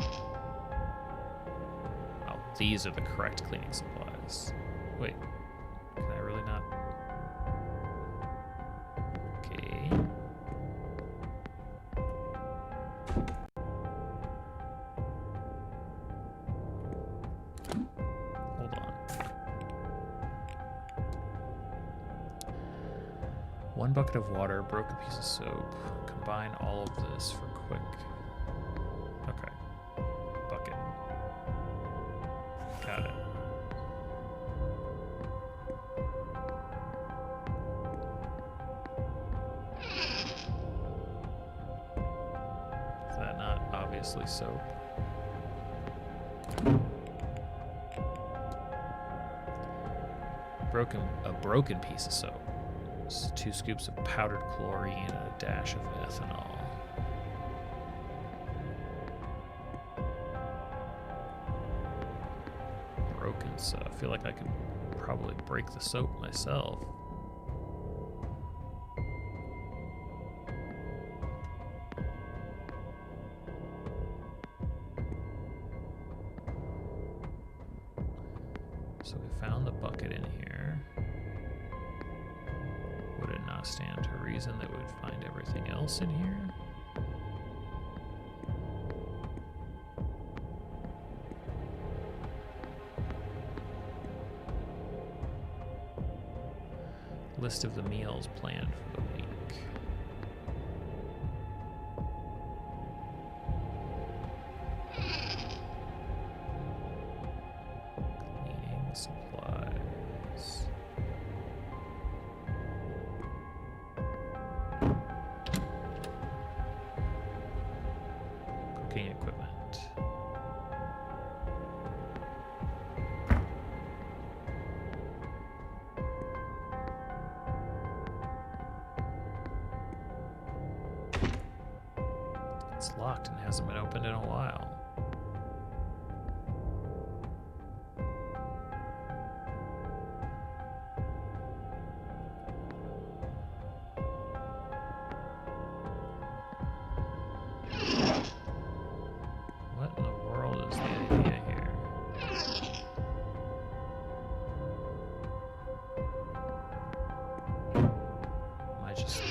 A: Oh, these are the correct cleaning supplies. Wait, can I really not? Okay. Hold on. 1 bucket of water, broken piece of soap. Combine all of this for quick. Okay. Bucket. Got it. Is that not obviously soap? A broken piece of soap. 2 scoops of powdered chlorine and a dash of ethanol. Broken soap. I feel like I could probably break the soap myself. So we found the bucket in here. Would it not stand to reason that we'd find everything else in here? List of the meals planned for the week. Cleaning supplies. locked and hasn't been opened in a while. What in the world is the idea here? Am I just...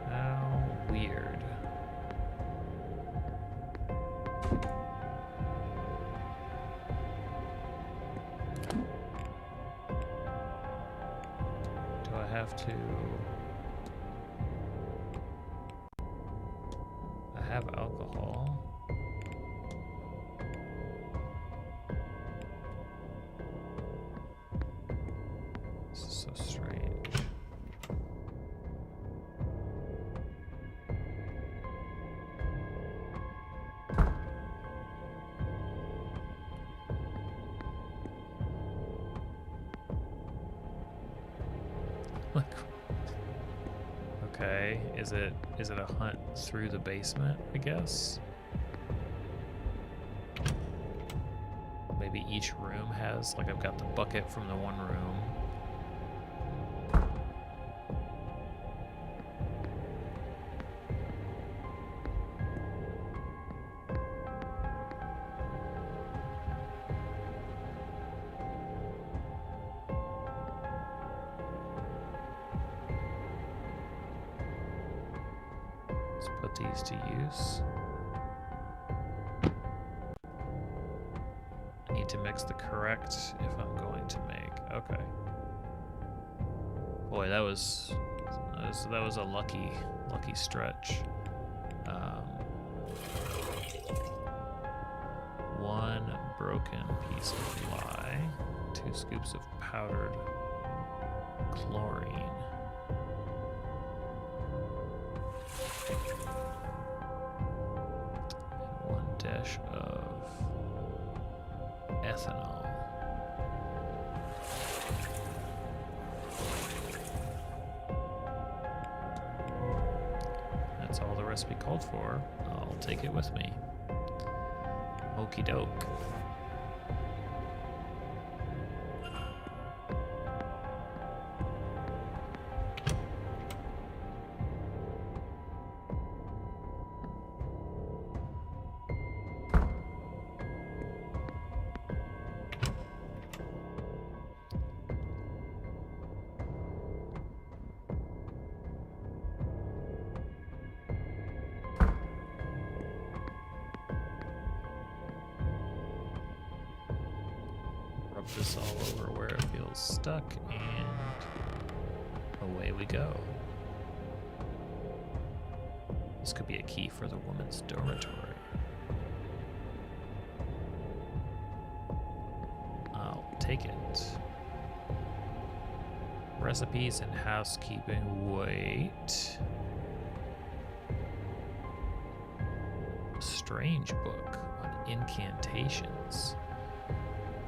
A: How weird. Do I have to... I have alcohol. This is so strange. Like, okay, is it a hunt through the basement, I guess? Maybe each room has, like, I've got the bucket from the one room. Let's put these to use. I need to mix the correct if I'm going to make. Okay. Boy, that was a lucky stretch. One broken piece of lye, 2 scoops of powdered chlorine. And 1 dash of ethanol. That's all the recipe called for. I'll take it with me. Okie doke. Rub this all over where it feels stuck, and away we go. This could be a key for the women's dormitory. I'll take it. Recipes and housekeeping. Wait. A strange book on incantations.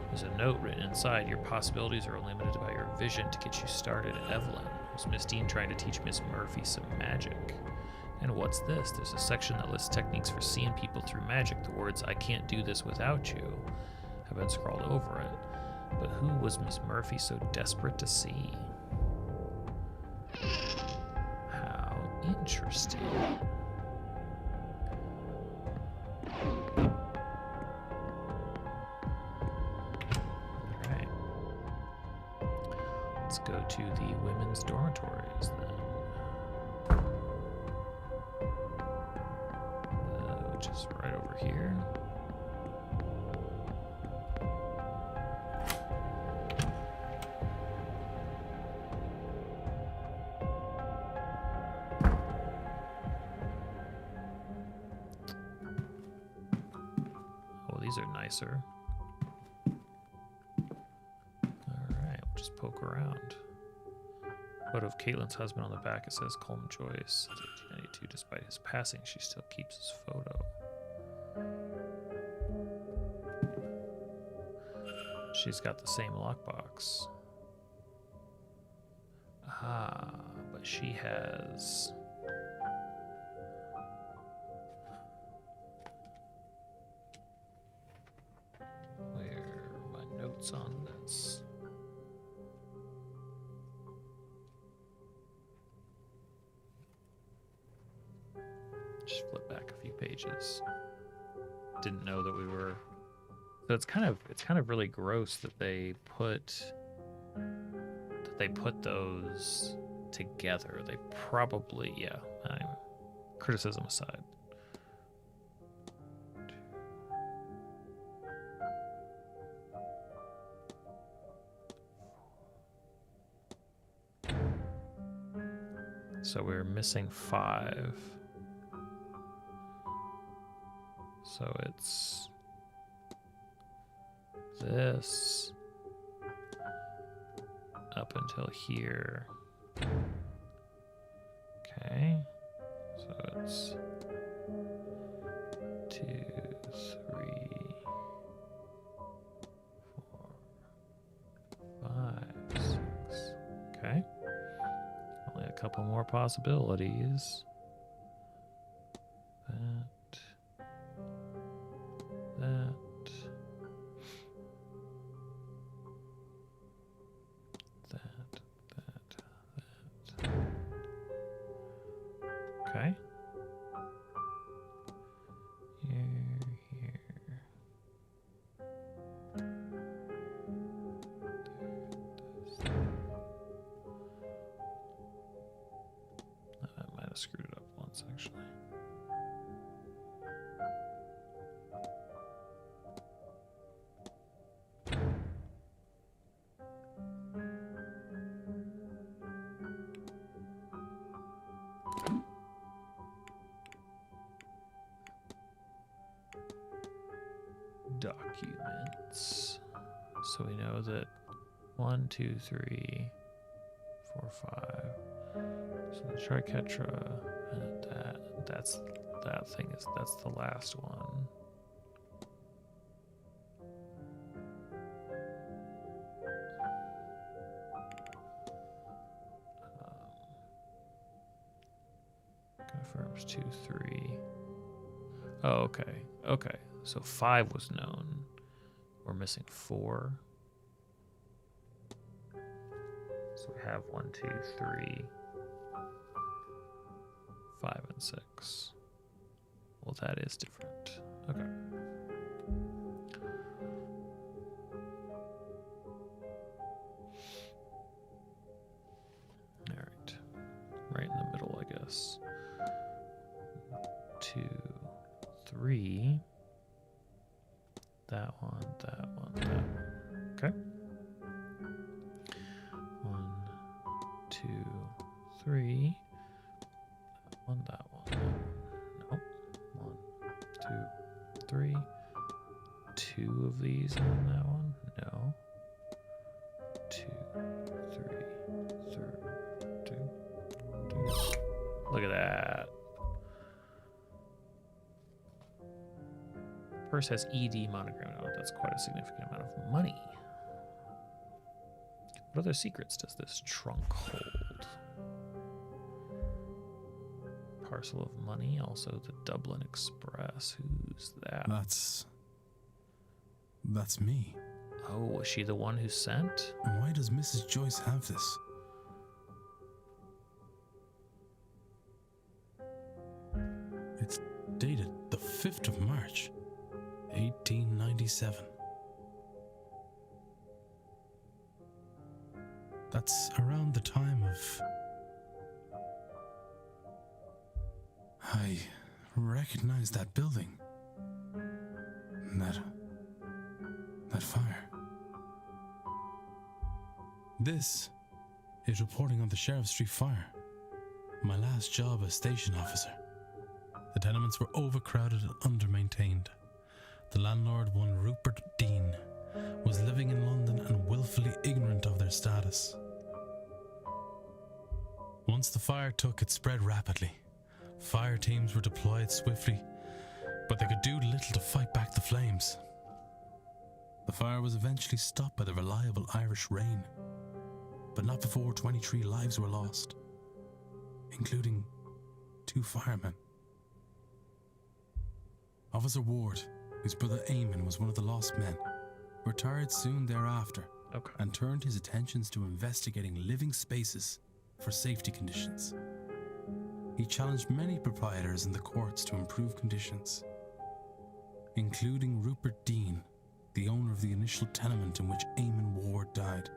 A: There's a note written inside. Your possibilities are limited by your vision. To get you started, Evelyn. Was Miss Dean trying to teach Miss Murphy some magic? And what's this? There's a section that lists techniques for seeing people through magic. The words, "I can't do this without you," have been scrawled over it. But who was Miss Murphy so desperate to see? How interesting. Alright. Let's go to the women's dormitories then. Which is right over here. Oh, these are nicer. Alright, we'll just poke around. Photo of Caitlin's husband on the back. It says Colm Joyce, 1892. Despite his passing, she still keeps his photo. she's got the same lockbox. Ah, but she has... Where are my notes on this? Just flip back a few pages. Didn't know that we were... So it's kind of really gross that they put those together. They probably, yeah. Anyway, criticism aside. So we're missing 5. So it's this up until here. Okay. So it's 2, 3, 4, 5, 6. Okay. Only a couple more possibilities. Okay. Here. I might have screwed it up once, actually. Documents. So we know that 1, 2, 3, 4, 5. So the triquetra, and that's the last one. Confirms 2, 3. Oh, okay. Okay. So 5 was known. We're missing 4. So we have 1, 2, 3, 5, and 6. Well, that is different. Okay. All right. Right in the middle, I guess. 2, 3. That one, that one, that one. Okay. 1, 2, 3. That one. Nope. 1, 2, 3. 2 of these on that one. No. 2, 3, 2. Look at that. Purse has ED monogram on it. That's quite a significant amount of money. What other secrets does this trunk hold? Parcel of money, also the Dublin Express. Who's that?
E: That's me.
A: Oh, was she the one who sent?
E: Why does Mrs. Joyce have this? It's dated the 5th of March, 1897. That's around the time of... I recognize that building. That fire. This is reporting on the Sheriff Street fire. My last job as station officer. The tenements were overcrowded and under-maintained. The landlord, one Rupert Dean, was living in London and willfully ignorant of their status. Once the fire took, it spread rapidly. Fire teams were deployed swiftly, but they could do little to fight back the flames. The fire was eventually stopped by the reliable Irish rain, but not before 23 lives were lost, including 2 firemen. Officer Ward, whose brother Eamon was one of the lost men, retired soon thereafter and turned his attentions to investigating living spaces for safety conditions. He challenged many proprietors in the courts to improve conditions, including Rupert Dean, the owner of the initial tenement in which Eamon Ward died.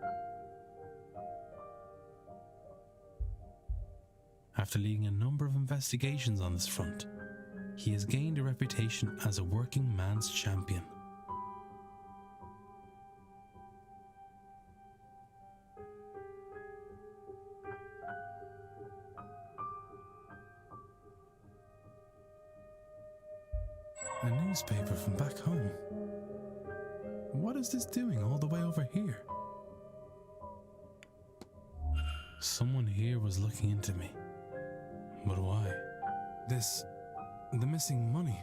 E: After leading a number of investigations on this front, he has gained a reputation as a working man's champion. A newspaper from back home. What is this doing all the way over here? Someone here was looking into me. But why? The missing money.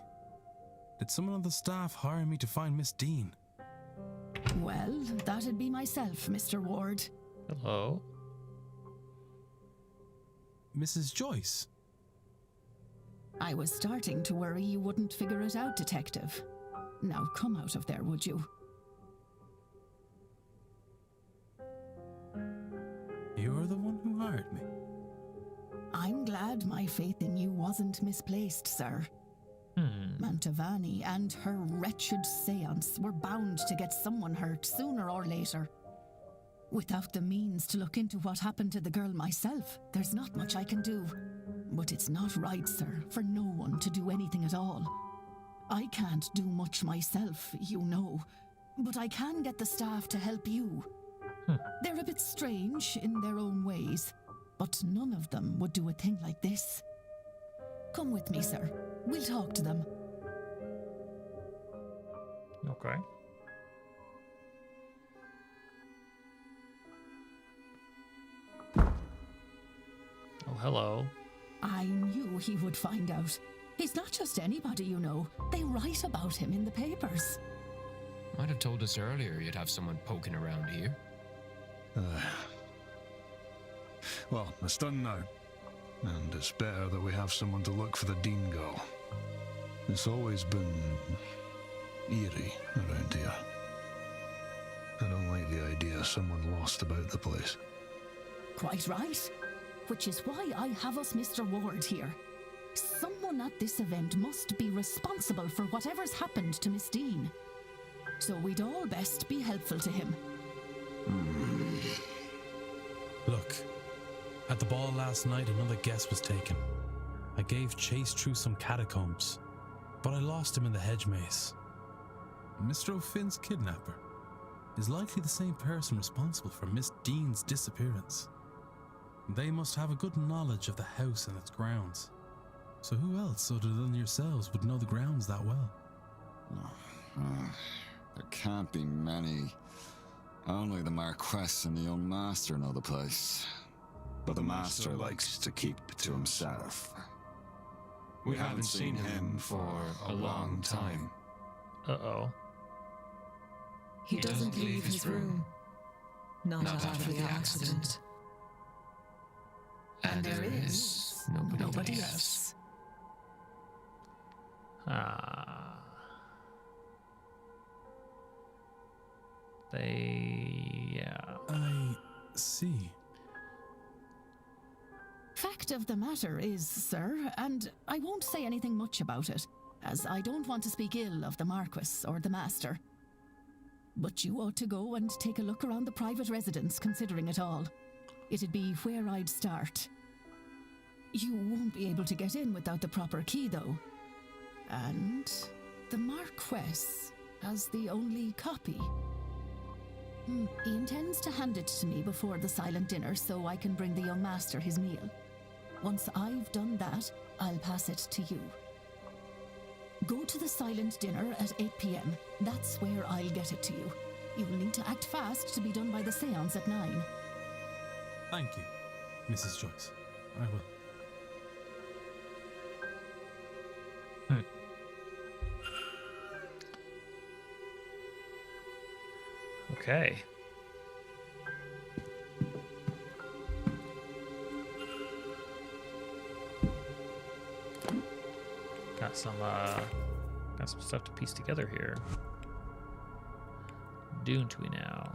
E: Did someone on the staff hire me to find Miss Dean?
K: Well, that'd be myself, Mr. Ward.
A: Hello.
E: Mrs. Joyce?
K: I was starting to worry you wouldn't figure it out, Detective. Now come out of there, would you?
E: You're the one who hired me.
K: I'm glad my faith in you wasn't misplaced, sir. Mantovani and her wretched seance were bound to get someone hurt sooner or later. Without the means to look into what happened to the girl myself, there's not much I can do. But it's not right, sir, for no one to do anything at all. I can't do much myself, you know, but I can get the staff to help you. They're a bit strange in their own ways, but none of them would do a thing like this. Come with me, sir. We'll talk to them.
A: Okay. Oh, hello.
K: I knew he would find out. He's not just anybody, you know. They write about him in the papers.
B: Might have told us earlier you'd have someone poking around here.
C: Well, it's done now. And it's better that we have someone to look for the Dean girl. It's always been eerie around here. I don't like the idea of someone lost about the place.
K: Quite right. Which is why I have us Mr. Ward here. Someone at this event must be responsible for whatever's happened to Miss Dean. So we'd all best be helpful to him.
E: Look, at the ball last night, another guess was taken. I gave chase through some catacombs, but I lost him in the hedge maze. Mr. O'Finn's kidnapper is likely the same person responsible for Miss Dean's disappearance. They must have a good knowledge of the house and its grounds. So who else other than yourselves would know the grounds that well?
H: There can't be many. Only the Marquess and the young master know the place. But the master likes to keep it to himself. We haven't seen him for a long time.
A: Uh-oh.
L: He doesn't leave his room. Not after the accident.
B: And there is nobody else.
E: I see.
K: Fact of the matter is, sir, and I won't say anything much about it, as I don't want to speak ill of the Marquess or the Master. But you ought to go and take a look around the private residence, considering it all. It'd be where I'd start. You won't be able to get in without the proper key, though. And the Marquess has the only copy. He intends to hand it to me before the silent dinner so I can bring the young master his meal. Once I've done that, I'll pass it to you. Go to the silent dinner at 8 p.m. That's where I'll get it to you. You'll need to act fast to be done by the seance at 9.
E: Thank you, Mrs. Joyce. I will.
A: Okay. Got some stuff to piece together here. Don't we now?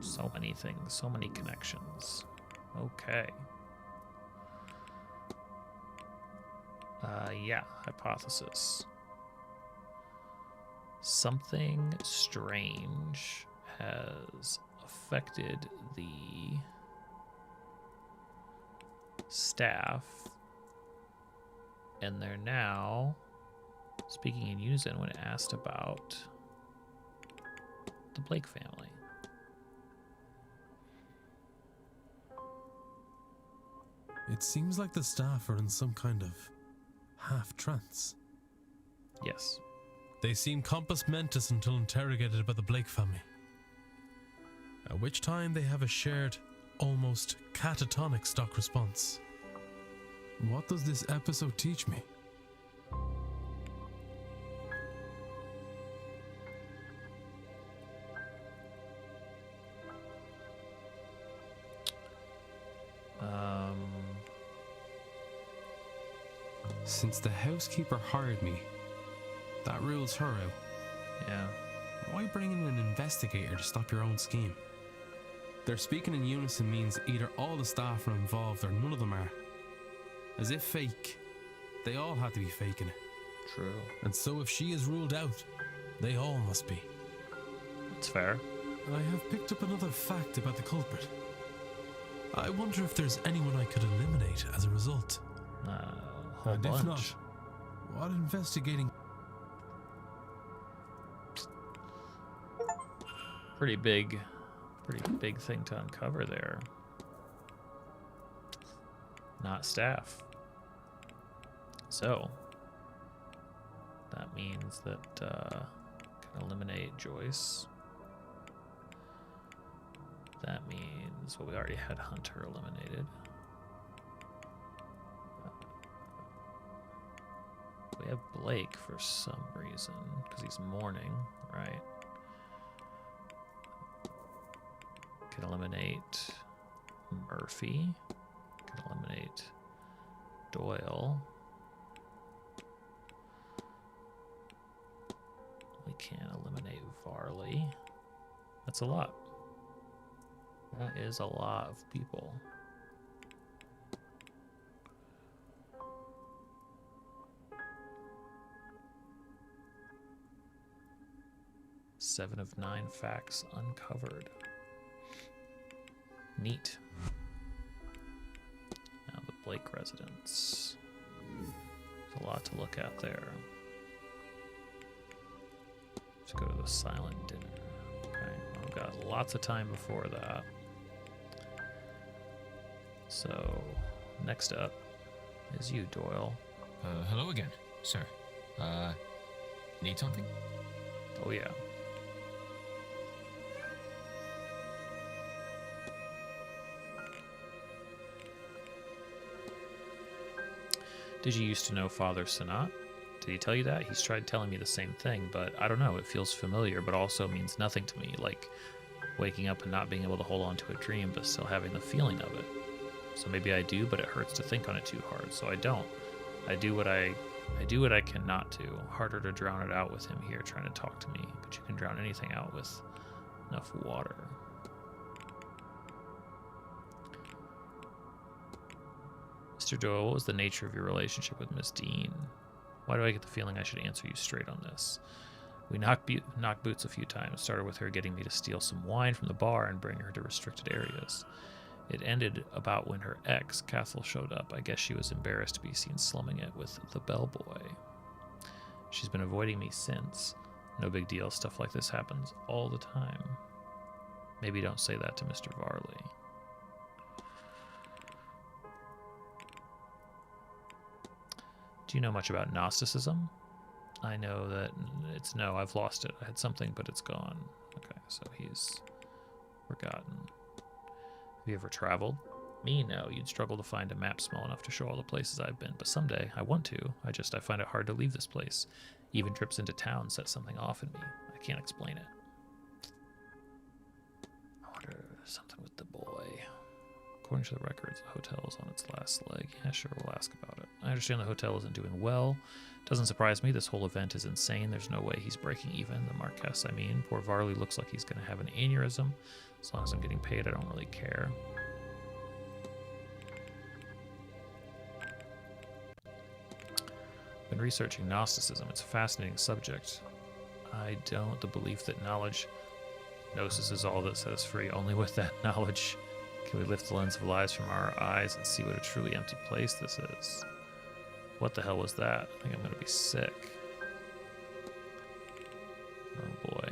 A: So many things, so many connections. Okay. Yeah, hypothesis. Something strange has affected the staff, and they're now speaking in unison when asked about the Blake family.
I: It seems like the staff are in some kind of half-trance.
A: Yes.
I: They seem compos mentis until interrogated by the Blake family. At which time they have a shared, almost catatonic stock response.
J: What does this episode teach me? Since the housekeeper hired me, that rules her out.
A: Yeah.
J: Why bring in an investigator to stop your own scheme? Their speaking in unison means either all the staff are involved or none of them are. As if fake. They all have to be faking it.
A: True.
J: And so if she is ruled out, they all must be.
A: That's fair.
I: I have picked up another fact about the culprit. I wonder if there's anyone I could eliminate as a result.
J: And if not, what investigating?
A: Pretty big thing to uncover there. Not staff. So that means that can eliminate Joyce. That means, well, we already had Hunter eliminated. We have Blake for some reason, because he's mourning, right? Can eliminate Murphy. Can eliminate Doyle. We can't eliminate Varley. That's a lot. That is a lot of people. Seven of 9 facts uncovered. Neat. Now the Blake residence. There's a lot to look at there. Let's go to the silent dinner. Okay, well, we've got lots of time before that. So, next up is you, Doyle.
B: Hello again, sir. Need something?
A: Oh, yeah. Did you used to know Father Sanat? Did he tell you that? He's tried telling me the same thing, but I don't know. It feels familiar, but also means nothing to me. Like waking up and not being able to hold on to a dream, but still having the feeling of it. So maybe I do, but it hurts to think on it too hard. So I don't. I do what I cannot do. Harder to drown it out with him here trying to talk to me, but you can drown anything out with enough water. Mr. Doyle, what was the nature of your relationship with Miss Dean? Why do I get the feeling I should answer you straight on this? We knocked boots a few times. Started with her getting me to steal some wine from the bar and bring her to restricted areas. It ended about when her ex, Cathal, showed up. I guess she was embarrassed to be seen slumming it with the bellboy. She's been avoiding me since. No big deal. Stuff like this happens all the time. Maybe don't say that to Mr. Varley. Do you know much about Gnosticism? I know that it's no, I've lost it. I had something, but it's gone. Okay, so he's forgotten. Have you ever traveled? Me, no. You'd struggle to find a map small enough to show all the places I've been, but someday I want to. I find it hard to leave this place. Even trips into town set something off in me. I can't explain it. I wonder if there's something with the boy. According to the records, the hotel is on its last leg. Yeah, sure, we'll ask about it. I understand the hotel isn't doing well. Doesn't surprise me. This whole event is insane. There's no way he's breaking even. The Marquess, I mean. Poor Varley looks like he's going to have an aneurysm. As long as I'm getting paid, I don't really care. Been researching Gnosticism. It's a fascinating subject. I don't. The belief that knowledge, gnosis is all that set us free. Only with that knowledge can we lift the lens of lies from our eyes and see what a truly empty place this is. What the hell was that? I think I'm gonna be sick. Oh boy.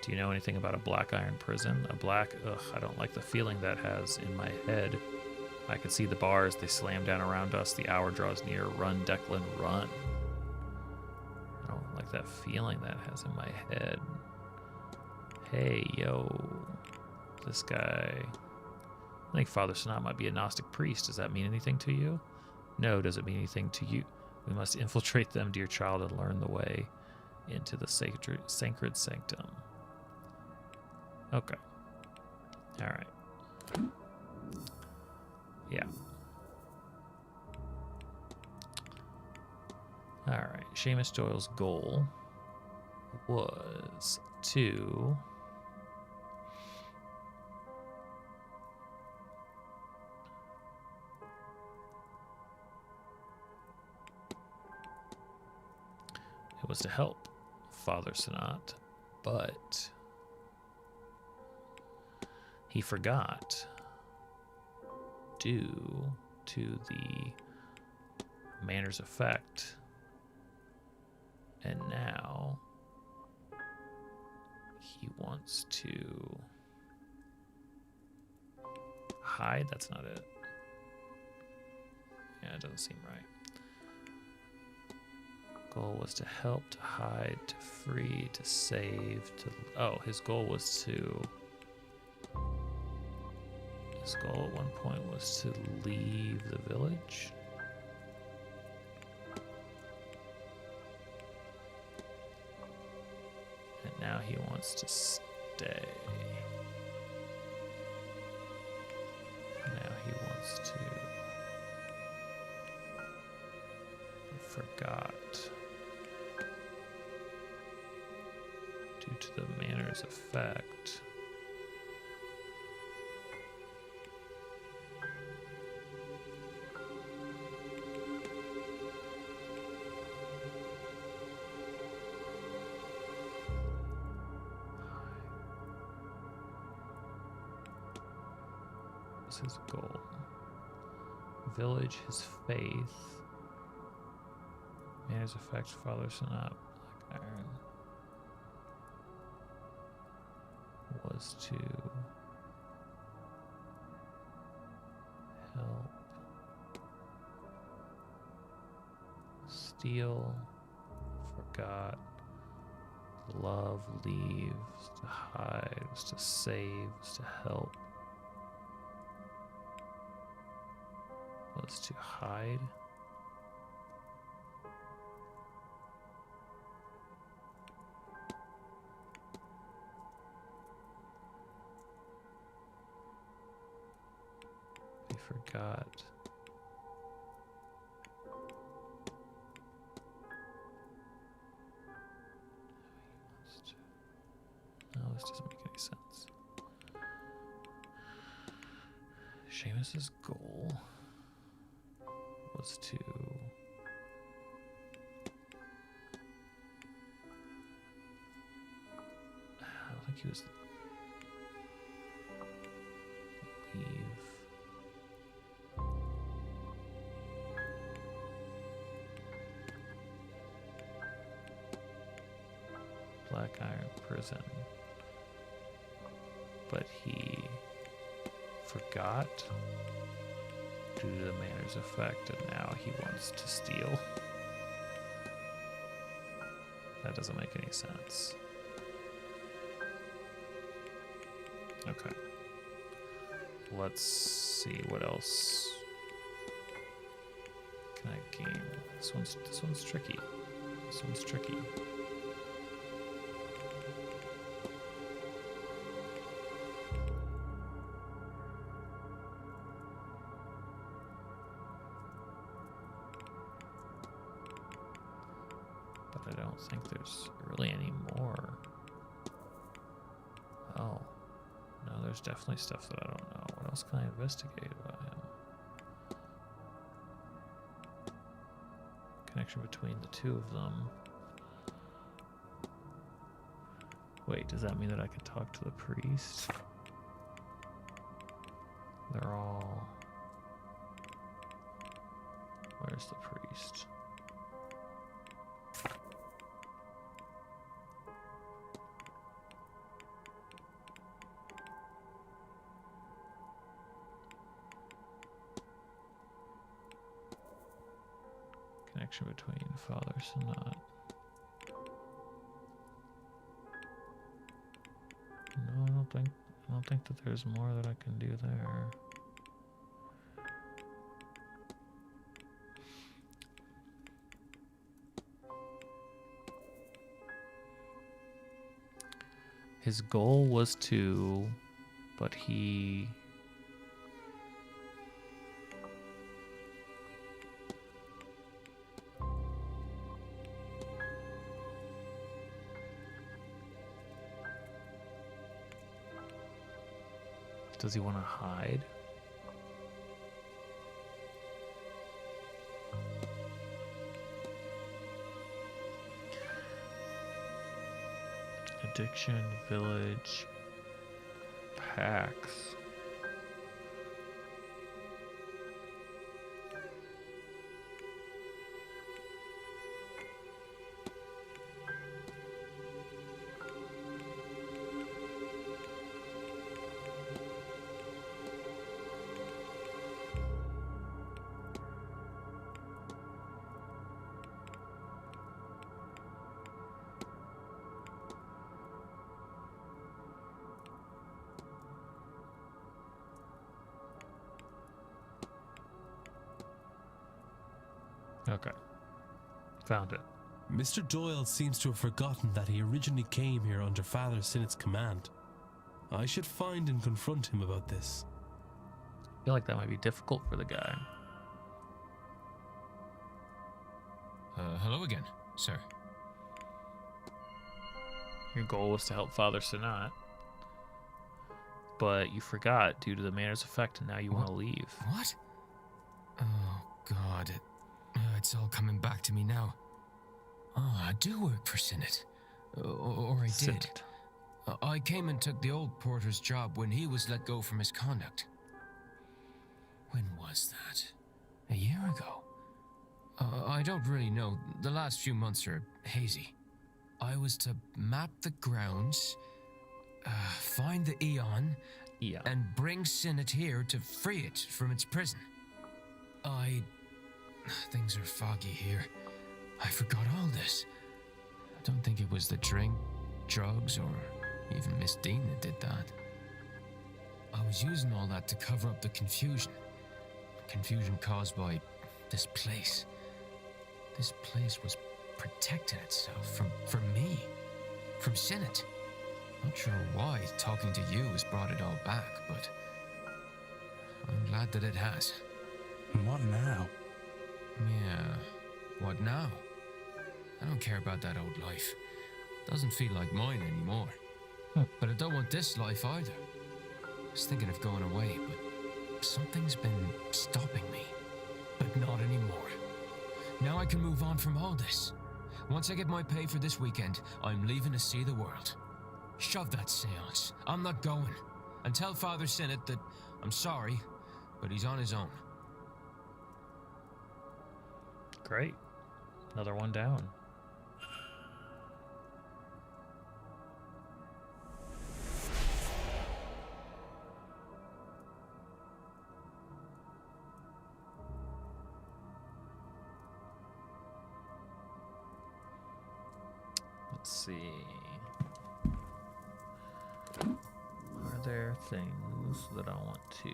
A: Do you know anything about a black iron prison? Ugh, I don't like the feeling that has in my head. I can see the bars, they slam down around us, the hour draws near. Run, Declan, run. I don't like that feeling that has in my head. Hey, yo. This guy. I think Father Sanat might be a Gnostic priest. Does that mean anything to you? No, does it mean anything to you? We must infiltrate them, dear child, and learn the way into the sacred sanctum. Okay. Alright. Yeah. Alright. Seamus Doyle's goal was to... It was to help Father Sanat, but he forgot due to the Manor's effect, and now he wants to hide. That's not it. Yeah, it doesn't seem right. Goal was to help, to hide, to free, to save, to... Oh, his goal was to... His goal at one point was to leave the village. And now he wants to stay. Now he wants to... He forgot. Due to the Manor's effect. What was his goal? Village, his faith. Manor's effect, Father Sanat, Black Iron. Was to help, steal, forgot, love, leave, to hide, was to save, was to help, was to hide. Forgot. No, this doesn't make any sense. Seamus's goal was to I don't think he was leave. Black Iron Prison, but he forgot due to the manor's effect, and now he wants to steal. That doesn't make any sense. Okay. Let's see what else can I game. This one's tricky. This one's tricky. But I don't think there's really any more. Oh. No, there's definitely stuff that I don't know. What else can I investigate about him? Connection between the two of them. Wait, does that mean that I could talk to the priest? They're all... Where's the priest? Connection between fathers and not. No, I don't think that there's more that I can do there. His goal was to, but he... Does he want to hide? Addiction, village, packs. Okay. Found it.
I: Mr. Doyle seems to have forgotten that he originally came here under Father Sinnott's command. I should find and confront him about this.
A: I feel like that might be difficult for the guy.
B: Hello again, sir.
A: Your goal was to help Father Sinnott. But you forgot due to the manor's effect, and now you want to leave.
B: What? Oh, God. It's all coming back to me now. Oh, I do work for Sinnott. Or I did. I came and took the old porter's job when he was let go for misconduct. When was that? A year ago? I don't really know. The last few months are hazy. I was to map the grounds, find the Eon, and bring Sinnott here to free it from its prison. Things are foggy here. I forgot all this. I don't think it was the drink, drugs, or even Miss Dean that did that. I was using all that to cover up the confusion. Confusion caused by this place. This place was protecting itself from me, from Sinnott. Not sure why talking to you has brought it all back, but I'm glad that it has.
E: What now?
B: Yeah, what now? I don't care about that old life. Doesn't feel like mine anymore. But I don't want this life either. I was thinking of going away, but something's been stopping me. But not anymore. Now I can move on from all this. Once I get my pay for this weekend, I'm leaving to see the world. Shove that seance. I'm not going. And tell Father Sinnott that I'm sorry, but he's on his own.
A: Great. Another one down. Let's see. Are there things that I want to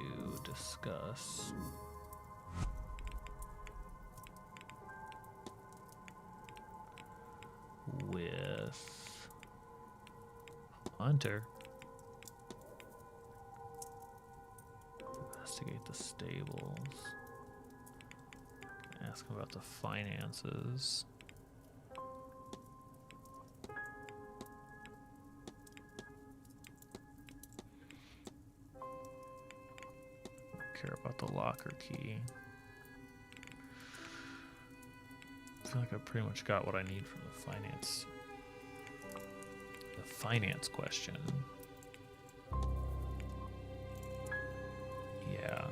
A: discuss? With Hunter. Investigate the stables. Ask him about the finances. Care about the locker key. I feel like I pretty much got what I need from the finance. The finance question. Yeah.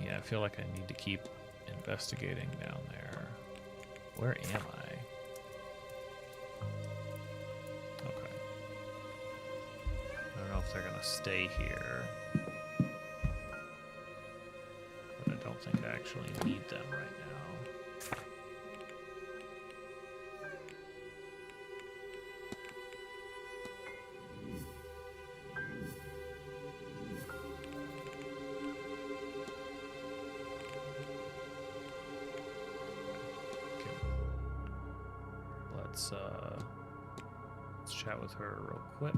A: Yeah, I feel like I need to keep investigating down there. Where am I? Okay. I don't know if they're gonna stay here. But I don't think I actually need them right now. Let's chat with her real quick.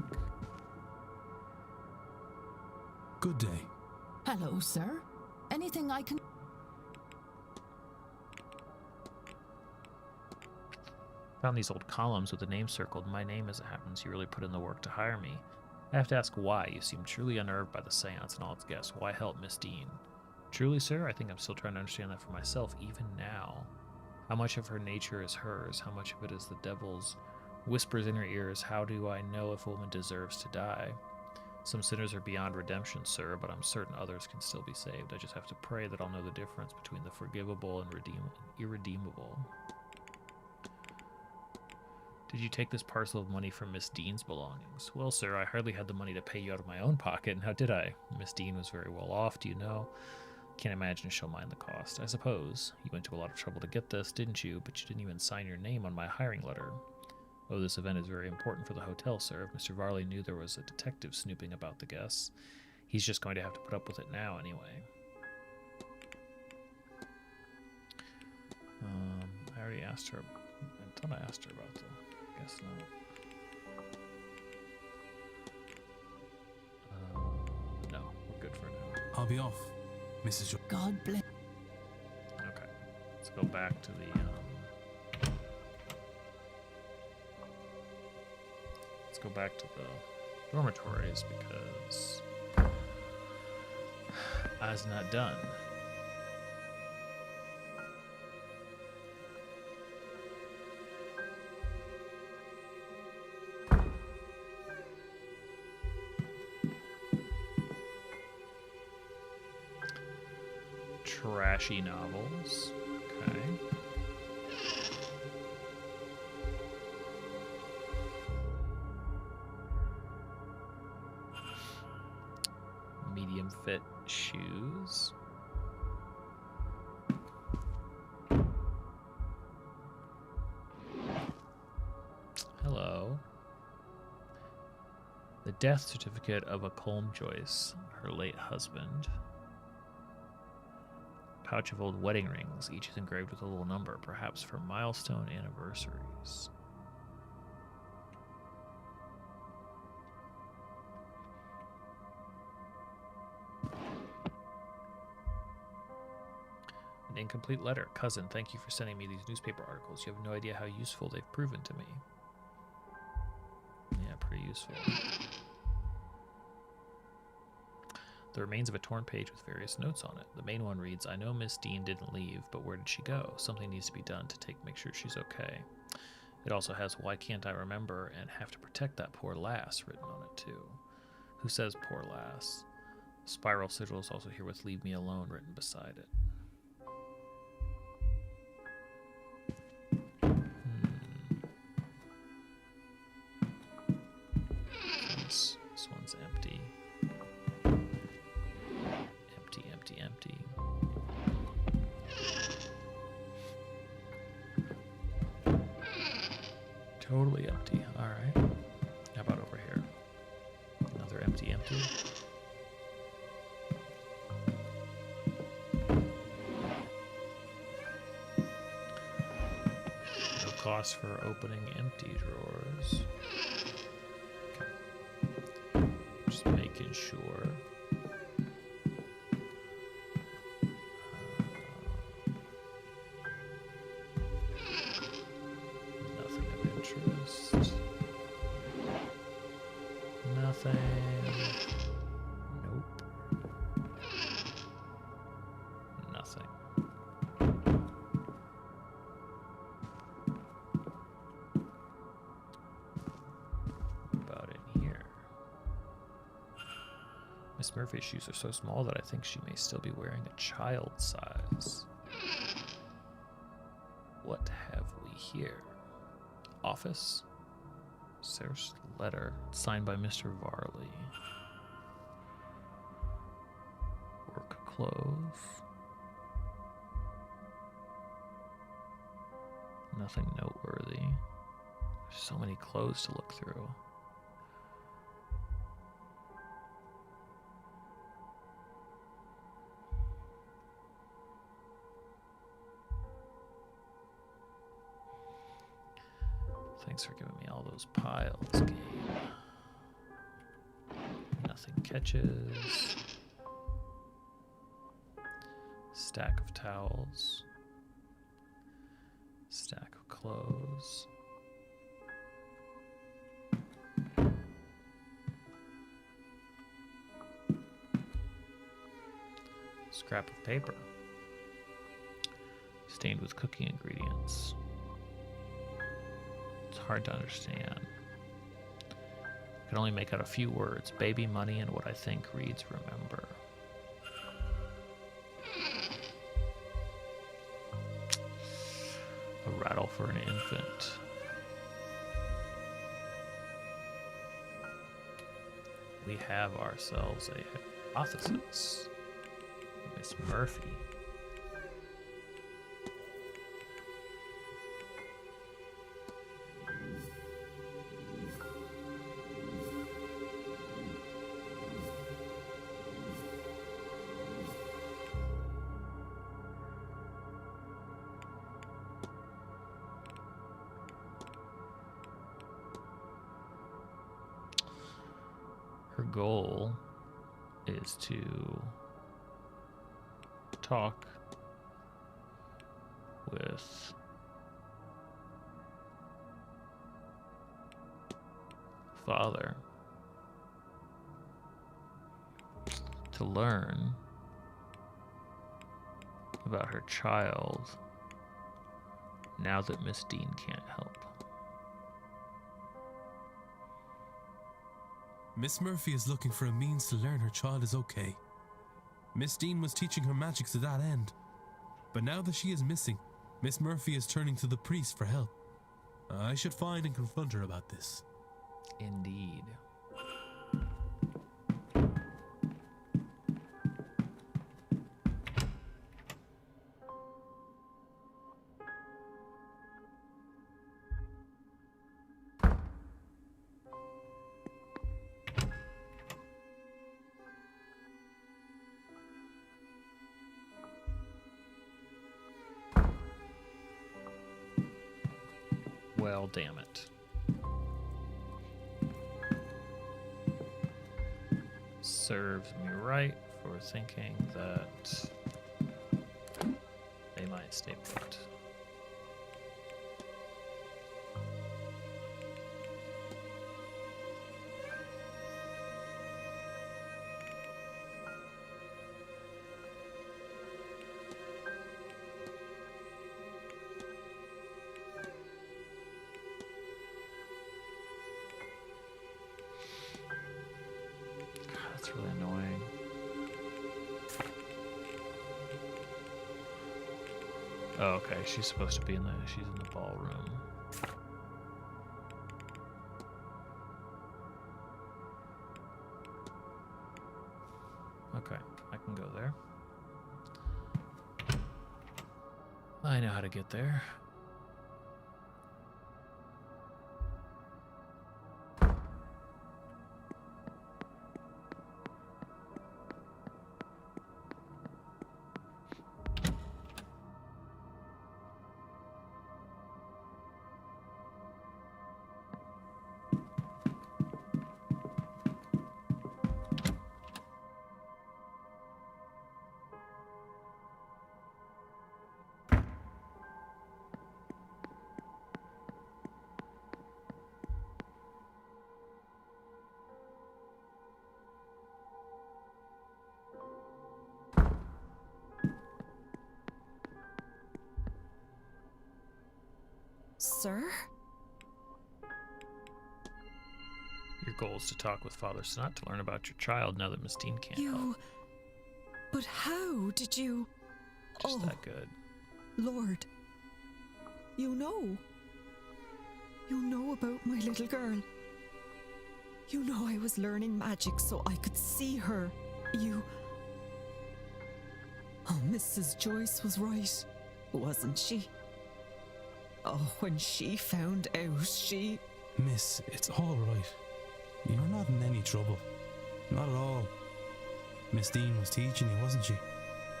B: Good day.
K: Hello, sir. Anything I can...
A: Found these old columns with the name circled. My name, as it happens. You really put in the work to hire me. I have to ask why. You seem truly unnerved by the seance and all its guests. Why help Miss Dean? Truly, sir, I think I'm still trying to understand that for myself, even now. How much of her nature is hers? How much of it is the devil's? Whispers in her ears, how do I know if a woman deserves to die? Some sinners are beyond redemption, sir, but I'm certain others can still be saved. I just have to pray that I'll know the difference between the forgivable and irredeemable. Did you take this parcel of money from Miss Dean's belongings? Well, sir, I hardly had the money to pay you out of my own pocket, and how did I? Miss Dean was very well off, do you know? Can't imagine she'll mind the cost. I suppose. You went to a lot of trouble to get this, didn't you? But you didn't even sign your name on my hiring letter. Oh, this event is very important for the hotel, sir. If Mr. Varley knew there was a detective snooping about the guests, he's just going to have to put up with it now anyway. I already asked her. I thought I asked her about the... I guess not. No, we're good for now.
B: I'll be off, Mrs.
K: God bless.
A: Okay, let's go back to the... Let's go back to the dormitories because I's not done. Trashy novels. Okay. Medium fit shoes. Hello. The death certificate of a Colm Joyce, her late husband. Pouch of old wedding rings, each is engraved with a little number, perhaps for milestone anniversaries. An incomplete letter. Cousin, thank you for sending me these newspaper articles. You have no idea how useful they've proven to me. Yeah, pretty useful. The remains of a torn page with various notes on it. The main one reads, I know Miss Dean didn't leave, but where did she go? Something needs to be done to make sure she's okay. It also has, why can't I remember and have to protect that poor lass written on it too. Who says poor lass? Spiral sigil is also here with leave me alone written beside it. This one's empty. Empty. Totally empty. All right. How about over here? Another empty. No cost for opening empty drawers. Okay. Just making sure. Nothing of interest. Nothing. Nope. Nothing. About in here. Miss Murphy's shoes are so small that I think she may still be wearing a child size. What have we here? Office. Sarah's letter, signed by Mr. Varley. Work clothes. Nothing noteworthy. There's so many clothes to look through. Thanks for giving me all those piles, game. Nothing catches. Stack of towels. Stack of clothes. Scrap of paper. Stained with cooking ingredients. It's hard to understand. I can only make out a few words. Baby, money, and what I think reads remember. A rattle for an infant. We have ourselves a hypothesis. Miss Murphy. Her goal is to talk with father to learn about her child now that Miss Dean can't help.
I: Miss Murphy is looking for a means to learn her child is okay. Miss Dean was teaching her magic to that end. But now that she is missing, Miss Murphy is turning to the priest for help. I should find and confront her about this.
A: Indeed. Well, damn it. Serves me right for thinking that they might stay put. That's really annoying. Oh, okay. She's supposed to be she's in the ballroom. Okay, I can go there. I know how to get there.
L: sir?
A: Your goal is to talk with Father Snot to learn about your child now that Miss Dean can't help.
L: But how did you...
A: Just that good.
L: Lord. You know. You know about my little girl. You know I was learning magic so I could see her. You... Oh, Mrs. Joyce was right, wasn't she? Oh, when she found out, she...
E: Miss, it's all right. You're not in any trouble. Not at all. Miss Dean was teaching you, wasn't she?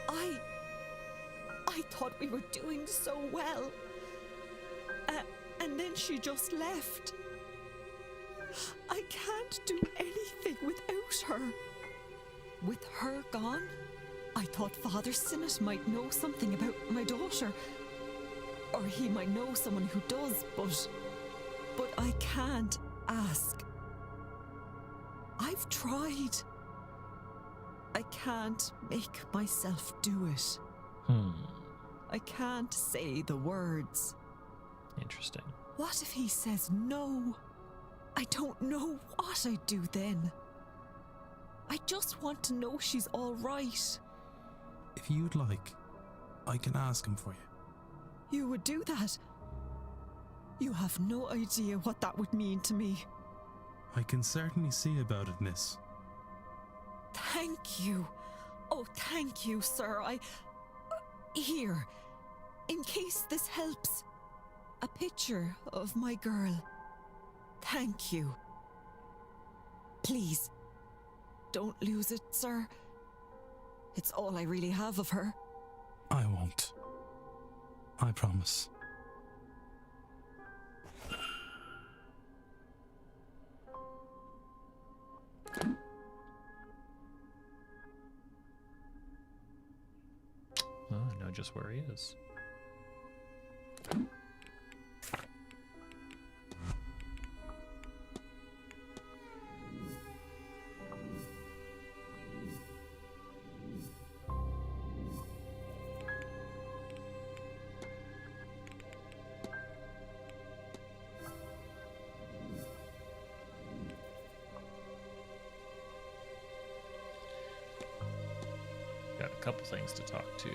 L: I thought we were doing so well. And then she just left. I can't do anything without her. With her gone, I thought Father Sinnott might know something about my daughter. Or he might know someone who does, but I can't ask. I've tried. I can't make myself do it. I can't say the words.
A: Interesting.
L: What if he says no? I don't know what I'd do then. I just want to know she's all right.
E: If you'd like, I can ask him for you.
L: You would do that? You have no idea what that would mean to me.
E: I can certainly see about it, miss.
L: Thank you. Oh, thank you, sir. Here, in case this helps, a picture of my girl. Thank you. Please, don't lose it, sir. It's all I really have of her.
E: I won't. I promise.
A: Oh, I know just where he is. Got a couple things to talk to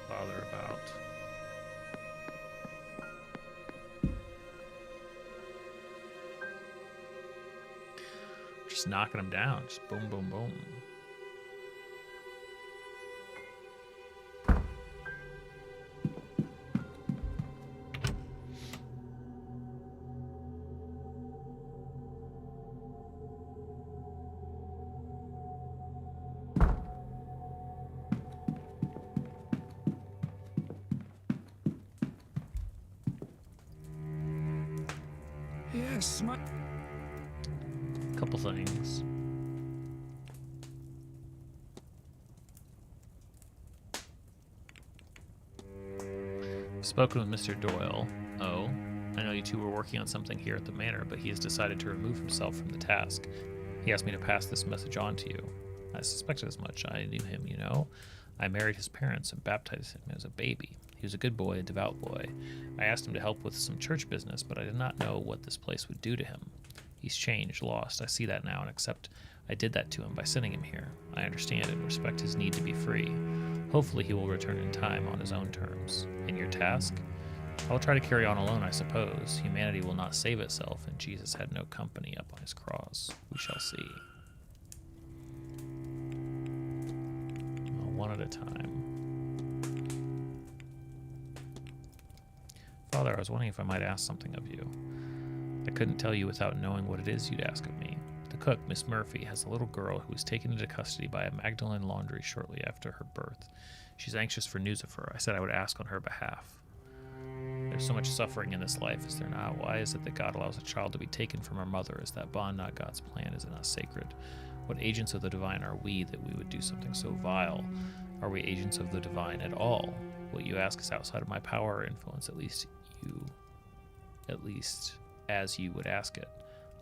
A: Father about. Just knocking him down. Just boom, boom, boom.
F: Yes, my...
A: Couple things. I've spoken with Mr. Doyle. Oh, I know you two were working on something here at the manor, but he has decided to remove himself from the task. He asked me to pass this message on to you. I suspected as much. I knew him, you know. I married his parents and baptized him as a baby. He was a good boy, a devout boy. I asked him to help with some church business, but I did not know what this place would do to him. He's changed, lost. I see that now and accept I did that to him by sending him here. I understand and respect his need to be free. Hopefully he will return in time on his own terms. And your task? I will try to carry on alone, I suppose. Humanity will not save itself, and Jesus had no company up on his cross. We shall see. Well, one at a time. Father, I was wondering if I might ask something of you. I couldn't tell you without knowing what it is you'd ask of me. The cook, Miss Murphy, has a little girl who was taken into custody by a Magdalene Laundry shortly after her birth. She's anxious for news of her. I said I would ask on her behalf. There's so much suffering in this life, is there not? Why is it that God allows a child to be taken from her mother? Is that bond not God's plan? Is it not sacred? What agents of the divine are we that we would do something so vile? Are we agents of the divine at all? What you ask is outside of my power or influence, at least as you would ask it.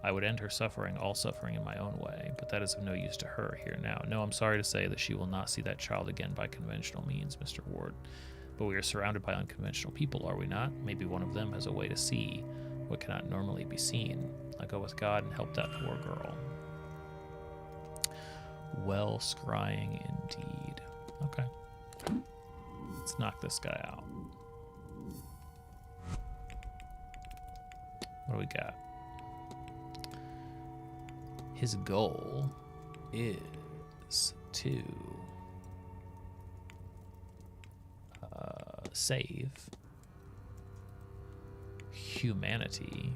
A: I would end her suffering, all suffering in my own way, but that is of no use to her here now. No, I'm sorry to say that she will not see that child again by conventional means, Mr. Ward. But we are surrounded by unconventional people, are we not? Maybe one of them has a way to see what cannot normally be seen. I'll go with God and help that poor girl. Well, scrying indeed. Okay. Let's knock this guy out. What do we got? His goal is to save humanity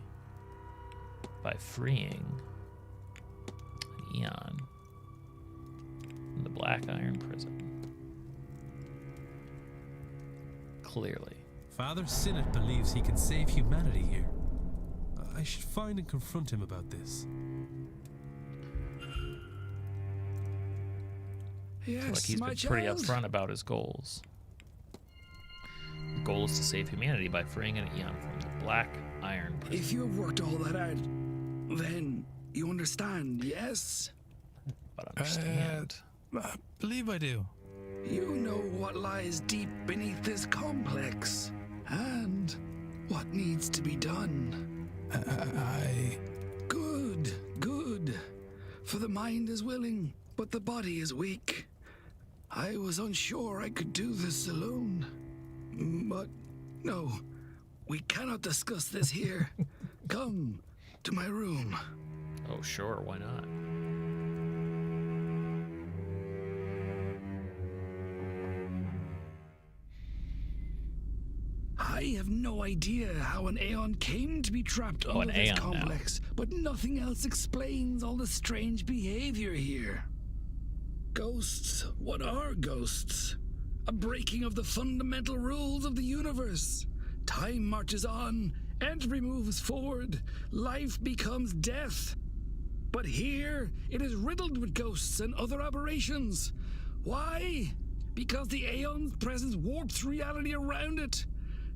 A: by freeing an Eon in the Black Iron Prison. Clearly.
I: Father Sinnott believes he can save humanity here. I should find and confront him about this.
A: I feel like he's been pretty upfront about his goals. The goal is to save humanity by freeing an Eon from the Black Iron Prison.
F: If you have worked all that out, then you understand, yes?
A: But understand.
E: I believe I do.
F: You know what lies deep beneath this complex, and what needs to be done. Good. For the mind is willing, but the body is weak. I was unsure I could do this alone. But no, we cannot discuss this here. Come to my room.
A: Oh, sure, why not?
F: I have no idea how an Aeon came to be trapped under this complex, but nothing else explains all the strange behavior here. Ghosts, what are ghosts? A breaking of the fundamental rules of the universe. Time marches on, entropy moves forward, life becomes death. But here, it is riddled with ghosts and other aberrations. Why? Because the Aeon's presence warps reality around it.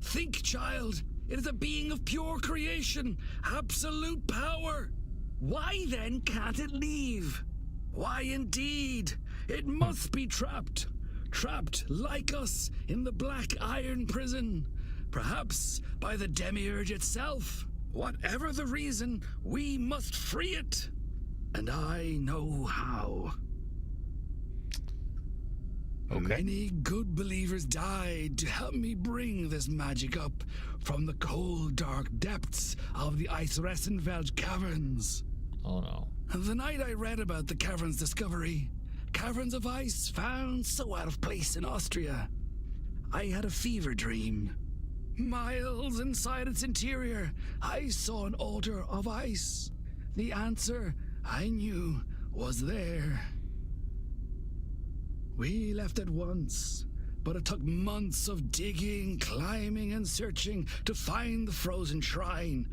F: Think, child. It is a being of pure creation, absolute power. Why then can't it leave? Why indeed? It must be trapped. Trapped like us in the Black Iron Prison. Perhaps by the Demiurge itself. Whatever the reason, we must free it. And I know how. Okay. Many good believers died to help me bring this magic up from the cold, dark depths of the Eisressenfeld caverns.
A: Oh no.
F: The night I read about the caverns' discovery, caverns of ice found so out of place in Austria, I had a fever dream. Miles inside its interior, I saw an altar of ice. The answer, I knew, was there. We left at once, but it took months of digging, climbing, and searching to find the frozen shrine,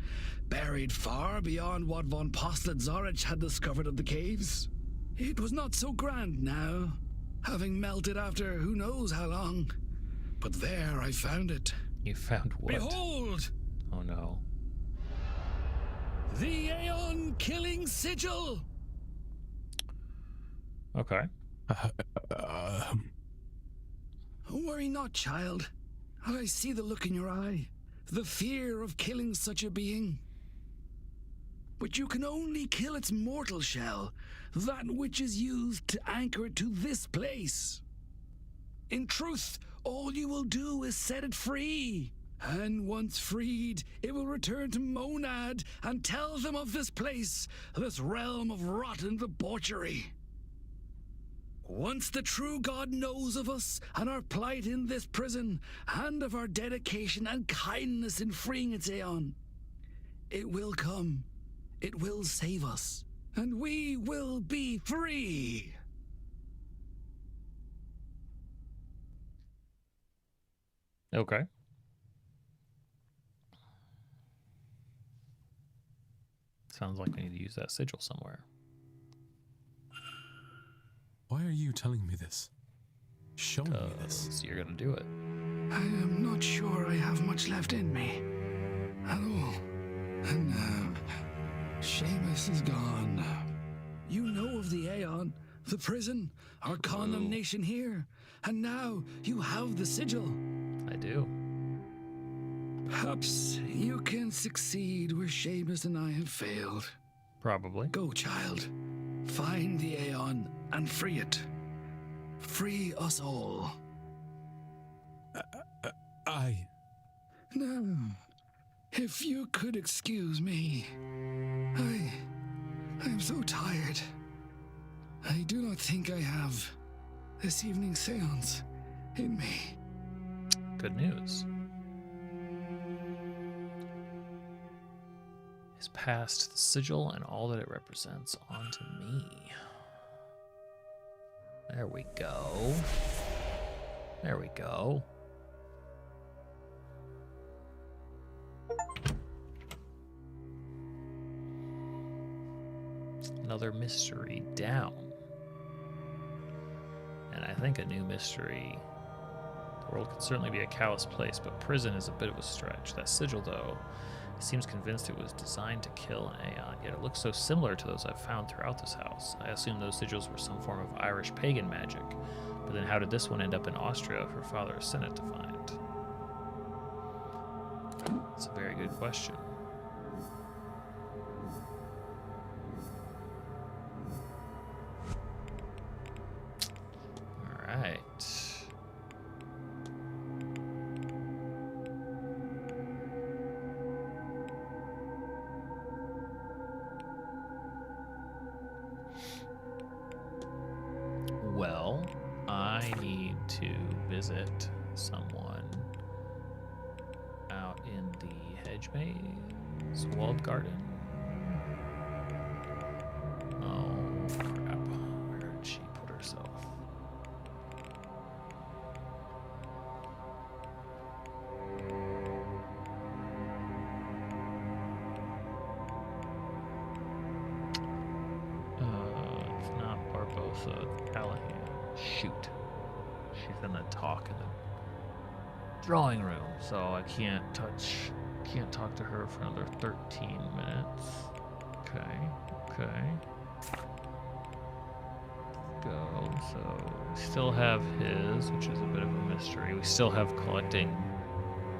F: buried far beyond what von Postled-Zorich had discovered of the caves. It was not so grand now, having melted after who knows how long. But there I found it.
A: You found what?
F: Behold!
A: Oh no.
F: The Aeon Killing Sigil!
A: Okay.
F: Worry not, child. I see the look in your eye, the fear of killing such a being. But you can only kill its mortal shell, that which is used to anchor it to this place. In truth, all you will do is set it free. And once freed, it will return to Monad and tell them of this place, this realm of rotten debauchery. Once the true God knows of us and our plight in this prison, and of our dedication and kindness in freeing its Aeon, it will come, it will save us, and we will be free.
A: Okay. Sounds like we need to use that sigil somewhere.
I: Why are you telling me this? Show me this.
A: You're gonna do it.
F: I am not sure I have much left in me. Hello. And Seamus is gone. You know of the Aeon, the prison, our condemnation here. And now you have the sigil.
A: I do.
F: Perhaps you can succeed where Seamus and I have failed.
A: Probably.
F: Go, child. Find the Aeon and free it. Free us all. Now, if you could excuse me. I'm so tired. I do not think I have this evening's seance in me.
A: Good news. He's passed the sigil and all that it represents onto me. There we go. There we go. Another mystery down. And I think a new mystery. The world could certainly be a callous place, but prison is a bit of a stretch. That sigil, though, he seems convinced it was designed to kill an Aeon, yet it looks so similar to those I've found throughout this house. I assume those sigils were some form of Irish pagan magic, but then how did this one end up in Austria if her father sent it to find? That's a very good question. Alright. Well, I need to visit someone out in the hedge maze, walled garden. Oh, crap. Where did she put herself? It's not Barbosa, it's Callahan. Shoot. She's in the talk in the drawing room, so I can't talk to her for another 13 minutes. Okay. Go. So we still have his, which is a bit of a mystery. We still have collecting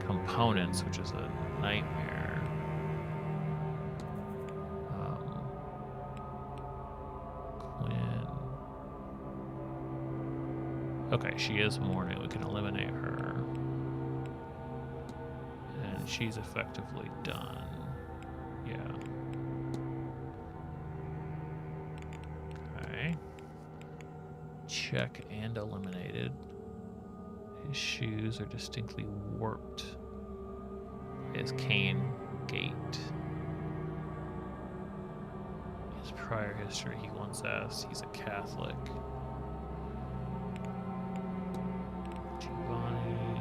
A: components, which is a nightmare. Quinn. Okay, she is mourning. We can eliminate her. And she's effectively done. Yeah. Okay. Check and eliminated. His shoes are distinctly warped. His cane gait. His prior history, he once asked, he's a Catholic. Giovanni.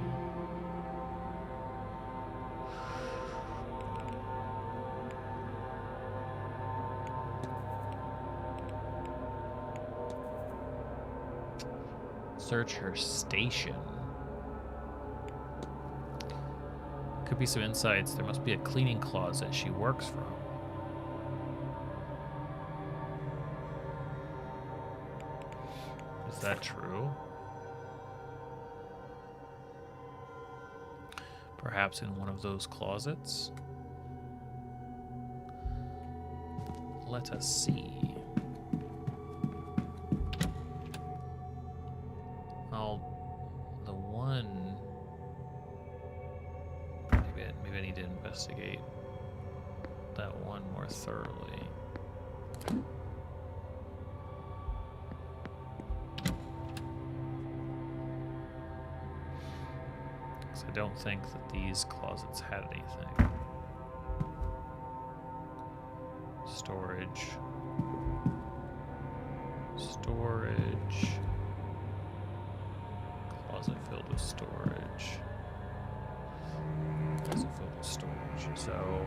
A: Search her station. Could be some insights. There must be a cleaning closet she works from. Is that true? Perhaps in one of those closets? Let us see. Oh, the one... Maybe I need to investigate that one more thoroughly. Because I don't think that these closets had anything. Storage. Closet filled with storage. Closet filled with storage. So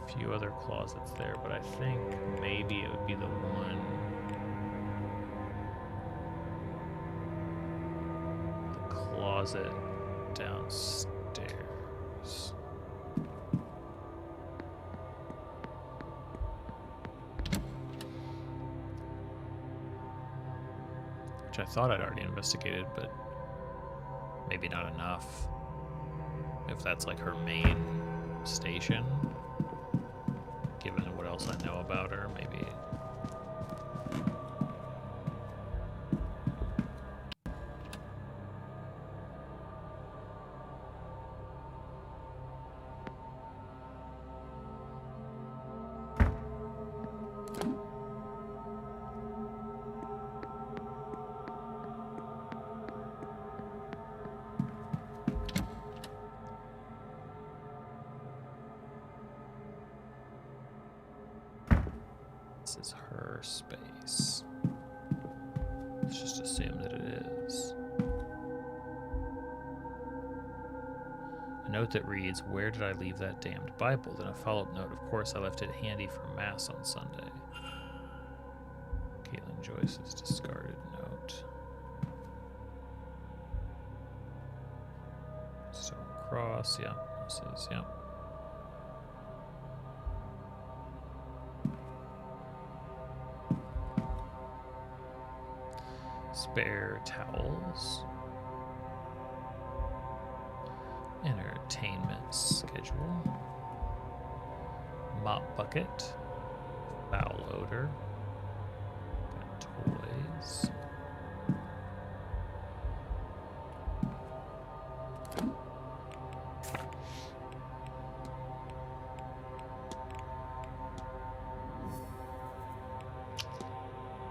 A: a few other closets there, but I think maybe it would be the one. The closet downstairs. which I thought I'd already investigated, but maybe not enough. If that's like her main station, given what else I know about her, maybe. This is her space. Let's just assume that it is. A note that reads, "Where did I leave that damned Bible?" Then a follow-up note, "Of course, I left it handy for Mass on Sunday." Caitlin Joyce's discarded note. Stone Cross, yeah. This is, yeah. Spare towels. Entertainment schedule. Mop bucket. Foul odor. Got toys.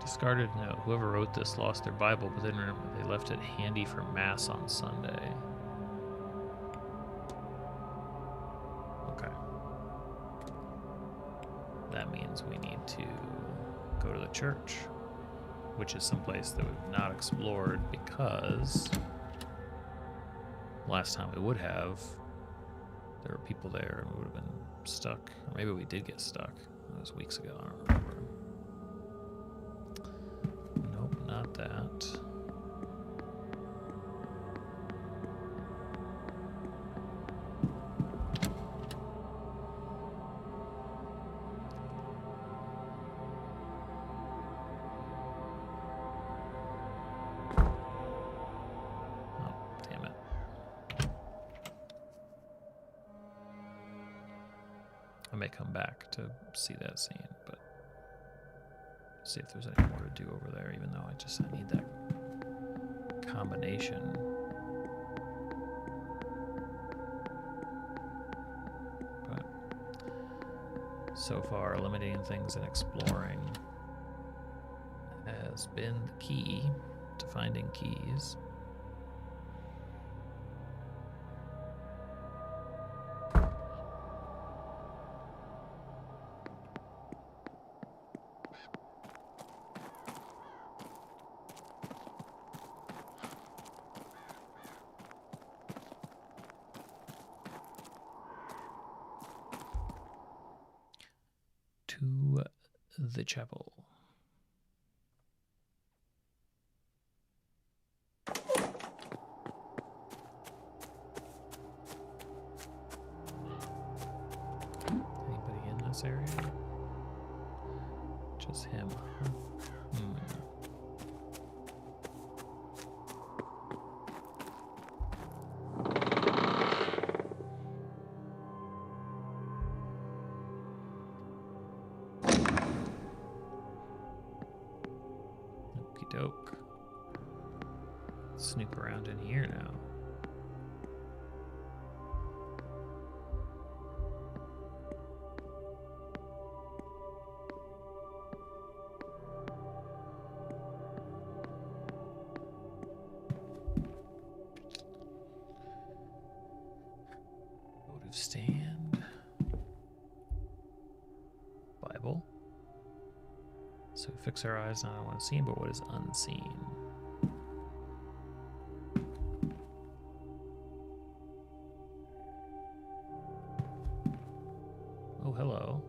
A: Discarded note. Whoever wrote this lost their Bible, but then remember they left it handy for Mass on Sunday. Okay. That means we need to go to the church, which is someplace that we've not explored because last time we would have, there were people there and we would have been stuck. Or maybe we did get stuck. It was weeks ago, I don't remember. Nope, not that. Oh, damn it. I may come back to see that scene, but see if there's any more to do over there, even though I need that combination. But so far, eliminating things and exploring has been the key to finding keys. To the chapel. Anybody in this area? Just him, huh? Doke. Snoop around in here now. Votive stand. Bible. So fix our eyes not on what is seen, but what is unseen. Oh, hello.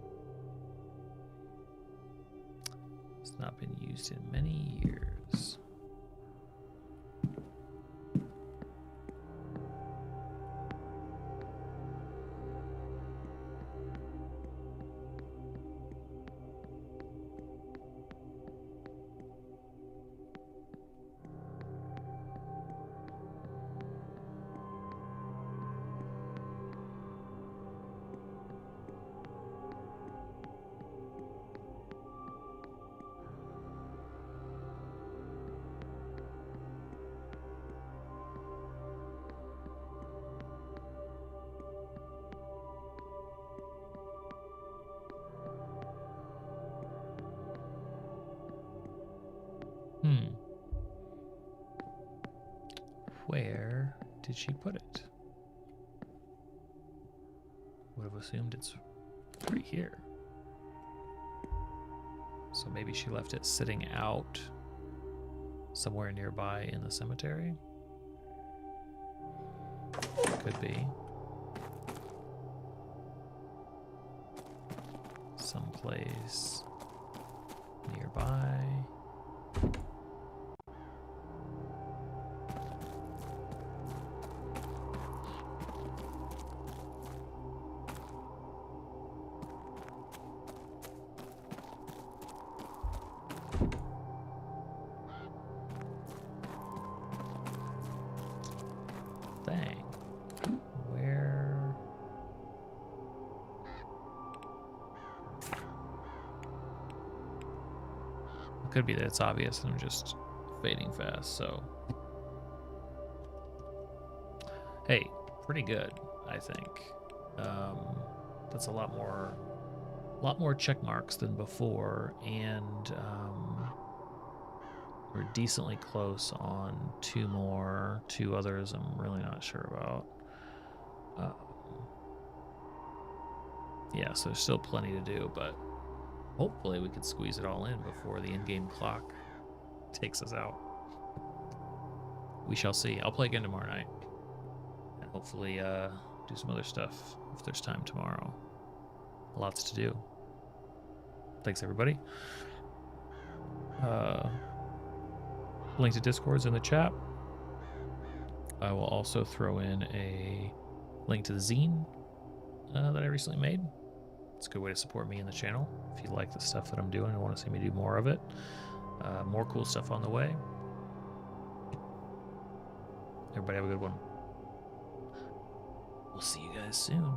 A: It's not been used in many years. Where did she put it? Would have assumed it's right here. So maybe she left it sitting out somewhere nearby in the cemetery. Could be. Someplace nearby. Dang. Where? It could be that it's obvious and I'm just fading fast, so. Hey, pretty good, I think. That's a lot more check marks than before, and we're decently close on two others I'm really not sure about. Yeah, so there's still plenty to do, but hopefully we can squeeze it all in before the in-game clock takes us out. We shall see. I'll play again tomorrow night, and hopefully do some other stuff if there's time tomorrow. Lots to do. Thanks, everybody. Link to Discord's in the chat. I will also throw in a link to the zine that I recently made. It's a good way to support me in the channel if you like the stuff that I'm doing and want to see me do more of it. More cool stuff on the way. Everybody have a good one. We'll see you guys soon.